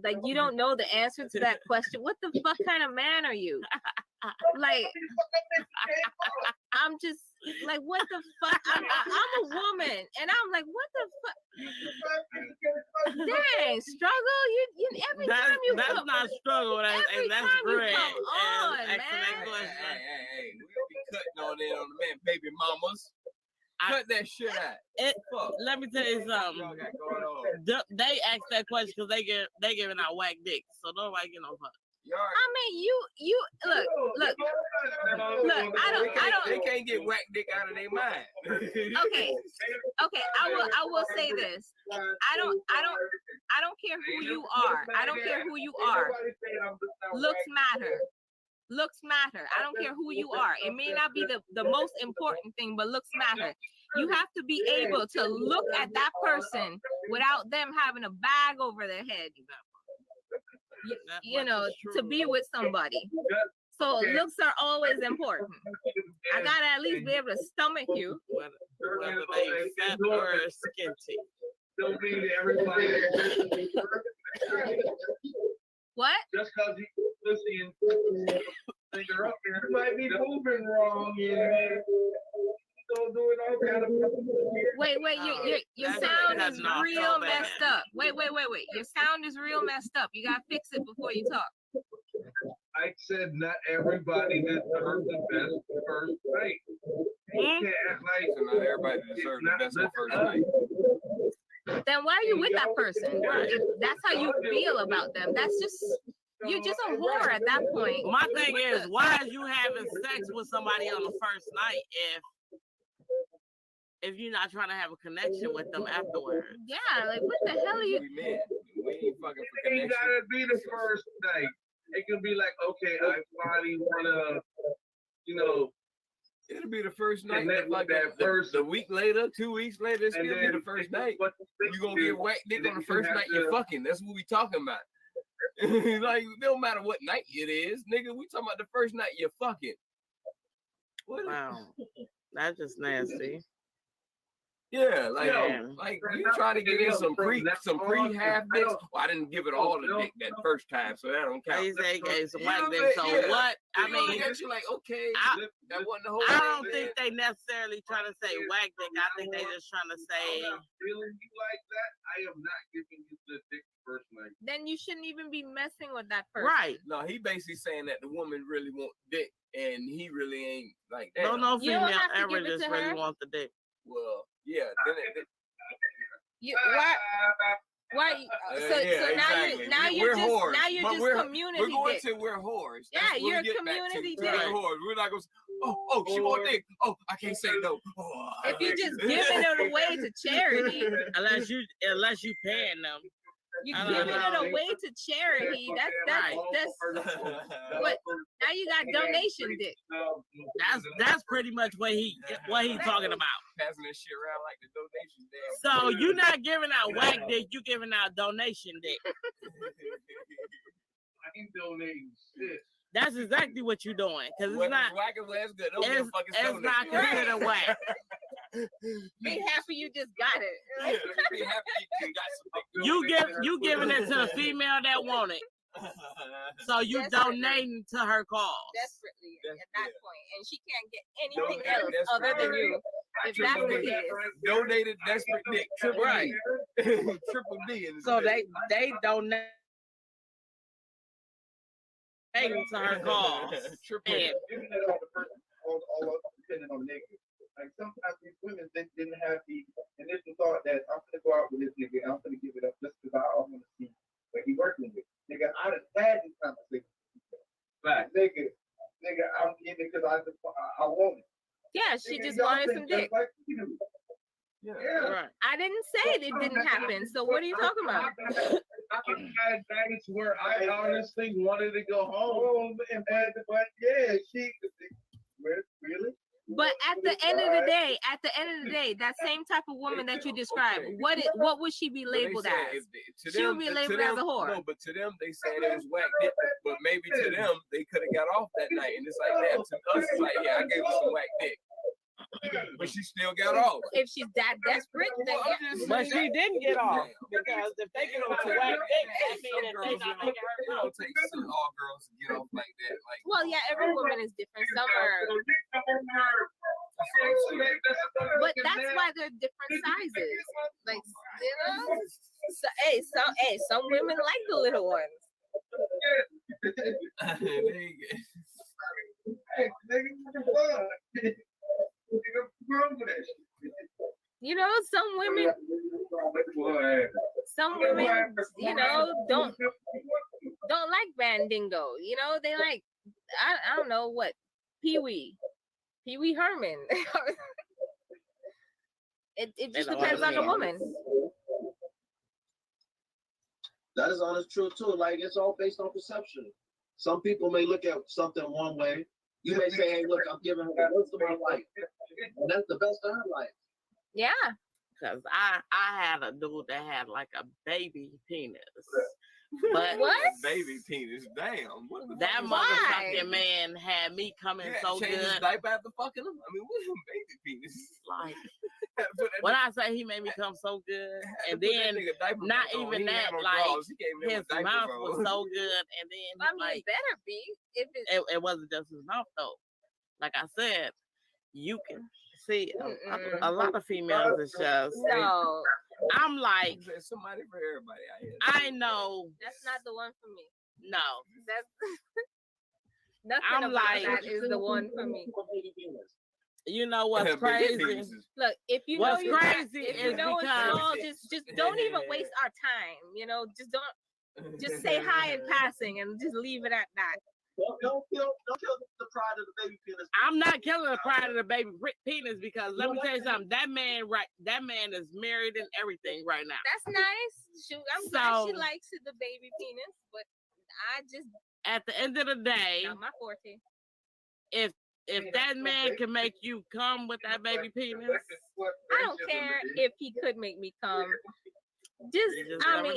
like, you don't know the answer to that question. What the fuck kind of man are you? Like, I'm just like, what the fuck? I'm a woman, and I'm like, what the fuck? Dang, struggle. You every time you that's come, not struggle. That's great. Come on, man. Hey, we'll be cutting on it on the man, baby mamas. Cut that shit out. Let me tell you something. They ask that question because they giving out whack dick, so nobody get no fuck. I mean, you look. I don't. They can't get whack dick out of their mind. Okay. I will say this. I don't care who you are. I don't care who you are. Looks matter. Looks matter. I don't care who you are. It may not be the most important thing, but looks matter. You have to be able to look at that person without them having a bag over their head. You know, to be with somebody. So looks are always important. I gotta at least be able to stomach you. Whether they fat or skinty. Don't mean everybody. What? Just because you pussy and finger up there, you might be moving wrong. Yeah. Don't do it all kind of. Wait, your That's sound cutting is off so real bad. messed up. Wait. Your sound is real messed up. You gotta fix it before you talk. I said not everybody deserves the best first night. You can't act like So not everybody deserves the best on first night. Then why are you with that person? If that's how you feel about them, that's just you're just a whore at that point. My thing is, why is you having sex with somebody on the first night if you're not trying to have a connection with them afterwards? Yeah, like what the hell are you? We men. We ain't fucking for it ain't connection. gotta be the first night. It can be like, okay, I finally wanna, It'll be the first night. connect Like with that the person. week later, 2 weeks later, it's And still be the first night. But You gonna get whacked dick and on the then first you have night you're to- fucking. That's what we talking about. Like, it don't matter what night it is, nigga. We talking about the first night you're fucking. What? Wow, that's just nasty. Yeah, like, Yeah. like you try to get in some pre half dicks. Well, I didn't give it all the dick that first time, so that don't count. They say gave some You whack know dick. what? So Yeah. what? I You know, mean, you're like, okay, I- that wasn't the whole I thing, don't man. think they necessarily trying to say whack dick. I think they just trying to say. I'm not feeling you like that. I am not giving you the dick first night. Then you shouldn't even be messing with that person. Right. No, he basically saying that the woman really want dick, and he really ain't like that. No You don't female have to ever give it just to really her. want the dick. Well, yeah. Then Why? So yeah, now exactly. you're We're just whores, now you're but just we're community going dick. to we're whores. Yeah, That's what you're we get back to. community We're dick. whores. We're not going to oh, she want dick. Oh, I can't say no. Oh, If you just giving it away to charity, Unless you paying them. you're I don't giving know. it away to charity. That's what. Now you got donation dick. That's pretty much what he talking about. passing that shit around like the donation day. So you not giving out whack dick, you giving out donation dick. I ain't donating shit. That's exactly what you're doing, because it's not. Whack it, that's good. Don't give a It's, fucking it's not considered whack. Be happy you just got it. Yeah, be happy you got some dick. You giving it to the female that want it. So you Desperately. donating to her cause. Desperately at that point, and she can't get Donate anything else desperate other than dick. you. If that's the case. Donated desperate dick. Triple Right. D. Triple D. In this So bitch. they donate to her cause. Triple And D. Isn't that all the person, all depending on the nigga? Like sometimes these women didn't have the initial thought that I'm gonna go out with this nigga, I'm gonna give it up just because I want to see what he working with. Nigga, I done had this conversation. Right, nigga, I'm getting it because I want it. Yeah, she Nigga, just y'all wanted think some just dick. like we do. Yeah. right. I didn't say it didn't happen. So what are you talking about? I've had nights where I honestly wanted to go home, but yeah, she really. But at the end of the day, that same type of woman that you described, what would she be But they labeled said as? to She would them- be to labeled them- as a whore. No, but to them, they said it was whack dick. But maybe to them, they could have got off that night. And it's like that. To us, it's like, yeah, I gave her some whack dick. But she still got off. If she's that desperate, then Well, I'm yeah. just But saying she didn't get off because if they get off Some whack dick, that some means that they girls, not you making her know, it don't take all girls to get off like that. Like, Well, yeah, every woman is different. Some are, but that's why they're different sizes. Like, you know, some women like the little ones. You know, some women, you know, don't like Bandingo. You know, they like, I don't know what, Pee-wee Herman. It just depends on the woman. That is honest truth too. Like it's all based on perception. Some people may look at something one way. You may say, "Hey, look, I'm giving her the most of my life, and that's the best of her life." Yeah. Because I had a dude that had like a baby penis. But What? Baby penis, damn. What the that fuck is motherfucking man had me coming Yeah, so change his good. diaper after fucking him. I mean, what is a baby penis? Like Put that when nigga- I say he made me come so good, and put that then nigga diaper not on. even He ain't that, had no like, drawers. He came in his with diapers mouth on. was so good, and then I mean, like it better be. If it's it wasn't just his mouth though. Like I said, you can see a lot of females is just. No, I'm like, There's somebody for everybody out here. I know. that's not the one for me. No. That's nothing I'm about like- that is the one for me. You know what's Big crazy? penises. Look, if you What's know you're not- crazy if is you know it's because- small, just don't even waste our time. You know, just say hi in passing and just leave it at that. Don't kill the pride of the baby penis. I'm not killing the pride of the baby penis because let me tell you something. That man is married and everything right now. That's nice. Shoot, I'm glad she So- likes the baby penis, but I just At the end of the day, not my forte. if that man can make you come with that baby penis, I don't care if he could make me come. Just, You just I never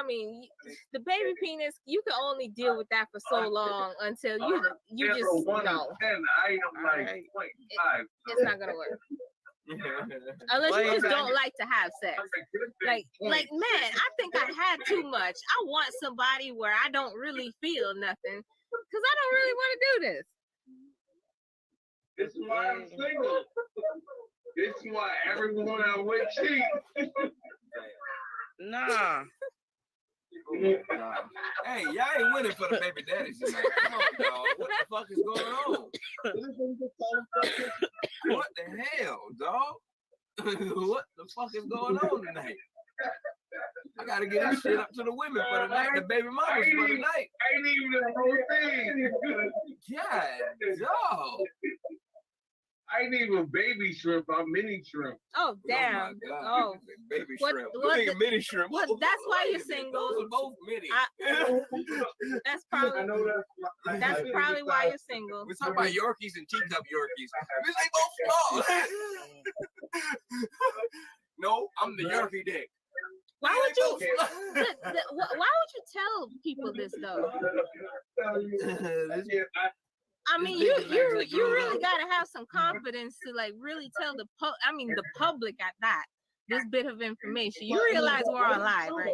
mean, know. the baby penis, you can only deal with that for so long until you just know I am like Alright. 0.5. it's not gonna work unless you just don't like to have sex. Like man, I think I had too much. I want somebody where I don't really feel nothing because I don't really want to do this. This is why I'm single. This is why everyone I'm with cheat. nah. Hey, y'all ain't winning for the baby daddies tonight. Come on, dog. What the fuck is going on? What the hell, dog? What the fuck is going on tonight? I gotta get this shit up to the women for the night, the baby mamas for the night. Ain't even the whole thing. God, dog. I ain't even baby shrimp. I'm mini shrimp. Oh damn! Oh, my God. Oh, Baby What- shrimp. what You the- think mini shrimp. well, that's why you're single. Those are both mini. that's I probably know that's probably why you're single. We're talking about Yorkies and teacup Yorkies. This ain't both small. No, I'm the Yorkie dick. Why would you? They Why would you tell people this though? both- I mean, you really gotta have some confidence to like really tell the public at that this bit of information. You realize we're on live, right?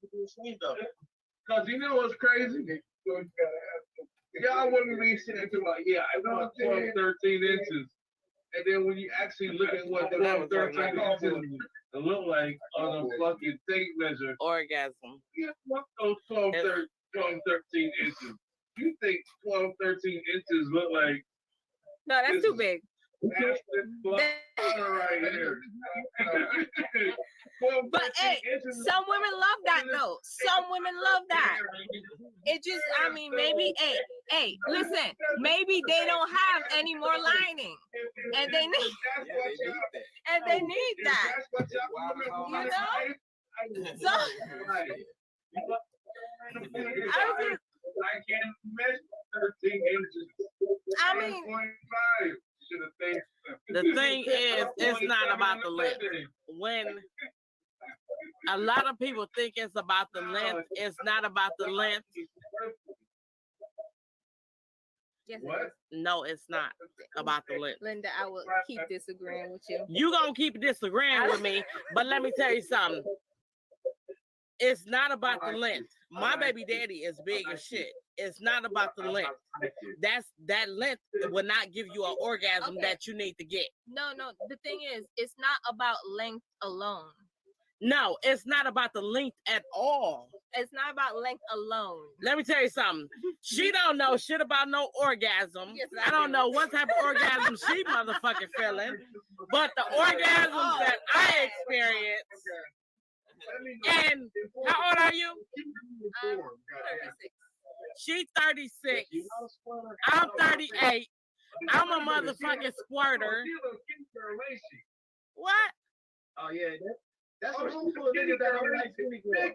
Because you know what's crazy? Y'all wouldn't be sitting to like, yeah, I want 12, 13 inches. And then when you actually look at what the 12, 13 inches look like on a fucking tape measure, Orgasm. yeah, fuck those 12, 13 inches. You think 12, 13 inches look like No, that's too big. that's this butter right here. 12, But 13 hey, inches some women love that though. Some women love that. It just, I mean, maybe, hey, listen, maybe they don't have any more lining, and they need, Yeah, they need that. You know? So, I can measure 13 inches. I mean, 9.5. Should have think. The thing is, it's not about the length. When a lot of people think it's about the length, it's not about the length. yes, it What? is. No, it's not about the length. Linda, I will keep disagreeing with you. You gonna keep disagreeing with me, but let me tell you something. It's not about the length. My baby daddy is big as shit. It's not about the length. That length will not give you an orgasm Okay. that you need to get. No, the thing is, it's not about length alone. No, it's not about the length at all. It's not about length alone. Let me tell you something. She don't know shit about no orgasm. Yes, I don't know what type of orgasm she motherfucking feeling, but the orgasms that I experience. And how old are you? I'm 36. She 36. I'm 38. I'm a motherfucking squirter. What? Oh yeah, that's what you for niggas that don't like skinny girls.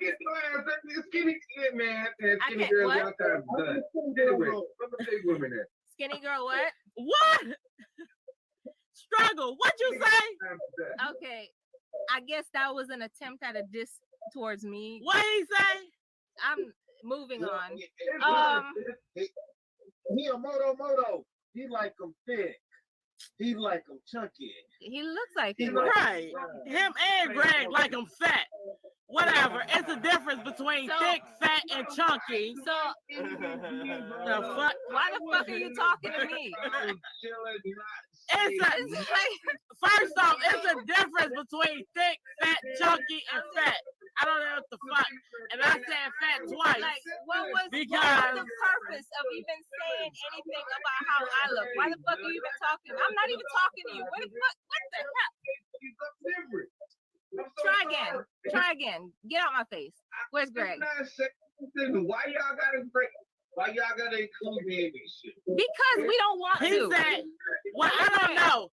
Skinny kid, man. And I skinny can't- girls what? out there done. Anyway, I'm a big woman there. Skinny girl, what? What? Struggle. What you say? Okay, I guess that was an attempt at a diss towards me. What he say? I'm moving on. He a moto. He like them thick. He like them chunky. He looks like he Right. Him and Greg like I'm fat. Whatever. It's a difference between thick, fat, and chunky. So The fuck? why the fuck are you talking to me? First off, it's a difference between thick, fat, chunky, and fat. I don't know what the fuck. And I said fat twice. Like, what was the Because purpose of even saying anything about how I look? Why the fuck are you even talking? I'm not even talking to you. What the fuck? What the hell? Try again. Try again. Get out my face. Where's Greg? Why y'all gotta include me in this shit? Because we don't want he to. said, well, I don't know.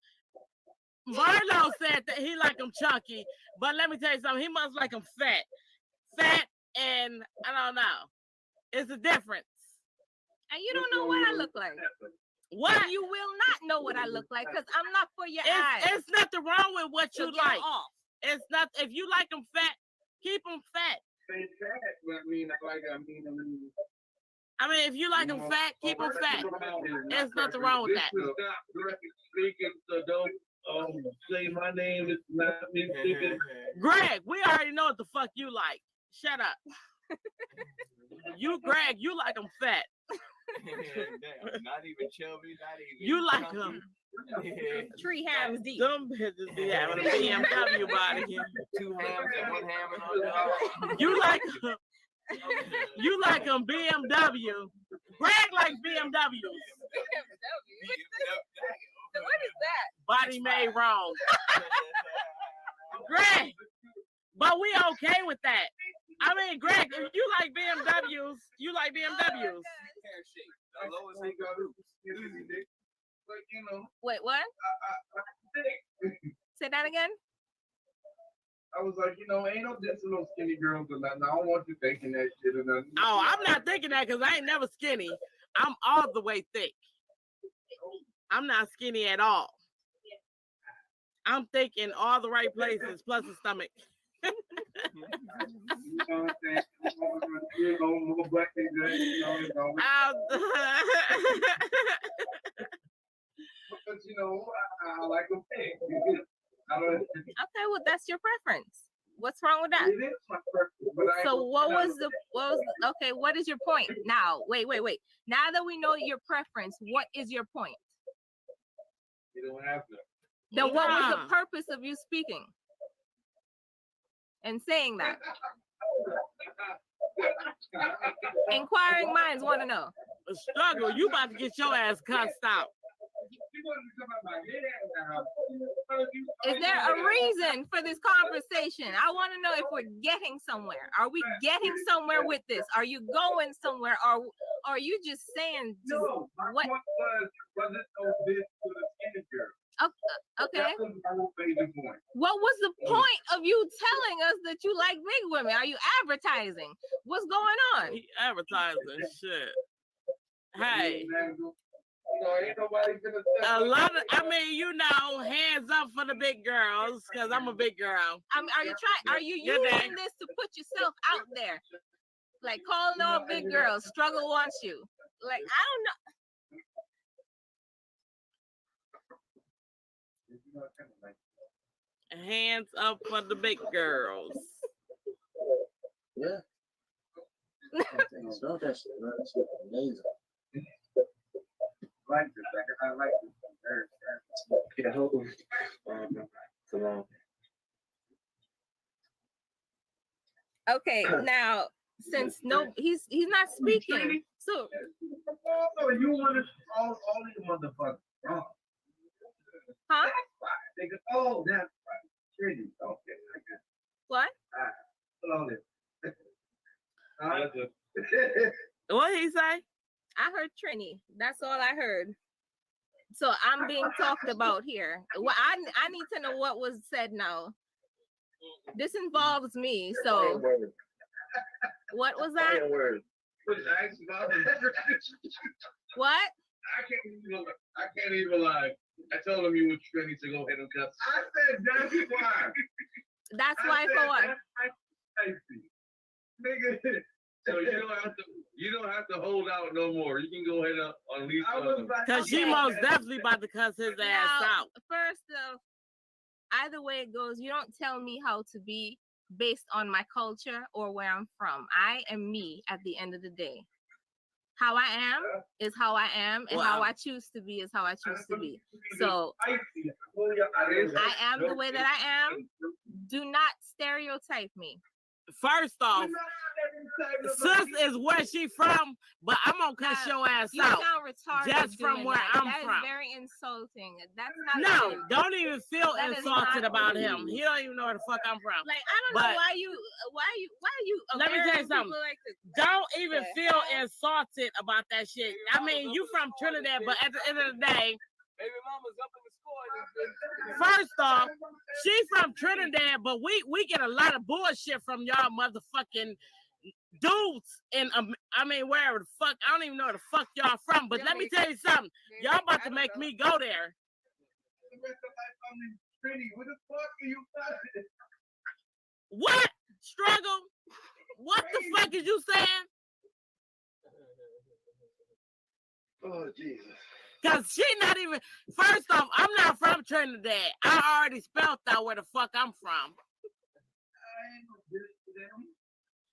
Marlo said that he like them chunky, but let me tell you something. He must like them fat. Fat and I don't know. It's a difference. And you don't know what I look like. What? You will not know what I look like because I'm not for your eyes. It's nothing wrong with what So you get like. off. It's not, if you like them fat, keep them fat. I mean, if you like them fat, keep them fat. There's nothing wrong with that. Speaking, so don't say my name. It's not me speaking. Greg, we already know what the fuck you like. Shut up. You, Greg, you like them fat. Not even chubby, not even. You like them. Tree hams deep. Them bitches be having a BMW body. 2 hams and 1 ham and all that. You like them. You like them BMW. Greg likes BMWs. What is that? Body made wrong. Greg, but we okay with that. I mean, Greg, if you like BMWs, you like BMWs. But you know, Wait, what? Say that again? I was like, ain't no dissing no skinny girls or nothing. I don't want you thinking that shit or nothing. Oh, I'm not thinking that because I ain't never skinny. I'm all the way thick. I'm not skinny at all. I'm thick in all the right places, plus the stomach. You know what I'm saying? More black than good. Because, I like them big. Okay, well, that's your preference. What's wrong with that? It is my preference. But So what is your point? Now, wait. Now that we know your preference, what is your point? You don't have to. Then what was the purpose of you speaking and saying that? Inquiring minds want to know. A struggle, you about to get your ass cussed out. Is there a reason for this conversation? I want to know if we're getting somewhere. Are we getting somewhere with this? Are you going somewhere? Or are you just saying No, what? Okay. What was the point of you telling us that you like big women? Are you advertising? What's going on? He advertising shit. Hey. A lot of, hands up for the big girls, because I'm a big girl. Are you using this to put yourself out there? Like calling all big girls, struggle wants you. Like, I don't know. Hands up for the big girls. Yeah. That's amazing. I like this. Yeah, hold on. Okay, now since he's not speaking, so no, you want all these motherfuckers wrong. Huh? They go, oh, that's right. Pretty. Okay, I got What? all this. What he say? I heard Trini. That's all I heard. So I'm being talked about here. Well, I need to know what was said now. This involves me. So what was that? What? I can't even lie. I told him you were Trini to go ahead and cuss. I said that's why. That's why for what? Nigga. So you don't have to hold out no more. You can go ahead and unleash. Because she most definitely about to cuss his ass out. First off, either way it goes, you don't tell me how to be. based on my culture or where I'm from. I am me at the end of the day. How I am is how I am, and how I choose to be is how I choose to be. So I am the way that I am. Do not stereotype me. First off, sis is where she from, but I'm gonna cuss your ass you out. Sound retarded just from where I'm that from. That is very insulting. That's not. No, don't even feel insulted about him. He don't even know where the fuck I'm from. Like I don't know why you. Let me tell you something. Like don't even feel insulted about that shit. I mean, you from Trinidad, but at the end of the day. Baby mama's up in the score. First off, she from Trinidad, but we get a lot of bullshit from y'all motherfucking dudes in I mean wherever the fuck. I don't even know where the fuck y'all from. But let me tell you something. Y'all about to make me go there. Where the fuck are you from? What? Struggle? What the fuck is you saying? Oh Jesus. Cause she not even. First off, I'm not from Trinidad. I already spelled out where the fuck I'm from.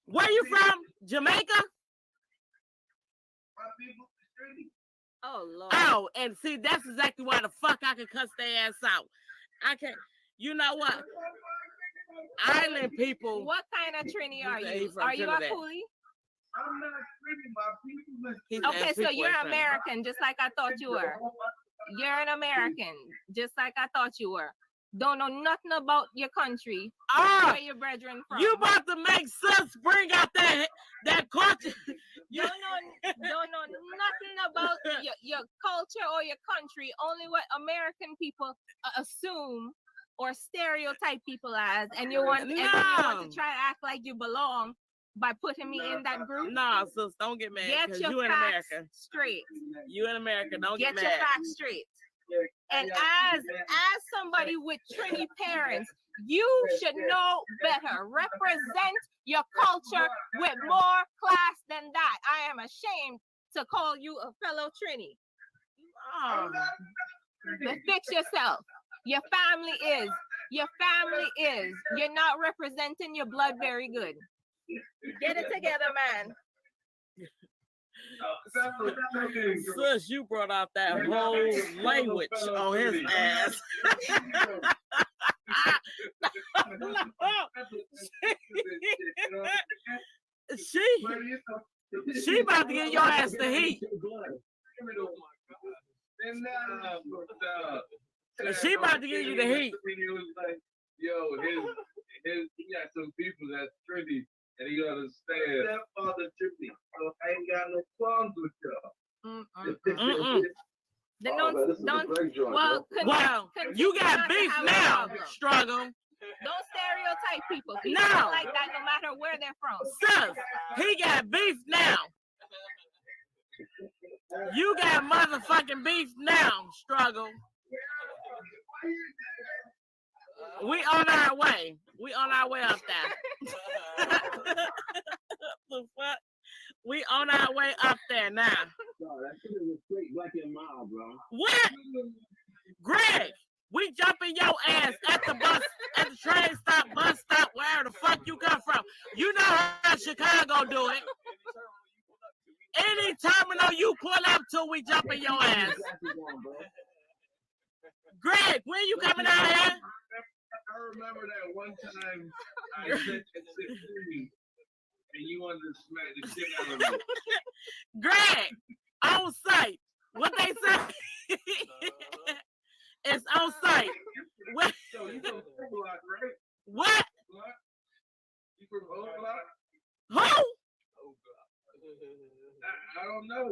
Where you from? Jamaica? Oh Lord. Oh, and see, that's exactly why the fuck I can cuss their ass out. I can't. You know what? Island people. What kind of Trini are you? Are you a coolie? I'm not Trini. My people. Okay, so you're American, just like I thought you were. You're an American, just like I thought you were. Don't know nothing about your country. Where your brethren from? You about to make sus bring out that culture. Don't know nothing about your culture or your country. Only what American people assume or stereotype people as, and you want to try to act like you belong by putting me in that group. Nah, sis, don't get mad. Get your you in facts America. straight. You in America, don't get mad. Get your facts straight. And as somebody with Trini parents, you should know better. Represent your culture with more class than that. I am ashamed to call you a fellow Trini. But fix yourself. Your family is. Your family is. You're not representing your blood very good. Get it together, man. Sus, you brought out that whole language on his ass. She about to get your ass the heat. She about to give you the heat. Yo, he got some people that's Trinity, and he understands. Stepfather Trinity, so I ain't got no qualms with y'all. You got beef now, Struggle. Don't stereotype people. People don't like that no matter where they're from. Sus, he got beef now. You got motherfucking beef now, Struggle. We on our way. We on our way up there. The fuck? We on our way up there now. What? Greg, we jumping your ass at the bus, at the train stop, bus stop, wherever the fuck you come from. You know how Chicago do it. Any terminal you pull up to, we jumping your ass. Greg, when you coming out here? I remember that one time I said and you wanted to smack the shit out of me. Greg, on site. What they say? It's on site. What? So you from Overlock, right? What? You from Overlock? Who? I don't know.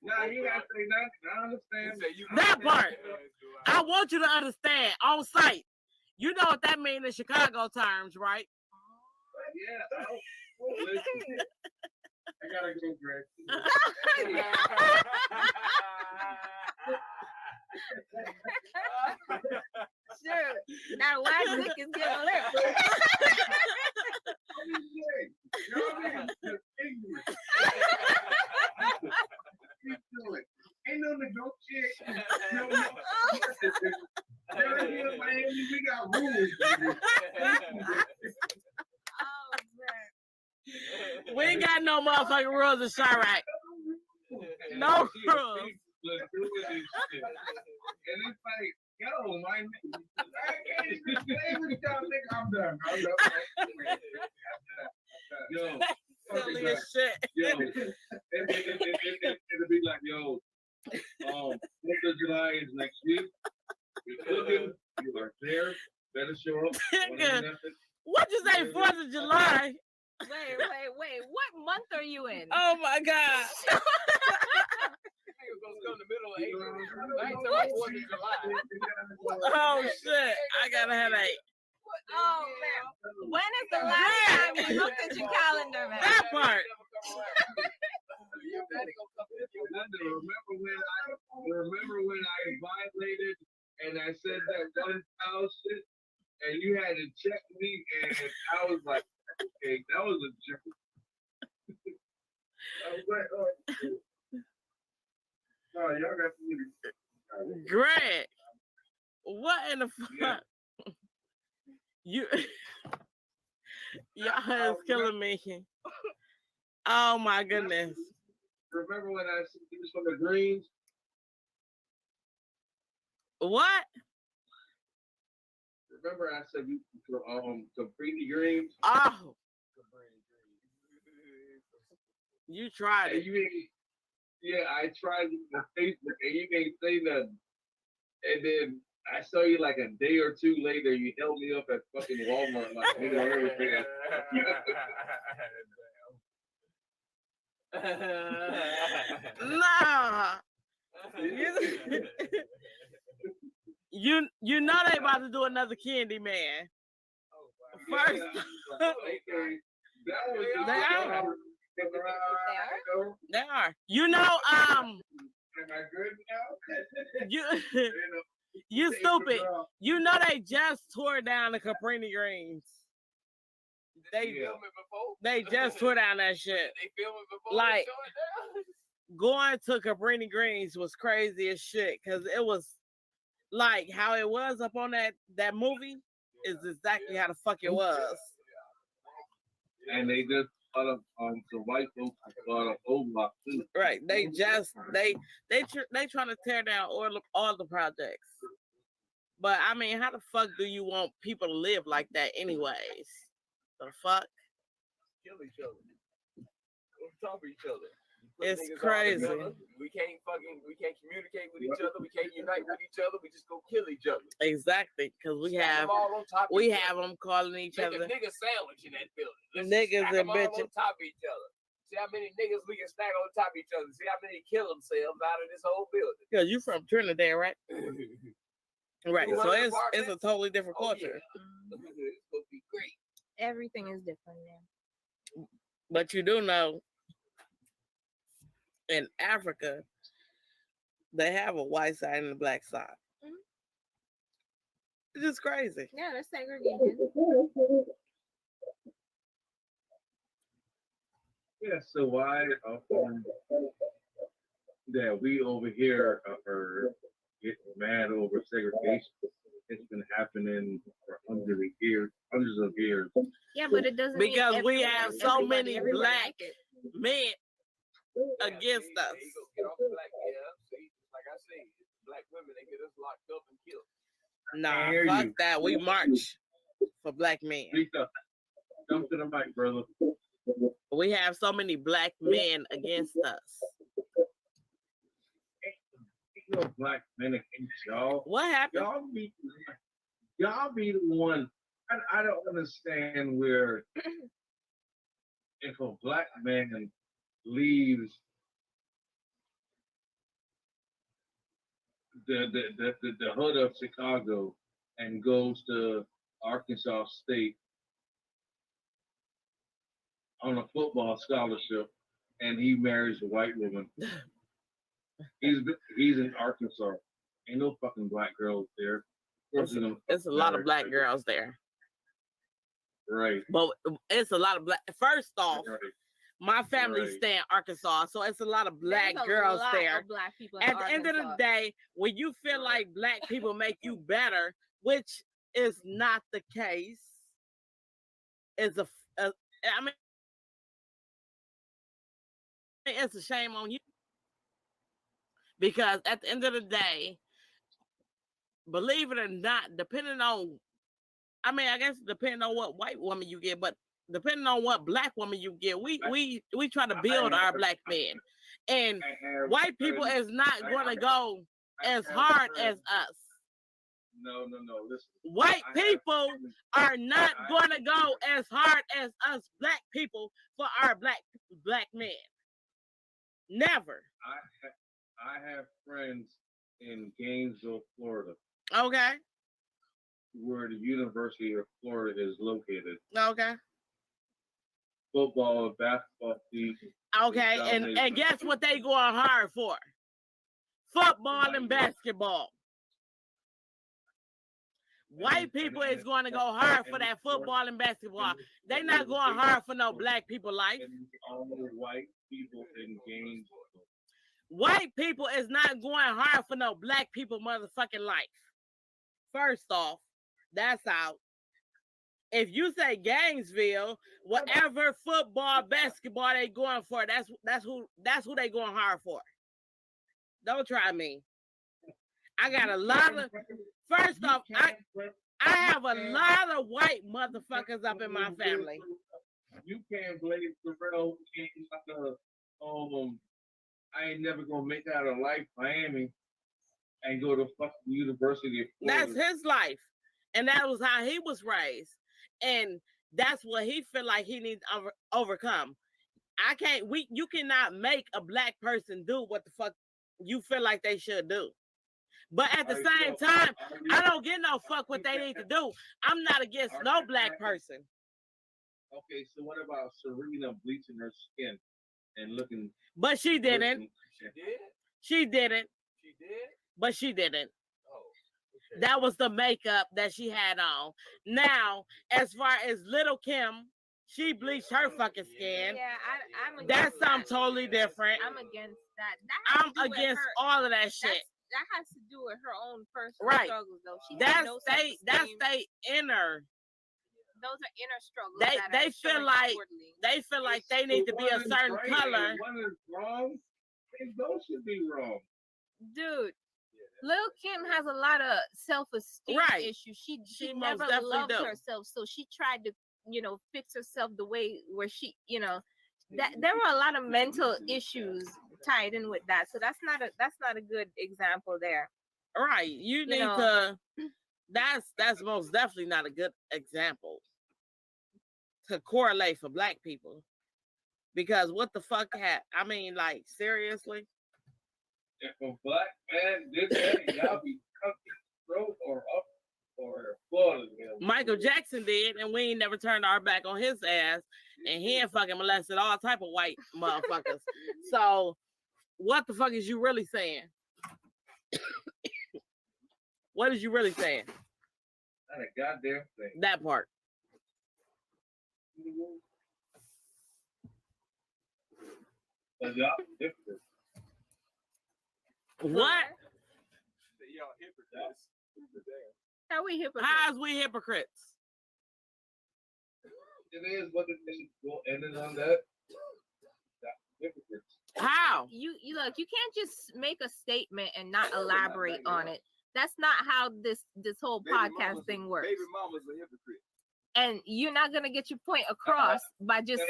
Nah, you gotta say that. I understand. That part. I want you to understand. On site. You know what that means in Chicago terms, right? Yeah. Listen. I gotta go, Greg. Sure. That white dick is getting lit. Ain't no negotiation. No. We got rules. We ain't got no motherfucking rules in Chirac. No rules. Let's do this shit. And it's like, yo, my nigga, I can't even play with y'all, nigga. I'm done. Yo, Silly as shit. Yo, it'll be like, yo, 4th of July is next week. You're cooking. You are there. Better show up. What you say, 4th of July? Wait. What month are you in? Oh my God. Oh shit. I got a headache. Oh man. When is the last time you looked at your calendar, man? That part. Remember when I violated and I said that one foul shit and you had to check me and I was like, okay, that was a joke. I was like, oh, y'all got to Greg, what in the fuck? Yeah. Y'all is killing me. Oh my goodness. Remember when I said you was from the Greens? What? Remember I said you from Capri Greens? Oh. You tried it. Yeah, I tried it on Facebook and you ain't say nothing. And then I saw you like a day or two later. You held me up at fucking Walmart, like you know everything. Nah. You know they about to do another Candy Man. First, they are. You know, Am I good now? You stupid. You know they just tore down the Caprini Greens. They just tore down that shit. They filmed it before like they going to Cabrini Greens was crazy as shit because it was like how it was up on that movie is exactly how the fuck it was. And they just thought of some white folks thought of Overlock too. Right. They trying to tear down all the projects. But I mean, how the fuck do you want people to live like that anyways? The fuck? Kill each other. On top of each other. It's crazy. We can't communicate with each other. We can't unite with each other. We just go kill each other. Exactly, because we have them calling each other. Make a nigga sandwich in that building. Niggas and bitches on top of each other. See how many niggas we can stack on top of each other. See how many kill themselves out of this whole building. Because you from Trinidad, right? Right. So it's a totally different culture. Yeah. It's gonna be great. Everything is different now. But you do know, in Africa, they have a white side and a black side. Mm-hmm. It's just crazy. Yeah, that's segregation. Yeah, so why that we over here are getting mad over segregation? It's been happening for hundreds of years. Yeah, but it doesn't because we have so many black men against us. Get off the black, see, like I say, black women, they get us locked up and killed. Nah, fuck that. We march for black men. Come to the mic, brother. We have so many black men against us. Ain't no black men against y'all. What happened? Y'all be the one. I don't understand where if a black man leaves the hood of Chicago and goes to Arkansas State on a football scholarship and he marries a white woman. He's in Arkansas. Ain't no fucking black girls there. It's a lot of black girls there. Right. But it's a lot of black. First off, right. My family stay in Arkansas, so it's a lot of black girls there. Black people At the end of the day, when you feel like black people make you better, which is not the case, I mean, it's a shame on you. Because at the end of the day, believe it or not, depending on, I guess depending on what white woman you get, but depending on what black woman you get, we try to build our black men. And white people is not going to go as hard as us. No. Listen. White people are not going to go as hard as us black people for our black men. Never. I have friends in Gainesville, Florida. Okay. Where the University of Florida is located. Okay. Football and basketball teams. Okay, and guess what they going hard for? Football and basketball. White people is going to go hard for that football and basketball. They not going hard for no black people life. All white people in Gainesville. White people is not going hard for no black people motherfucking life. First off, that's out. If you say Gainesville, whatever football, basketball they going for, that's who they going hard for. Don't try me. I got a lot of. First off, I have a lot of white motherfuckers up in my family. You can't blame Terrell. I ain't never gonna make that a life, Miami, and go to fucking University of Florida. That's his life, and that was how he was raised, and that's what he feel like he needs to overcome. You cannot make a black person do what the fuck you feel like they should do. But at the same time, I don't give no fuck what they need to do. I'm not against no black person. Okay, so what about Serena bleaching her skin and looking? But she didn't. She did. But she didn't. Oh, okay. That was the makeup that she had on. Now, as far as Little Kim, she bleached her fucking skin. Yeah, I'm against That's something that. tolally different. I'm against that. I'm against all of that shit. That has to do with her own personal Right. struggles, though. She That's has no they inner. Those are inner struggles. They feel like they need to be a certain color. One is wrong. Those should be wrong. Dude, Lil Kim has a lot of self-esteem issues. She most never definitely loved do. herself, so she tried to, fix herself the way where she, that there were a lot of mental issues tied in with that. So that's not a good example there. Right. You need to. That's most definitely not a good example to correlate for black people, because what the fuck like, seriously. If a black man did that, y'all be cooking throat or up or Florida. Michael Jackson did, and we ain't never turned our back on his ass, and he ain't fucking molested all type of white motherfuckers. So what the fuck is you really saying? What is you really saying? Not a goddamn thing. That part. But y'all different. What? Y'all hypocrites. How we hypocrites? How's we hypocrites? It is what it is. We'll end it on that. Hypocrites. How? You look, you can't just make a statement and not elaborate on it. That's not how this whole podcast thing works. Baby mama's a hypocrite. And you're not gonna get your point across by just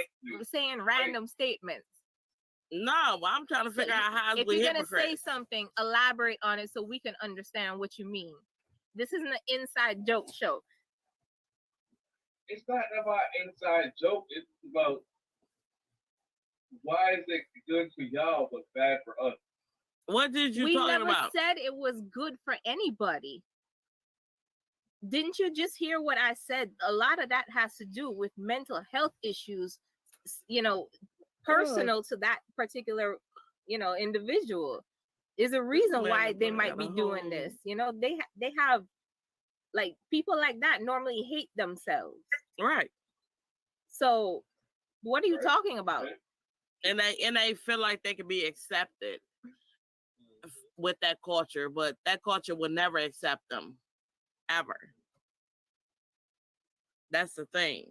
saying random statements. No, I'm trying to figure out how if we you're gonna hypocrites. say something, elaborate on it so we can understand what you mean. This isn't an inside joke show. It's not about inside joke. It's about why is it good for y'all but bad for us? What did you We talking never about? said it was good for anybody. Didn't you just hear what I said? A lot of that has to do with mental health issues, personal to that particular, individual. There's a reason why they might be doing this. They have, like, people like that normally hate themselves. Right. So what are you talking about? And they feel like they can be accepted with that culture, but that culture will never accept them, ever. That's the thing.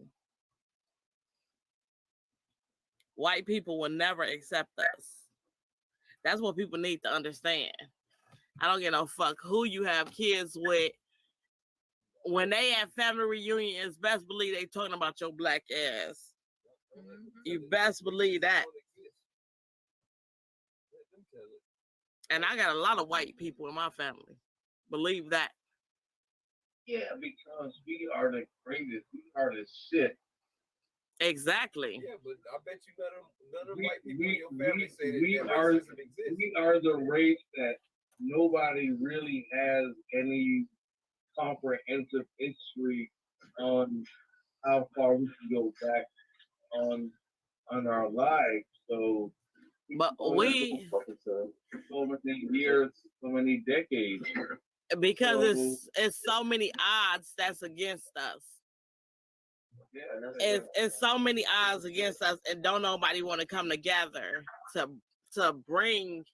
white people will never accept us. That's what people need to understand. I don't give no fuck who you have kids with. When they have family reunions, best believe they talking about your black ass. You best believe that. And I got a lot of white people in my family. Believe that. Yeah, because we are the greatest. We are the shit. Exactly. Yeah, but I bet you none of white people in your family say that we are the race that nobody really has any comprehensive history on how far we can go back on our lives. So, but we so many years, so many decades. Because it's so many odds that's against us. It's so many odds against us, and don't nobody want to come together to bring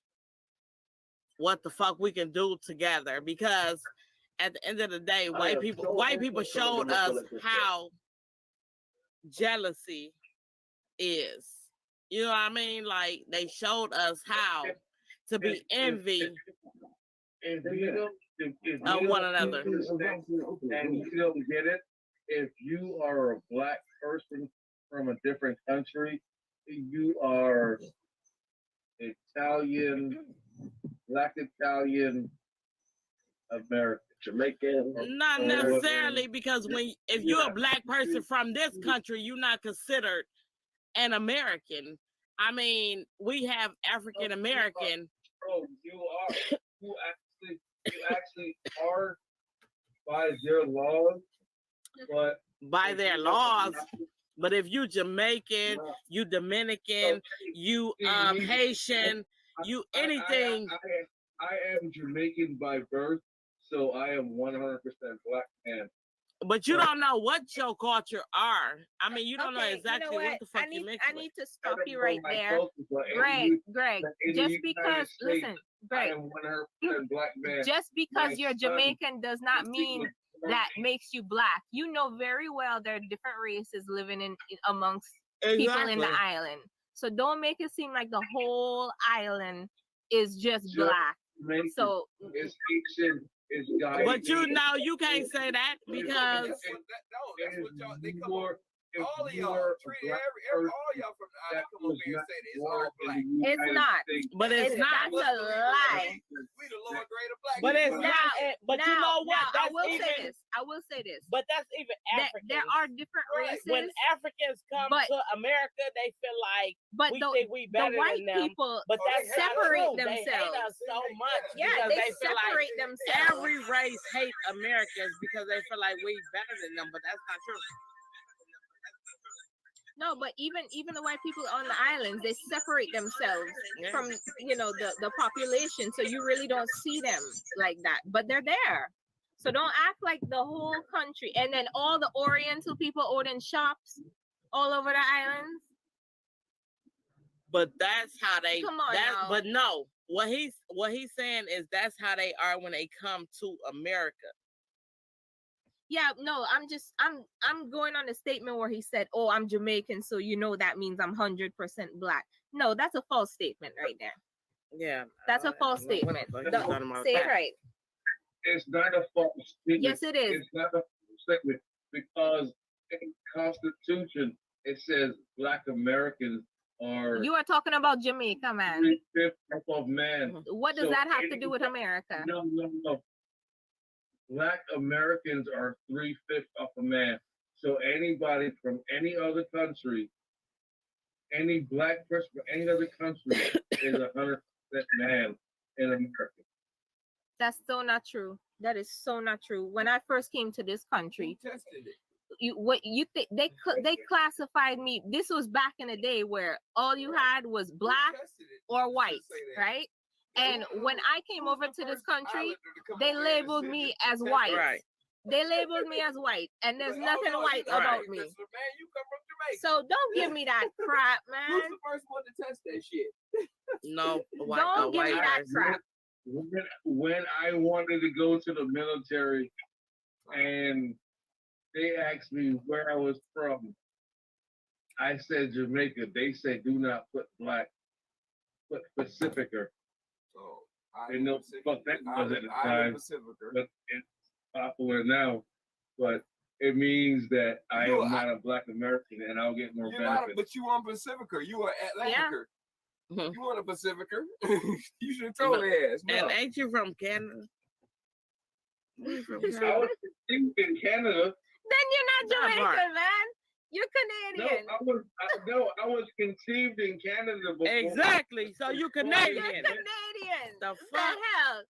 what the fuck we can do together. Because at the end of the day, white people showed us how jealousy is. You know what I mean? Like they showed us how to be envy of one another. And you don't get it. If you are a black person from a different country, you are Italian, black Italian, American, Jamaican. Not necessarily, because if you're a black person from this country, you're not considered an American. I mean, we have African American. Bro, you actually are by their laws, but by their laws. But if you Jamaican, you Dominican, you Haitian, you anything. I am Jamaican by birth, so I am 100% black man. But you don't know what your culture are. I mean, you don't know exactly what the fuck you mix. I need to stop you right there. Greg, just because, listen, Greg, I am 100% black man. Just because you're Jamaican does not mean that makes you black. You know very well there are different races living in amongst people in the island. So don't make it seem like the whole island is just black. So it's Haitian. But you know you can't say that because that's what y'all they come on. All of y'all treat all y'all from the island come over here and say that it's all black. It's not. But it's not. That's a lie. We the lower grade of black. But it's not. But you know what? I will say this. But that's even African. There are different races. When Africans come to America, they feel like we think we better the white than them. People but that's separate themselves. They hate us so much. Yeah, they feel separate like themselves. Every race hate Americans because they feel like we better than them. But that's not true. No, but even the white people on the islands, they separate themselves from the population, so you really don't see them like that. But they're there, so don't act like the whole country. And then all the Oriental people own shops all over the islands. But that's how they. Come on now. But no, what he's saying is that's how they are when they come to America. Yeah, no, I'm going on a statement where he said, "Oh, I'm Jamaican, so that means I'm 100% black." No, that's a false statement right there. Yeah, that's a false statement. Say it right. It's not a false statement. Yes, it is. It's not a false statement because in the Constitution it says Black Americans are. You are talking about Jamaica, man. 3/5 of man. What does that have to do with America? No. Black Americans are 3/5 of a man. So anybody from any other country, any black person from any other country is 100% man in America. That's so not true. That is so not true. When I first came to this country, they classified me. This was back in the day where all you had was black or white, right? And when I came over to this country, they labeled me as white. Right. They labeled me as white, and there's nothing white about me. So don't give me that crap, man. Who's the first one to test that shit? No, don't give me that crap. When I wanted to go to the military, and they asked me where I was from, I said Jamaica. They said do not put black, put Pacificer. So They know fuck that was at the time, Pacificer. but it's popular now. But it means that I am not a black American and I'll get more benefits. But you on Pacificer. You are Atlanticer. Yeah. You want a Pacificer? You should have told their ass. No. And ain't you from Canada? You from I Canada? was in Canada. Then you're not That part. Jamaican, man. You're No, Canadian. I was conceived in Canada before. Exactly. So you You're Canadian. Canadian. The The fuck? hell?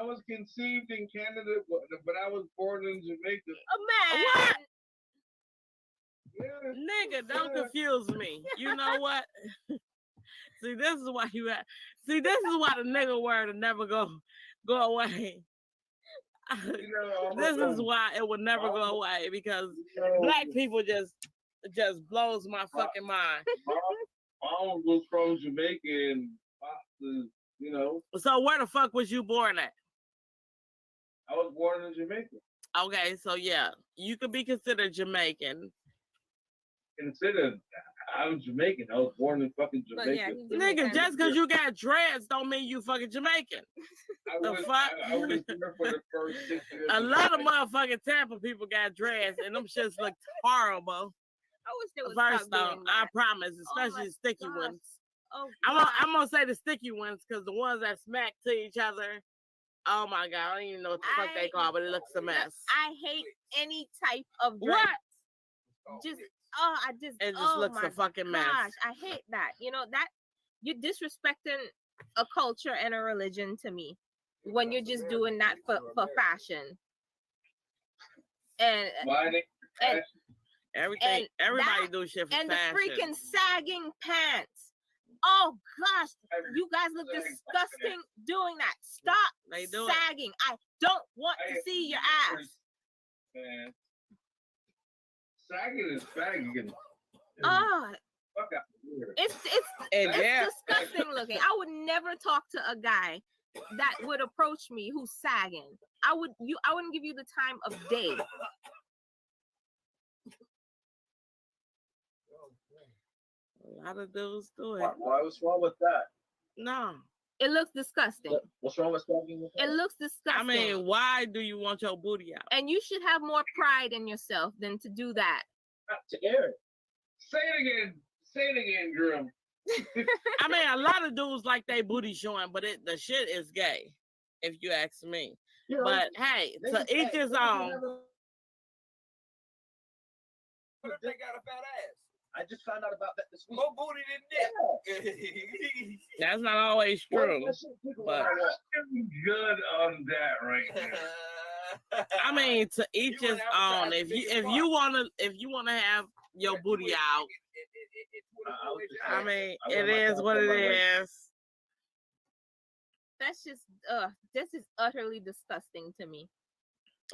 I was conceived in Canada, but I was born in Jamaica. Oh, man. What? Yeah. Nigga, don't confuse me. You know what? See, this is why you at. See, this is why the nigga word will never go away. This is why it would never go away because black people just blows my fucking mind. Mom was from Jamaica and you know. So where the fuck was you born at? I was born in Jamaica. Okay, so yeah, you could be considered Jamaican. Considered, I'm Jamaican. I was born in fucking Jamaica. Nigga, just because you got dreads don't mean you fucking Jamaican. The fuck? I was there for the first 6 years. A lot of motherfucking Tampa people got dreads and them shits look horrible. I wish they would First stop off, doing I that. promise, especially the sticky gosh. ones. Oh, I'm gonna say the sticky ones because the ones that smack to each other, oh my god, I don't even know what the fuck they call, but it looks a mess. I hate any type of dress. What? Just It just oh looks my a fucking mess. gosh, I hate that. You know that you're disrespecting a culture and a religion to me when you're just doing that for fashion. And everything, everybody that, do shit for and fashion. the freaking sagging pants. Oh gosh, you guys look disgusting doing that. Stop They do it. sagging. I don't want to see your ass. Man. Sagging is fagging. Oh, Fuck out here. it's disgusting looking. I would never talk to a guy that would approach me who's sagging. I wouldn't give you the time of day. A lot of dudes do it. Why was wrong with that? No. It looks disgusting. What's wrong with sagging? It looks disgusting. I mean, why do you want your booty out? And you should have more pride in yourself than to do that. To air it. Say it again. Say it again, Grim. I mean, a lot of dudes like they booty showing, but the shit is gay, if you ask me. You know, But hey, to each his own. What if they got a fat ass? I just found out about that this week. More booty than dick. That's not always true. But I'm good on that right now. I mean, to each his own. If you wanna have your booty out, I mean, it is what it is. That's just this is utterly disgusting to me.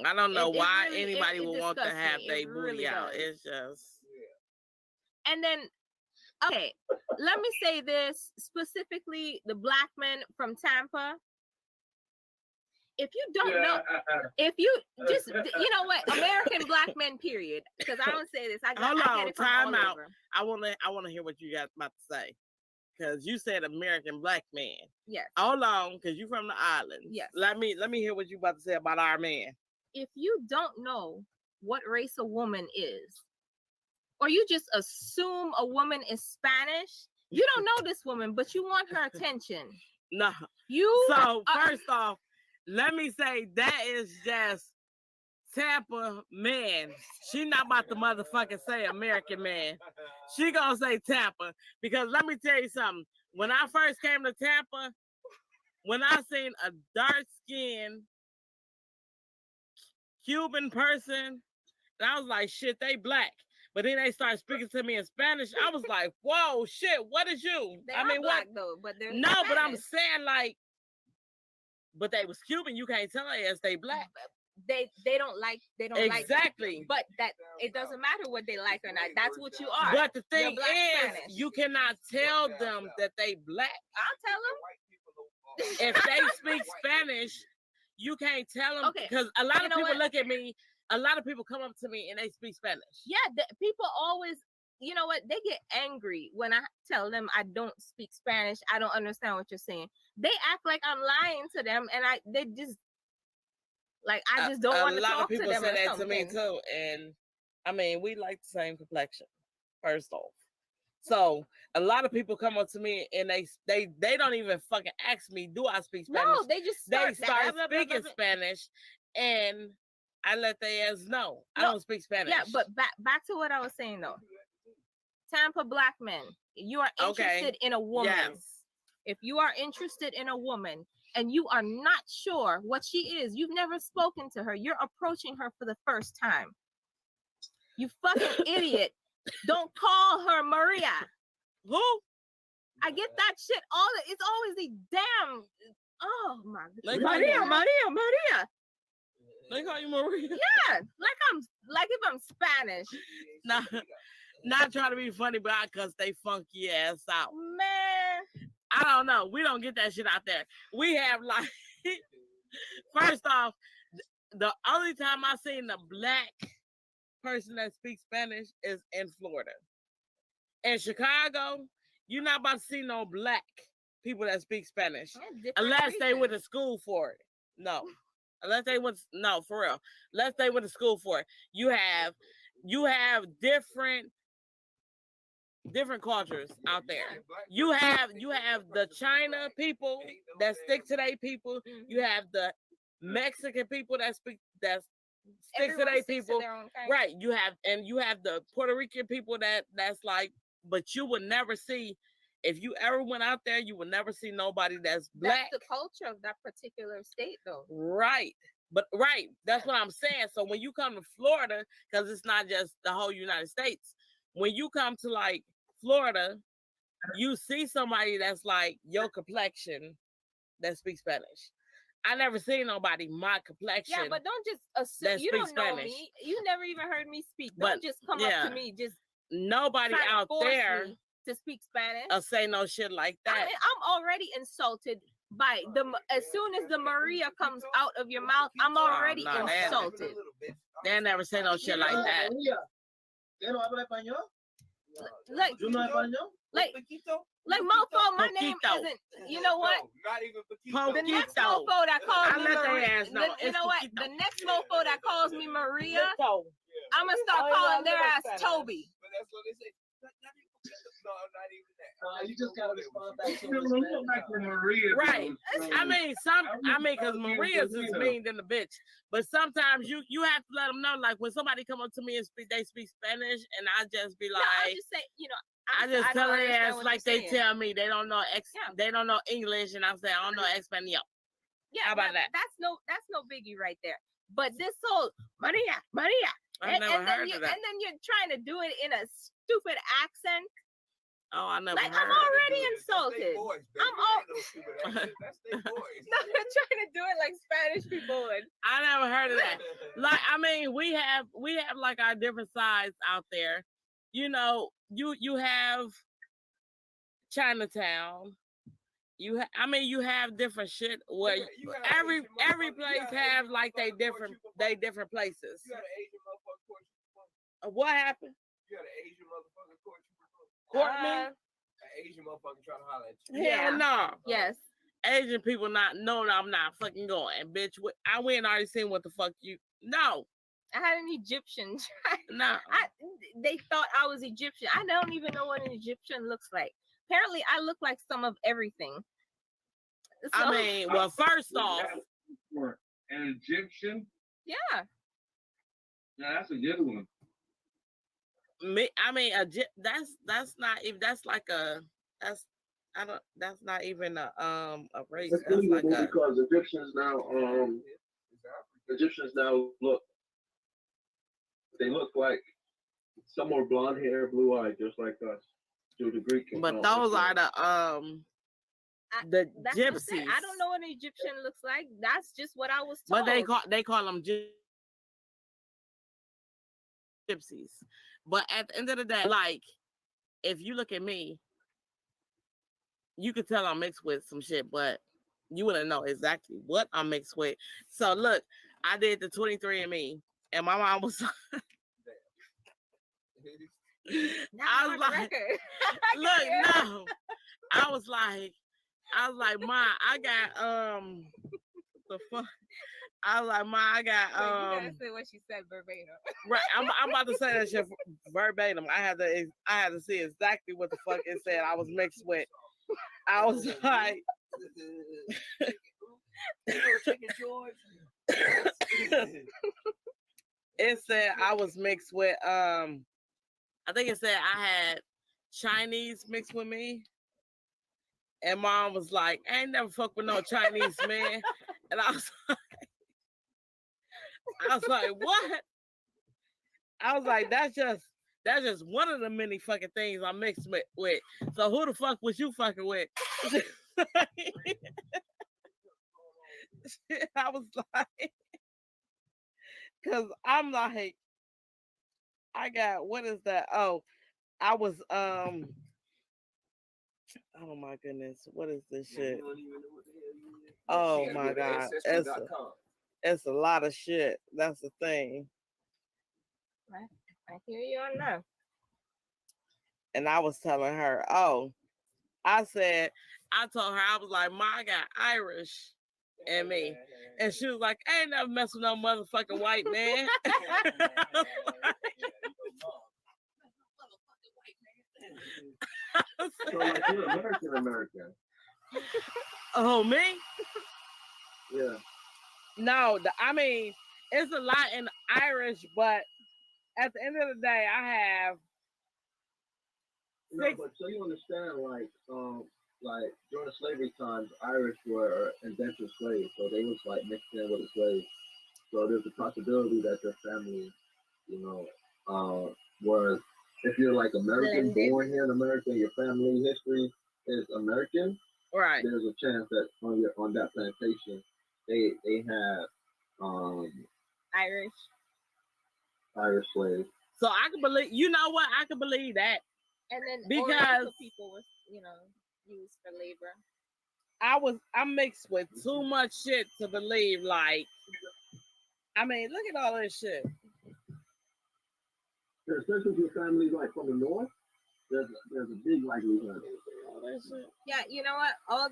I don't know why really- anybody it would want to disgusts have me. their It booty really out. does. It's just And then, okay, let me say this specifically: the black men from Tampa. If you don't know, if you just, you know what, American black men, period. Because I don't say this. I hold get on, it from time all out. over. I wanna hear what you got about to say. Cause you said American black man. Yes. Hold on, cause you from the island. Yes. Let me hear what you about to say about our man. If you don't know what race a woman is, or you just assume a woman is Spanish, you don't know this woman, but you want her attention. No. So first off, let me say that is just Tampa man. She not about to motherfucking say American man. She gonna say Tampa because let me tell you something. When I first came to Tampa, when I seen a dark skinned Cuban person, and I was like, shit, they black. But then they started speaking to me in Spanish. I was like, whoa, shit, what is you? They I are mean, black what? though, but they're No, but I'm Spanish. saying like, but they was Cuban. You can't tell us they black. They don't like Exactly. But that it doesn't matter what they like or not. That's what you are. But the You're thing black is, Spanish. you cannot tell them that they black. I'll tell them. If they speak Spanish, you can't tell them Okay, because a lot you of know people what? look at me. A lot of people come up to me and they speak Spanish. Yeah, people always you know what? They get angry when I tell them I don't speak Spanish. I don't understand what you're saying. They act like I'm lying to them, and they just like I just don't want to talk to them. A lot of people say that to me too, and I mean we like the same complexion. First off, so a lot of people come up to me and they don't even fucking ask me, do I speak Spanish? No, they start speaking Spanish, and I let their ass know I don't speak Spanish. Yeah, but back to what I was saying though. Tampa black men, you are interested in a woman. Yes. If you are interested in a woman and you are not sure what she is, you've never spoken to her, you're approaching her for the first time. You fucking idiot. Don't call her Maria. Who? I get that shit it's always the damn, oh my God. Maria. They call you Maria? Yeah, like if I'm Spanish. Not trying to be funny, but I cuss they funky ass out. Man. I don't know. We don't get that shit out there. We have like, first off, the only time I seen a black person that speaks Spanish is in Florida. In Chicago, you're not about to see no black people that speak Spanish unless they went to school for it. No. Unless they went, no, for real. Unless they went to school for it. You have different cultures out there. You have the China people that stick to their people. You have the Mexican people that stick to their people. Right. You have the Puerto Rican people that's like, but you would never see, if you ever went out there, you would never see nobody that's black. That's the culture of that particular state though. Right. But that's what I'm saying. So when you come to Florida, because it's not just the whole United States, when you come to like Florida, you see somebody that's like your complexion that speaks Spanish. I never seen nobody my complexion. Yeah, but don't just assume you don't know me. You never even heard me speak. Don't just come up to me. Just nobody out there to speak Spanish or say no shit like that. I mean, I'm already insulted by as soon as the Maria comes out of your mouth, I'm already insulted. They never say no shit like that. Like mofo, my name isn't. You know what? Not even the next mofo that calls me Maria. You know what? Poquito. The next mofo that calls me Maria, I'm gonna start calling their ass Toby. But that's what they say. No, not even that. You just gotta respond back to Maria. Right. I mean, because Maria's is mean than the bitch. But sometimes you have to let them know, like when somebody come up to me and they speak Spanish, and I just be like, I just say, I just tell their ass like they tell me they don't know they don't know English, and I say I don't know Espanol. Yeah, how about that? That's no biggie right there. But this whole Maria, I never heard of that. And then you're trying to do it in a stupid accent. Oh, I never. Like heard I'm already insulted. That's their voice. No, they're trying to do it like Spanish people would. I never heard of that. Like, I mean, we have like our different sides out there. You know, you have Chinatown. You have different shit where every place have like they different places. You got an Asian motherfucker court you. What happened? You got an Asian motherfucker court you. Court me? An Asian motherfucker trying to holler at you. Yeah, no. Yes. Asian people no, I'm not fucking going, bitch. I went already seen what the fuck you. No. I had an Egyptian. No. They thought I was Egyptian. I don't even know what an Egyptian looks like. Apparently, I look like some of everything. So, I mean, well, first off, an Egyptian. Yeah. Yeah, that's a good one. I mean, that's not even. That's like a. That's not even a race. That's like because Egyptians now look. They look like some more blonde hair, blue eyed, just like us. Due to Greek. But those are the gypsies. I don't know what an Egyptian looks like. That's just what I was told. But they call them gypsies. But at the end of the day, like, if you look at me, you could tell I'm mixed with some shit, but you wouldn't know exactly what I'm mixed with. So look, I did the 23andMe, and my mom was I was like, look, no. I was like, Ma, I got the fuck. I was like, Ma, I got you gotta say what she said verbatim. Right, I'm about to say that shit verbatim. I had to see exactly what the fuck it said. I was mixed with. I was like, it said I was mixed with I think it said I had Chinese mixed with me. And Mom was like, I ain't never fuck with no Chinese man. And I was like, what? I was like, that's just one of the many fucking things I'm mixed with. So who the fuck was you fucking with? I was like, cause I'm like, I got, what is that? Oh, I was oh my goodness, what is this shit? Oh my God, it's a lot of shit. That's the thing. I hear you on that. And I was telling her, I told her, I was like, Ma, I got Irish in me. And she was like, I ain't never messed with no motherfucking white man. So like you're American. Oh, me? Yeah. No, I mean, it's a lot in Irish, but at the end of the day, I have No, but so you understand, like during slavery times, Irish were indentured slaves, so they was like mixed in with the slaves. So there's a possibility that your family, was if you're like American, born here in America, your family history is American. Right. There's a chance that on that plantation, they had Irish slaves. So I can believe, you know what? I can believe that. And then because people was, used for labor. I'm mixed with too much shit to believe. Like, I mean, look at all this shit. Especially if your family's like from the north, there's a big likelihood. Yeah, you know what? All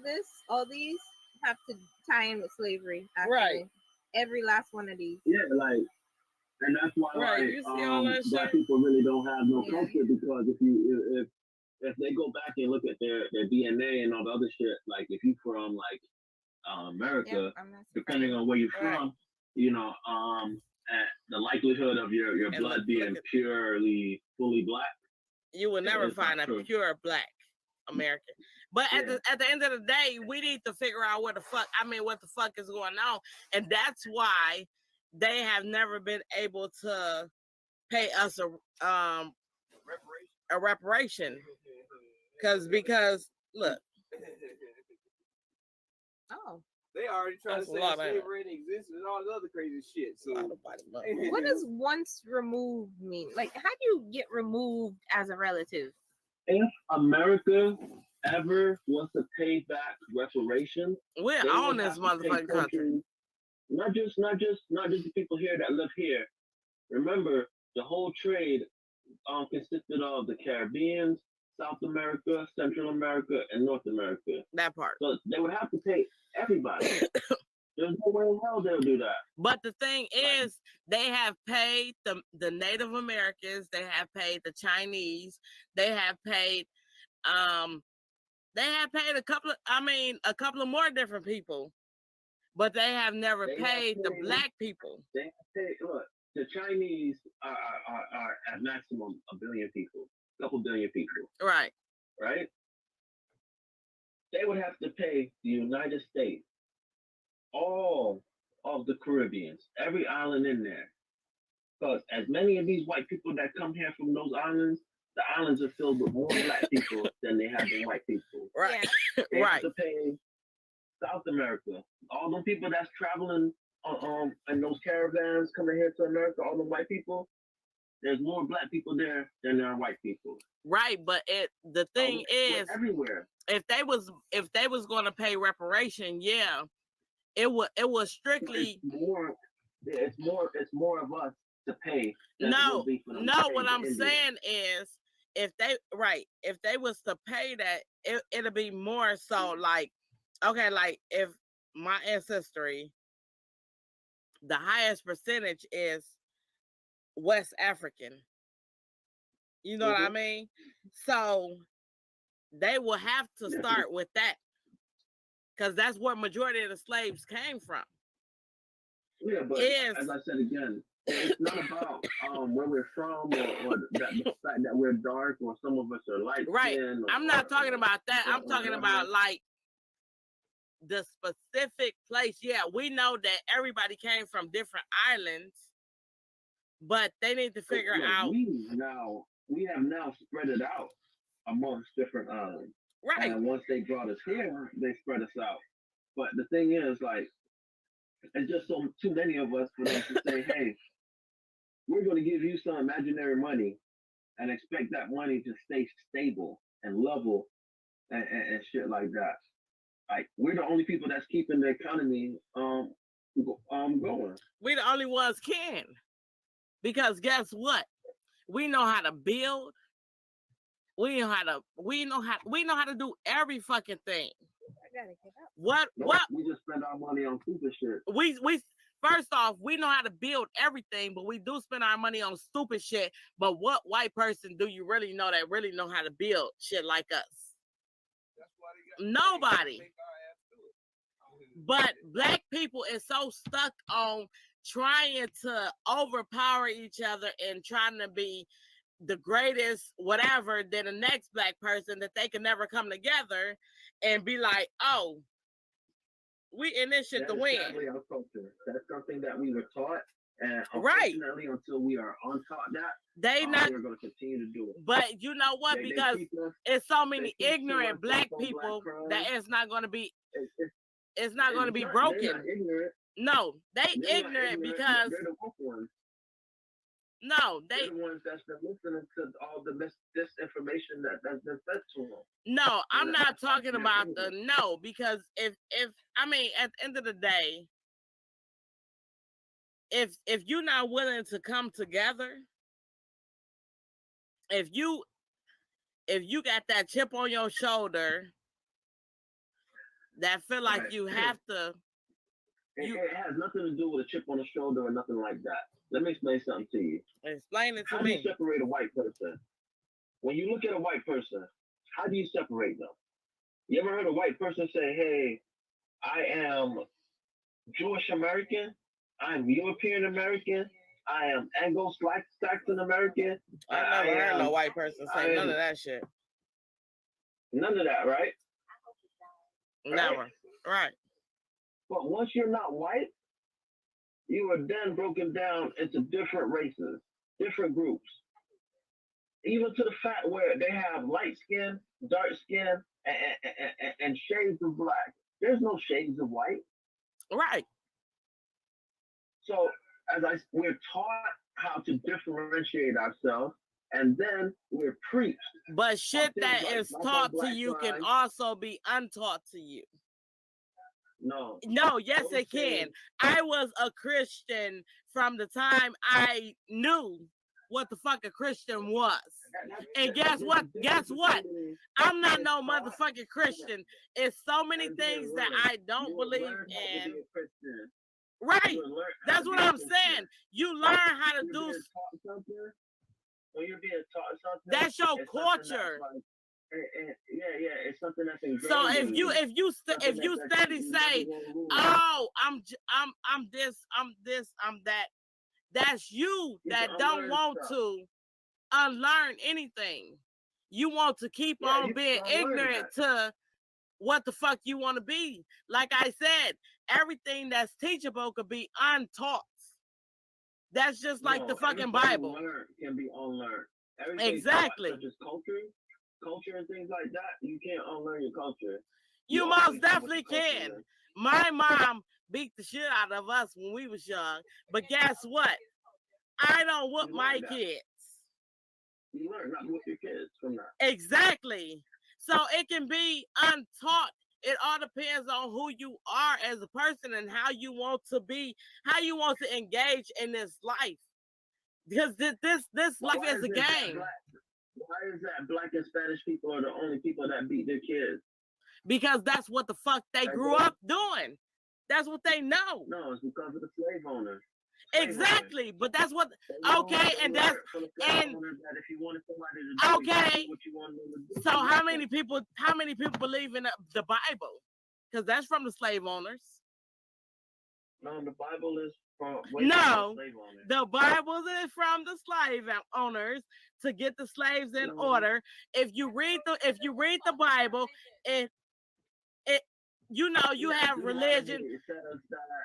these have to tie in with slavery. Actually. Right. Every last one of these. Yeah, like, and that's why black people really don't have no culture, because if they go back and look at their DNA and all the other shit, like if you from like America, depending on where you're from, the likelihood of your blood being purely fully black, you will never find a pure black American. But at the end of the day, we need to figure out what the fuck is going on, and that's why they have never been able to pay us a reparation. Because look. Oh. They already trying to say slavery in existence and all this other crazy shit. So what does once removed mean? Like, how do you get removed as a relative? If America ever wants to pay back reparations, we're on this motherfucking country. Not just the people here that live here. Remember, the whole trade consisted of the Caribbeans, South America, Central America, and North America. That part. So they would have to pay everybody. There's no way in hell they'll do that. But the thing is, they have paid the Native Americans, they have paid the Chinese, they have paid a couple of more different people, but they have never paid the black people. They have paid, look, the Chinese are at maximum a billion people. Couple billion people. Right. They would have to pay the United States, all of the Caribbeans, every island in there. Because as many of these white people that come here from those islands, the islands are filled with more black people than they have been white people. Right. They have to pay South America. All those people that's traveling in those caravans coming here to America, all the white people, there's more black people there than there are white people. Right, but the thing is, everywhere. If they was going to pay reparation, it was strictly it's more of us to pay. No, what I'm saying is if they was to pay that, it'll be more so like, okay, like if my ancestry, the highest percentage is West African. You know what I mean? So they will have to start with that, because that's where majority of the slaves came from. Yeah, but as I said again, it's not about where we're from or the fact that we're dark or some of us are light. Right. I'm not talking about that. I'm talking about like the specific place. Yeah, we know that everybody came from different islands, but they need to figure out. We have now spread it out amongst different islands. Right. And once they brought us here, they spread us out. But the thing is, like, it's just too many of us for them to say, hey, we're going to give you some imaginary money and expect that money to stay stable and level and shit like that. Like, we're the only people that's keeping the economy going. We the only ones can. Because guess what? We know how to build. We know how to do every fucking thing. I gotta get up. What? We just spend our money on stupid shit. We first off, we know how to build everything, but we do spend our money on stupid shit. But what white person do you really know that really know how to build shit like us? Nobody. But black people is so stuck on trying to overpower each other and trying to be the greatest whatever than the next black person that they can never come together and be like, oh, we in this shit to win. Exactly our culture. That's something that we were taught, and unfortunately, until we are untaught that, we're going to continue to do it. But you know what? Because it's so many ignorant black people that it's not going to be. It's not going to be broken. They're not ignorant. No, they're ignorant because they're the woke ones. No, they're the ones that's been listening to all the disinformation that's been fed to them. No, I'm not talking about because if I mean at the end of the day, if you're not willing to come together, if you got that chip on your shoulder that feel like you have to. It has nothing to do with a chip on the shoulder or nothing like that. Let me explain something to you. Explain it to me. How do you separate a white person? When you look at a white person, how do you separate them? You ever heard a white person say, hey, I am Jewish American, I'm European American, I am Anglo-Saxon American? I never heard no white person say none of that shit. None of that, right? Never. Right. But once you're not white, you are then broken down into different races, different groups. Even to the fact where they have light skin, dark skin, and shades of black. There's no shades of white. Right. So we're taught how to differentiate ourselves, and then we're preached. But shit that is taught to you can also be untaught to you. No, yes, it can. I was a Christian from the time I knew what the fuck a Christian was. And guess what? I'm not no motherfucking Christian. It's so many things that I don't believe in. Right. That's what I'm saying. You learn how to do. When you're being taught something, that's your culture. Yeah, it's something that's ingrained. So if you steady say, oh, I'm this, I'm that, that's you that don't want to unlearn anything. You want to keep on being ignorant to what the fuck you want to be. Like I said, everything that's teachable could be untaught. That's just like the fucking Bible. Can be unlearned. Exactly. Such as culture and things like that, you can't unlearn your culture. You most definitely can. My mom beat the shit out of us when we was young, but guess what? I don't whoop my kids. You learn not to whoop your kids from that. Exactly. So it can be untaught. It all depends on who you are as a person and how you want to be, how you want to engage in this life. Because this life is a game. Why is that black and Spanish people are the only people that beat their kids? Because that's what the fuck they grew up doing. That's what they know. No, it's because of the slave owners. Exactly, but that's what. Okay, and that's and that if you wanted somebody to do okay. what you wanted them to do. So how many people believe in the Bible? Because that's from the slave owners. No, the Bible is from no. Slave owners. The Bible is from the slave owners to get the slaves in order. If you read the Bible, it you know you have religion.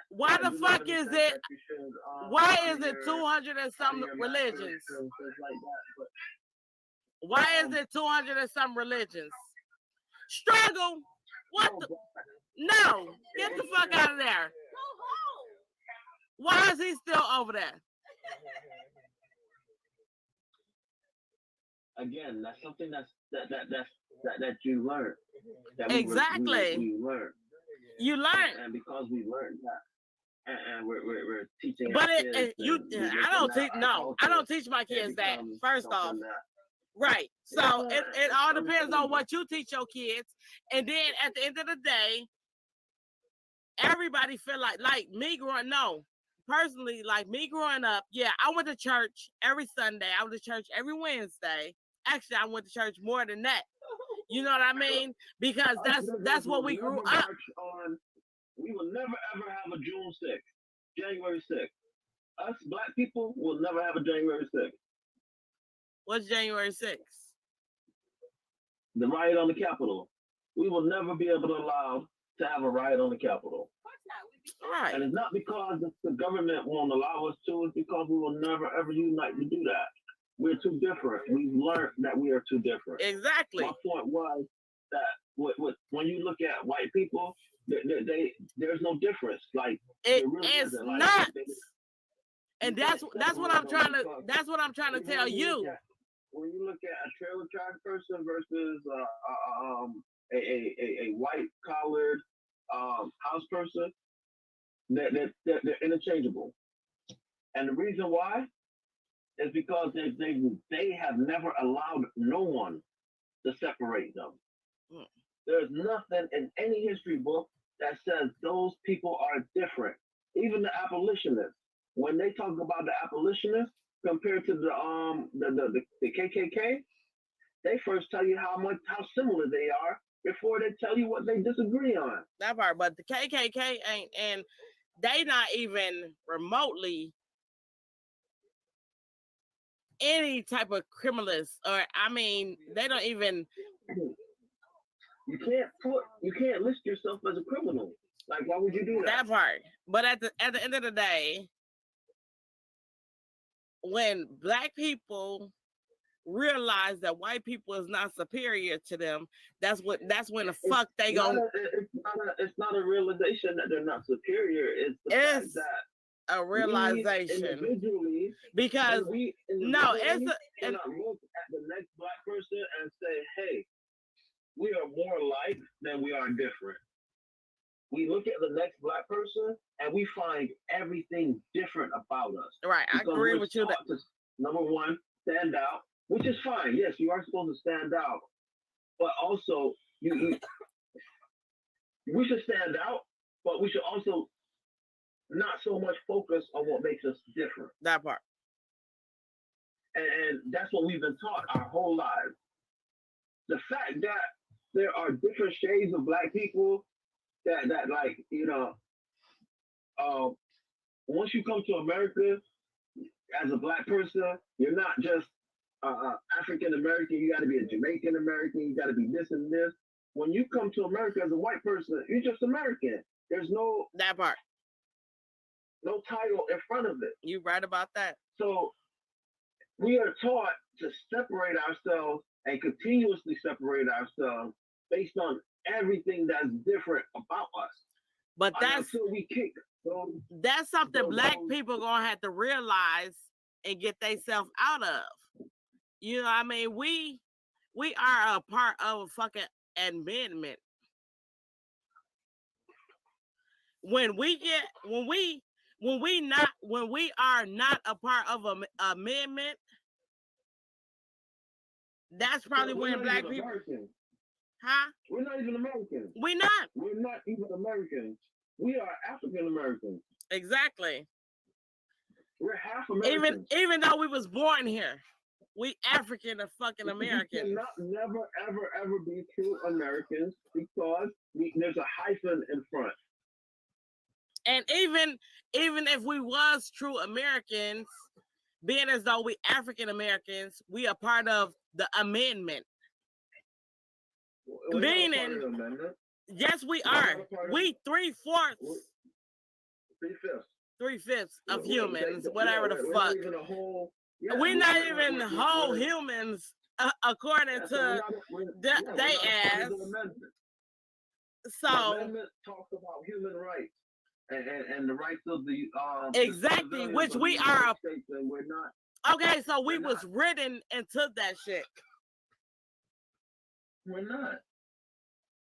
Why the fuck is it? Why is it 200 and some religions? Why is it 200 and some religions? Struggle. What the? No, get the fuck out of there. Why is he still over there? Again, that's something that you learn. Exactly. We learn. You learn. And because we learned that, and we're teaching. But I don't teach my kids that. First off, right. So it all depends on what you teach your kids, and then at the end of the day, everybody feel like me growing. No, personally, like me growing up, yeah, I went to church every Sunday. I went to church every Wednesday. Actually, I went to church more than that. You know what I mean? Because that's what we grew up. We will never ever have a June 6th, January 6th. Us black people will never have a January 6th. What's January 6th? The riot on the Capitol. We will never be able to allow to have a riot on the Capitol. Right. And it's not because the government won't allow us to, it's because we will never ever unite to do that. We're too different. We've learned that we are too different. Exactly. My point was that when you look at white people, there's no difference. Like it is not. And that's what I'm trying to tell you. When you look at a trailer trash person versus a white collared house person, they're interchangeable. And the reason why is because they have never allowed no one to separate them. There's nothing in any history book that says those people are different. Even the abolitionists, when they talk about the abolitionists compared to the KKK, they first tell you how similar they are before they tell you what they disagree on. That part, but the KKK ain't, and they not even remotely any type of criminalist, or I mean, they don't even. You can't list yourself as a criminal. Like, why would you do that? That part. But at the end of the day, when black people realize that white people is not superior to them, that's when the fuck they go. It's not a realization that they're not superior. It's the fact that a realization because cannot look at the next black person and say, hey, we are more alike than we are different. We look at the next black person and we find everything different about us. Right, I agree with you. Number one, stand out, which is fine. Yes, you are supposed to stand out, but also we should stand out, but we should also not so much focus on what makes us different. That part. And that's what we've been taught our whole lives. The fact that there are different shades of black people that like, you know, once you come to America as a black person, you're not just African American, you got to be a Jamaican American, you got to be this and this. When you come to America as a white person, you're just American. There's no that part. No title in front of it. You're right about that. So we are taught to separate ourselves and continuously separate ourselves based on everything that's different about us. But that's that's something black people gonna have to realize and get themselves out of. You know what I mean? We are a part of a fucking amendment. When we are not a part of an amendment, That's probably when black people. Americans. Huh? We're not even Americans. We're not. We're not even Americans. We are African Americans. Exactly. We're half Americans. Even though we was born here, we African or fucking Americans. We cannot never, ever be true Americans because there's a hyphen in front. And even if we was true Americans, being as though we African Americans, we are part of the amendment. Meaning, yes, we are. We 3/4. 3/5 of humans, whatever the fuck. We're not even whole humans, according to they as. So amendment talks about human rights and the rights of the exactly, which we are. And we're not. Okay, so we was written into that shit. We're not.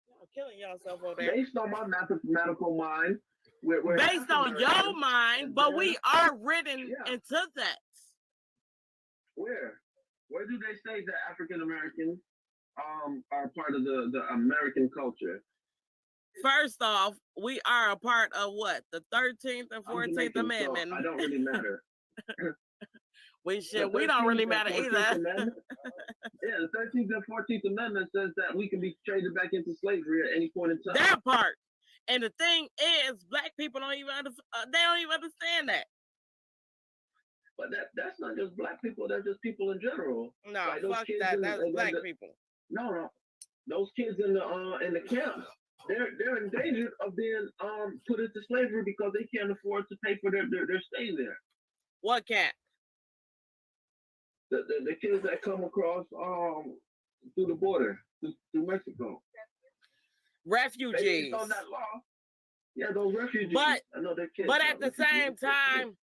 Y'all killing yourself over there. Based on my mathematical mind. We're based on your mind, but we are written into that. Where do they say that African Americans are part of the American culture? First off, we are a part of what? The 13th and 14th Amendment. So I don't really matter. We don't really matter either. Yeah, the 13th and 14th Amendment says that we can be traded back into slavery at any point in time. That part. And the thing is, black people don't even understand that. But that's not just black people. That's just people in general. No, like fuck that. That's black people. No. Those kids in the camps, they're in danger of being put into slavery because they can't afford to pay for their stay there. What camp? The kids that come across through the border through Mexico. Refugees. Based on that law. Yeah, those refugees. But I know they're kids. But at the same time,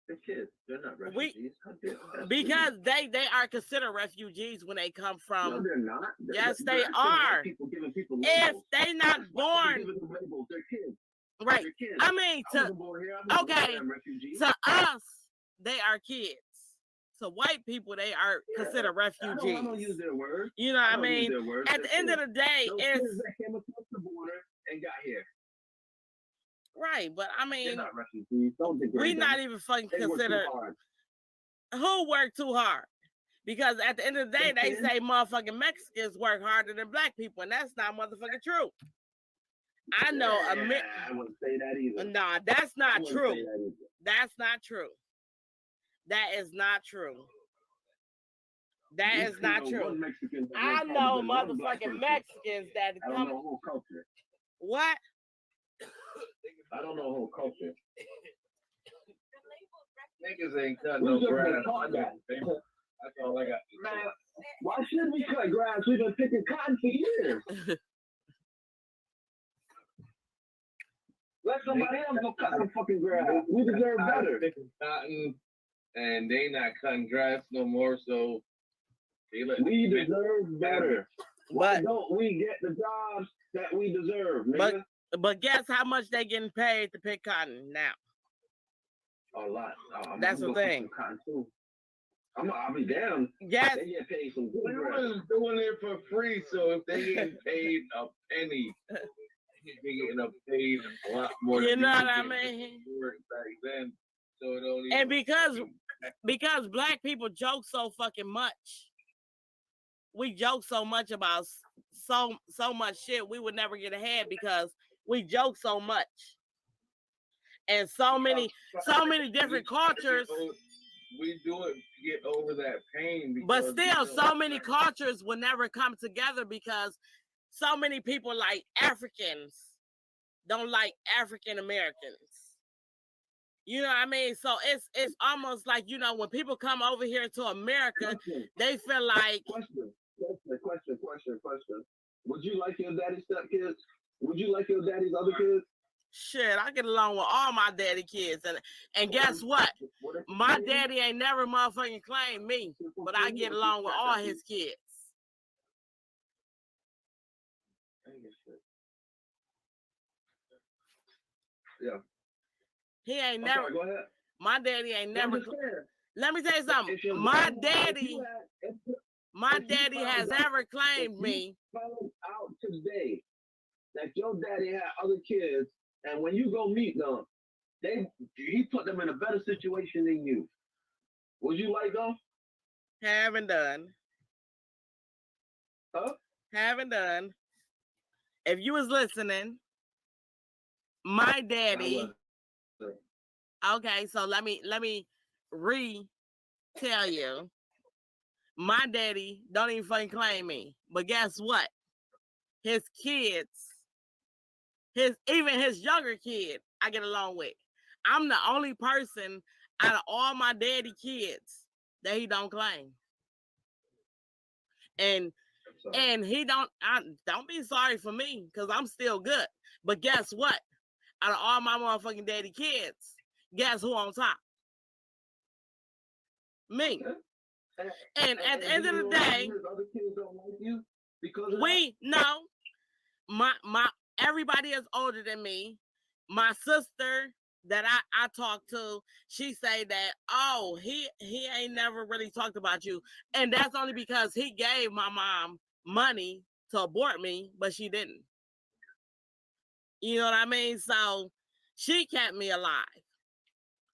they're kids. They're not refugees. Because they are considered refugees when they come from. No, they're not. Yes, they are. People giving people if they not born. They're kids. Right. They're kids. I mean, to us, they are kids. To white people, they are considered refugees. I don't use their word. You know what I mean? At the end of the day, it's that came across the border and got here. Right, but I mean, they're not refugees. We're not even fucking considered. Who worked too hard? Because at the end of the day, they say motherfucking Mexicans work harder than black people, and that's not motherfucking true. I know. I wouldn't say that either. Nah, that's not true. That's not true. That is not true. That is not true. I know motherfucking Mexicans that come. I don't know whole culture. What? I don't know whole culture. Niggas ain't cut no grass. That's all I got. Man, why should we cut grass? We've been picking cotton for years. Let somebody else go cut some fucking grass. We deserve better. Picking cotton. And they not cutting grass no more, so we deserve better. Why don't we get the jobs that we deserve, nigga? But guess how much they getting paid to pick cotton now? A lot. That's the thing. Cotton too. I'll be damned. Yes. They get paid some good grass. They're doing it for free, so if they getting paid a penny, they getting paid a lot more. You know what I mean? Back then. So it only and because black people joke so fucking much, we joke so much about so much shit, we would never get ahead because we joke so much, and so many different cultures. We do it to get over that pain, but still, so many cultures will never come together because so many people like Africans don't like African Americans. You know what I mean? So it's almost like, you know, when people come over here to America, they feel like... Question. Would you like your daddy's stepkids? Would you like your daddy's other kids? Shit, I get along with all my daddy kids. And guess what? My daddy ain't never motherfucking claimed me, but I get along with all his kids. Yeah. He ain't never. Go ahead. My daddy ain't never. Let me tell you something. My daddy has ever claimed me. Found out today that your daddy had other kids, and when you go meet them, he put them in a better situation than you. Would you like them? Haven't done. Huh? Haven't done. If you was listening, my daddy. Okay, so let me tell you. My daddy don't even fucking claim me. But guess what? His kids, even his younger kid, I get along with. I'm the only person out of all my daddy kids that he don't claim. And he don't be sorry for me, because I'm still good. But guess what? Out of all my motherfucking daddy kids, guess who on top? Me. And at the end of the day, other kids don't like you because everybody is older than me. My sister that I talk to, she say that, oh, he ain't never really talked about you. And that's only because he gave my mom money to abort me, but she didn't. You know what I mean? So she kept me alive.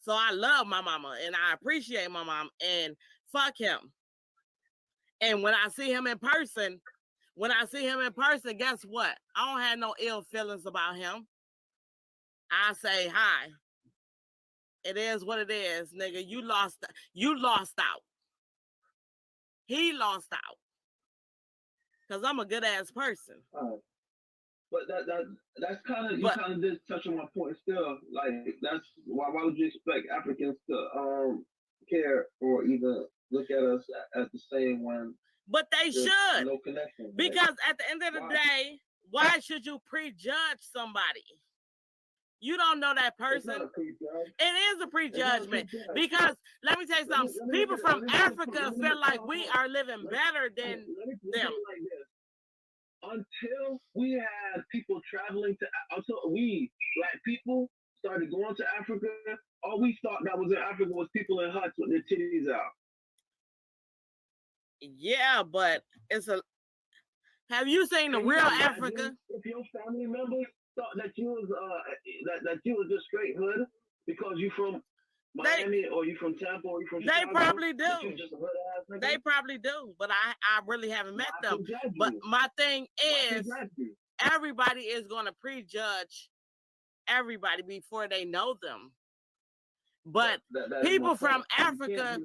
So I love my mama and I appreciate my mom, and fuck him. And when I see him in person, guess what? I don't have no ill feelings about him. I say hi. It is what it is, nigga. You lost out. He lost out. Because I'm a good ass person. But that's kind of, you kind of did touch on my point still. Like, that's why would you expect Africans to care or even look at us as the same when? But they should. No connection. Because at the end of the day, why should you prejudge somebody? You don't know that person. It is a prejudgment. Because let me tell you something. People from Africa feel like we are living better than them. Until we had people traveling until we, black people, started going to Africa, all we thought that was in Africa was people in huts with their titties out. Yeah, but have you seen the real Africa? If your family members thought that you was that you was just straight hood because you from Miami or you from Tampa or you from Chicago, they probably do. They probably do, but I really haven't met them. But my thing is, everybody is going to prejudge everybody before they know them. But people from Africa,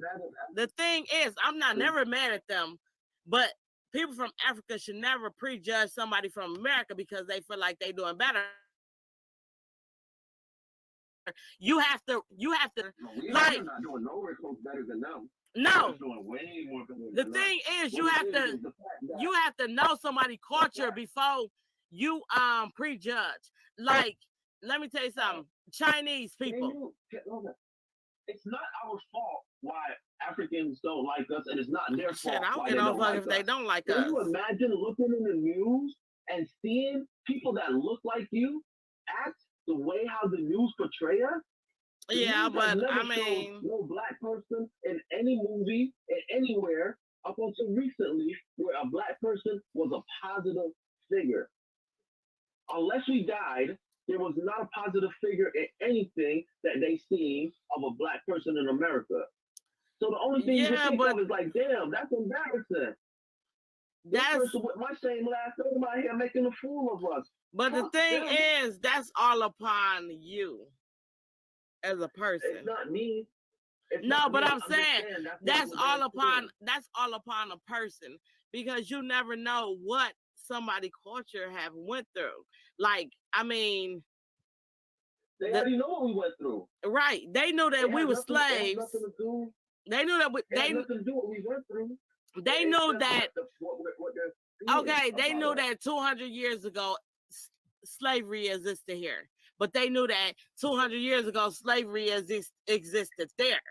the thing is, I'm not never mad at them, but people from Africa should never prejudge somebody from America because they feel like they're doing better. You have to like, we're not doing nowhere close better than them. No. Doing way more the thing is, you have to know somebody's culture before you prejudge. Like, let me tell you something. Chinese people. It's not our fault why Africans don't like us, and it's not their fault. I don't get no fuck if they don't like us. Can you imagine looking in the news and seeing people that look like you act the way how the news portray us? Yeah, but I mean, no black person in any movie and anywhere up until recently where a black person was a positive figure. Unless we died, there was not a positive figure in anything that they seen of a black person in America. So the only thing you can think of is like, damn, that's embarrassing. That's person with my same last name out here making a fool of us. But the thing is, that's all upon you as a person. It's not me. No, but I'm saying that's all upon a person, because you never know what somebody culture have went through. Like, I mean, they already know what we went through. Right? They knew that we were slaves. They knew that they nothing to do what we went through. They knew that. Okay, they knew that 200 years ago slavery existed here, but they knew that 200 years ago slavery existed there.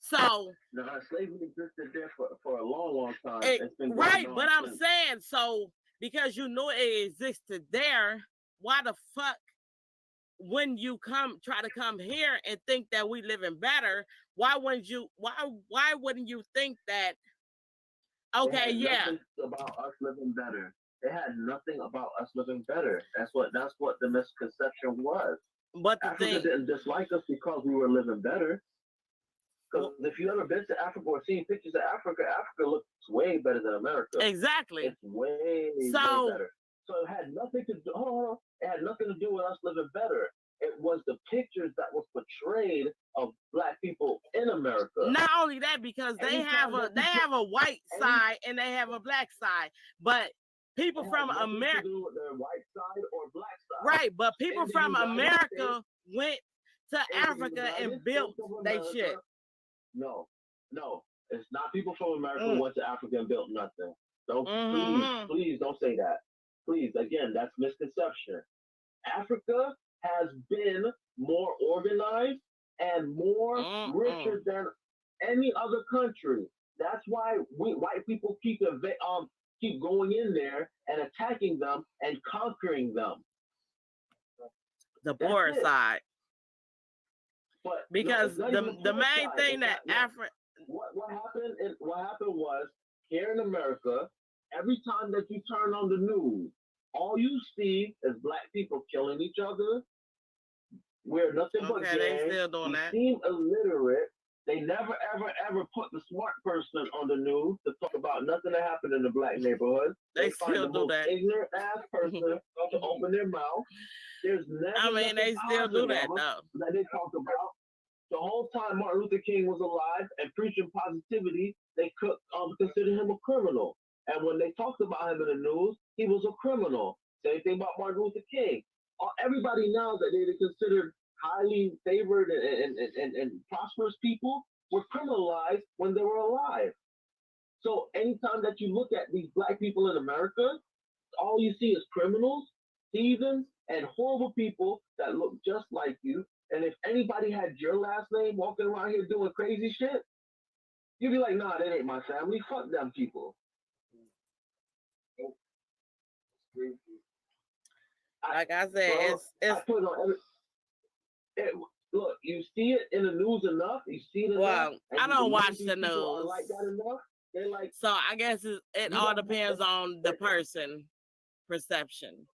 So no, slavery existed there for a long time. Right, but I'm saying, so because you know it existed there, why the fuck when you try to come here and think that we living better, why wouldn't you think that? Okay, yeah. About us living better. They had nothing about us living better. That's what the misconception was. But the Africa thing didn't dislike us because we were living better. Because if you ever been to Africa or seen pictures of Africa, Africa looks way better than America. Exactly. It's way better. So it had nothing to do. It had nothing to do with us living better. It was the pictures that was portrayed of Black people in America. Not only that, because they have a white side and they have a Black side, but people from America, to do with their white side or Black side. right? But people from America went to Africa and built their shit. No, it's not people from America who went to Africa and built nothing. Don't please don't say that. Please, again, that's misconception. Africa has been more organized and more richer than any other country. That's why white people keep going in there and attacking them and conquering them. The poor side. But because the main thing that Africa. What happened was here in America, every time that you turn on the news, all you see is Black people killing each other. We're nothing but gangs. They still doing that. Seem illiterate. They never, ever put the smart person on the news to talk about nothing that happened in the Black neighborhood. They find still the do most that. ignorant ass person to open their mouth. There's never. They still do that though. That they talk about. The whole time Martin Luther King was alive and preaching positivity, they could consider him a criminal. And when they talked about him in the news, he was a criminal. Same thing about Martin Luther King. Everybody now that they considered highly favored and prosperous people were criminalized when they were alive. So anytime that you look at these Black people in America, all you see is criminals, heathens, and horrible people that look just like you. And if anybody had your last name walking around here doing crazy shit, you'd be like, nah, that ain't my family. Fuck them people. Like I said, look, you see it in the news enough. You see it enough. Well, I don't watch the news. Like that enough. They're like, so I guess it all depends on the person perception.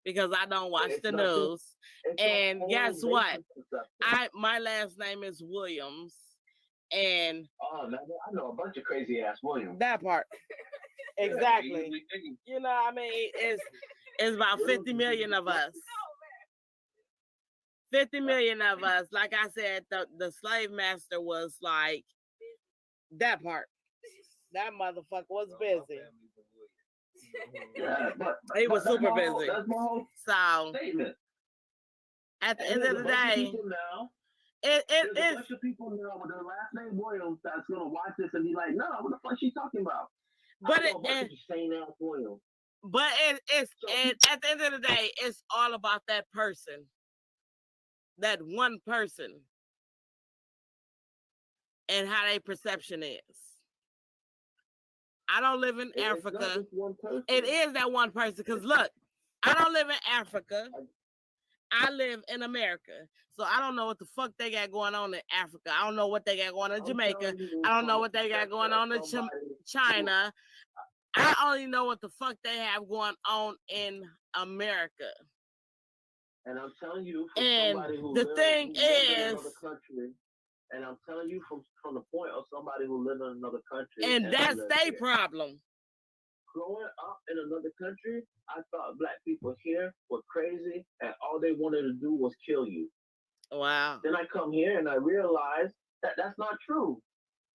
Because I don't watch the news. And guess what? My last name is Williams. And I know a bunch of crazy ass Williams. That part. Exactly. You know, I mean, it's about 50 million of us. 50 million of us. Like I said, the slave master was like that part. That motherfucker was busy. Yeah, but he was super busy. That's my whole statement. At the end of the day, there's a bunch of people now with their last name Williams that's gonna watch this and be like, "No, what the fuck is she talking about?" But it's at the end of the day, it's all about that person, that one person, and how their perception is. I don't live in Africa. It is that one person. Because look, I don't live in Africa. I live in America. So I don't know what the fuck they got going on in Africa. I don't know what they got going on in Jamaica. I don't know what they got going on in China. I only know what the fuck they have going on in America. And I'm telling you, and I'm telling you from the point of somebody who lives in another country. And that's their problem. Growing up in another country, I thought Black people here were crazy and all they wanted to do was kill you. Wow. Then I come here and I realize that that's not true.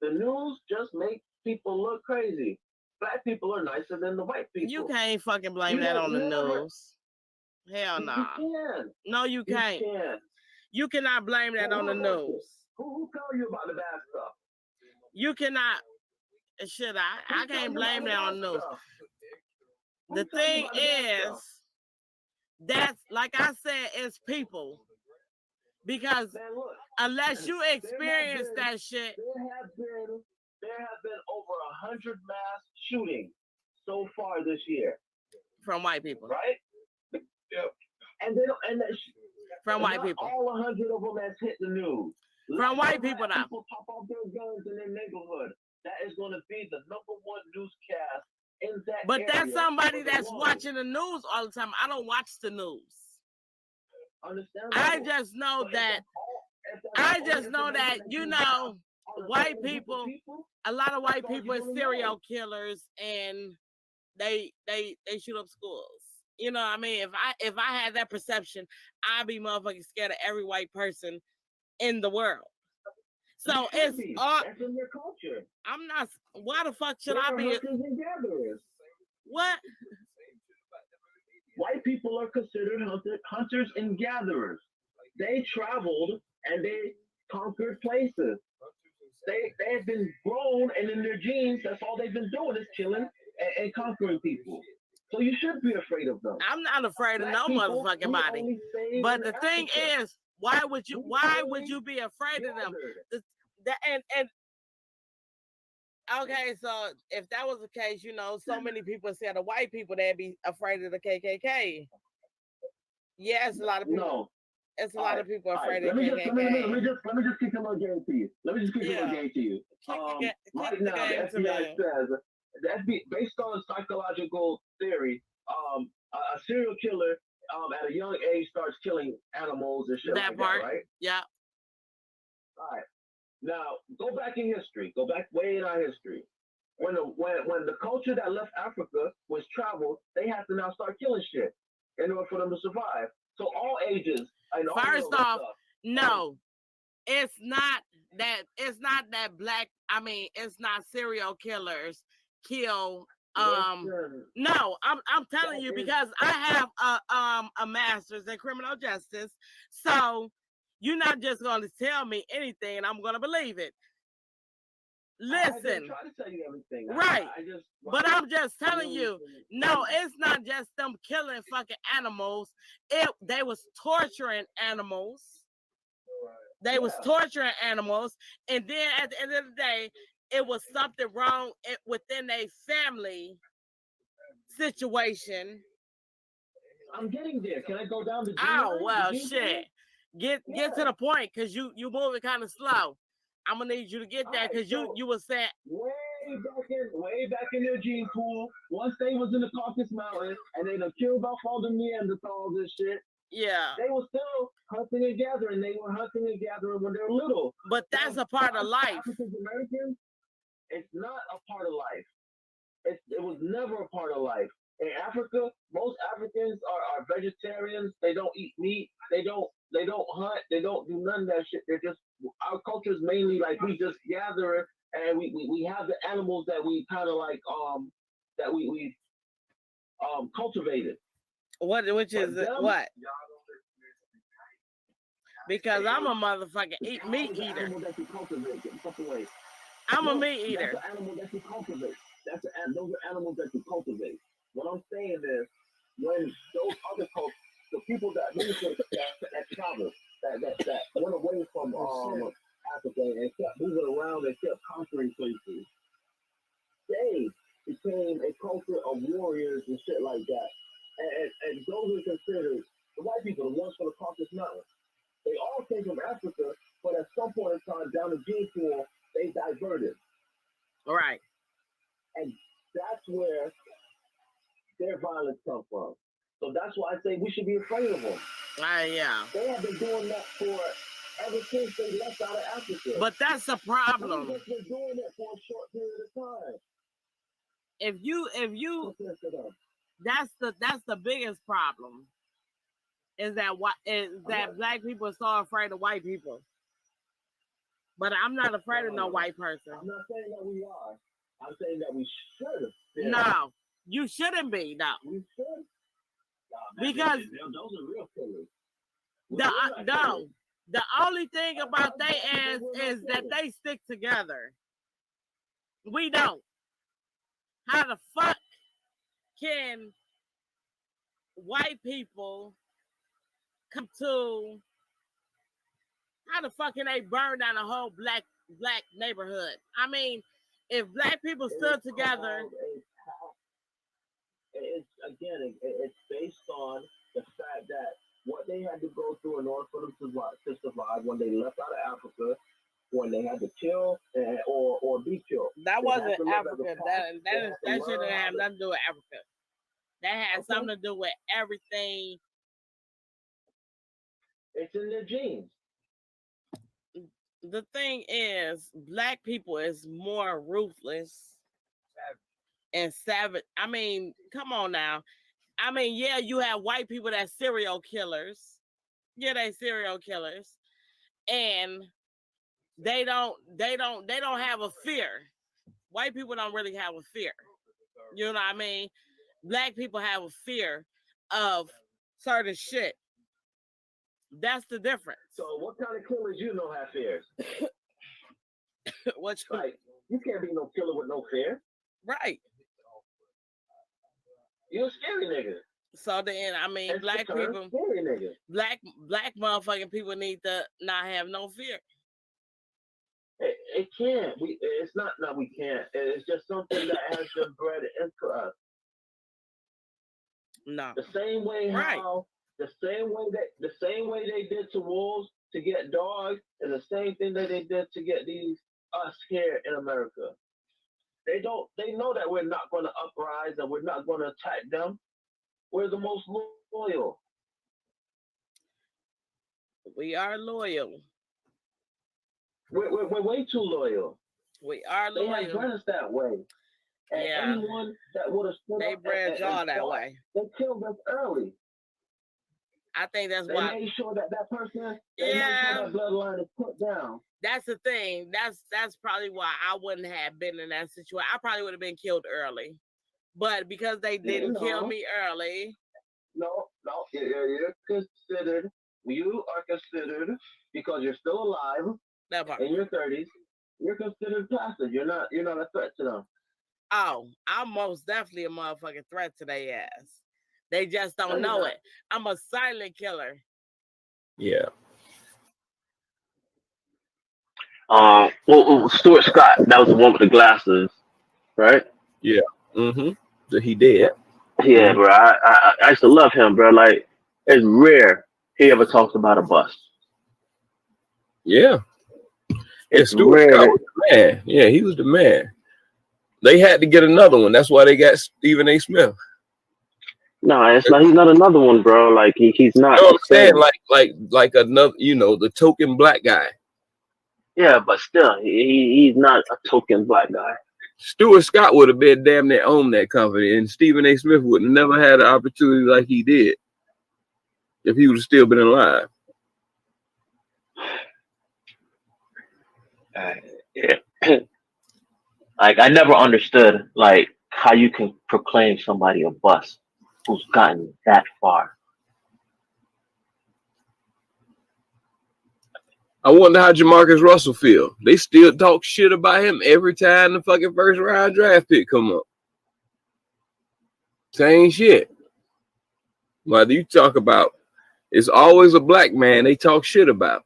The news just makes people look crazy. Black people are nicer than the white people. You can't fucking blame that on the news. Hell no. Nah. You can. No, you can't. You cannot blame that on the news. Who tell you about the bad stuff? You cannot. Should I? I can't blame that on the news. The thing is, that's like I said, it's people. Because unless you experience that shit, there have been over 100 mass shootings so far this year from white people, right? Yep. And they don't. From white people. All 100 of them that's hit the news. From white people now. People pop off their guns in their neighborhood. That is going to be the #1 newscast in that But area. that's somebody that's watching the news all the time. I don't watch the news. I just know that. You know, white people. A lot of white people are serial killers, and they shoot up schools. You know what I mean? If I had that perception, I'd be motherfucking scared of every white person in the world. So it's all. That's in their culture. I'm not. Why the fuck should I be? Hunters and gatherers. What? White people are considered hunters and gatherers. They traveled and they conquered places. They've been grown, and in their genes, that's all they've been doing is killing and conquering people. So you should be afraid of them. I'm not afraid of no motherfucking body. But the thing is, why would you be afraid of them? Okay, so if that was the case, you know, so many people said the white people, they'd be afraid of the KKK. Yes, a lot of people. No. It's a lot of people afraid of KKK. Let me just kick a little game to you. Right now, the FBI says that based on psychological theory, a serial killer at a young age starts killing animals and shit like that, right? Yeah. All right. Now, go back in history. Go back way in our history. When the culture that left Africa was traveled, they had to now start killing shit in order for them to survive. So all ages. First off, no, it's not that. It's not that black. I mean, it's not serial killers kill. No, I'm telling you because I have a master's in criminal justice. So you're not just going to tell me anything, and I'm going to believe it. Listen, try to tell you everything. Right? But I'm just telling you, no, it's not just them killing fucking animals. They was torturing animals. They was torturing animals, and then at the end of the day, it was something wrong within a family situation. I'm getting there. Can I go down to? Oh well, shit. Get to the point, because you moving kind of slow. I'm gonna need you to get there because you were saying way back in their gene pool. Once they was in the Caucasus Mountains and they done killed off all the Neanderthals and shit. Yeah, they were still hunting and gathering. They were hunting and gathering when they were little. But that's a part of life. African Americans, it's not a part of life. It was never a part of life. In Africa, most Africans are vegetarians. They don't eat meat. They don't hunt. They don't do none of that shit. They're just, our culture is mainly like we just gather and we have the animals that we kind of like that we cultivated. Which is what? Because I'm a motherfucking meat eater. I'm a meat eater. That's an animal that you cultivate. Those are animals that you cultivate. What I'm saying is, when those other cultures, the people that traveled, that went away from Africa and kept moving around and kept conquering places, they became a culture of warriors and shit like that. And those are considered the white people, the ones from the Caucasus Mountains. They all came from Africa, but at some point in time, down the gene pool, they diverted. All right. And that's where their violence comes from. So that's why I say we should be afraid of them. Yeah. They have been doing that for ever since they left out of Africa. But that's the problem. They've been doing it for a short period of time. If you, that's the biggest problem. Is that black people are so afraid of white people? But I'm not afraid of no white person. I'm not saying that we are. I'm saying that we should. No, you shouldn't be. No, we should. Because those are real killers. The only thing about they is that they stick together. We don't. How the fuck can white people come to? How the fuck can they burn down a whole black neighborhood? I mean, if black people stood together. It's based on the fact that what they had to go through in order for them to survive when they left out of Africa, when they had to kill or be killed. That wasn't Africa. That shouldn't have nothing to do with Africa. That had something to do with everything. It's in their genes. The thing is, black people is more ruthless and savage. I mean, come on now. I mean, yeah, you have white people that's serial killers. Yeah, they serial killers. And they don't have a fear. White people don't really have a fear. You know what I mean? Black people have a fear of certain shit. That's the difference. So what kind of killers you know have fears? What's like, you can't be no killer with no fear. Right. You're a scary nigga. So then, I mean, That's black people, scary nigga. black motherfucking people need to not have no fear. It can't. It's not that we can't. It's just something that has been bred into us. No. The same way how the same way they did to wolves to get dogs is the same thing that they did to get us here in America. They know that we're not going to uprise and we're not going to attack them. We're the most loyal. We are loyal. We're way too loyal. We are loyal. They have bred us that way. And anyone that would have stood they up bred y'all that way. They killed us early. I think that's they why. They made sure that person, made sure that bloodline is put down. That's the thing. That's probably why I wouldn't have been in that situation. I probably would have been killed early. But because they didn't kill me early. No, you're considered. You are considered, because you're still alive in your 30s. You're considered passive. You're not a threat to them. Oh, I'm most definitely a motherfucking threat to their ass. They just don't know it. I'm a silent killer. Yeah. Well, Stuart Scott, that was the one with the glasses, right? Yeah. Mm-hmm. He did. Yeah, bro. I used to love him, bro. Like, it's rare he ever talks about a bus. Yeah. Yeah, Stuart Scott was the man. Yeah, he was the man. They had to get another one. That's why they got Stephen A. Smith. No, it's not. He's not another one, bro. Like he's not. You know what I'm saying? Like another, the token black guy. Yeah, but still, he's not a token black guy. Stuart Scott would have been damn near owned that company, and Stephen A. Smith would have never had an opportunity like he did if he would have still been alive. Yeah. Like, I never understood like how you can proclaim somebody a bust who's gotten that far. I wonder how Jamarcus Russell feel. They still talk shit about him every time the fucking first round draft pick come up. Same shit. Whether you talk about, it's always a black man they talk shit about.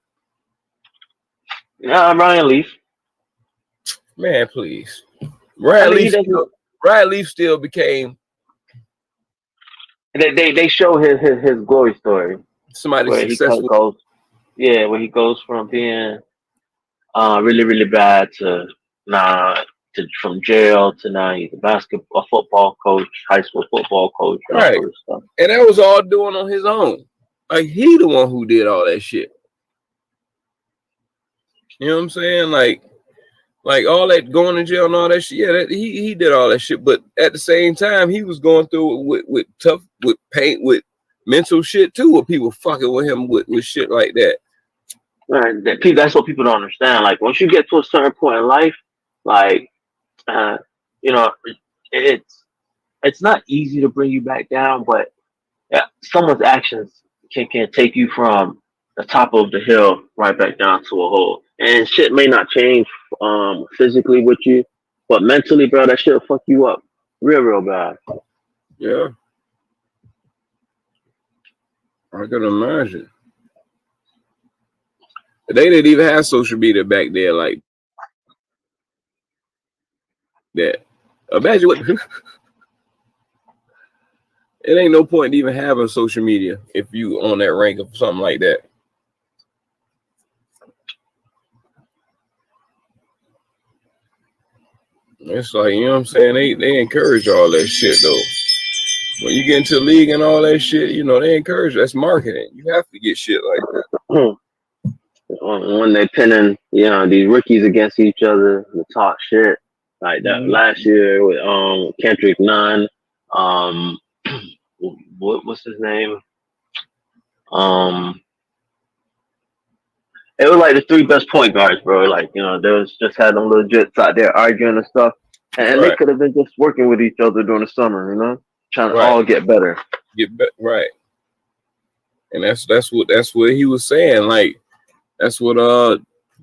Yeah, Ryan Leaf. Man, please. Ryan Leaf still became. They show his glory story. Somebody successful. Where he goes from being really, really bad to from jail to now he's a football coach, high school football coach. Right. And that was all doing on his own. Like, he the one who did all that shit. You know what I'm saying? Like all that going to jail and all that shit. Yeah, he did all that shit. But at the same time, he was going through it with pain, with mental shit too, with people fucking with him with shit like that. Right. That's what people don't understand. Like, once you get to a certain point in life, like, it's not easy to bring you back down, but someone's actions can take you from the top of the hill right back down to a hole. And shit may not change physically with you, but mentally, bro, that shit will fuck you up real bad. Yeah. I can imagine. They didn't even have social media back there like that. Imagine what. it ain't no point in even having social media if you on that rank of something like that. It's like, you know what I'm saying? They encourage all that shit though. When you get into the league and all that shit, you know, they encourage, that's marketing. You have to get shit like that. When they pinning, you know, these rookies against each other, the talk shit like that. Last year with Kendrick Nunn, what's his name? It was like the three best point guards, bro. Like, you know, there was just had them little jits out there arguing and stuff, and they could have been just working with each other during the summer, you know, trying to all get better. Right. And that's what he was saying. Like, that's what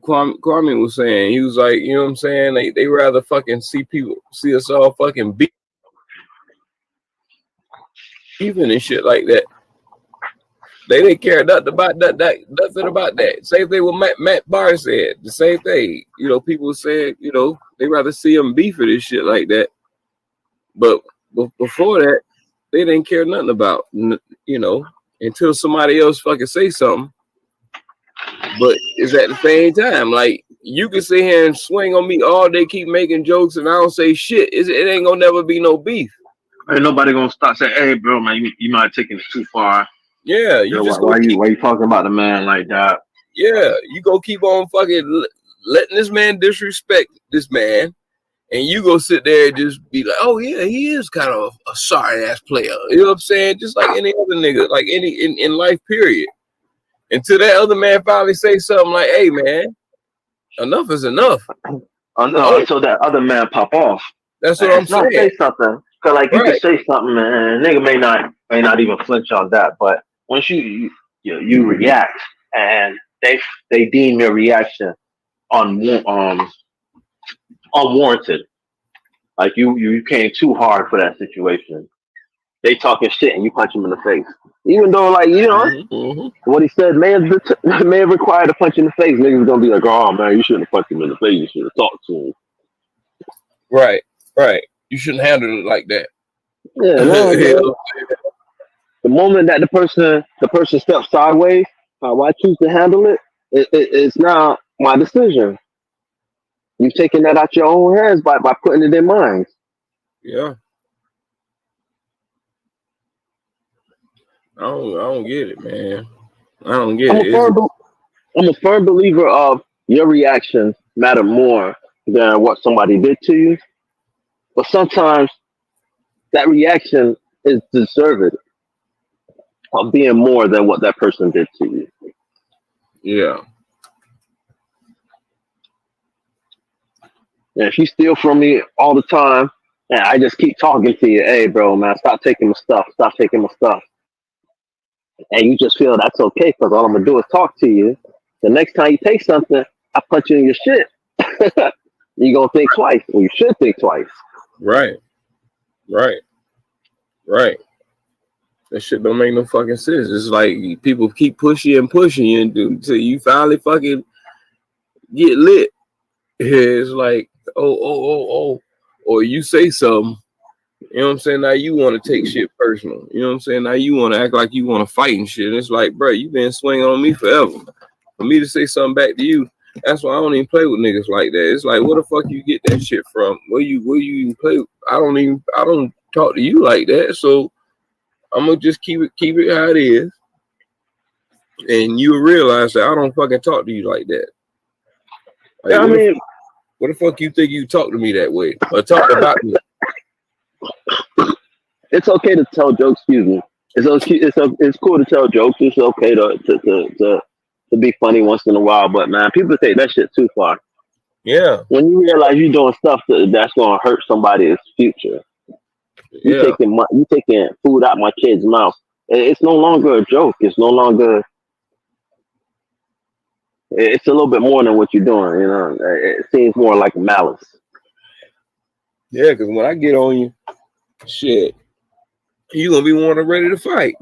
Kwame was saying. He was like, you know what I'm saying? They rather fucking see us all fucking beat even and shit like that. They didn't care nothing about that. Same thing with Matt Barr said. The same thing. You know, people said, you know, they rather see him beef for this shit like that. But before that, they didn't care nothing about, you know, until somebody else fucking say something. But it's at the same time, like, you can sit here and swing on me all day, keep making jokes, and I don't say shit. It ain't gonna never be no beef. Ain't nobody gonna stop saying, "Hey, bro, man, you might have taken it too far." Yeah, why you talking about the man like that? Yeah, you go keep on fucking letting this man disrespect this man, and you go sit there and just be like, "Oh yeah, he is kind of a sorry ass player." You know what I'm saying? Just like any other nigga, like any in life, period. Until that other man finally say something like, "Hey man, enough is enough." Until that other man pop off. That's what I'm saying. Say something, cause like you can say something, and nigga may not even flinch on that, but once you react and they deem your reaction unwarranted, like you came too hard for that situation. They talking shit and you punch him in the face, even though, like, you know, what he said may have required a punch in the face. Niggas gonna be like, "Oh man, you shouldn't have punched him in the face. You should have talked to him." Right. You shouldn't handle it like that. Yeah, no, the moment that the person steps sideways, how I choose to handle it, it's now my decision. You've taken that out your own hands by putting it in mine. Yeah. I don't get it, man. I don't get it. I'm a firm believer of your reactions matter more than what somebody did to you. But sometimes that reaction is deserved of being more than what that person did to you. Yeah. And if you steal from me all the time, and I just keep talking to you, "Hey, bro, man, stop taking my stuff. Stop taking my stuff." And you just feel that's okay because all I'm going to do is talk to you. The next time you take something, I punch you in your shit. You're going to think twice. Or you should think twice. Right. That shit don't make no fucking sense. It's like people keep pushing you until you finally fucking get lit. It's like, oh. Or you say something, you know what I'm saying? Now you want to take shit personal. You know what I'm saying? Now you want to act like you want to fight and shit. And it's like, bro, you been swinging on me forever. For me to say something back to you, that's why I don't even play with niggas like that. It's like, where the fuck you get that shit from? Where you even play? I don't talk to you like that. So I'm gonna just keep it how it is. And you realize that I don't fucking talk to you like that. Like, yeah, what the fuck you think you talk to me that way? Or talk about me? It's okay to tell jokes. Excuse me. It's cool to tell jokes. It's okay to be funny once in a while. But man, people take that shit too far. Yeah. When you realize you're doing stuff that's gonna hurt somebody's future, you taking food out my kid's mouth. It's no longer a joke. It's no longer. It's a little bit more than what you're doing. You know, it seems more like malice. Yeah, because when I get on you, shit, you gonna be wanting ready to fight.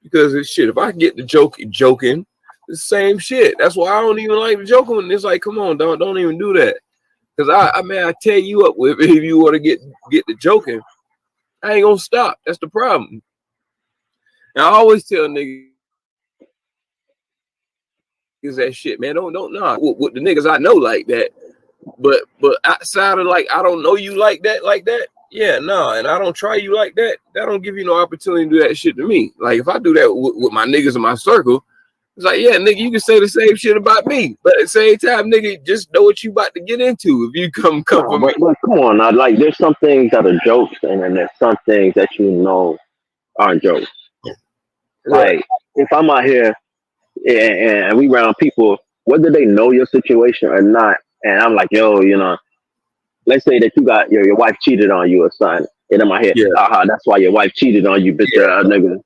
Because it's shit. If I get the joking, it's the same shit. That's why I don't even like joking. When it's like, come on, don't even do that. Because I tear you up with if you want to get the joking. I ain't gonna stop. That's the problem. And I always tell niggas that shit, man. Don't nah. With the niggas I know like that. But outside of like, I don't know you like that. Yeah, no, and I don't try you like that. That don't give you no opportunity to do that shit to me. Like if I do that with my niggas in my circle, it's like, yeah, nigga, you can say the same shit about me, but at the same time, nigga, just know what you about to get into if you come for me. But come on, now, like there's some things that are jokes, and then there's some things that you know aren't jokes. Right. Like if I'm out here and we around people, whether they know your situation or not, and I'm like, yo, you know, let's say that you got your wife cheated on you or something, and in my head, Yeah. that's why your wife cheated on you, bitch. Nigga.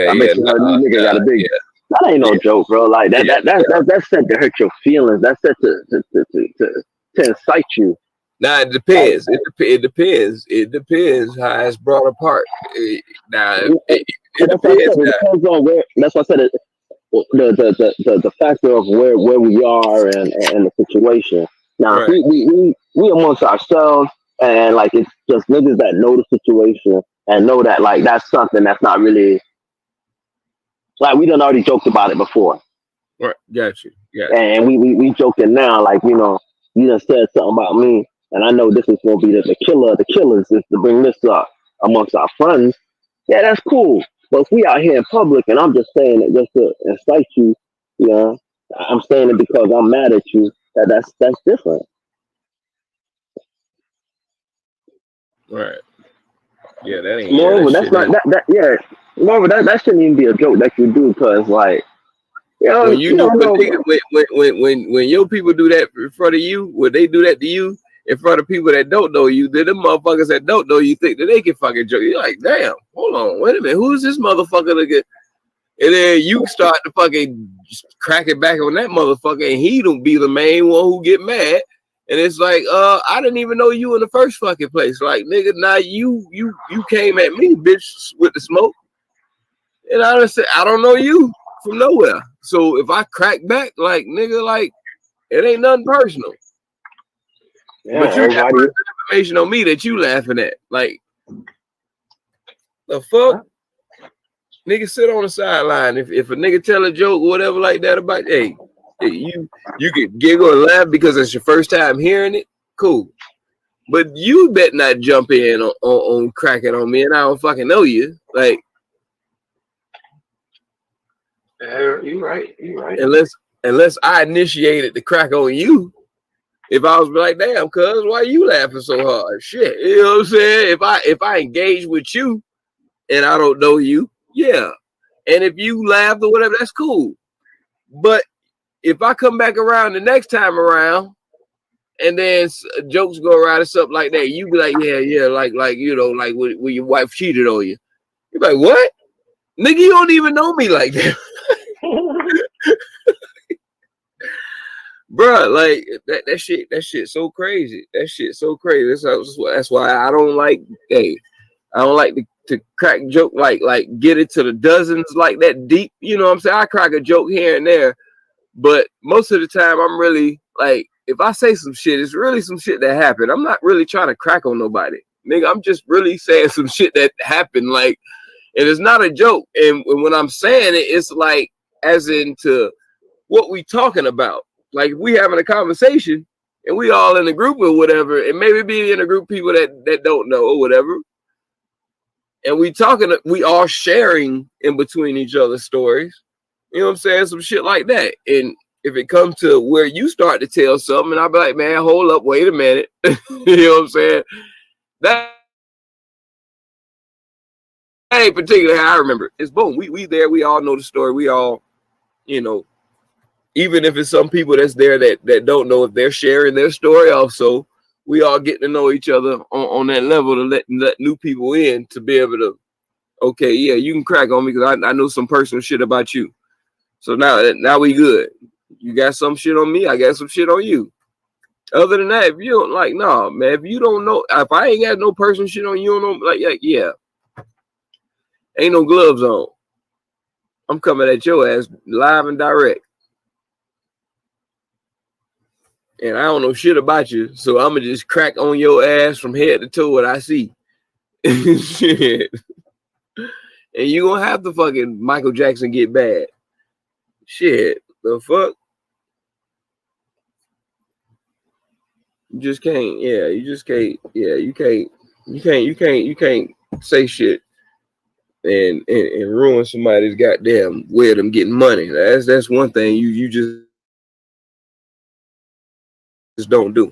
I bet you her new nigga got a big. Yeah. That ain't no joke, bro. Like that's set to hurt your feelings. That's set to incite you. Now it depends. It depends. It depends how it's brought apart. It That's what I depends. said. It depends on where. That's what I said. The factor of where we are and the situation. Now, Right. if we amongst ourselves, and like it's just niggas that know the situation and know that like that's something that's not really like we done already joked about it before. Right. Got you. And we joking now, like, you know, you done said something about me, and I know this is gonna be the killer of the killers is to bring this up amongst our friends. Yeah, that's cool. But if we out here in public and I'm just saying it just to incite you, you know, I'm saying it because I'm mad at you, that's different. Right. Yeah, that ain't. Yeah, that Moreover, that's shit not ain't. yeah. Moreover, that shouldn't even be a joke that you do because like When you do, don't but know. nigga, when your people do that in front of you, when they do that to you in front of people that don't know you, then them motherfuckers that don't know you think that they can fucking joke. You're like, damn, hold on, wait a minute, who's this motherfucker to get? And then you start to fucking crack it back on that motherfucker, and he don't be the main one who get mad. And it's like, I didn't even know you in the first fucking place. Like, nigga, now you came at me, bitch, with the smoke. And I just said, I don't know you from nowhere. So if I crack back, like, nigga, like, it ain't nothing personal. Yeah, But you got everybody. information on me that you laughing at. Like, the fuck? Nigga sit on the sideline. If a nigga tell a joke or whatever like that about, hey, you can giggle and laugh because it's your first time hearing it, cool. But you bet not jump in on cracking on me and I don't fucking know you. Like, You're right. Unless I initiated the crack on you. If I was like, damn, cuz, why you laughing so hard? Shit. You know what I'm saying? If I engage with you and I don't know you, yeah. And if you laugh or whatever, that's cool. But if I come back around the next time around and then jokes go around or something like that, you be like, yeah, like you know, like when your wife cheated on you. You're like, what? Nigga, you don't even know me like that. Bruh, like that shit so crazy. That shit so crazy. That's why I don't like, hey, I don't like to crack joke like get into the dozens like that deep. You know what I'm saying? I crack a joke here and there, but most of the time I'm really like, if I say some shit, it's really some shit that happened. I'm not really trying to crack on nobody. Nigga, I'm just really saying some shit that happened, like, and it's not a joke. And when I'm saying it, it's like as into what we talking about. Like if we having a conversation and we all in a group or whatever, and maybe be in a group of people that don't know or whatever, and we all sharing in between each other's stories. You know what I'm saying? Some shit like that. And if it comes to where you start to tell something, and I'll be like, man, hold up, wait a minute. You know what I'm saying? That ain't particularly how I remember it. It's boom. We there, we all know the story. We all, you know, even if it's some people that's there that don't know if they're sharing their story also, we all get to know each other on that level to let new people in to be able to, okay, yeah, you can crack on me because I know some personal shit about you. So now we good. You got some shit on me, I got some shit on you. Other than that, if you don't like, nah, man, if you don't know, if I ain't got no personal shit on you, don't know, like, yeah, ain't no gloves on. I'm coming at your ass live and direct. And I don't know shit about you, so I'ma just crack on your ass from head to toe what I see. Shit. And you gonna have to fucking Michael Jackson get bad. Shit. The fuck? You just can't. Yeah, you just can't. Yeah, you can't say shit and ruin somebody's goddamn way of them getting money. That's one thing you just don't do.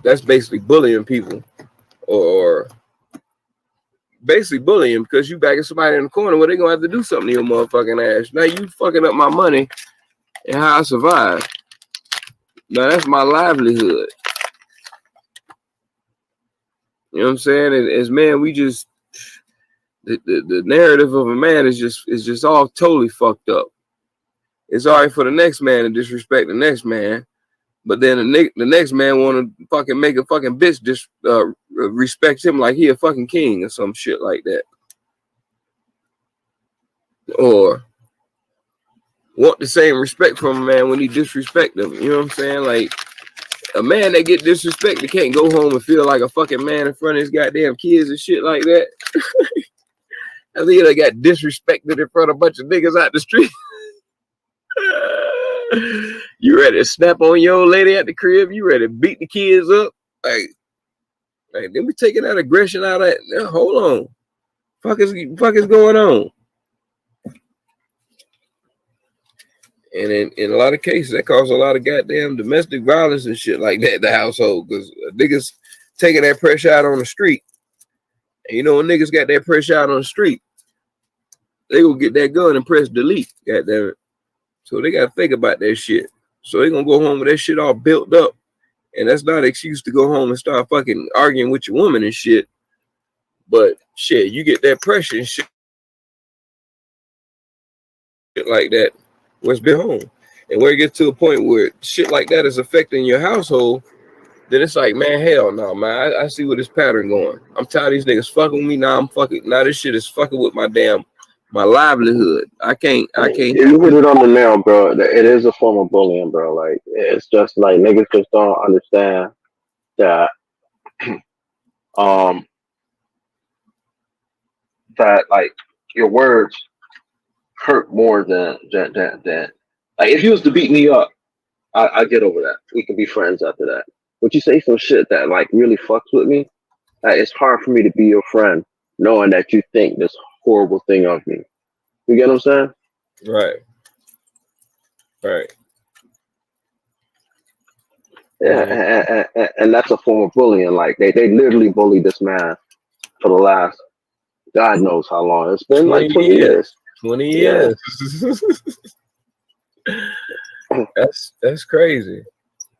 That's basically bullying people, or basically bullying because you backing somebody in the corner where they gonna have to do something to your motherfucking ass. Now you fucking up my money and how I survive. Now that's my livelihood. You know what I'm saying? And as man, we just the narrative of a man is just all totally fucked up. It's all right for the next man to disrespect the next man, but then the next man want to fucking make a fucking bitch just respect him like he a fucking king or some shit like that, or want the same respect from a man when he disrespect them. You know what I'm saying? Like a man that get disrespected can't go home and feel like a fucking man in front of his goddamn kids and shit like that. I think they got disrespected in front of a bunch of niggas out the street. You ready to snap on your old lady at the crib? You ready to beat the kids up? Like then we taking that aggression out of that. Now, hold on. Fuck is going on? And in a lot of cases, that causes a lot of goddamn domestic violence and shit like that in the household, because niggas taking that pressure out on the street. And you know, when niggas got that pressure out on the street, they gonna get that gun and press delete. Goddamn it. So they gotta think about that shit. So they gonna go home with that shit all built up. And that's not an excuse to go home and start fucking arguing with your woman and shit. But shit, you get that pressure and shit like that. What's been home, and where it gets to a point where shit like that is affecting your household, then it's like, man, hell no, man. I see where this pattern going. I'm tired of these niggas fucking with me. Now this shit is fucking with my livelihood. I can't. You hit it on the nail, bro. It is a form of bullying, bro. Like, it's just like niggas just don't understand that that like your words hurt more than like if you was to beat me up, I get over that. We can be friends after that. But you say some shit that like really fucks with me, it's hard for me to be your friend knowing that you think this horrible thing of me. You get what I'm saying? Right. Yeah, and that's a form of bullying. Like they literally bullied this man for the last God knows how long. It's been like 20 years. 20 years. Yeah. That's crazy.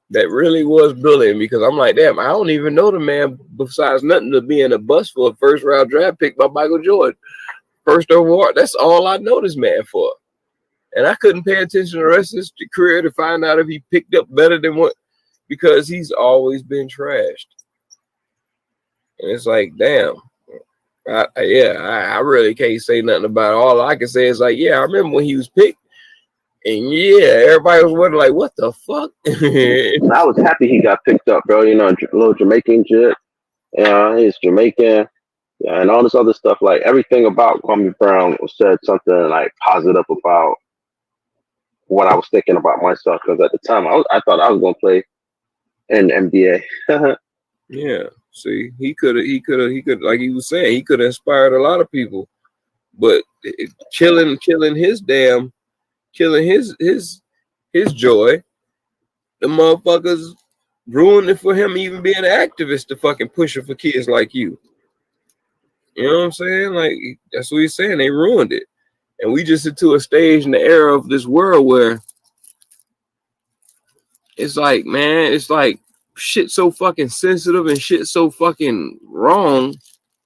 That really was bullying, because I'm like, damn, I don't even know the man besides nothing to be in a bus for a first round draft pick by Michael Jordan. First overall. That's all I know this man for. And I couldn't pay attention to the rest of his career to find out if he picked up better than what, because he's always been trashed. And it's like, damn. I really can't say nothing about it. All I can say is like, yeah, I remember when he was picked, and yeah, everybody was wondering like, what the fuck? I was happy he got picked up, bro. You know, a little Jamaican shit. He's Jamaican, yeah, and all this other stuff. Like everything about Kwame Brown said something like positive about what I was thinking about myself. Because at the time, I thought I was gonna play in the NBA. Yeah. See, he could, like he was saying, he could have inspired a lot of people, but killing his joy, the motherfuckers ruined it for him even being an activist to fucking pushing for kids like you. You know what I'm saying? Like, that's what he's saying. They ruined it. And we just into a stage in the era of this world where it's like, man, it's like, shit so fucking sensitive and shit so fucking wrong.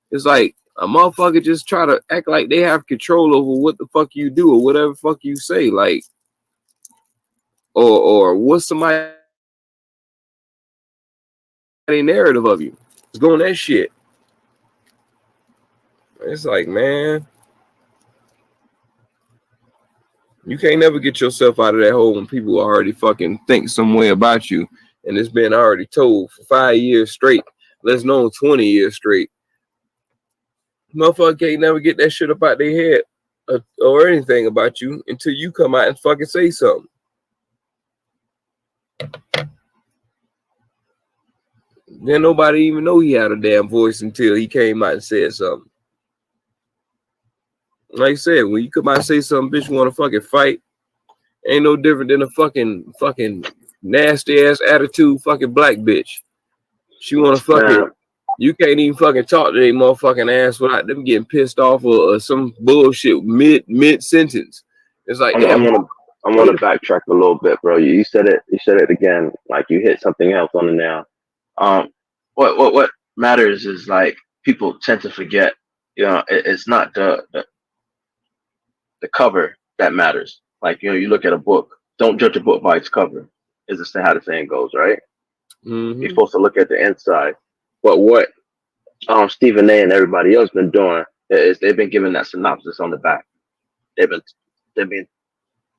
It's like a motherfucker just try to act like they have control over what the fuck you do or whatever fuck you say, like, or what's somebody narrative of you. It's going that shit. It's like, man, you can't never get yourself out of that hole when people already fucking think some way about you. And it's been already told for 5 years straight, let's know 20 years straight. Motherfucker can't never get that shit up out their head or anything about you until you come out and fucking say something. Then nobody even know he had a damn voice until he came out and said something. Like I said, when you come out and say something, bitch, you want to fucking fight, ain't no different than a fucking nasty ass attitude fucking black bitch. She want to fucking, you can't even fucking talk to a motherfucking ass without them getting pissed off or some bullshit mid sentence. It's like, I'm gonna backtrack a little bit, bro. You said it again, like you hit something else on the nail. What matters is like people tend to forget. You know, it's not the cover that matters. Like, you know, you look at a book. Don't judge a book by its cover. Is how the saying goes, right? Mm-hmm. You're supposed to look at the inside. But what Stephen A. and everybody else been doing is they've been giving that synopsis on the back. They've been,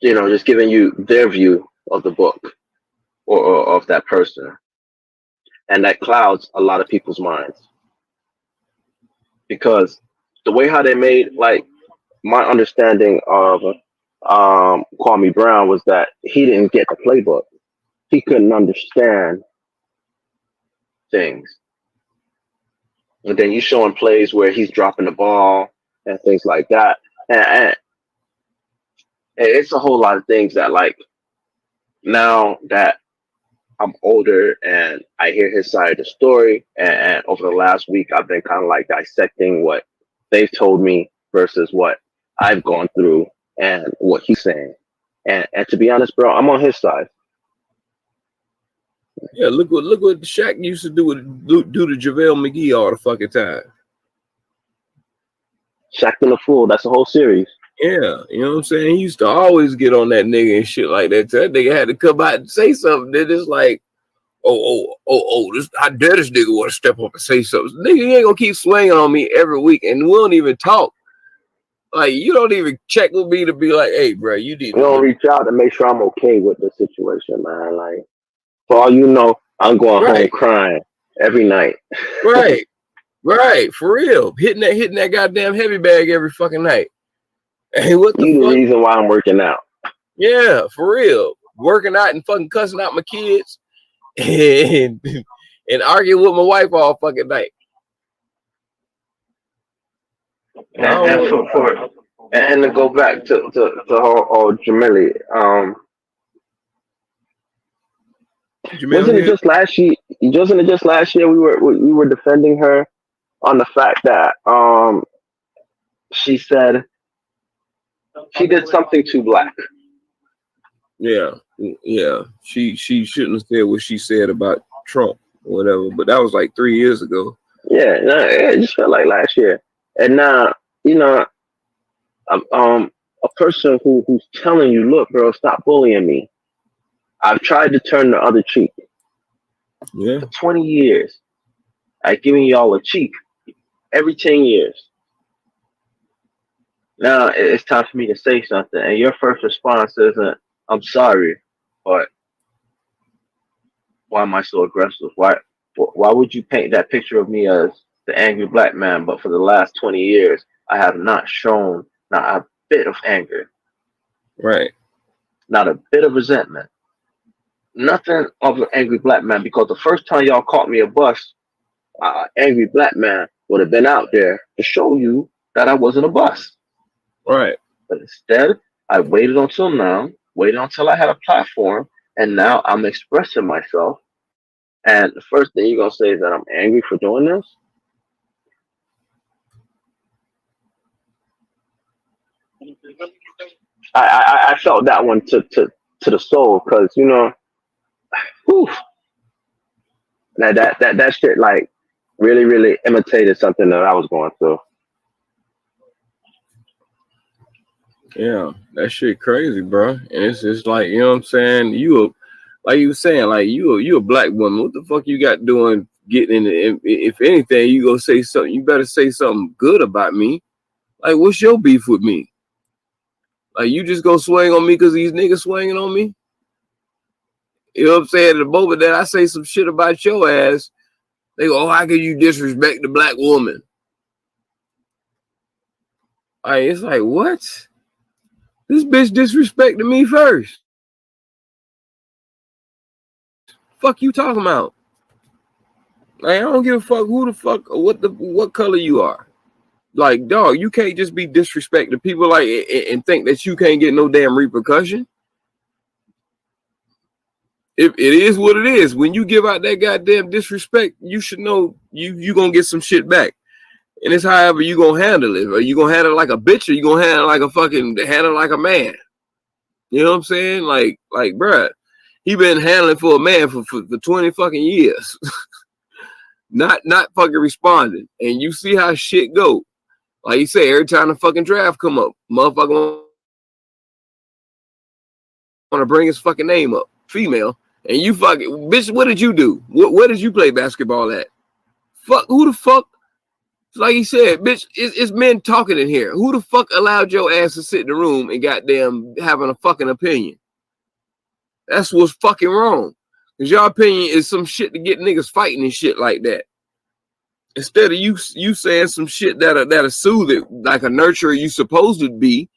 you know, just giving you their view of the book or of that person, and that clouds a lot of people's minds because the way how they made, like, my understanding of Kwame Brown was that he didn't get the playbook. He couldn't understand things. And then you showing plays where he's dropping the ball and things like that. And it's a whole lot of things that, like, now that I'm older and I hear his side of the story, and over the last week, I've been kind of like dissecting what they've told me versus what I've gone through and what he's saying. And to be honest, bro, I'm on his side. Yeah, look what Shaq used to do to JaVale McGee all the fucking time. Shaq and the Fool, that's a whole series. Yeah, you know what I'm saying? He used to always get on that nigga and shit like that. So that nigga had to come out and say something. Then it's like, this, I dare this nigga want to step up and say something. Nigga, you ain't gonna keep swinging on me every week, and we don't even talk. Like, you don't even check with me to be like, hey, bro, you need to don't reach out to make sure I'm okay with the situation, man. Like, for all you know, I'm going home crying every night. Right, for real. Hitting that goddamn heavy bag every fucking night. Hey, what the fuck? The reason why I'm working out. Yeah, for real. Working out and fucking cussing out my kids and arguing with my wife all fucking night. And to go back to Jamili, wasn't it just last year? Wasn't it just last year we were defending her on the fact that she said she did something too black. Yeah. She shouldn't have said what she said about Trump or whatever, but that was like 3 years ago. Yeah, no, it just felt like last year. And now, you know, a person who's telling you, look, bro, stop bullying me. I've tried to turn the other cheek. Yeah. For 20 years. I've given y'all a cheek every 10 years. Now it's time for me to say something. And your first response isn't, I'm sorry, but why am I so aggressive? Why would you paint that picture of me as the angry black man? But for the last 20 years, I have not shown not a bit of anger. Right. Not a bit of resentment. Nothing of an angry black man, because the first time y'all caught me a bus, angry black man would have been out there to show you that I wasn't a bus. Right. But instead, I waited until now, waited until I had a platform, and now I'm expressing myself. And the first thing you're going to say is that I'm angry for doing this? I felt that one to the soul, because, you know, whew, that shit, like, really, really imitated something that I was going through. Yeah, that shit crazy, bro. And it's just like, you know what I'm saying? Like you were saying, like you a black woman. What the fuck you got doing getting in? If anything, you go say something. You better say something good about me. Like, what's your beef with me? Like, you just go swing on me because these niggas swinging on me? You know what I'm saying? The moment that I say some shit about your ass, they go, oh, how can you disrespect the black woman? It's like, what? This bitch disrespected me first. Fuck you talking about? Like, I don't give a fuck who the fuck or what color you are. Like, dog, you can't just be disrespecting people like and think that you can't get no damn repercussion. If it is what it is, when you give out that goddamn disrespect, you should know you gonna get some shit back. And it's however you gonna handle it. Are you gonna handle it like a bitch, or you gonna handle it like a man? You know what I'm saying? Like, bruh, he been handling for a man for 20 fucking years. not fucking responding. And you see how shit go. Like you say, every time the fucking draft come up, motherfucker wanna bring his fucking name up. Female. And you fucking bitch, what did you do? Where did you play basketball at? Fuck, who the fuck? Like he said, bitch, it's men talking in here. Who the fuck allowed your ass to sit in the room and goddamn having a fucking opinion? That's what's fucking wrong. Because your opinion is some shit to get niggas fighting and shit like that. Instead of you saying some shit that'll soothe it, like a nurturer you supposed to be.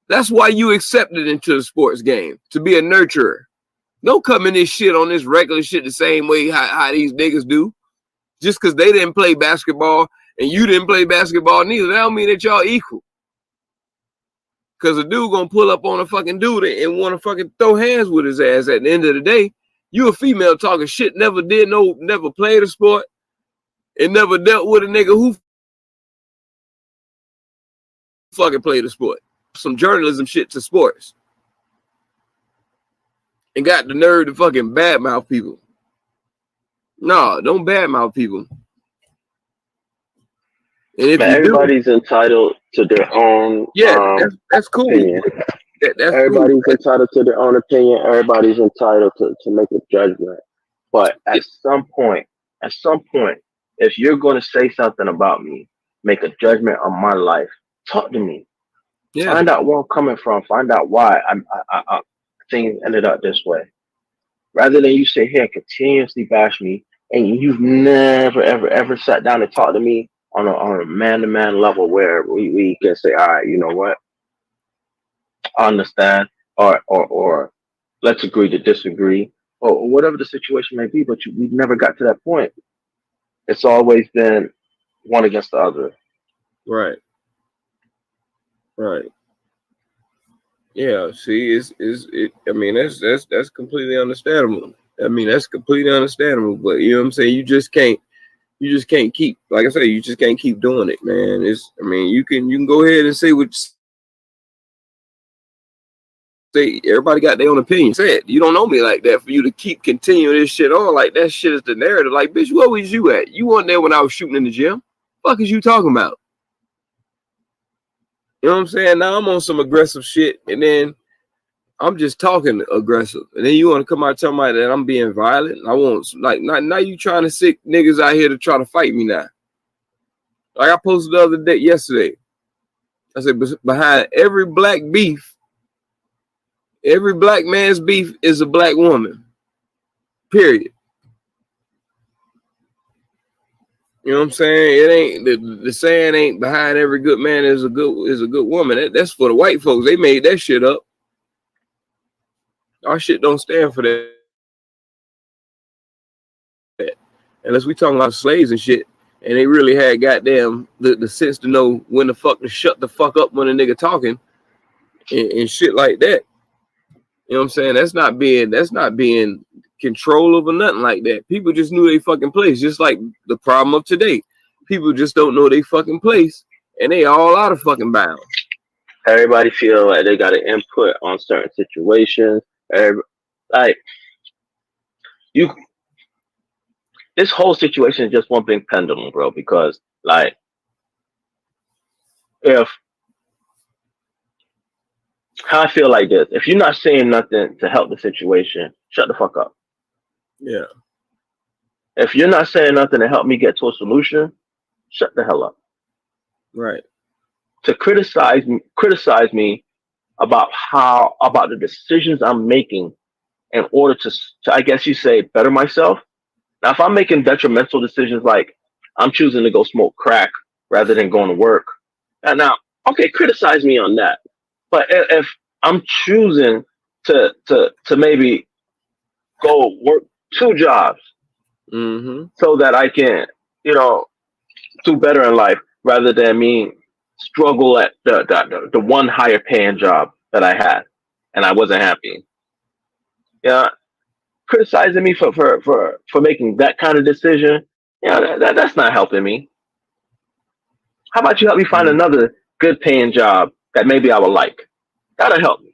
That's why you accepted into the sports game, to be a nurturer. Don't come in this shit on this regular shit the same way how these niggas do. Just because they didn't play basketball and you didn't play basketball neither, that don't mean that y'all equal. Because a dude gonna pull up on a fucking dude and want to fucking throw hands with his ass at the end of the day. You a female talking shit, never played a sport, and never dealt with a nigga who fucking played a sport. Some journalism shit to sports. And got the nerve to fucking badmouth people. No, don't badmouth people. And if everybody's entitled to their own that's cool. Opinion. Everybody's entitled to their own opinion. Everybody's entitled to make a judgment. But at some point, if you're going to say something about me, make a judgment on my life, talk to me. Yeah. Find out where I'm coming from. Find out why things ended up this way. Rather than you sit here and continuously bash me, and you've never, ever sat down and talked to me on a man-to-man level where we can say, all right, you know what? I understand, or let's agree to disagree, or whatever the situation may be, but we've never got to that point. It's always been one against the other. Right. Yeah, see, I mean, that's completely understandable. I mean, that's completely understandable. But you know what I'm saying? You just can't keep, like I say, you just can't keep doing it, man. You can go ahead and say what say. Everybody got their own opinion. Say it. You don't know me like that for you to keep continuing this shit on. Like, that shit is the narrative. Like, bitch, where was you at? You weren't there when I was shooting in the gym. Fuck is you talking about? You know what I'm saying? Now I'm on some aggressive shit, and then I'm just talking aggressive, and then you want to come out telling me that I'm being violent. I won't, like, now you trying to sick niggas out here to try to fight me now. Like I posted yesterday. I said, behind every black beef, every black man's beef is a black woman. Period. You know what I'm saying? It ain't the saying ain't behind every good man is a good woman. That's for the white folks. They made that shit up. Our shit don't stand for that. Unless we talking about slaves and shit, and they really had goddamn the sense to know when the fuck to shut the fuck up when a nigga talking and shit like that. You know what I'm saying? That's not being controllable or nothing like that. People just knew they fucking place. Just like the problem of today. People just don't know they fucking place, and they all out of fucking bounds. Everybody feel like they got an input on certain situations. This whole situation is just one big pendulum, bro. Because how I feel like this: if you're not saying nothing to help the situation, shut the fuck up. Yeah. If you're not saying nothing to help me get to a solution, shut the hell up. Right. To criticize me about the decisions I'm making in order to I guess you say, better myself. Now, if I'm making detrimental decisions, like I'm choosing to go smoke crack rather than going to work, and now okay, criticize me on that. But if I'm choosing to maybe go work 2 jobs so that I can, do better in life rather than me struggle at the one higher paying job that I had and I wasn't happy. Yeah, criticizing me for making that kind of decision, that's not helping me. How about you help me find another good paying job that maybe I would like? That'll help me.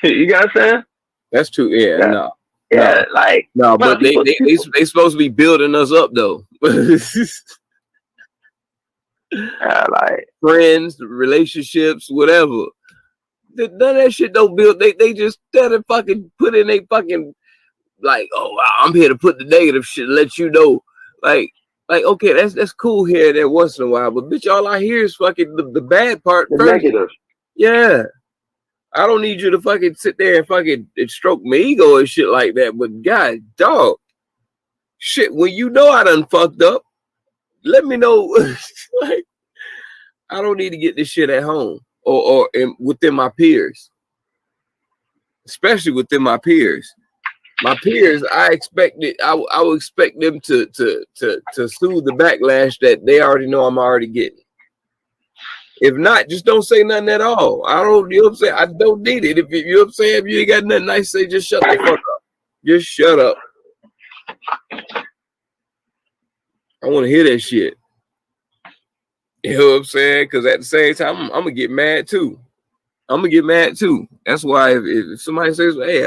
You get what I'm saying? That's true. Yeah, no. Yeah, no, but they supposed to be building us up though. Like friends, relationships, whatever. None of that shit don't build. They just instead of fucking put in a fucking like, oh, I'm here to put the negative shit, let you know, like okay, that's cool here and there once in a while, but bitch, all I hear is fucking the bad part, the first. Negative. Yeah, I don't need you to fucking sit there and fucking stroke my ego and shit like that. But God, dog, shit, when you know I done fucked up, let me know. Like, I don't need to get this shit at home or within my peers, especially within my peers. My peers, I would expect them to soothe the backlash that they already know I'm already getting. If not, just don't say nothing at all. I don't, you know what I'm saying? I don't need it. If you know what I'm saying, if you ain't got nothing nice to say, just shut the fuck up. Just shut up. I want to hear that shit. You know what I'm saying? Because at the same time, I'm gonna get mad too. That's why if somebody says, hey,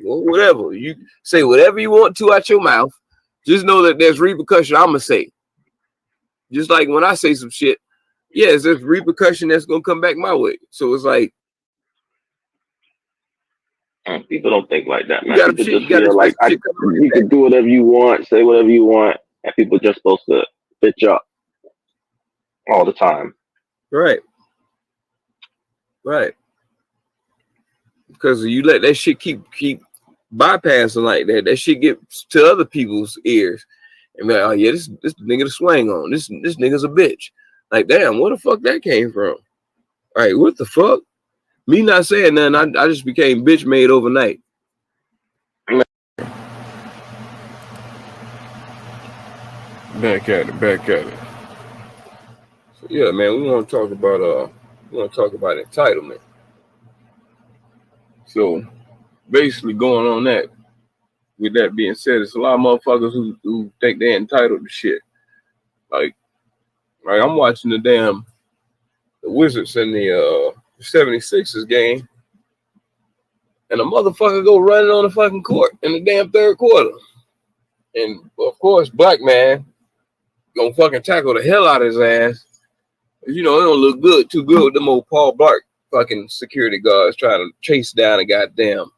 well, whatever, you say whatever you want to out your mouth, just know that there's repercussion I'm gonna say. Just like when I say some shit, yes, there's repercussion that's gonna come back my way. So it's like people don't think like that, man. People just feel like you can do whatever you want, say whatever you want, and people just supposed to bitch up all the time. Right. Because you let that shit keep bypassing like that, that shit gets to other people's ears. And be like, oh yeah, this nigga to swing on. This nigga's a bitch. Like, damn, where the fuck that came from? All right, what the fuck? Me not saying nothing, I just became bitch made overnight. Back at it. So yeah, man, we want to talk about entitlement. So basically going on that, with that being said, it's a lot of motherfuckers who think they're entitled to shit. Like I'm watching the Wizards in the 76ers game, and a motherfucker go running on the fucking court in the damn third quarter. And of course, black man gonna fucking tackle the hell out of his ass. You know, it don't look too good with them old Paul Blart fucking security guards trying to chase down a goddamn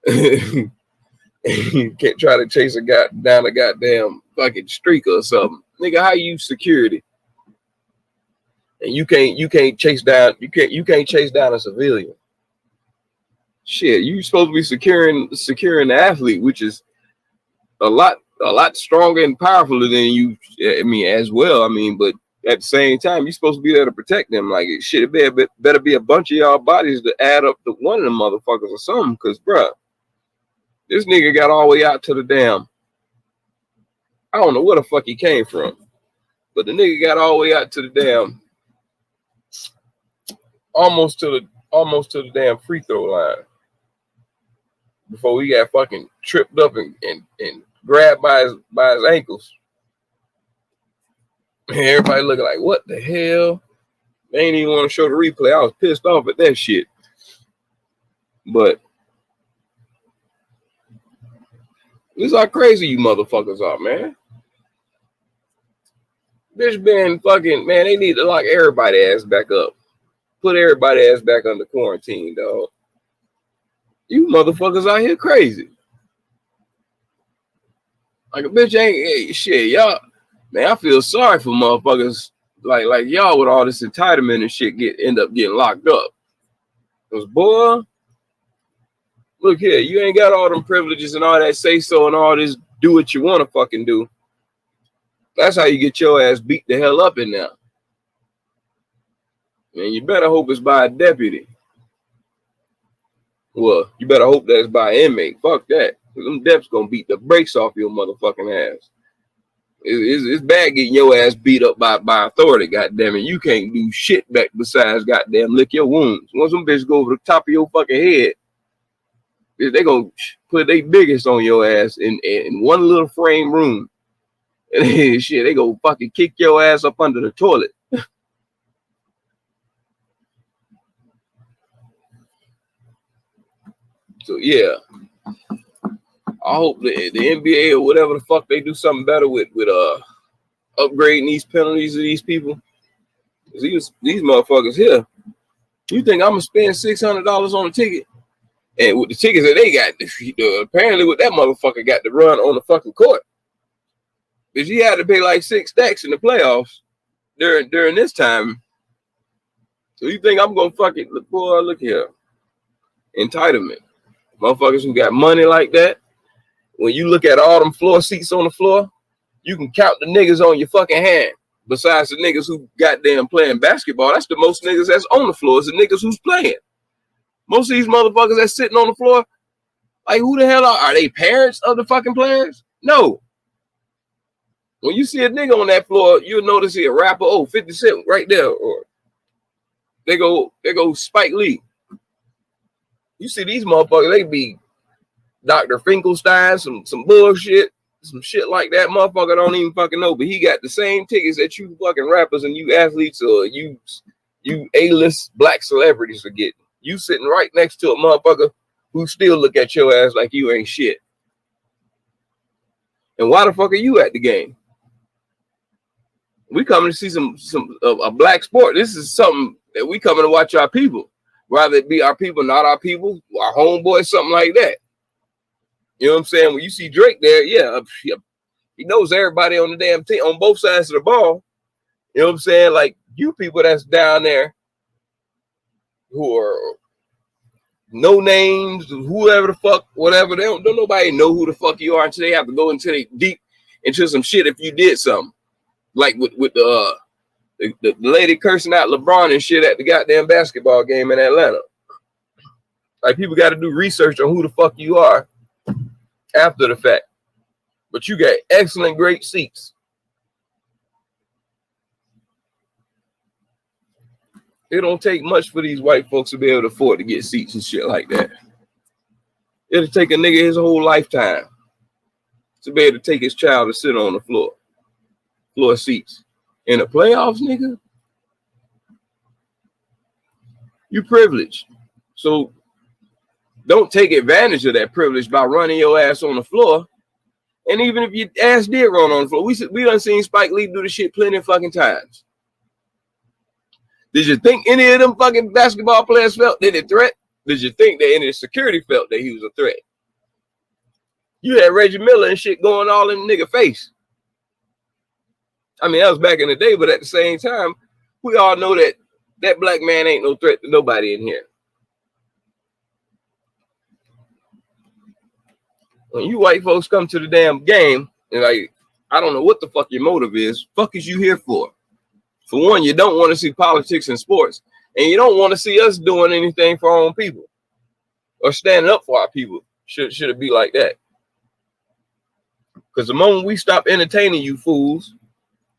you can't try to chase down a goddamn fucking streak or something. Nigga, how you security? And you can't chase down a civilian. Shit, you supposed to be securing the athlete, which is a lot stronger and powerful than you. I mean, as well. I mean, but at the same time, you're supposed to be there to protect them. Like, shit, it better be a bunch of y'all bodies to add up to one of them motherfuckers or something. Cause, bruh, this nigga got all the way out to the damn. I don't know where the fuck he came from, but the nigga got all the way out to the damn, almost to the damn free throw line before he got fucking tripped up and grabbed by his ankles. And everybody looking like, what the hell? They ain't even want to show the replay. I was pissed off at that shit. But this is how crazy you motherfuckers are, man. Bitch been fucking, man, they need to lock everybody ass back up. Put everybody ass back under quarantine, dog. You motherfuckers out here crazy. Like a bitch ain't shit, y'all. Man, I feel sorry for motherfuckers like y'all with all this entitlement and shit end up getting locked up. Cause boy, look here, you ain't got all them privileges and all that say so and all this do what you want to fucking do. That's how you get your ass beat the hell up in there. And you better hope it's by a deputy. Well, you better hope that it's by an inmate. Fuck that. Them deps gonna beat the brakes off your motherfucking ass. It's bad getting your ass beat up by authority, goddamn it. You can't do shit back besides goddamn lick your wounds. Once them bitches go over the top of your fucking head, they gonna put their biggest on your ass in one little frame room. And shit, they go fucking kick your ass up under the toilet. So yeah, I hope the NBA or whatever the fuck they do something better with upgrading these penalties of these people. These motherfuckers here. You think I'm gonna spend $600 on a ticket? And with the tickets that they got, apparently with that motherfucker got to run on the fucking court. Because he had to pay like 6 stacks in the playoffs during this time. So you think I'm gonna fucking look here. Entitlement. Motherfuckers who got money like that. When you look at all them floor seats on the floor, you can count the niggas on your fucking hand. Besides the niggas who goddamn playing basketball, that's the most niggas that's on the floor is the niggas who's playing. Most of these motherfuckers that's sitting on the floor, like who the hell are they parents of the fucking players? No. When you see a nigga on that floor, you'll notice he a rapper. Oh, 50 Cent right there. Or they go Spike Lee. You see these motherfuckers, they be Dr. Finkelstein, some bullshit, some shit like that. Motherfucker don't even fucking know, but he got the same tickets that you fucking rappers and you athletes or you A-list black celebrities are getting. You sitting right next to a motherfucker who still look at your ass like you ain't shit. And why the fuck are you at the game? We coming to see a black sport. This is something that we coming to watch our people. Rather it be our people, not our people, our homeboys, something like that. You know what I'm saying? When you see Drake there, yeah, he knows everybody on the damn team, on both sides of the ball. You know what I'm saying? Like you people that's down there who are no names, whoever the fuck, whatever, don't nobody know who the fuck you are until they have to go into deep into some shit if you did something. Like with the lady cursing out LeBron and shit at the goddamn basketball game in Atlanta. Like people got to do research on who the fuck you are after the fact. But you got excellent, great seats. It don't take much for these white folks to be able to afford to get seats and shit like that. It'll take a nigga his whole lifetime to be able to take his child to sit on the floor seats. In the playoffs, nigga, you privileged. So don't take advantage of that privilege by running your ass on the floor. And even if your ass did run on the floor, we done seen Spike Lee do the shit plenty of fucking times. Did you think any of them fucking basketball players felt that a threat? Did you think that any of the security felt that he was a threat? You had Reggie Miller and shit going all in the nigga face. I mean, that was back in the day, but at the same time, we all know that that black man ain't no threat to nobody in here. When you white folks come to the damn game, and like, I don't know what the fuck your motive is. Fuck is you here for? For one, you don't want to see politics and sports, and you don't want to see us doing anything for our own people or standing up for our people. Should it be like that? Because the moment we stop entertaining you fools,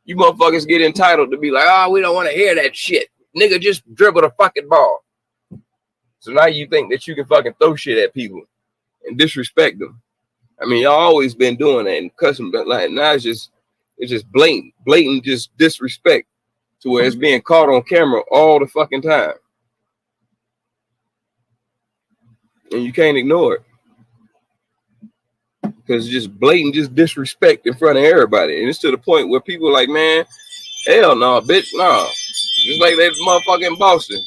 you motherfuckers get entitled to be like, oh, we don't want to hear that shit. Nigga, just dribble the fucking ball. So now you think that you can fucking throw shit at people and disrespect them. I mean, y'all always been doing that and cussing, but like now it's just blatant just disrespect to where it's being caught on camera all the fucking time. And you can't ignore it. Because it's just blatant just disrespect in front of everybody. And it's to the point where people are like, man, hell no, bitch, no. Just like that motherfucker in Boston.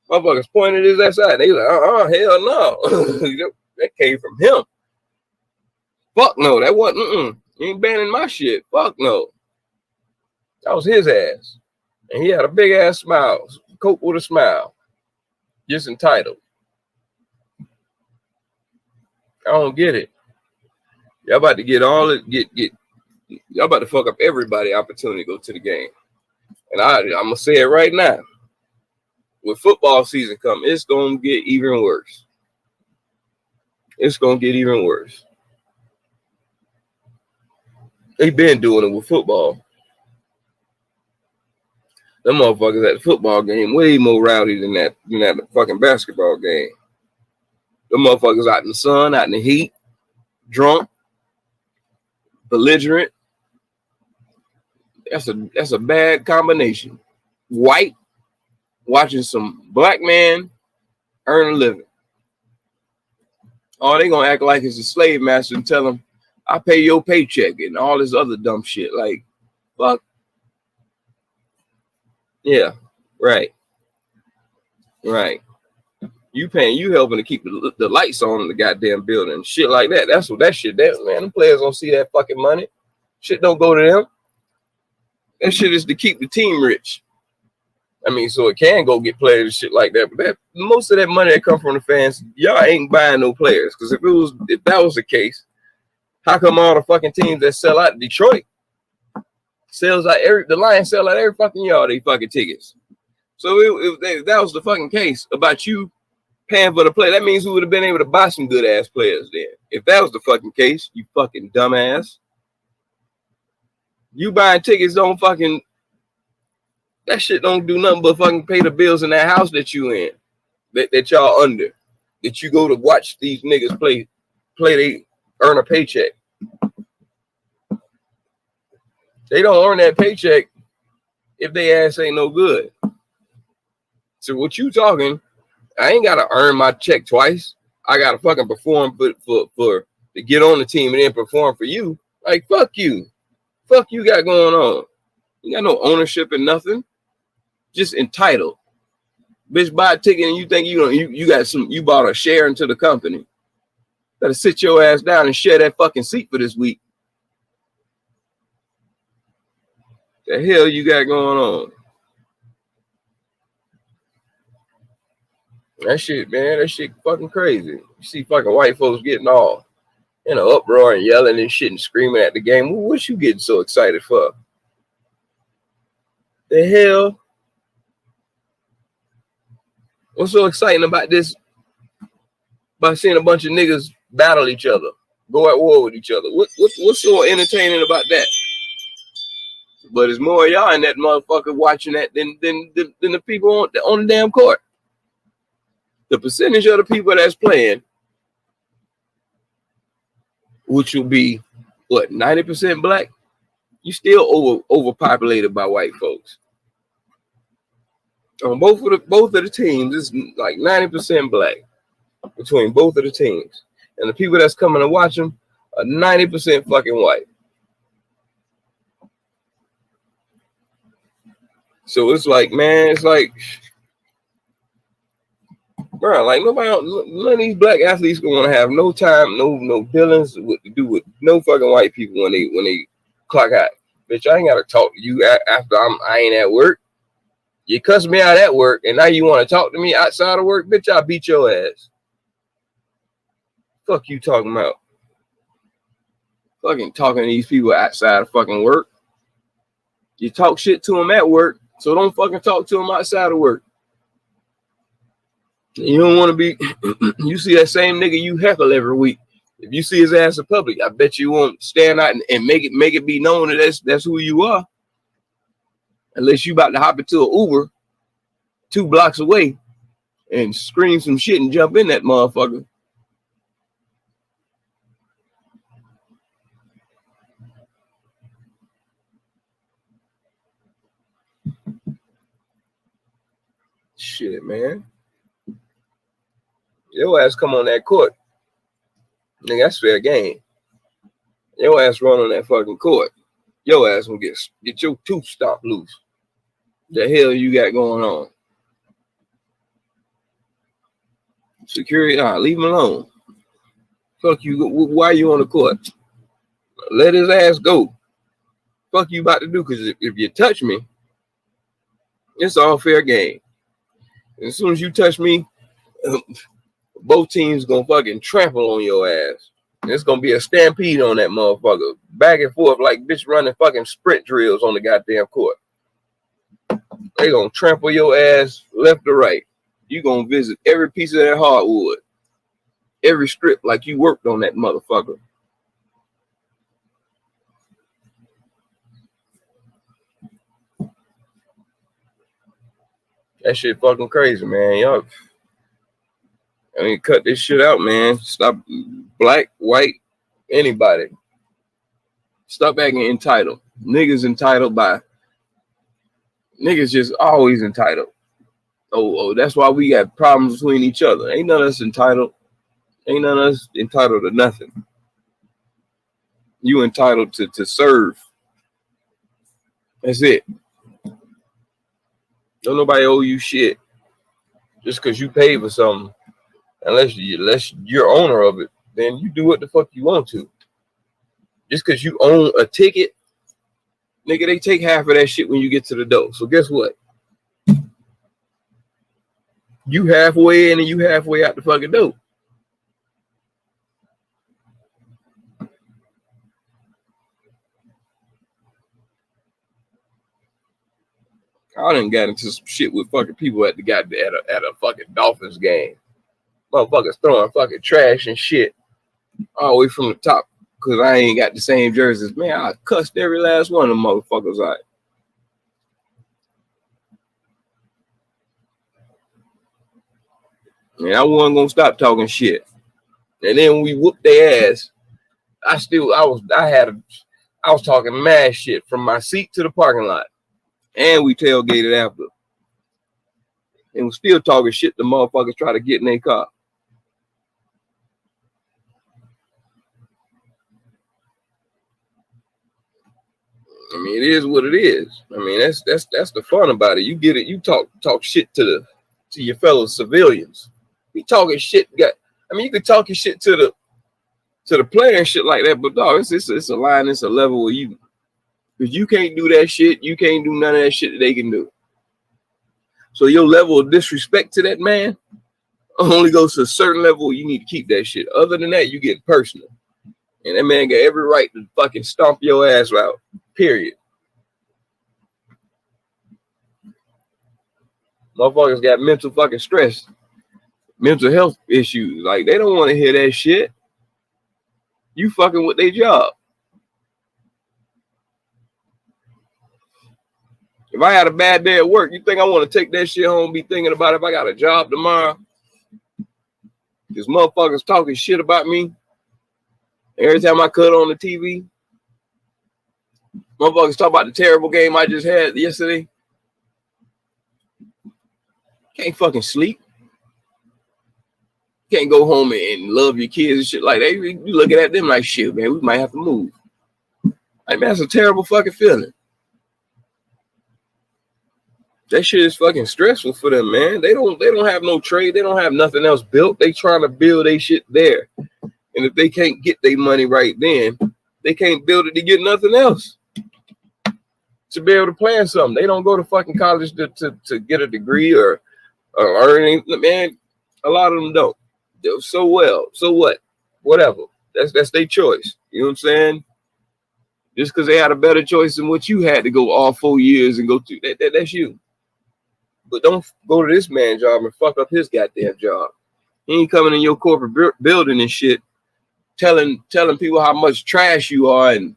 Motherfuckers pointed his ass out. They like, hell no. That came from him. Fuck no, that wasn't, you ain't banning my shit. Fuck no. That was his ass. And he had a big ass smile. Coke with a smile. Just entitled. I don't get it. Y'all about to get all it, y'all about to fuck up everybody opportunity to go to the game. And I'm gonna say it right now. when football season comes, it's gonna get even worse. It's gonna get even worse. They've been doing it with football. Them motherfuckers at the football game way more rowdy than that fucking basketball game. Them motherfuckers out in the sun, out in the heat, drunk, belligerent. That's a bad combination. White, watching some black man earn a living. Oh, they gonna act like it's a slave master and tell them, I pay your paycheck and all this other dumb shit. Like, fuck. Yeah, right. Right. You paying, you helping to keep the lights on in the goddamn building. Shit like that. That's what that shit that, man. Them players don't see that fucking money. Shit don't go to them. That shit is to keep the team rich. I mean, so it can go get players and shit like that. But that most of that money that come from the fans, y'all ain't buying no players. Because if that was the case, how come all the fucking teams that sell out Detroit sells out the Lions sell out every fucking yard they fucking tickets? So if that was the fucking case about you paying for the play, that means we would have been able to buy some good ass players then. If that was the fucking case, you fucking dumbass. You buying tickets don't fucking, that shit don't do nothing but fucking pay the bills in that house that you in, that y'all under, that you go to watch these niggas play they earn a paycheck. They don't earn that paycheck if they ass ain't no good. So what you talking, I ain't gotta earn my check twice. I gotta fucking perform for to get on the team and then perform for you. Like, fuck you. Fuck you got going on. You got no ownership in nothing. Just entitled. Bitch, buy a ticket and you think you bought a share into the company. Better sit your ass down and share that fucking seat for this week. The hell you got going on? That shit, man, that shit fucking crazy. You see fucking white folks getting all in an uproar and yelling and shit and screaming at the game. What you getting so excited for? The hell? What's so exciting about this? By seeing a bunch of niggas battle each other, go at war with each other. What's so entertaining about that? But it's more of y'all in that motherfucker watching that than the people on the damn court. The percentage of the people that's playing, which will be what, 90% black, you still overpopulated by white folks. On both of the teams, it's like 90% black between both of the teams, and the people that's coming to watch them are 90% fucking white. So it's like, man, it's like, bro, like none of these black athletes gonna have no time, no dealings to do with no fucking white people when they clock out. Bitch, I ain't gotta talk to you after I ain't at work. You cuss me out at work, and now you want to talk to me outside of work, bitch. I'll beat your ass. Fuck you talking about? Fucking talking to these people outside of fucking work. You talk shit to them at work, so don't fucking talk to them outside of work. You don't want to be, you see that same nigga you heckle every week. If you see his ass in public, I bet you won't stand out and make it be known that that's who you are. Unless you about to hop into an Uber 2 blocks away and scream some shit and jump in that motherfucker. Shit, man. Your ass come on that court. Nigga, that's fair game. Your ass run on that fucking court. Your ass will get your tooth stomped loose. The hell you got going on? Security, leave him alone. Fuck you. Why you on the court? Let his ass go. Fuck you about to do? Because if you touch me, it's all fair game. And as soon as you touch me, both teams gonna fucking trample on your ass. And it's gonna be a stampede on that motherfucker. Back and forth like bitch running fucking sprint drills on the goddamn court. They gonna trample your ass left or right. You gonna visit every piece of that hardwood, every strip like you worked on that motherfucker. That shit fucking crazy, man. Y'all, I mean, cut this shit out, man. Stop, black, white, anybody. Stop acting entitled. Niggas entitled by niggas just always entitled. Oh, that's why we got problems between each other. Ain't none of us entitled. Ain't none of us entitled to nothing. You entitled to serve. That's it. Don't nobody owe you shit just because you paid for something. Unless you're owner of it, then you do what the fuck you want to. Just because you own a ticket, nigga, they take half of that shit when you get to the door. So guess what? You halfway in and you halfway out the fucking door. I done got into some shit with fucking people at a fucking Dolphins game. Motherfuckers throwing fucking trash and shit all the way from the top because I ain't got the same jerseys. Man, I cussed every last one of them motherfuckers out. And I wasn't gonna stop talking shit. And then when we whooped their ass, I was talking mad shit from my seat to the parking lot. And we tailgated after. And we're still talking shit the motherfuckers try to get in their car. I mean, it is what it is. I mean, that's the fun about it. You get it. You talk shit to your fellow civilians. You talking shit. You can talk your shit to the player and shit like that. But dog, it's a line. It's a level where because you can't do that shit. You can't do none of that shit that they can do. So your level of disrespect to that man only goes to a certain level. You need to keep that shit. Other than that, you get personal. And that man got every right to fucking stomp your ass out. Period. Motherfuckers got mental fucking stress, mental health issues. Like, they don't want to hear that shit. You fucking with their job. If I had a bad day at work, you think I want to take that shit home and be thinking about if I got a job tomorrow? Because motherfuckers talking shit about me every time I cut on the TV. Motherfuckers talk about the terrible game I just had yesterday. Can't fucking sleep. Can't go home and love your kids and shit like that. You looking at them like, shit, man, we might have to move. Like, man, that's a terrible fucking feeling. That shit is fucking stressful for them, man. They don't have no trade. They don't have nothing else built. They trying to build their shit there. And if they can't get their money right then, they can't build it to get nothing else. To be able to plan something. They don't go to fucking college to get a degree or earn anything. Man, a lot of them don't. So what? Whatever. That's their choice. You know what I'm saying? Just because they had a better choice than what you had to go all 4 years and go through. That's you. But don't go to this man's job and fuck up his goddamn job. He ain't coming in your corporate building and shit, telling people how much trash you are and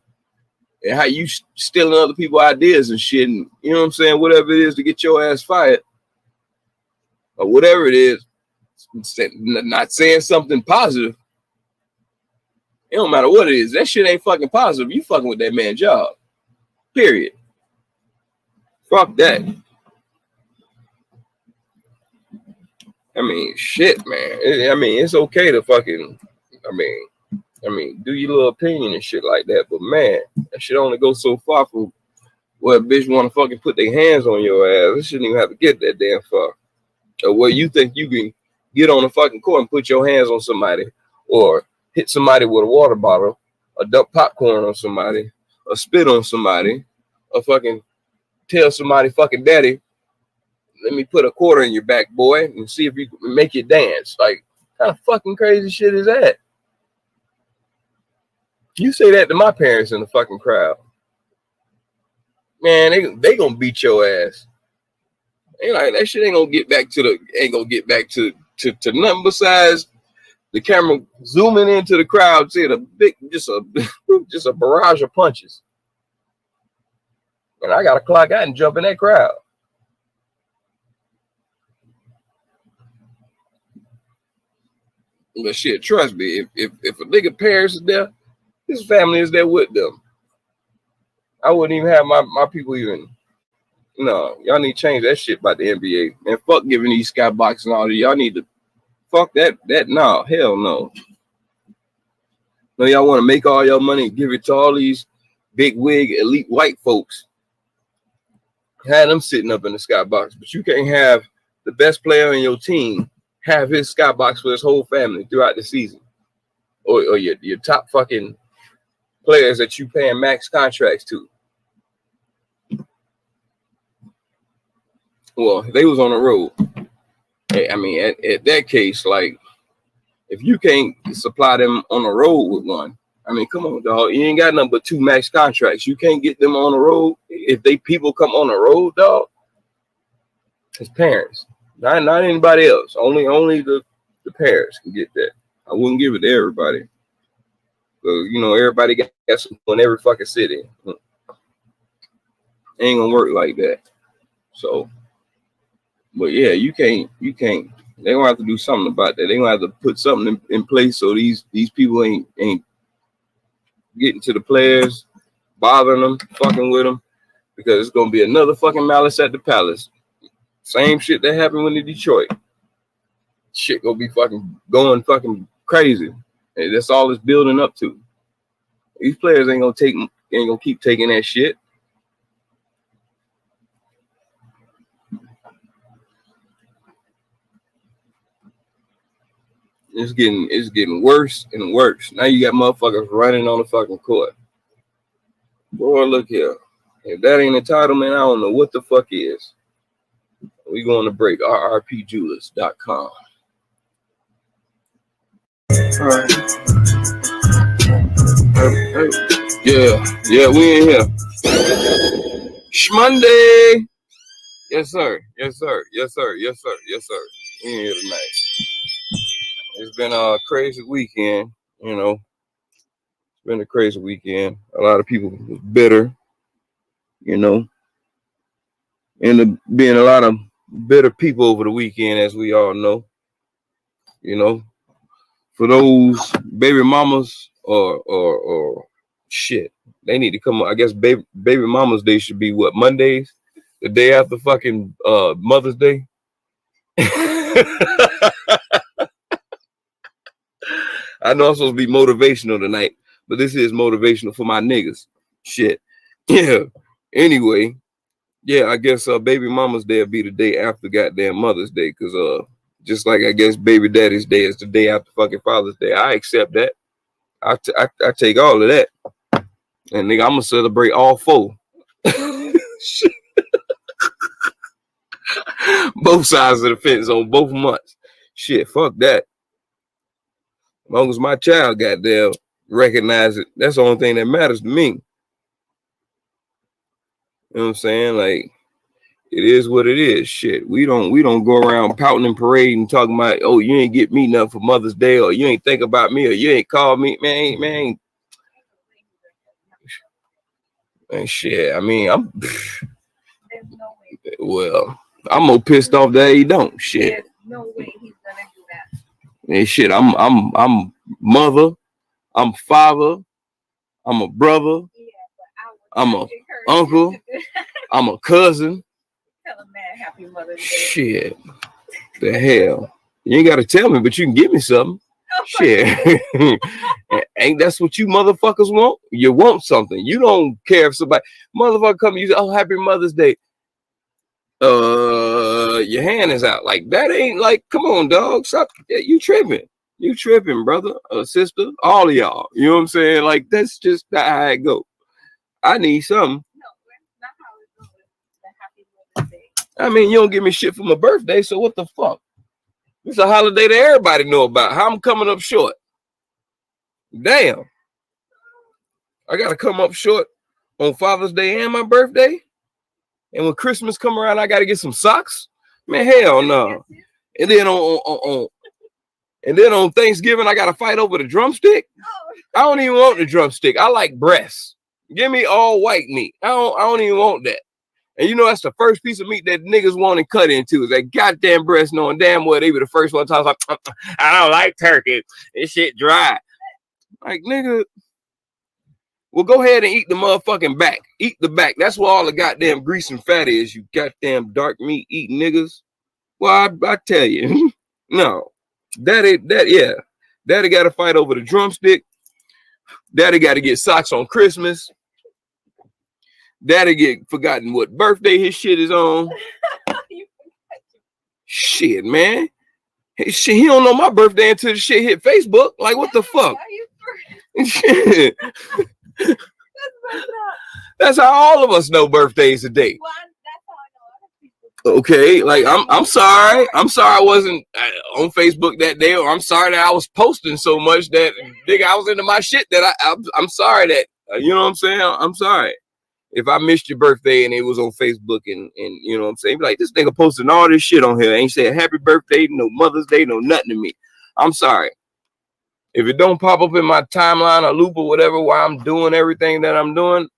how you stealing other people's ideas and shit. And you know what I'm saying? Whatever it is to get your ass fired or whatever it is, not saying something positive. It don't matter what it is. That shit ain't fucking positive. You fucking with that man's job. Period. Fuck that. I mean, shit, man. It's okay to fucking, do your little opinion and shit like that. But man, that shit only goes so far for where a bitch want to fucking put their hands on your ass. It shouldn't even have to get that damn far. Or where you think you can get on the fucking court and put your hands on somebody, or hit somebody with a water bottle, or dump popcorn on somebody, or spit on somebody, or fucking tell somebody, fucking daddy, let me put a quarter in your back, boy, and see if you can make you dance. Like, what kind of fucking crazy shit is that? You say that to my parents in the fucking crowd, man, they gonna beat your ass. Ain't like that shit ain't gonna get back to nothing besides the camera zooming into the crowd, seeing a big, just a barrage of punches. And I got to clock out and jump in that crowd. But shit, trust me, if a nigga parents is there, his family is there with them. I wouldn't even have my people even. No, y'all need to change that shit about the NBA. And fuck giving these skybox and all that. Y'all need to fuck that. No, hell no. No, y'all want to make all your money and give it to all these big wig elite white folks. Have them sitting up in the skybox, but you can't have the best player in your team have his skybox for his whole family throughout the season, or your top fucking players that you paying max contracts to. Well, they was on the road. I mean, at that case, like, if you can't supply them on the road with one, I mean, come on, dog. You ain't got nothing but 2 max contracts. You can't get them on the road. If people come on the road, dog, his parents, not anybody else. Only the parents can get that. I wouldn't give it to everybody. Because, you know, everybody got something in every fucking city. It ain't gonna work like that. So, but yeah, you can't. They gonna have to do something about that. They gonna have to put something in place so these people ain't getting to the players, bothering them, fucking with them, because it's gonna be another fucking malice at the palace. Same shit that happened when in Detroit. Shit gonna be going fucking crazy. And that's all it's building up to. These players ain't gonna keep taking that shit. It's getting worse and worse. Now you got motherfuckers running on the fucking court. Boy, look here. If that ain't entitlement, I don't know what the fuck is. We going to break. rrpjewelers.com. All right. Yeah, we in here. Shmonday. Yes, sir. We in here tonight. It's been a crazy weekend, you know. It's been a crazy weekend. A lot of people was bitter, you know. Ended up being a lot of bitter people over the weekend, as we all know. You know, for those baby mamas or shit, they need to come. I guess baby mamas day should be what, Mondays, the day after fucking Mother's Day. I know I'm supposed to be motivational tonight, but this is motivational for my niggas. Shit. Yeah. Anyway, yeah, I guess baby mama's day will be the day after goddamn Mother's Day, because just like I guess baby daddy's day is the day after fucking Father's Day. I accept that. I take all of that. And nigga, I'm gonna celebrate all 4. Both sides of the fence on both months. Shit, fuck that. As long as my child goddamn recognize it, that's the only thing that matters to me. You know what I'm saying? Like, it is what it is. Shit, we don't go around pouting and parading and talking about, oh, you ain't get me nothing for Mother's Day, or you ain't think about me, or you ain't called me, man. And shit, I mean, I'm more pissed off that he don't. Shit. There's no way he's gonna do that. And shit, I'm mother, I'm father, I'm a brother, I'm a uncle, I'm a cousin. Tell a man happy Mother's Day. Shit, the hell, you ain't gotta tell me, but you can give me something. Shit, ain't that's what you motherfuckers want? You want something. You don't care if somebody motherfucker come and you say, oh, happy Mother's Day. Your hand is out. Like, that ain't like, come on, dog. Stop. You tripping, brother, sister, all of y'all. You know what I'm saying? Like, that's just not how it go. I need something. No, that's not how it goes. The happy Mother's Day. I mean, you don't give me shit for my birthday, so what the fuck? It's a holiday that everybody know about. How I'm coming up short? Damn. I gotta come up short on Father's Day and my birthday? And when Christmas come around, I gotta get some socks. Man, hell no. And then on Thanksgiving, I gotta fight over the drumstick. I don't even want the drumstick. I like breasts. Give me all white meat. I don't even want that. And you know that's the first piece of meat that niggas want to cut into is that goddamn breast, knowing damn well they be the first one to talk like, I don't like turkey. This shit dry. Like, nigga, well, go ahead and eat the motherfucking back. Eat the back. That's where all the goddamn grease and fat is, you goddamn dark meat eating niggas. Well, I tell you, no. Daddy got to fight over the drumstick. Daddy got to get socks on Christmas. Daddy get forgotten what birthday his shit is on. Shit, man. Hey, shit, he don't know my birthday until the shit hit Facebook. Like, what the fuck? Shit. That's how all of us know birthdays today. Okay, like I'm sorry I wasn't on Facebook that day, or I'm sorry that I was posting so much that nigga I was into my shit that I'm sorry that you know what I'm saying. I'm sorry if I missed your birthday and it was on Facebook and you know what I'm saying. Be like, this nigga posting all this shit on here, ain't saying happy birthday, no Mother's Day, no nothing to me. I'm sorry if it don't pop up in my timeline or loop or whatever while I'm doing everything that I'm doing.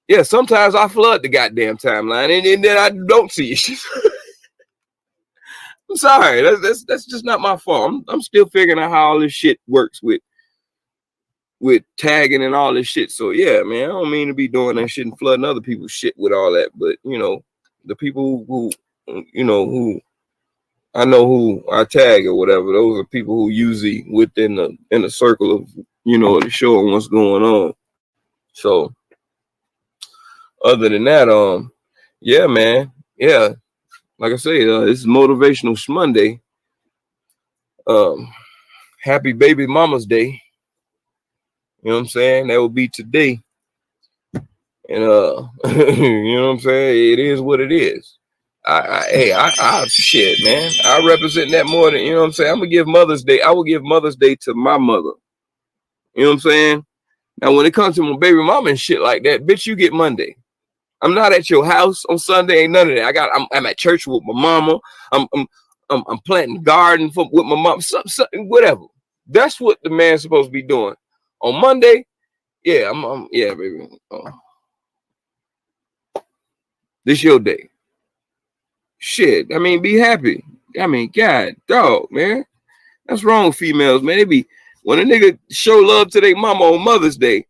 Yeah, sometimes I flood the goddamn timeline and then I don't see it. I'm sorry. That's just not my fault. I'm still figuring out how all this shit works with tagging and all this shit. So yeah, man, I don't mean to be doing that shit and flooding other people's shit with all that. But you know, the people who you know who I know who I tag or whatever, those are people who usually within the circle of you know the show and what's going on. So other than that, yeah, man, yeah, like I say, this is Motivational Shmonday. Happy Baby Mama's Day. You know what I'm saying? That will be today. And you know what I'm saying? It is what it is. I shit, man. I represent that more than you know what I'm saying. I'm gonna give Mother's Day. I will give Mother's Day to my mother. You know what I'm saying? Now, when it comes to my baby mama and shit like that, bitch, you get Monday. I'm not at your house on Sunday. Ain't none of that. I'm at church with my mama. I'm planting garden with my mom. Something, whatever. That's what the man's supposed to be doing. On Monday, yeah, yeah, baby. This your day. Shit. I mean, be happy. I mean, God, dog, man. That's wrong with females, man. They be when a nigga show love to their mama on Mother's Day.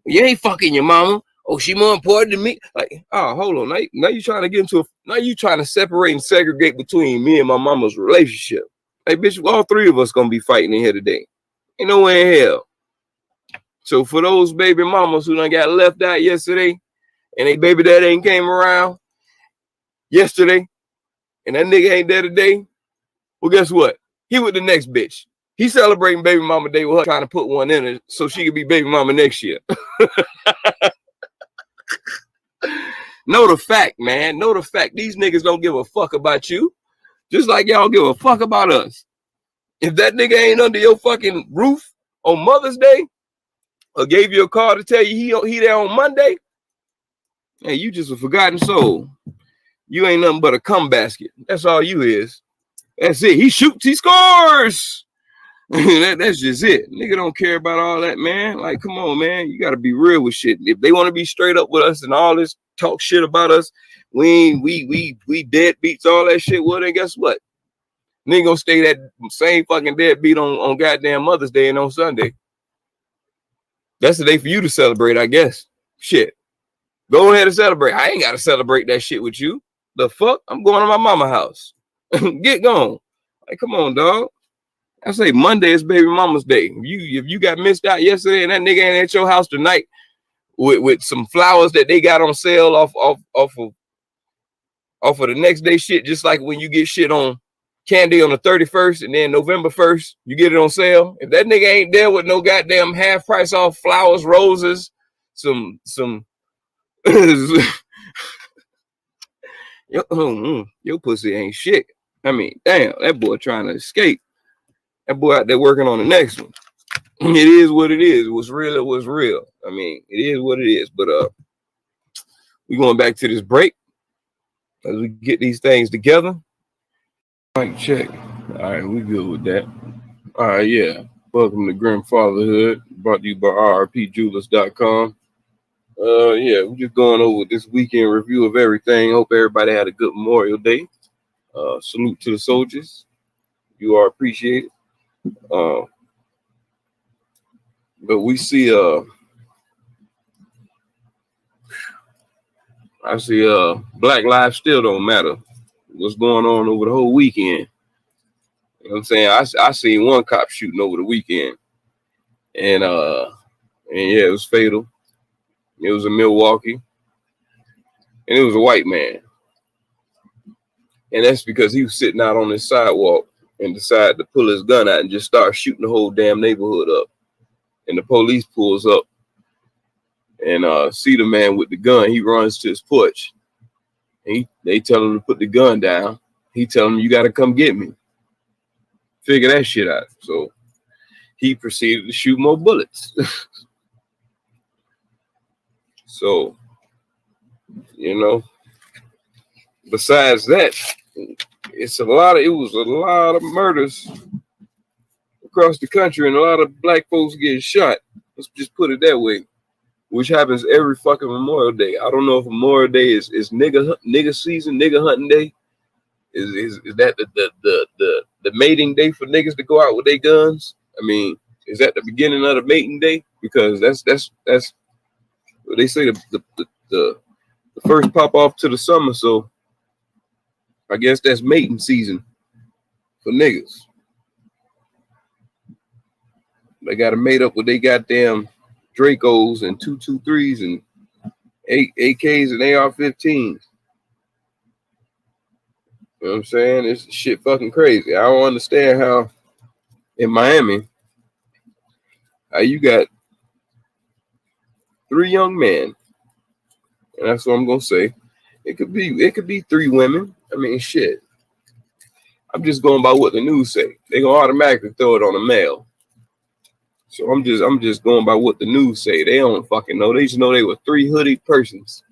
You ain't fucking your mama. Oh, she more important than me. Like, oh, hold on. Now you trying to get into now you trying to separate and segregate between me and my mama's relationship. Hey, bitch, all three of us gonna be fighting in here today. Ain't no way in hell. So for those baby mamas who done got left out yesterday and they baby daddy ain't came around yesterday and that nigga ain't there today, well, guess what? He with the next bitch. He celebrating baby mama day with her trying to put one in it so she could be baby mama next year. Know the fact, man. Know the fact. These niggas don't give a fuck about you. Just like y'all give a fuck about us. If that nigga ain't under your fucking roof on Mother's Day or gave you a call to tell you he there on Monday, hey, you just a forgotten soul. You ain't nothing but a cum basket. That's all you is. That's it. He shoots, he scores. That's just it. Nigga don't care about all that, man. Like, come on, man. You got to be real with shit. If they want to be straight up with us and all this talk shit about us, we deadbeats, all that shit. Well, then guess what? Nigga gonna stay that same fucking deadbeat on goddamn Mother's Day and on Sunday. That's the day for you to celebrate, I guess. Shit. Go ahead and celebrate. I ain't got to celebrate that shit with you. The fuck? I'm going to my mama house. Get gone. Like, come on, dog. I say Monday is baby mama's day. If you got missed out yesterday and that nigga ain't at your house tonight with some flowers that they got on sale off of the next day shit, just like when you get shit on candy on the 31st and then November 1st, you get it on sale. If that nigga ain't there with no goddamn half price off flowers, roses, some your pussy ain't shit. I mean, damn, that boy trying to escape. That boy out there working on the next one. It is what it is. It was real. It was real. I mean, it is what it is. But we going back to this break. as we get these things together. Mic check. All right, we good with that. All right, yeah. Welcome to GRIMfathaHOOD, brought to you by rrpjewelers.com. Yeah, we're just going over this weekend review of everything. Hope everybody had a good Memorial Day. Salute to the soldiers. You are appreciated. But we see I see Black lives still don't matter. What's going on over the whole weekend? You know what I'm saying? I seen one cop shooting over the weekend. And yeah, it was fatal. It was in Milwaukee. And it was a white man. And that's because he was sitting out on the sidewalk and decided to pull his gun out and just start shooting the whole damn neighborhood up. And the police pulls up and see the man with the gun. He runs to his porch. They tell him to put the gun down. He tell him, you got to come get me. Figure that shit out. So he proceeded to shoot more bullets. So, you know, besides that, it was a lot of murders across the country and a lot of black folks getting shot. Let's just put it that way, which happens every fucking Memorial Day. I don't know if Memorial Day is nigga season, nigga hunting day. Is that the mating day for niggas to go out with their guns? I mean, is that the beginning of the mating day? Because that's what they say the first pop off to the summer. So I guess that's mating season for niggas. They got to mate up with they goddamn Dracos and 223s and AKs and AR-15s. You know what I'm saying? It's shit fucking crazy. I don't understand how in Miami, how you got 3 young men, and that's what I'm gonna say. It could be 3 women. I mean, shit. I'm just going by what the news say. They gonna automatically throw it on a male. So I'm just going by what the news say. They don't fucking know. They just know they were 3 hooded persons.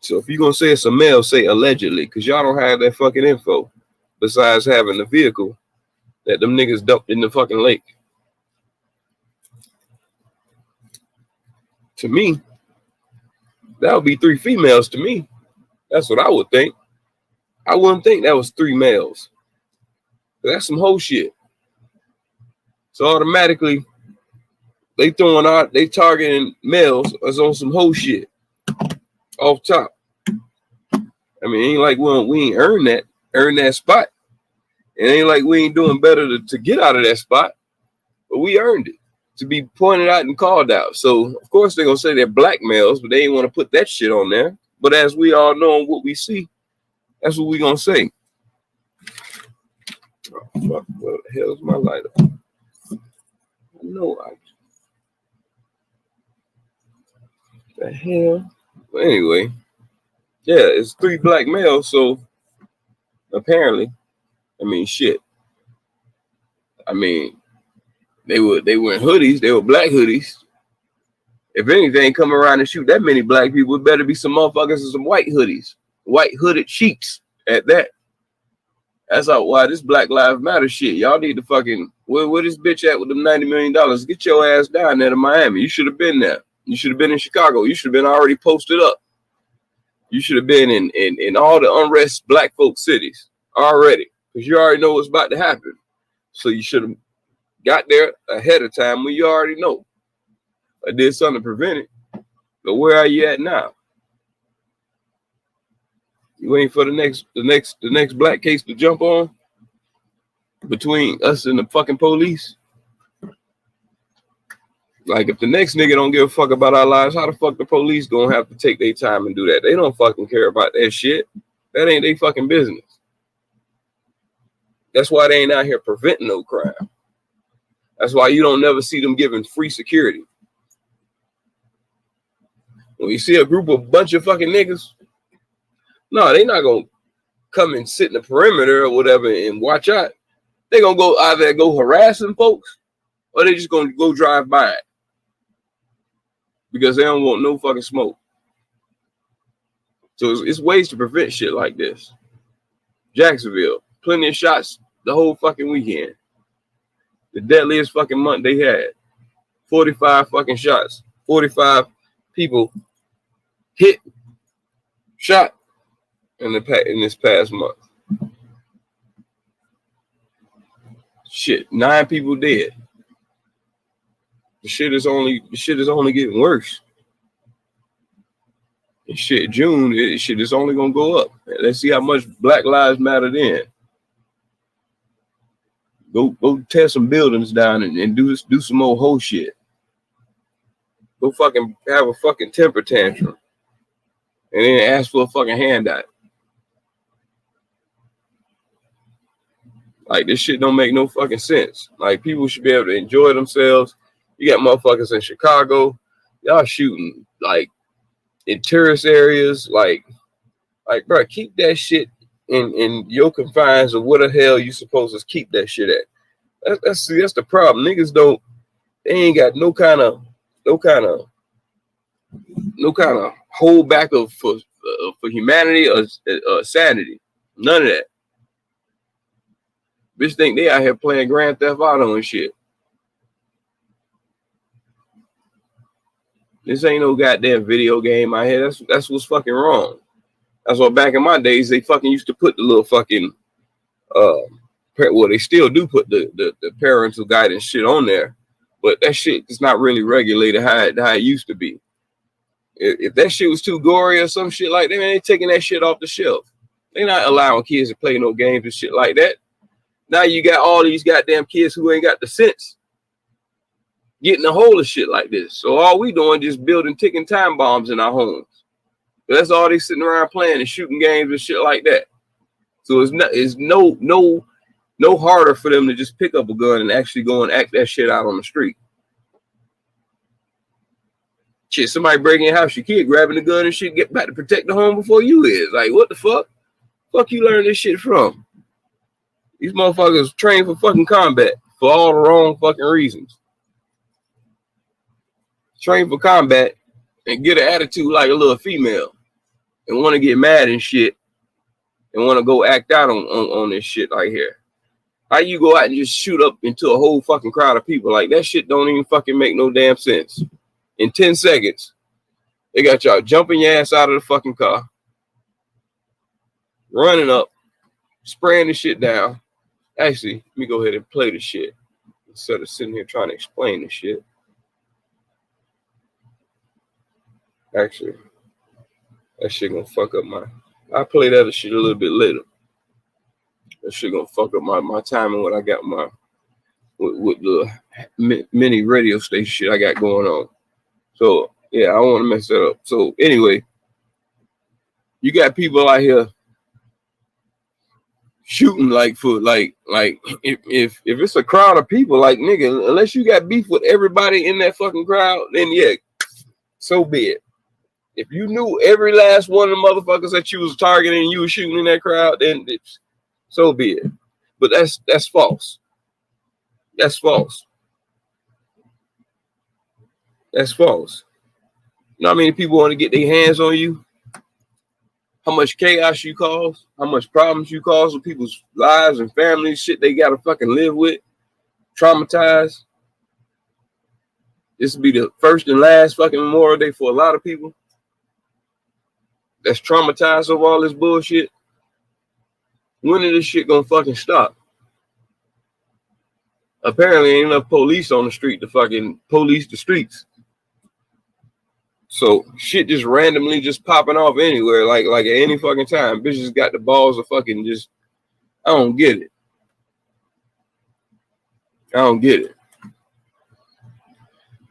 So if you're gonna say it's a male, say allegedly, because y'all don't have that fucking info. Besides having the vehicle that them niggas dumped in the fucking lake. To me, that would be 3 females to me. That's what I would think. I wouldn't think that was 3 males. That's some whole shit. So automatically, they targeting males as on some whole shit. Off top. I mean, it ain't like we ain't earn that spot. It ain't like we ain't doing better to get out of that spot, but we earned it to be pointed out and called out. So of course they're gonna say they're black males, but they ain't want to put that shit on there. But as we all know and what we see, that's what we gonna say. Oh, fuck, what the hell's my lighter? The hell? But anyway, yeah, it's 3 black males, so apparently, I mean, shit. I mean, they were in hoodies, they were black hoodies. If anything come around and shoot that many black people, it better be some motherfuckers in some white hoodies, white hooded cheeks at that. That's why this Black Lives Matter shit. Y'all need to fucking where this bitch at with them $90 million? Get your ass down there to Miami. You should have been there. You should have been in Chicago. You should have been already posted up. You should have been in all the unrest black folk cities already, because you already know what's about to happen. So you should have got there ahead of time when you already know. I did something to prevent it. But where are you at now? You waiting for the next black case to jump on between us and the fucking police? Like, if the next nigga don't give a fuck about our lives, how the fuck the police gonna have to take their time and do that? They don't fucking care about that shit. That ain't their fucking business. That's why they ain't out here preventing no crime. That's why you don't never see them giving free security. When you see a bunch of fucking niggas, no, they not gonna come and sit in the perimeter or whatever and watch out. They gonna go either go harassing folks or they just gonna go drive by it because they don't want no fucking smoke. So it's ways to prevent shit like this. Jacksonville, plenty of shots the whole fucking weekend. The deadliest fucking month they had. 45 fucking shots. 45 people hit, shot in this past month. Shit, 9 people dead. The shit is only getting worse. And shit, June, shit is only gonna go up. Let's see how much Black Lives Matter then. Go tear some buildings down and do some more whole shit. Go fucking have a fucking temper tantrum. And then ask for a fucking handout. Like, this shit don't make no fucking sense. Like, people should be able to enjoy themselves. You got motherfuckers in Chicago. Y'all shooting, like, in tourist areas. Like, bro, keep that shit in your confines of what the hell you supposed to keep that shit at. That's the problem. Niggas they ain't got no kind of hold back for humanity or sanity. None of that. Bitch think they out here playing Grand Theft Auto and shit. This ain't no goddamn video game out here. That's what's fucking wrong. That's why back in my days they fucking used to put the little fucking well, they still do put the parental guidance shit on there, but that shit is not really regulated how it used to be. If that shit was too gory or some shit like that, man, they taking that shit off the shelf. They not allowing kids to play no games and shit like that. Now you got all these goddamn kids who ain't got the sense getting a hold of shit like this. So all we doing is building ticking time bombs in our homes. That's all they sitting around playing and shooting games and shit like that. So it's no harder for them to just pick up a gun and actually go and act that shit out on the street. Shit, somebody breaking your house, your kid grabbing the gun and shit, get back to protect the home before you is. Like, what the fuck? Fuck you learn this shit from? These motherfuckers train for fucking combat for all the wrong fucking reasons. Train for combat and get an attitude like a little female and want to get mad and shit and want to go act out on this shit right here. How you go out and just shoot up into a whole fucking crowd of people? Like, that shit don't even fucking make no damn sense. In 10 seconds, they got y'all jumping your ass out of the fucking car, running up, spraying the shit down. Actually, let me go ahead and play the shit instead of sitting here trying to explain the shit. Actually, that shit gonna fuck up I'll play that other shit a little bit later. That shit gonna fuck up my timing when I got with the mini radio station shit I got going on. So yeah, I don't want to mess that up. So anyway, you got people out here shooting like if it's a crowd of people, like, nigga, unless you got beef with everybody in that fucking crowd, then yeah, so be it. If you knew every last one of the motherfuckers that you was targeting and you was shooting in that crowd, then so be it. But that's false. That's false. That's false. You know how many people want to get their hands on you? How much chaos you cause? How much problems you cause with people's lives and families? Shit they gotta fucking live with, traumatized. This will be the first and last fucking Memorial Day for a lot of people that's traumatized over all this bullshit. When is this shit gonna fucking stop? Apparently ain't enough police on the street to fucking police the streets. So shit just randomly just popping off anywhere, like at any fucking time. Bitches got the balls of fucking just, I don't get it. I don't get it.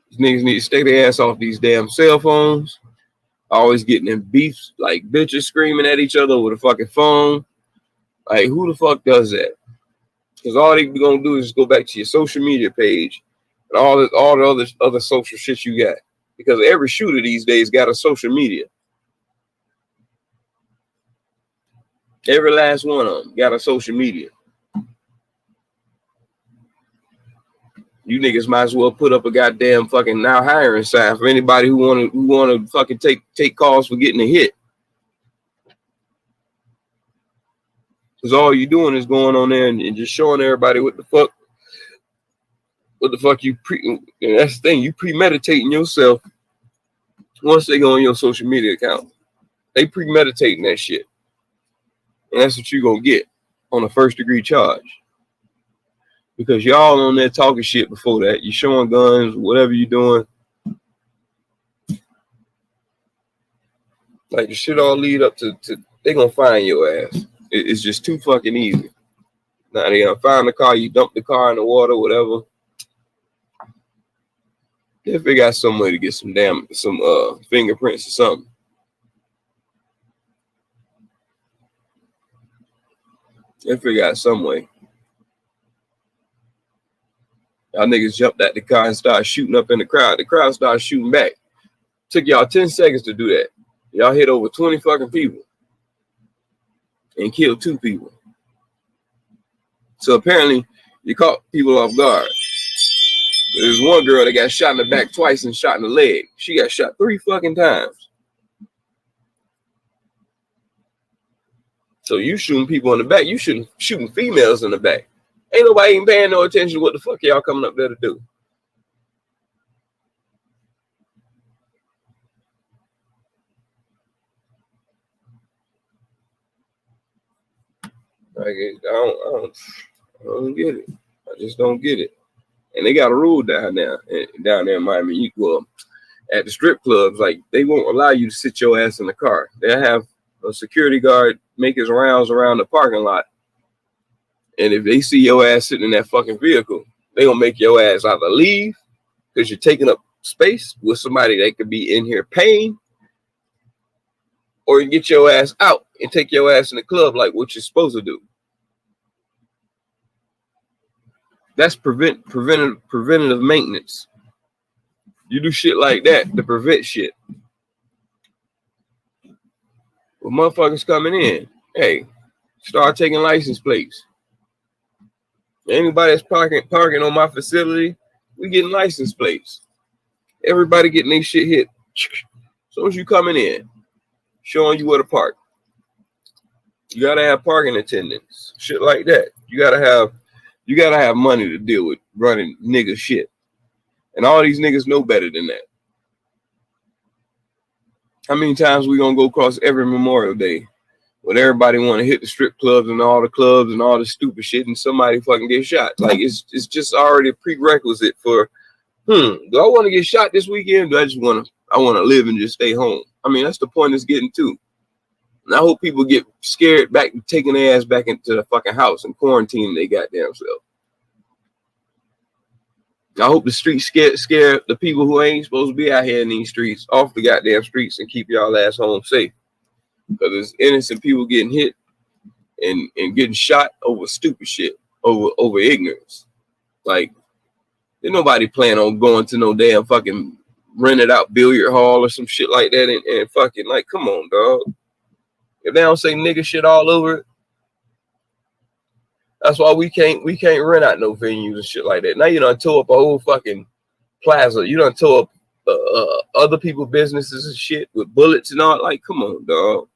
These niggas need to stay their ass off these damn cell phones. Always getting in beefs, like bitches screaming at each other over the fucking phone. Like, who the fuck does that? Because all they be gonna do is just go back to your social media page and all the other social shit you got. Because every shooter these days got a social media. Every last one of them got a social media. You niggas might as well put up a goddamn fucking now hiring sign for anybody who wanna fucking take calls for getting a hit. Because all you doing is going on there and just showing everybody what the fuck you and that's the thing, you premeditating yourself. Once they go on your social media account, they premeditating that shit. And that's what you're gonna get on a first-degree charge. Because y'all on there talking shit before that. You showing guns, whatever you're doing. Like the shit all lead up to they gonna find your ass. It's just too fucking easy. Now they gonna find the car, you dump the car in the water, whatever. They figure out some way to get some fingerprints or something. They figure out some way. Y'all niggas jumped out the car and started shooting up in the crowd. The crowd started shooting back. Took y'all 10 seconds to do that. Y'all hit over 20 fucking people and killed 2 people. So apparently you caught people off guard. There's one girl that got shot in the back twice and shot in the leg. She got shot 3 fucking times. So you shooting people in the back. You shooting females in the back. Ain't nobody even paying no attention to what the fuck y'all coming up there to do. I don't get it. I just don't get it. And they got a rule down there in Miami. Well, at the strip clubs, like they won't allow you to sit your ass in the car. They'll have a security guard make his rounds around the parking lot. And if they see your ass sitting in that fucking vehicle, they gonna make your ass either leave because you're taking up space with somebody that could be in here paying, or you get your ass out and take your ass in the club like what you're supposed to do. That's preventative maintenance. You do shit like that to prevent shit. Well, motherfuckers coming in, hey, start taking license plates. Anybody that's parking on my facility, we getting license plates. Everybody getting their shit hit. As soon as you coming in, showing you where to park. You gotta have parking attendants, shit like that. You gotta have money to deal with running nigga shit. And all these niggas know better than that. How many times we gonna go across every Memorial Day when everybody want to hit the strip clubs and all the stupid shit and somebody fucking get shot? Like it's just already a prerequisite for, do I want to get shot this weekend? Do I want to live and just stay home? I mean, that's the point it's getting to. And I hope people get scared back, taking their ass back into the fucking house and quarantining they goddamn self. I hope the streets scare the people who ain't supposed to be out here in these streets off the goddamn streets and keep y'all ass home safe. Because there's innocent people getting hit and getting shot over stupid shit, over ignorance. Like, there's nobody planning on going to no damn fucking rented out billiard hall or some shit like that and fucking, like, come on, dog. If they don't say nigga shit all over it, that's why we can't rent out no venues and shit like that. Now you done tore up a whole fucking plaza. You done tore up other people's businesses and shit with bullets and all. Like, come on, dog.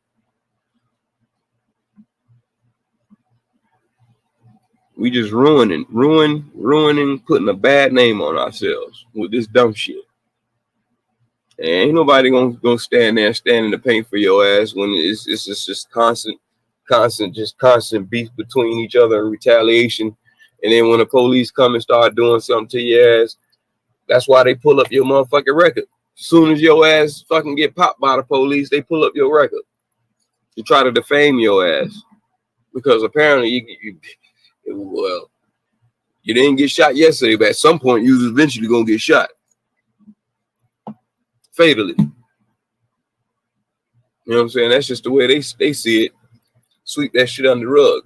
We just ruining, putting a bad name on ourselves with this dumb shit. And ain't nobody gonna stand there, stand in the paint for your ass when it's just constant beef between each other and retaliation. And then when the police come and start doing something to your ass, that's why they pull up your motherfucking record. As soon as your ass fucking get popped by the police, they pull up your record to try to defame your ass. Because apparently you didn't get shot yesterday, but at some point you was eventually gonna get shot. Fatally. You know what I'm saying? That's just the way they see it. Sweep that shit under the rug.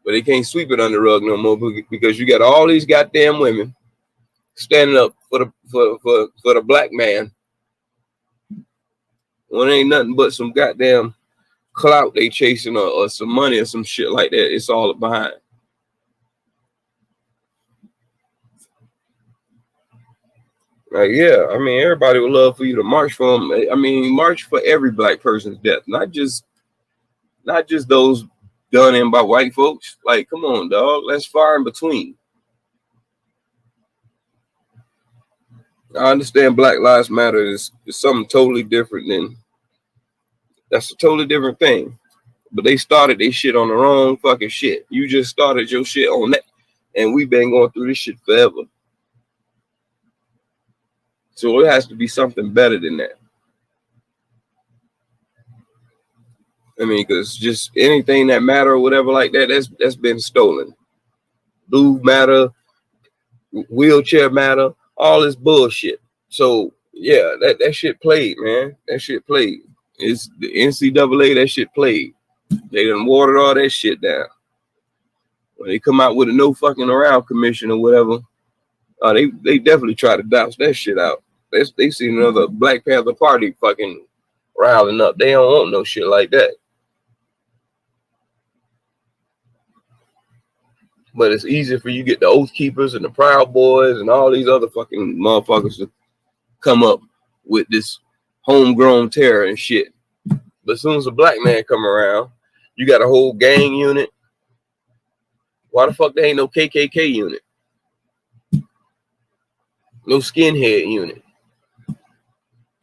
But they can't sweep it under the rug no more because you got all these goddamn women standing up for the black man. When it ain't nothing but some goddamn clout they chasing or some money or some shit like that. It's all behind. Like, yeah, I mean, everybody would love for you to march for them. I mean, march for every black person's death, not just those done in by white folks. Like, come on, dog. That's far in between. I understand Black Lives Matter is something totally different than, that's a totally different thing. But they started their shit on the wrong fucking shit. You just started your shit on that. And we've been going through this shit forever. So it has to be something better than that. I mean, because just anything that matter or whatever like that, that's been stolen. Blue matter, wheelchair matter, all this bullshit. So yeah, that shit played, man. That shit played. It's the NCAA, that shit played. They done watered all that shit down. When they come out with a no fucking around commission or whatever, they definitely try to douse that shit out. They seen another Black Panther Party fucking riling up. They don't want no shit like that. But it's easy for you to get the Oath Keepers and the Proud Boys and all these other fucking motherfuckers to come up with this homegrown terror and shit. But as soon as a black man come around, you got a whole gang unit. Why the fuck there ain't no KKK unit? No skinhead unit.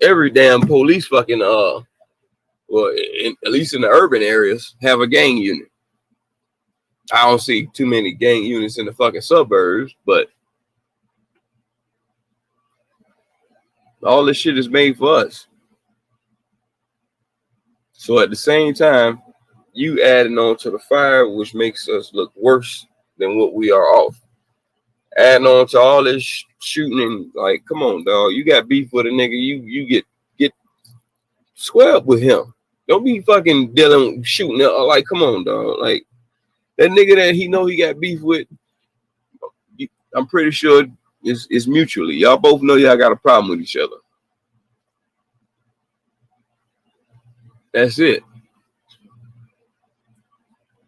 Every damn police fucking well, at least in the urban areas, have a gang unit. I don't see too many gang units in the fucking suburbs, but all this shit is made for us. So at the same time, you adding on to the fire, which makes us look worse than what we are off. Adding on to all this shooting, and like, come on, dog. You got beef with a nigga, you get square up with him. Don't be fucking dealing shooting. Like, come on, dog. Like, that nigga that he know he got beef with, I'm pretty sure it's mutually. Y'all both know y'all got a problem with each other. That's it.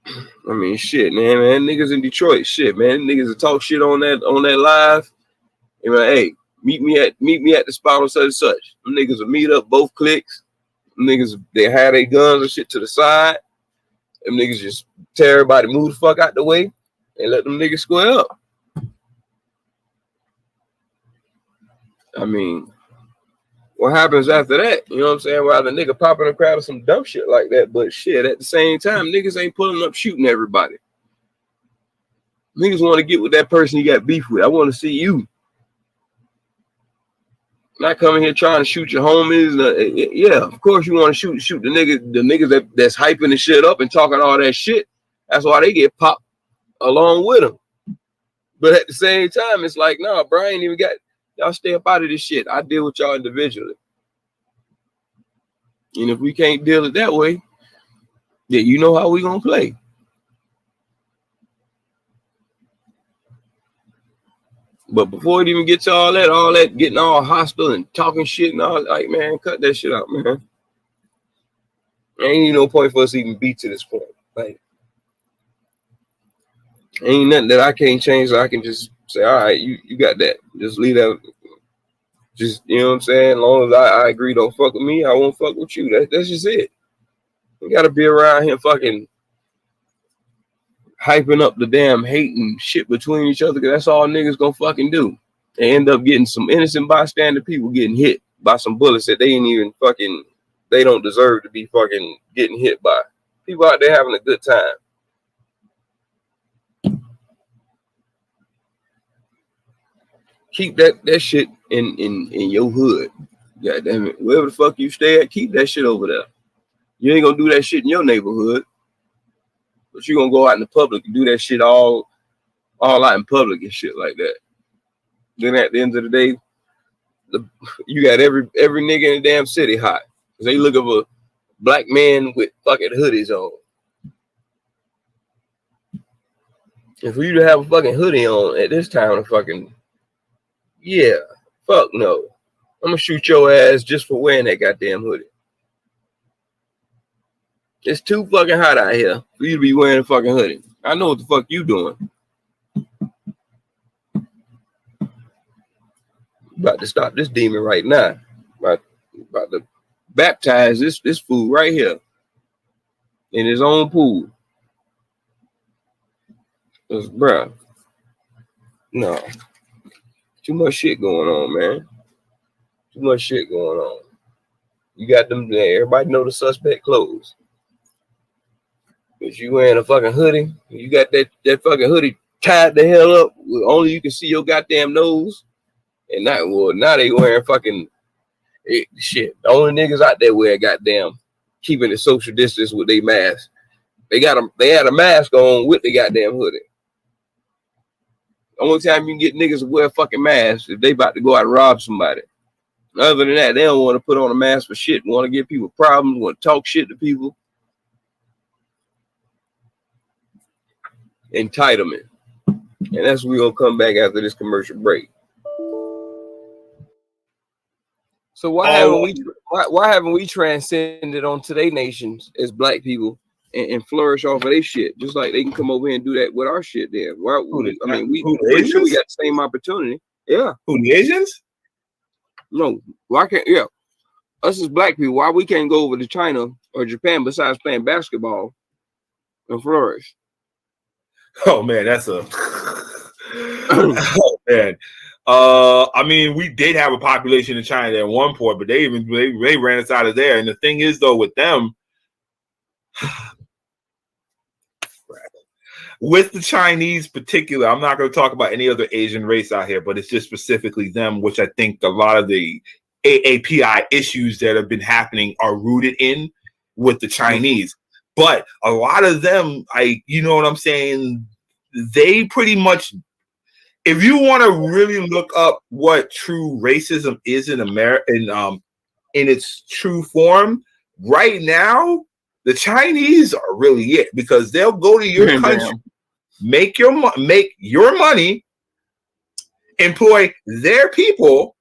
I mean, shit, man. Niggas in Detroit, shit, man. Niggas that talk shit on that live. You know, hey, meet me at the spot on such and such. Them niggas will meet up, both clicks. Them niggas, they have their guns and shit to the side. Them niggas just tell everybody move the fuck out the way and let them niggas square up. I mean, what happens after that? You know what I'm saying? While the nigga popping a crowd of some dumb shit like that, but shit, at the same time, niggas ain't pulling up shooting everybody. Niggas want to get with that person you got beef with. I want to see you. Not coming here trying to shoot your homies. Yeah, of course you want to shoot the niggas that's hyping the shit up and talking all that shit. That's why they get popped along with them. But at the same time, it's like, nah, bro, I ain't even got, y'all stay up out of this shit. I deal with y'all individually. And if we can't deal it that way, then you know how we gonna play. But before it even gets to all that getting all hostile and talking shit and all, like, man, cut that shit out, man. Ain't even no point for us to even be to this point. Like, ain't nothing that I can't change. So I can just say, all right, you got that. Just leave that. Just, you know what I'm saying? As long as I agree, don't fuck with me, I won't fuck with you. That's just it. You gotta be around here fucking hyping up the damn hate and shit between each other, because that's all niggas gonna fucking do. They end up getting some innocent bystander people getting hit by some bullets that they ain't even fucking, they don't deserve to be fucking getting hit by. People out there having a good time. Keep that shit in your hood. God damn it. Wherever the fuck you stay at, keep that shit over there. You ain't gonna do that shit in your neighborhood. But you gonna go out in the public and do that shit all out in public and shit like that. Then at the end of the day, you got every nigga in the damn city hot. Cause they look of a black man with fucking hoodies on. And for you to have a fucking hoodie on at this time of fucking, yeah, fuck no. I'm gonna shoot your ass just for wearing that goddamn hoodie. It's too fucking hot out here for you to be wearing a fucking hoodie. I know what the fuck you doing. About to stop this demon right now. About to baptize this fool right here in his own pool. Bruh, no, too much shit going on, man. Too much shit going on. You got them there. Everybody know the suspect clothes. But you wearing a fucking hoodie. You got that fucking hoodie tied the hell up. Only you can see your goddamn nose. And now they wearing fucking shit. The only niggas out there wearing goddamn keeping the social distance with their mask. They had a mask on with the goddamn hoodie. The only time you can get niggas to wear a fucking mask if they about to go out and rob somebody. Other than that, they don't want to put on a mask for shit. Want to give people problems. Want to talk shit to people. Entitlement. And that's what we're gonna come back after this commercial break. So why haven't we transcended on today nations as black people and flourish off of their shit? Just like they can come over here and do that with our shit there. We pretty sure we got the same opportunity. Yeah. Who, the Asians? No, why can't us as black people, why we can't go over to China or Japan besides playing basketball and flourish? Oh man, that's a oh man. I mean, we did have a population in China at one point, but they ran us out of there. And the thing is, though, with them, with the Chinese particular, I'm not going to talk about any other Asian race out here, but it's just specifically them, which I think a lot of the AAPI issues that have been happening are rooted in with the Chinese. But a lot of them, you know what I'm saying? They pretty much, if you want to really look up what true racism is in America, in its true form, right now, the Chinese are really it, because they'll go to your country, make your money, employ their people,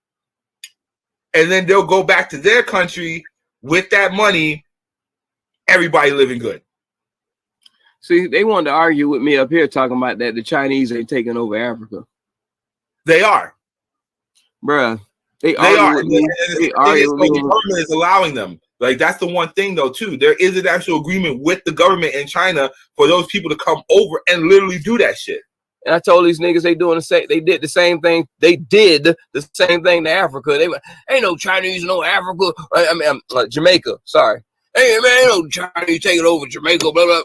and then they'll go back to their country with that money, everybody living good. See, they wanted to argue with me up here talking about that the Chinese ain't taking over Africa. They are. Bruh. They are. With me. The government is allowing them. Like, that's the one thing, though, too. There is an actual agreement with the government in China for those people to come over and literally do that shit. And I told these niggas they did the same thing. They did the same thing to Africa. They went, ain't no Chinese, no Africa. I mean, Jamaica. Sorry. Hey, man, ain't no Chinese taking over Jamaica, blah, blah.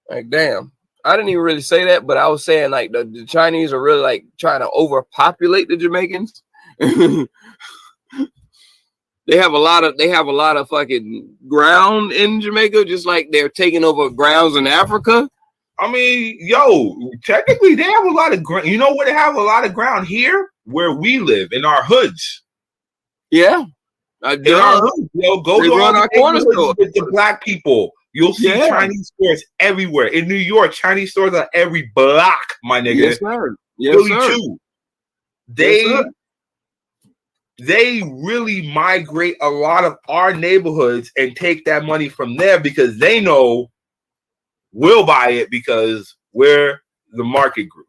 Like, damn. I didn't even really say that, but I was saying, like, the Chinese are really, like, trying to overpopulate the Jamaicans. They have a lot of fucking ground in Jamaica, just like they're taking over grounds in Africa. I mean, technically they have a lot of ground. You know where they have a lot of ground? Here, where we live, in our hoods. Yeah. In our hoods, go to all our corner stores with the black people. You'll see Chinese stores everywhere. In New York, Chinese stores are every block, my nigga. Yes, sir. Yes, Philly sir. Too. They really migrate a lot of our neighborhoods and take that money from there because they know we'll buy it because we're the market group.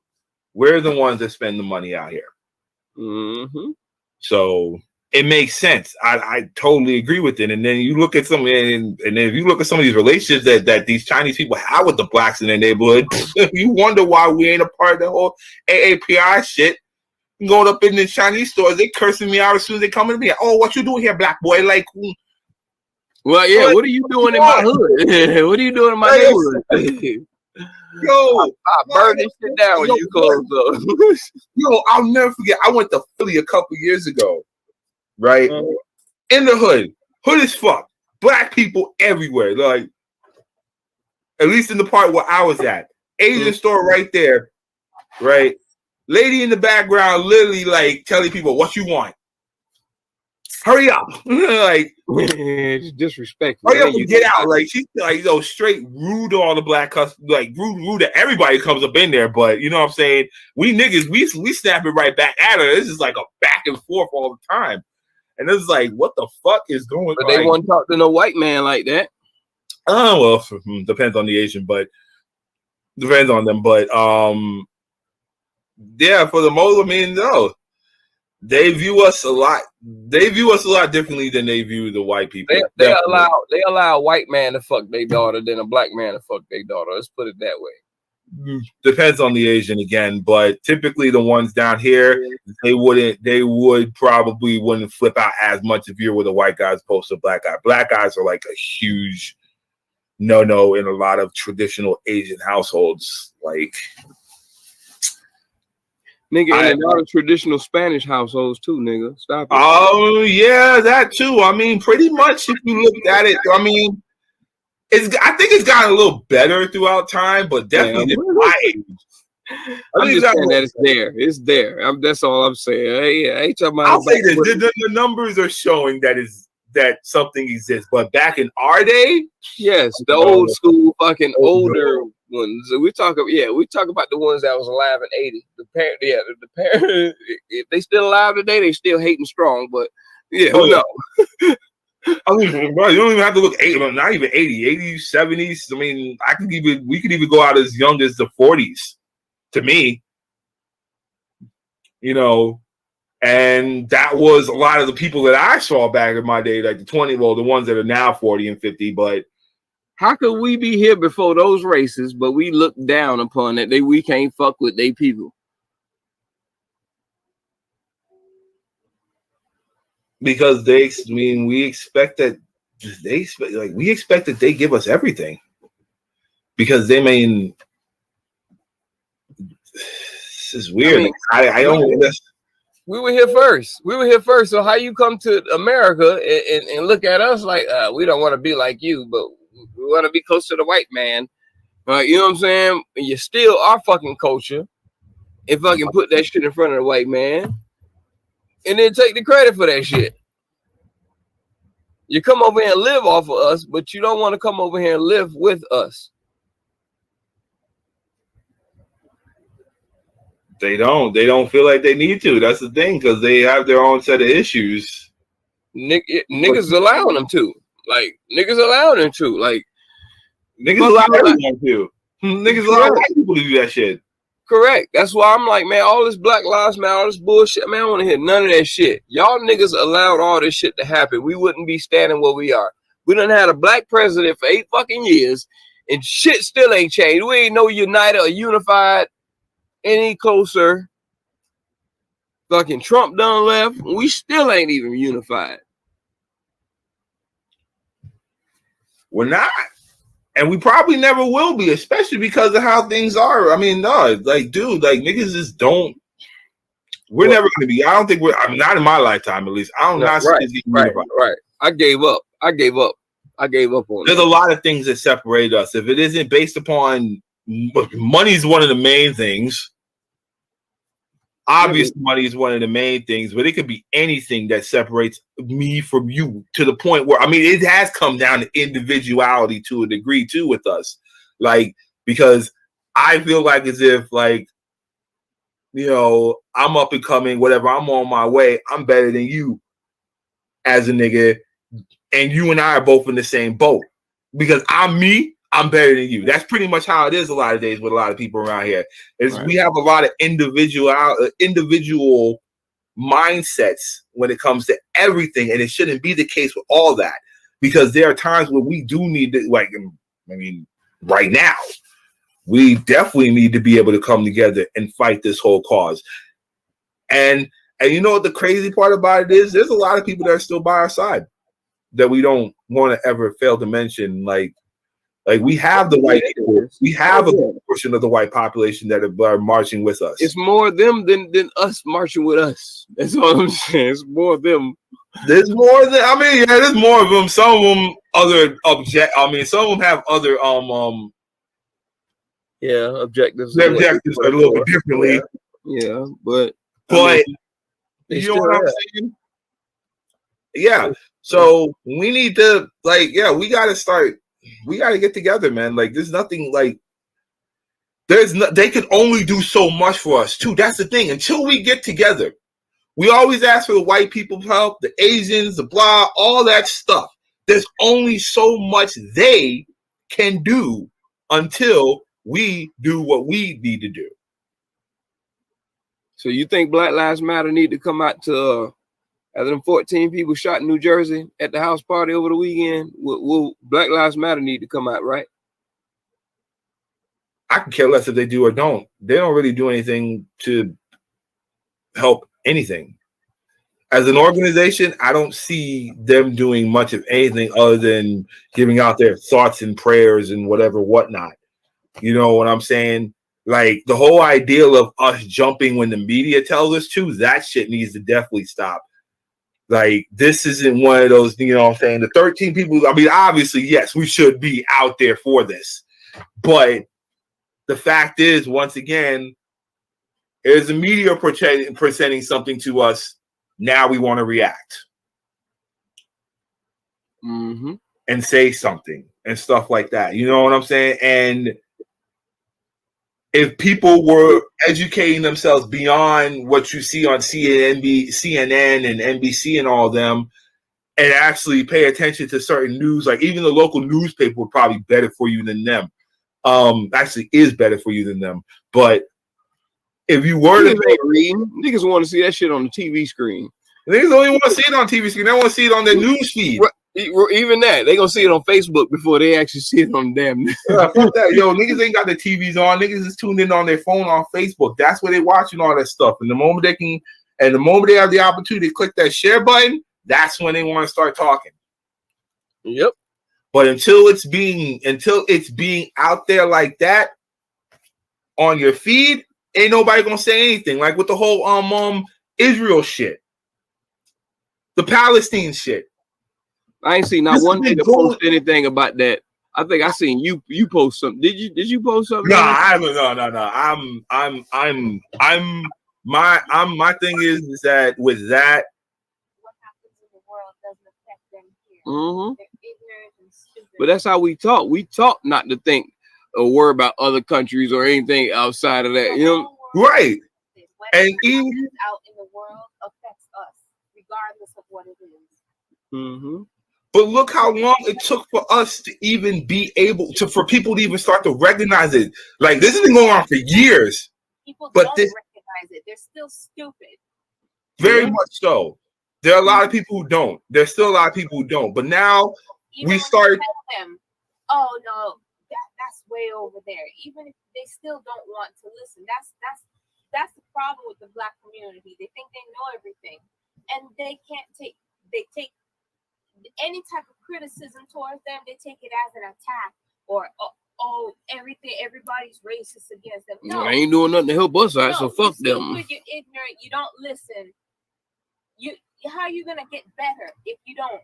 We're the ones that spend the money out here. Mm-hmm. So it makes sense. I totally agree with it. And then you look at some, and then if you look at some of these relationships that these Chinese people have with the blacks in their neighborhood, you wonder why we ain't a part of the whole AAPI shit. Going up in the Chinese stores, they cursing me out as soon as they come to me. Oh, what you doing here, black boy? Like, well, yeah. What are you doing in my hood? What are you doing in my neighborhood? Yo, I burn this shit down when you close up. Yo, I'll never forget. I went to Philly a couple years ago, right? In the hood as fuck. Black people everywhere. Like, at least in the part where I was at. Asian store right there, right? Lady in the background, literally like telling people what you want. Hurry up, like disrespectful. Hurry up and get out. Like she's like straight rude to all the black customers, like rude to everybody who comes up in there. But you know what I'm saying? We niggas, we snap it right back at her. This is like a back and forth all the time, and it's like, what the fuck is going on? But they won't talk to no white man like that. Oh well, depends on the Asian, but depends on them. But yeah, for the most, I mean, no. They view us a lot. They view us a lot differently than they view the white people. They allow a white man to fuck their daughter than a black man to fuck their daughter. Let's put it that way. Depends on the Asian again, but typically the ones down here, they probably wouldn't flip out as much if you're with a white guy as opposed to a black guy. Black guys are like a huge no in a lot of traditional Asian households. Like, nigga, in a lot of traditional Spanish households too, nigga. Stop it. Oh yeah, that too. I mean, pretty much if you look at it, I mean, I think it's gotten a little better throughout time, but definitely my age. I'm just saying that it's there. It's there. That's all I'm saying. I ain't talking about. I'll say this: the numbers are showing that something exists. But back in our day, yes, the old school, fucking older ones. We talk about the ones that was alive in '80. The parent, if they still alive today, they still hating strong. But who knows? I mean, bro, you don't even have to look not even 80s, 70s. I mean, we could even go out as young as the 40s. To me, and that was a lot of the people that I saw back in my day, like the ones that are now 40 and 50. But how could we be here before those races, but we look down upon it? We can't fuck with they people. Because we expect that they give us everything. Because this is weird. I don't. We were here first. So how you come to America and look at us like we don't want to be like you, but we want to be close to the white man? You know what I'm saying? And you steal our fucking culture and fucking put that shit in front of the white man, and then take the credit for that shit. You come over here and live off of us, but you don't want to come over here and live with us. They don't feel like they need to. That's the thing, because they have their own set of issues. Niggas allowing them to. Like, niggas allowing them to. Like, niggas allow everyone to. Niggas allow white people to do that shit. Correct. That's why I'm like, man, all this Black Lives Matter, all this bullshit, man, I don't want to hear none of that shit. Y'all niggas allowed all this shit to happen. We wouldn't be standing where we are. We done had a black president for 8 fucking years, and shit still ain't changed. We ain't no united or unified any closer. Fucking Trump done left. We still ain't even unified. We're not. And we probably never will be, especially because of how things are. I mean, no, like, dude, like, niggas just don't. We're never going to be. I don't think I'm not in my lifetime, at least. I don't not right. I gave up on it. There's a lot of things that separate us. If it isn't based upon money's one of the main things. Obviously, money is one of the main things, but it could be anything that separates me from you, to the point where, I mean, it has come down to individuality to a degree too with us. Like, because I feel like as if, like, I'm up and coming, whatever, I'm on my way, I'm better than you as a nigga, and you and I are both in the same boat. Because I'm me, I'm better than you. That's pretty much how it is a lot of days with a lot of people around here. We have a lot of individual mindsets when it comes to everything, and it shouldn't be the case with all that, because there are times where we do need to, like, I mean, right now, we definitely need to be able to come together and fight this whole cause. And you know what the crazy part about it is? There's a lot of people that are still by our side that we don't want to ever fail to mention, like we have the white people. We have a portion of the white population that are marching with us. It's more of them than us marching with us. That's all I'm saying. It's more of them. There's more than, I mean, yeah, there's more of them. Some of them some of them have other objectives. Their objectives are a little bit differently. Yeah, but you know what I'm saying? Yeah. So we need to, like, we gotta start. We got to get together, man. Like, there's nothing, like, they can only do so much for us too. That's the thing. Until we get together, we always ask for the white people's help, the Asians, the blah, all that stuff. There's only so much they can do until we do what we need to do. So you think Black Lives Matter need to come out to after them 14 people shot in New Jersey at the house party over the weekend? Will Black Lives Matter need to come out, right? I can care less if they do or don't. They don't really do anything to help anything. As an organization, I don't see them doing much of anything other than giving out their thoughts and prayers and whatnot. You know what I'm saying? Like the whole ideal of us jumping when the media tells us to, that shit needs to definitely stop. Like this isn't one of those, you know what I'm saying? The 13 people, I mean, obviously, yes, we should be out there for this. But the fact is, once again, is the media presenting something to us. Now we want to react and say something and stuff like that. You know what I'm saying? And if people were educating themselves beyond what you see on CNN and NBC and all of them, and actually pay attention to certain news, like even the local newspaper would probably be better for you than them. Actually is better for you than them. But if you were niggas want to see that shit on the TV screen. Niggas don't even want to see it on TV screen. They want to see it on their news feed. Even that, they gonna see it on Facebook before they actually see it on the damn. Fuck that. Yo, niggas ain't got the TVs on. Niggas is tuned in on their phone on Facebook. That's where they watching all that stuff. And the moment they have the opportunity to click that share button, that's when they want to start talking. Yep. But until it's being out there like that on your feed, ain't nobody gonna say anything. Like with the whole Israel shit, the Palestine shit. I ain't seen not one nigga post anything about that. I think I seen you post something. Did you post something? No, I haven't. No. My thing is that with that, what happens in the world doesn't affect them here. They're ignorant and stupid. But that's how we talk. We talk not to think or worry about other countries or anything outside of that. You know, right? And even out in the world affects us, regardless of what it is. But look how long it took for us to even be able to, for people to even start to recognize it. Like this has been going on for years. People don't recognize it. They're still stupid. Very much so. There are a lot of people who don't. There's still a lot of people who don't. But now we start. Them, oh no, that's way over there. Even if they still don't want to listen, that's the problem with the Black community. They think they know everything, and they can't take. They take any type of criticism towards them. They take it as an attack or everybody's racist against them. No, I ain't doing nothing to help us out, so fuck them. You're ignorant. You don't listen. How are you gonna get better if you don't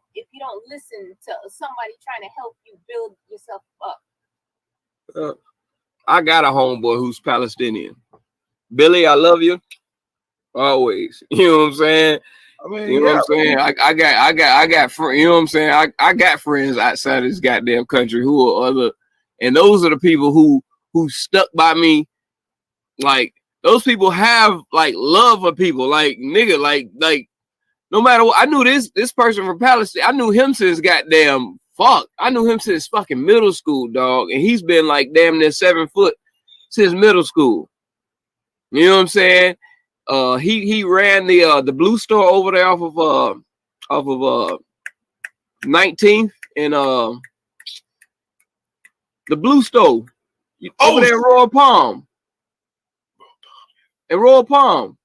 listen to somebody trying to help you build yourself up? I got a homeboy who's Palestinian. Billy, I love you always. You know what I'm saying? I mean, you know what I'm saying? I got friends. You know what I'm saying? I got friends outside of this goddamn country who are other, and those are the people who stuck by me. Like those people have like love for people. Like nigga, like no matter what. I knew this person from Palestine. I knew him since goddamn I knew him since fucking middle school, dog, and he's been like damn near 7 foot since middle school. You know what I'm saying? He ran the blue store over there off of 19th and the blue store over there in Royal Palm. In Royal Palm,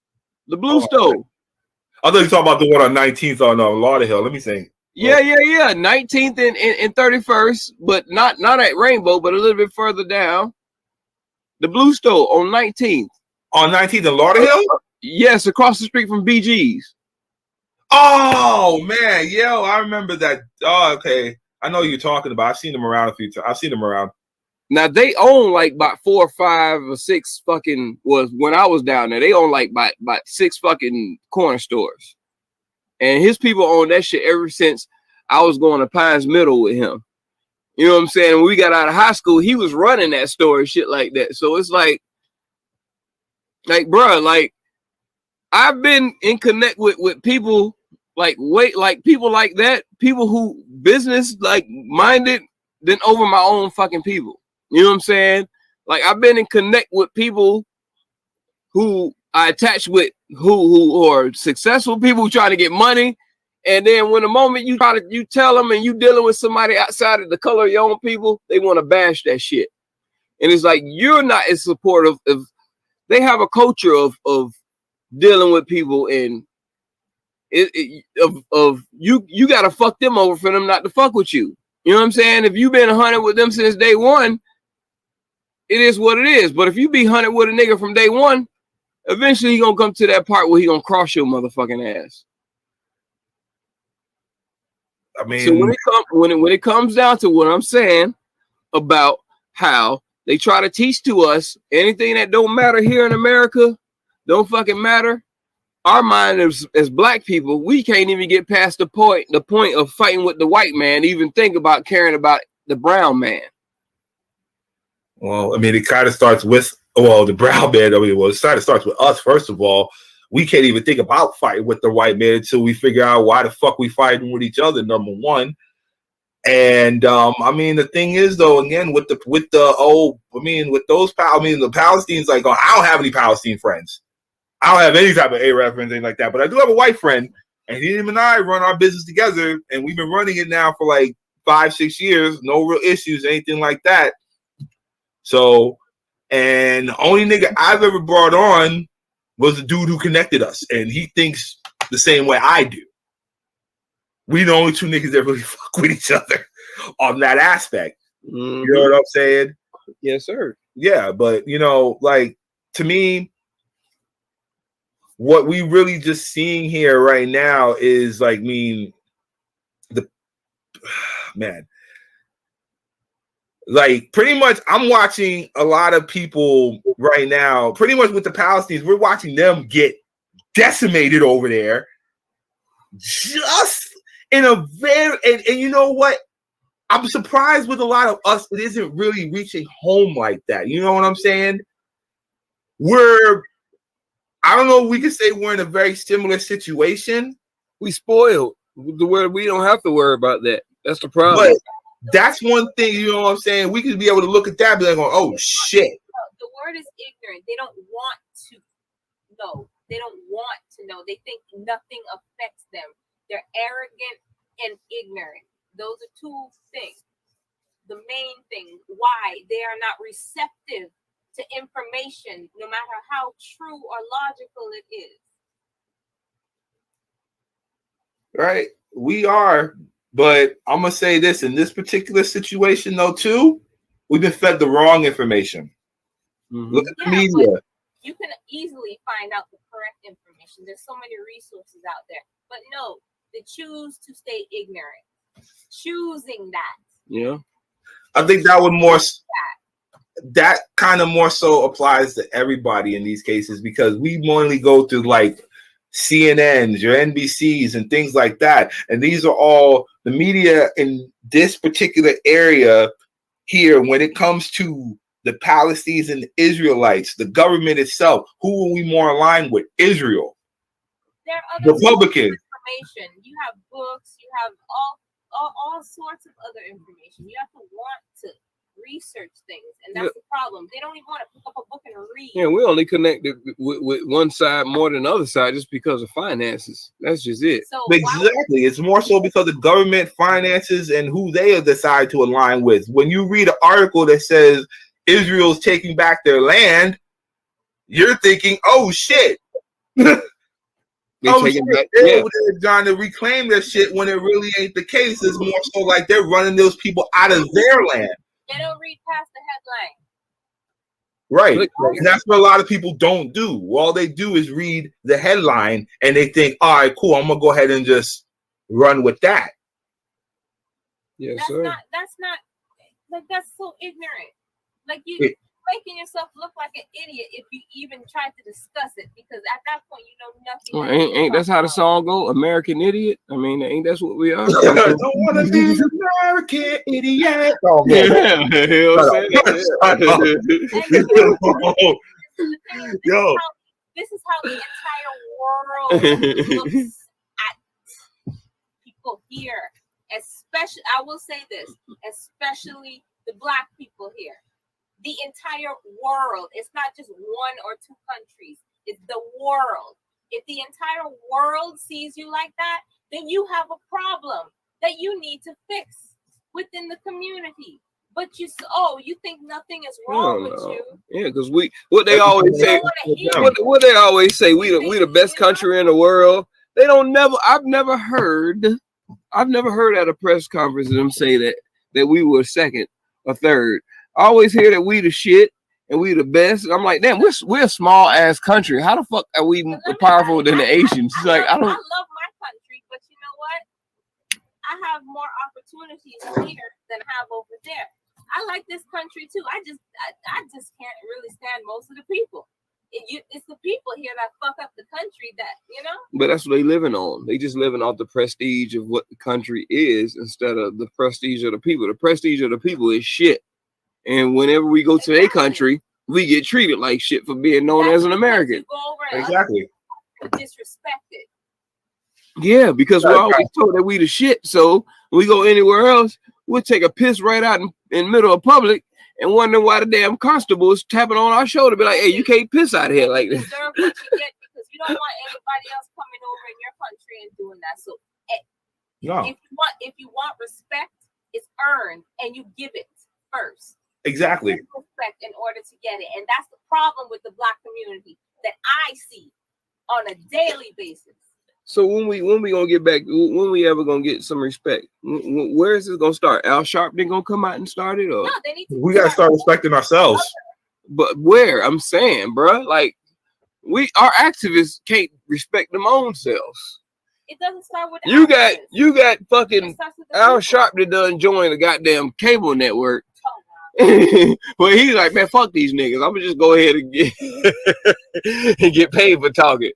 the blue store. I thought you were talking about the one on 19th on Lauderhill. Let me think. Yeah. 19th and 31st, but not at Rainbow, but a little bit further down. The blue store on 19th. On 19th and Lauderhill? Yes, across the street from BG's. Oh man, yo, I remember that. Oh, okay. I know you're talking about. I've seen them around a few times. I've seen them around. Now they own like about 4 or 5 or 6 fucking when I was down there, they own like about 6 fucking corner stores. And his people own that shit ever since I was going to Pines Middle with him. You know what I'm saying? When we got out of high school, he was running that store and shit like that. So it's like bro, like I've been in connect with people like people like that, people who business like minded than over my own fucking people. You know what I'm saying? Like I've been in connect with people who are attached with who are successful people who trying to get money. And then when the moment you tell them and you dealing with somebody outside of the color of your own people, they want to bash that shit. And it's like, you're not as supportive of, they have a culture of dealing with people and you got to fuck them over for them not to fuck with you. You know what I'm saying? If you've been hunted with them since day one, it is what it is. But if you be hunted with a nigga from day one, eventually he gonna come to that part where he gonna cross your motherfucking ass. I mean, so when it comes down to what I'm saying about how they try to teach to us anything that don't matter here in America don't fucking matter. Our mind as black people, we can't even get past the point of fighting with the white man, even think about caring about the brown man. Well, I mean, it kind of starts with, the brown man. I mean, it kind of starts with us, first of all. We can't even think about fighting with the white man until we figure out why the fuck we fighting with each other, number one. And I mean, the thing is, though, again, with those the Palestinians, like, I don't have any Palestinian friends. I don't have any type of Arab friends, anything like that. But I do have a white friend, and him and I run our business together, and we've been running it now for like 5-6 years, no real issues, anything like that. So, and the only nigga I've ever brought on was the dude who connected us, and he thinks the same way I do. We the only two niggas that really fuck with each other on that aspect. Mm-hmm. You know what I'm saying? Yes, sir. Yeah, but like, to me, what we really just seeing here right now is like, like, pretty much I'm watching a lot of people right now, pretty much with the Palestinians, we're watching them get decimated over there. Just in a very, and you know what? I'm surprised with a lot of us, it isn't really reaching home like that. You know what I'm saying? I don't know if we could say we're in a very similar situation. We spoiled where we don't have to worry about that. That's the problem. But that's one thing, you know what I'm saying? We could be able to look at that and be like, oh, shit. The word is ignorant. They don't want to know. They don't want to know. They think nothing affects them. They're arrogant and ignorant. Those are two things. The main thing why they are not receptive to information, no matter how true or logical it is. Right. We are. But I'm going to say this, in this particular situation, though, too, we've been fed the wrong information. Mm-hmm. Look at the media. You can easily find out the correct information. There's so many resources out there. But no, they choose to stay ignorant. Choosing that. Yeah. I think that would that kind of more so applies to everybody in these cases, because we normally go through like CNNs, your NBCs, and things like that. And these are all the media in this particular area here. When it comes to the Palestinians and the Israelites, the government itself, who are we more aligned with? Israel. There are other Republicans. Information. You have books. You have all sorts of other information. You have to want to research things, and that's the problem. They don't even want to pick up a book and read. Yeah, we only connected with one side more than the other side just because of finances. That's just it. So exactly. It's more so because of government finances and who they decide to align with. When you read an article that says Israel's taking back their land, you're thinking, oh shit. They're over there trying to reclaim their shit, when it really ain't the case. It's more so like they're running those people out of their land. They don't read past the headline. Right. And that's what a lot of people don't do. All they do is read the headline and they think, all right, cool, I'm going to go ahead and just run with that. Yes, that's sir. That's so ignorant. Like, you making yourself look like an idiot if you even try to discuss it, because at that point you know nothing. Well, ain't that's how the song go? American idiot. I mean, ain't that's what we are? I don't want to be an American idiot. Oh man, this is how the entire world looks at people here. Especially, I will say this, especially the Black people here. The entire world. It's not just one or two countries. It's the world. If the entire world sees you like that, then you have a problem that you need to fix within the community. But you think nothing is wrong with you. Yeah, because what they always say, what they always say, we the best country in the world. They don't I've never heard at a press conference them say that we were second or third. I always hear that we the shit and we the best. I'm like, damn, we're a small ass country. How the fuck are we powerful than the Asians? I love my country, but you know what? I have more opportunities here than I have over there. I like this country too. I just can't really stand most of the people. It's the people here that fuck up the country that, But that's what they living on. They just living off the prestige of what the country is instead of the prestige of the people. The prestige of the people is shit. And whenever we go to their country, we get treated like shit for being known as an American. Exactly. Disrespected. Yeah, because we're always told that we the shit. So when we go anywhere else, we'll take a piss right out in the middle of public and wonder why the damn constable is tapping on our shoulder, be like, "Hey, you can't piss out here like this." Deserve what you get because you don't want anybody else coming over in your country and doing that. So, if you want respect, it's earned and you give it first. Exactly. Respect in order to get it, and that's the problem with the Black community that I see on a daily basis. So when we gonna get back? When we ever gonna get some respect? Where is this gonna start? Al Sharpton gonna come out and start it, or no? They need to we gotta start respecting ourselves. But where? I'm saying, bro, like our activists can't respect them own selves. It doesn't start with you got fucking Al Sharpton done joined the goddamn cable network. Well, he's like, man, fuck these niggas. I'm gonna just go ahead and get paid for talking.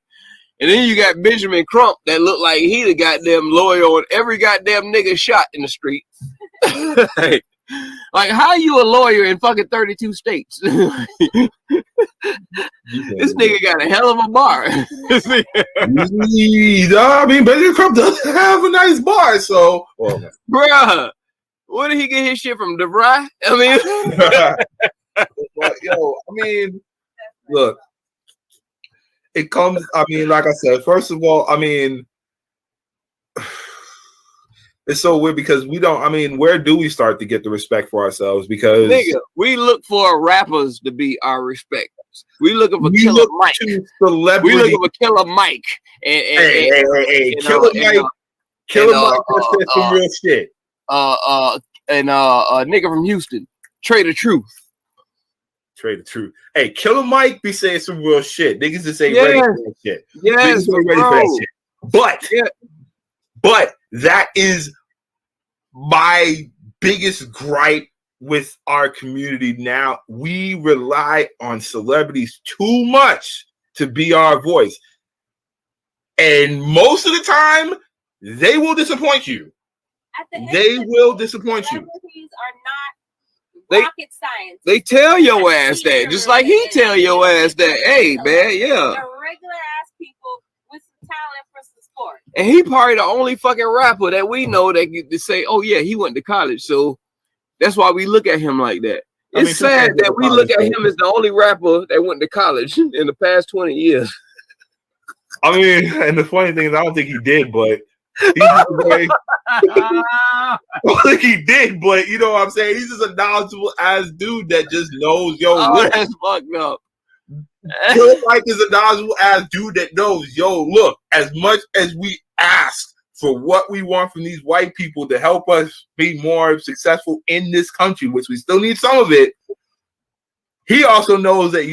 And then you got Benjamin Crump that looked like he the goddamn lawyer on every goddamn nigga shot in the street. like, how you a lawyer in fucking 32 states? This nigga got a hell of a bar. I mean, Benjamin Crump doesn't have a nice bar, so. Bruh, where did he get his shit from? DeVry? I mean, look. It comes, like I said, first of all, it's so weird because we don't, where do we start to get the respect for ourselves? Because nigga, we look for rappers to be our respect. We looking for Killer Mike. We looking for Killer Mike. Killer Mike. Killer Mike said some real shit. And nigga from Houston, Trade the Truth. Trade the truth. Hey, Killer Mike be saying some real shit. Niggas just ain't ready for that shit. Yes, ready for that shit. But that is my biggest gripe with our community now. We rely on celebrities too much to be our voice. And most of the time, they will disappoint you. They will disappoint you. Celebrities are not rocket science. They tell your ass that, just like he tell your ass that. Hey, man, yeah. They're regular ass people with some talent for some sport. And he probably the only fucking rapper that we know that you say, oh yeah, he went to college, so that's why we look at him like that. It's sad that we look at him as the only rapper that went to college in the past 20 years. And the funny thing is, I don't think he did, but. I think he did, but you know what I'm saying? He's just a knowledgeable ass dude that just knows, that's fucked up. Killer Mike is a knowledgeable ass dude that knows, look, as much as we ask for what we want from these white people to help us be more successful in this country, which we still need some of it, he also knows that,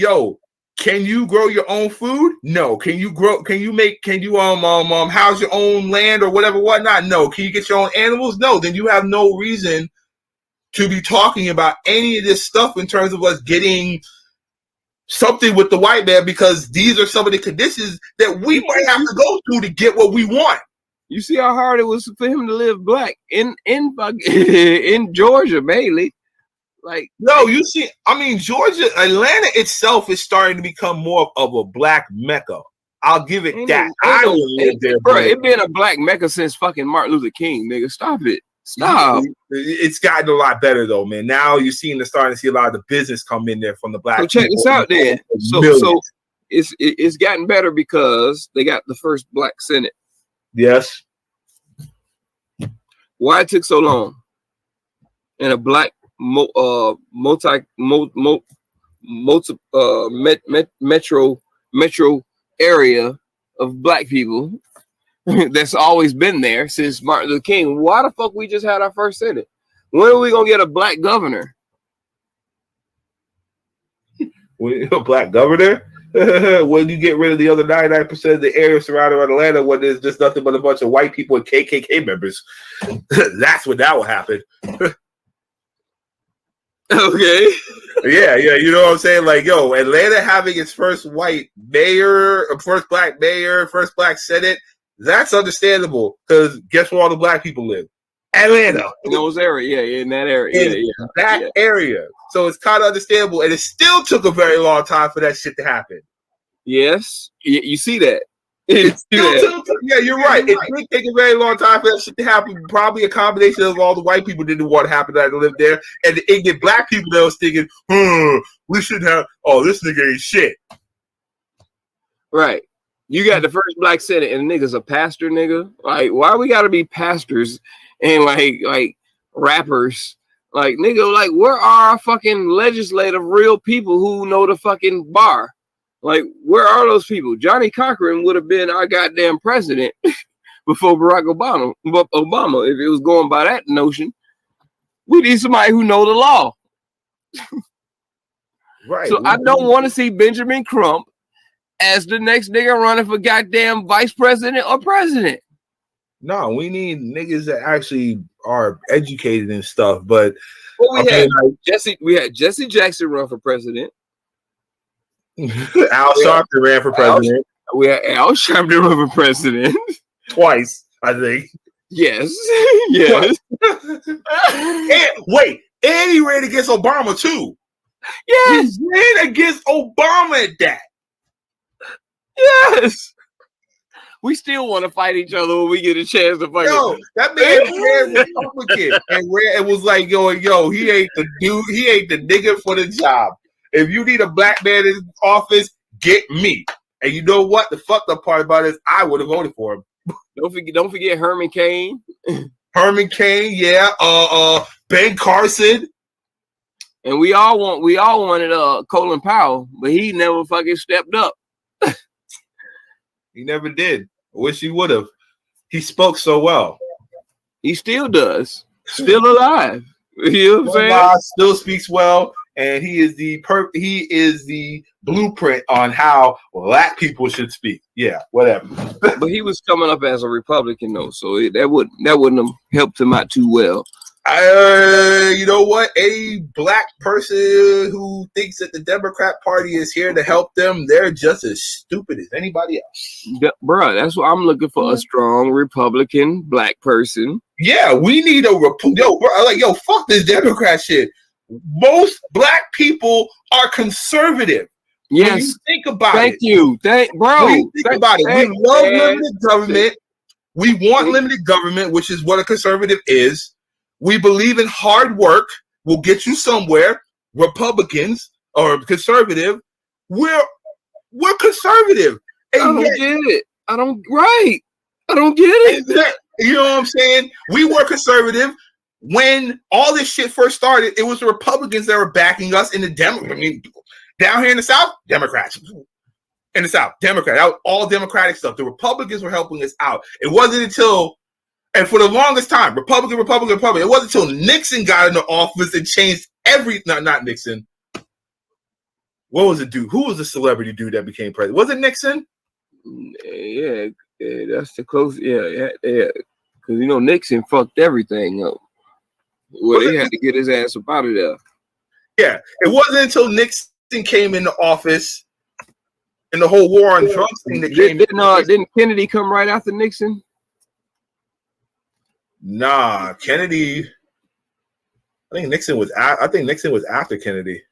can you grow your own food? No. Can you house your own land or whatnot? No. Can you get your own animals? No. Then you have no reason to be talking about any of this stuff in terms of us getting something with the white man, because these are some of the conditions that we might have to go through to get what we want. You see how hard it was for him to live black in Georgia, mainly. Like, no, you see, Georgia, Atlanta itself is starting to become more of a black Mecca. I'll give it that. I don't live there, bro. It's been a black Mecca since fucking Martin Luther King, nigga. Stop it. Stop. It's gotten a lot better though, man. Now you're starting to see a lot of the business come in there from the black. So check this out, then. So it's gotten better because they got the first black Senate. Yes. Why it took so long? And a black metro area of black people that's always been there since Martin Luther King. Why the fuck we just had our first Senate? When are we gonna get a black governor? A black governor? When you get rid of the other 99% of the area surrounding Atlanta, when there's just nothing but a bunch of white people and KKK members, that's when that will happen. Okay. Yeah, you know what I'm saying? Like, yo, Atlanta having its first white mayor, first black mayor, first black Senate, that's understandable because guess where all the black people live? Atlanta. In those areas, yeah, in that area. That area. So it's kind of understandable. And it still took a very long time for that shit to happen. Yes. You see that. Yeah, you're right. It did take a very long time for that shit to happen. Probably a combination of all the white people didn't want to happen that lived there, and the ignorant black people that was thinking, we shouldn't have. Oh, this nigga ain't shit. Right. You got the first black Senate, and the nigga's a pastor, nigga. Like, why we gotta be pastors and like rappers? Like, nigga, like, where are our fucking legislative real people who know the fucking bar? Like, where are those people? Johnny Cochran would have been our goddamn president before Barack Obama, if it was going by that notion. We need somebody who know the law. Right. So I don't want to see Benjamin Crump as the next nigga running for goddamn vice president or president. No, we need niggas that actually are educated and stuff. But we had Jesse Jackson run for president. Al Sharpton ran for president. We had Al Sharpton run for president twice, I think. Yes, yes. And he ran against Obama too. Yes, he ran against Obama at that. Yes. We still want to fight each other when we get a chance to fight. Yo, that man ran Republican and was like, yo, he ain't the dude, he ain't the nigga for the job. If you need a black man in office, get me. And you know what? The fucked up part about it is I would have voted for him. Don't forget Herman Cain. Herman Cain, yeah. Ben Carson. And we all wanted Colin Powell, but he never fucking stepped up. He never did. I wish he would have. He spoke so well. He still does. Still alive. You know what I'm saying? Still speaks well, and he is the blueprint on how black people should speak. Yeah, whatever. But he was coming up as a Republican though, so that wouldn't have helped him out too well. You know what? A black person who thinks that the Democrat Party is here to help them, they're just as stupid as anybody else. Bruh, that's what I'm looking for, a strong Republican black person. Yeah, we need a fuck this Democrat shit. Most black people are conservative. Yes. When you think about Thank it. you. Think about it. We love limited government. We want limited government, which is what a conservative is. We believe in hard work will get you somewhere. Republicans or conservative, we're conservative. And I don't get it. I don't get it. You know what I'm saying? We were conservative. When all this shit first started, it was the Republicans that were backing us in the down here in the South, Democrats. In the South, Democrats. That was all Democratic stuff. The Republicans were helping us out. It wasn't until And for the longest time, Republican. It wasn't until Nixon got into office and changed not Nixon. What was the dude? Who was the celebrity dude that became president? Was it Nixon? Yeah, that's the close. Yeah. Because Nixon fucked everything up. Well, they had to get his ass up out of there. Yeah, it wasn't until Nixon came into office and the whole war on drugs thing that came. Didn't Kennedy come right after Nixon? Nah, Kennedy. I think Nixon was after Kennedy.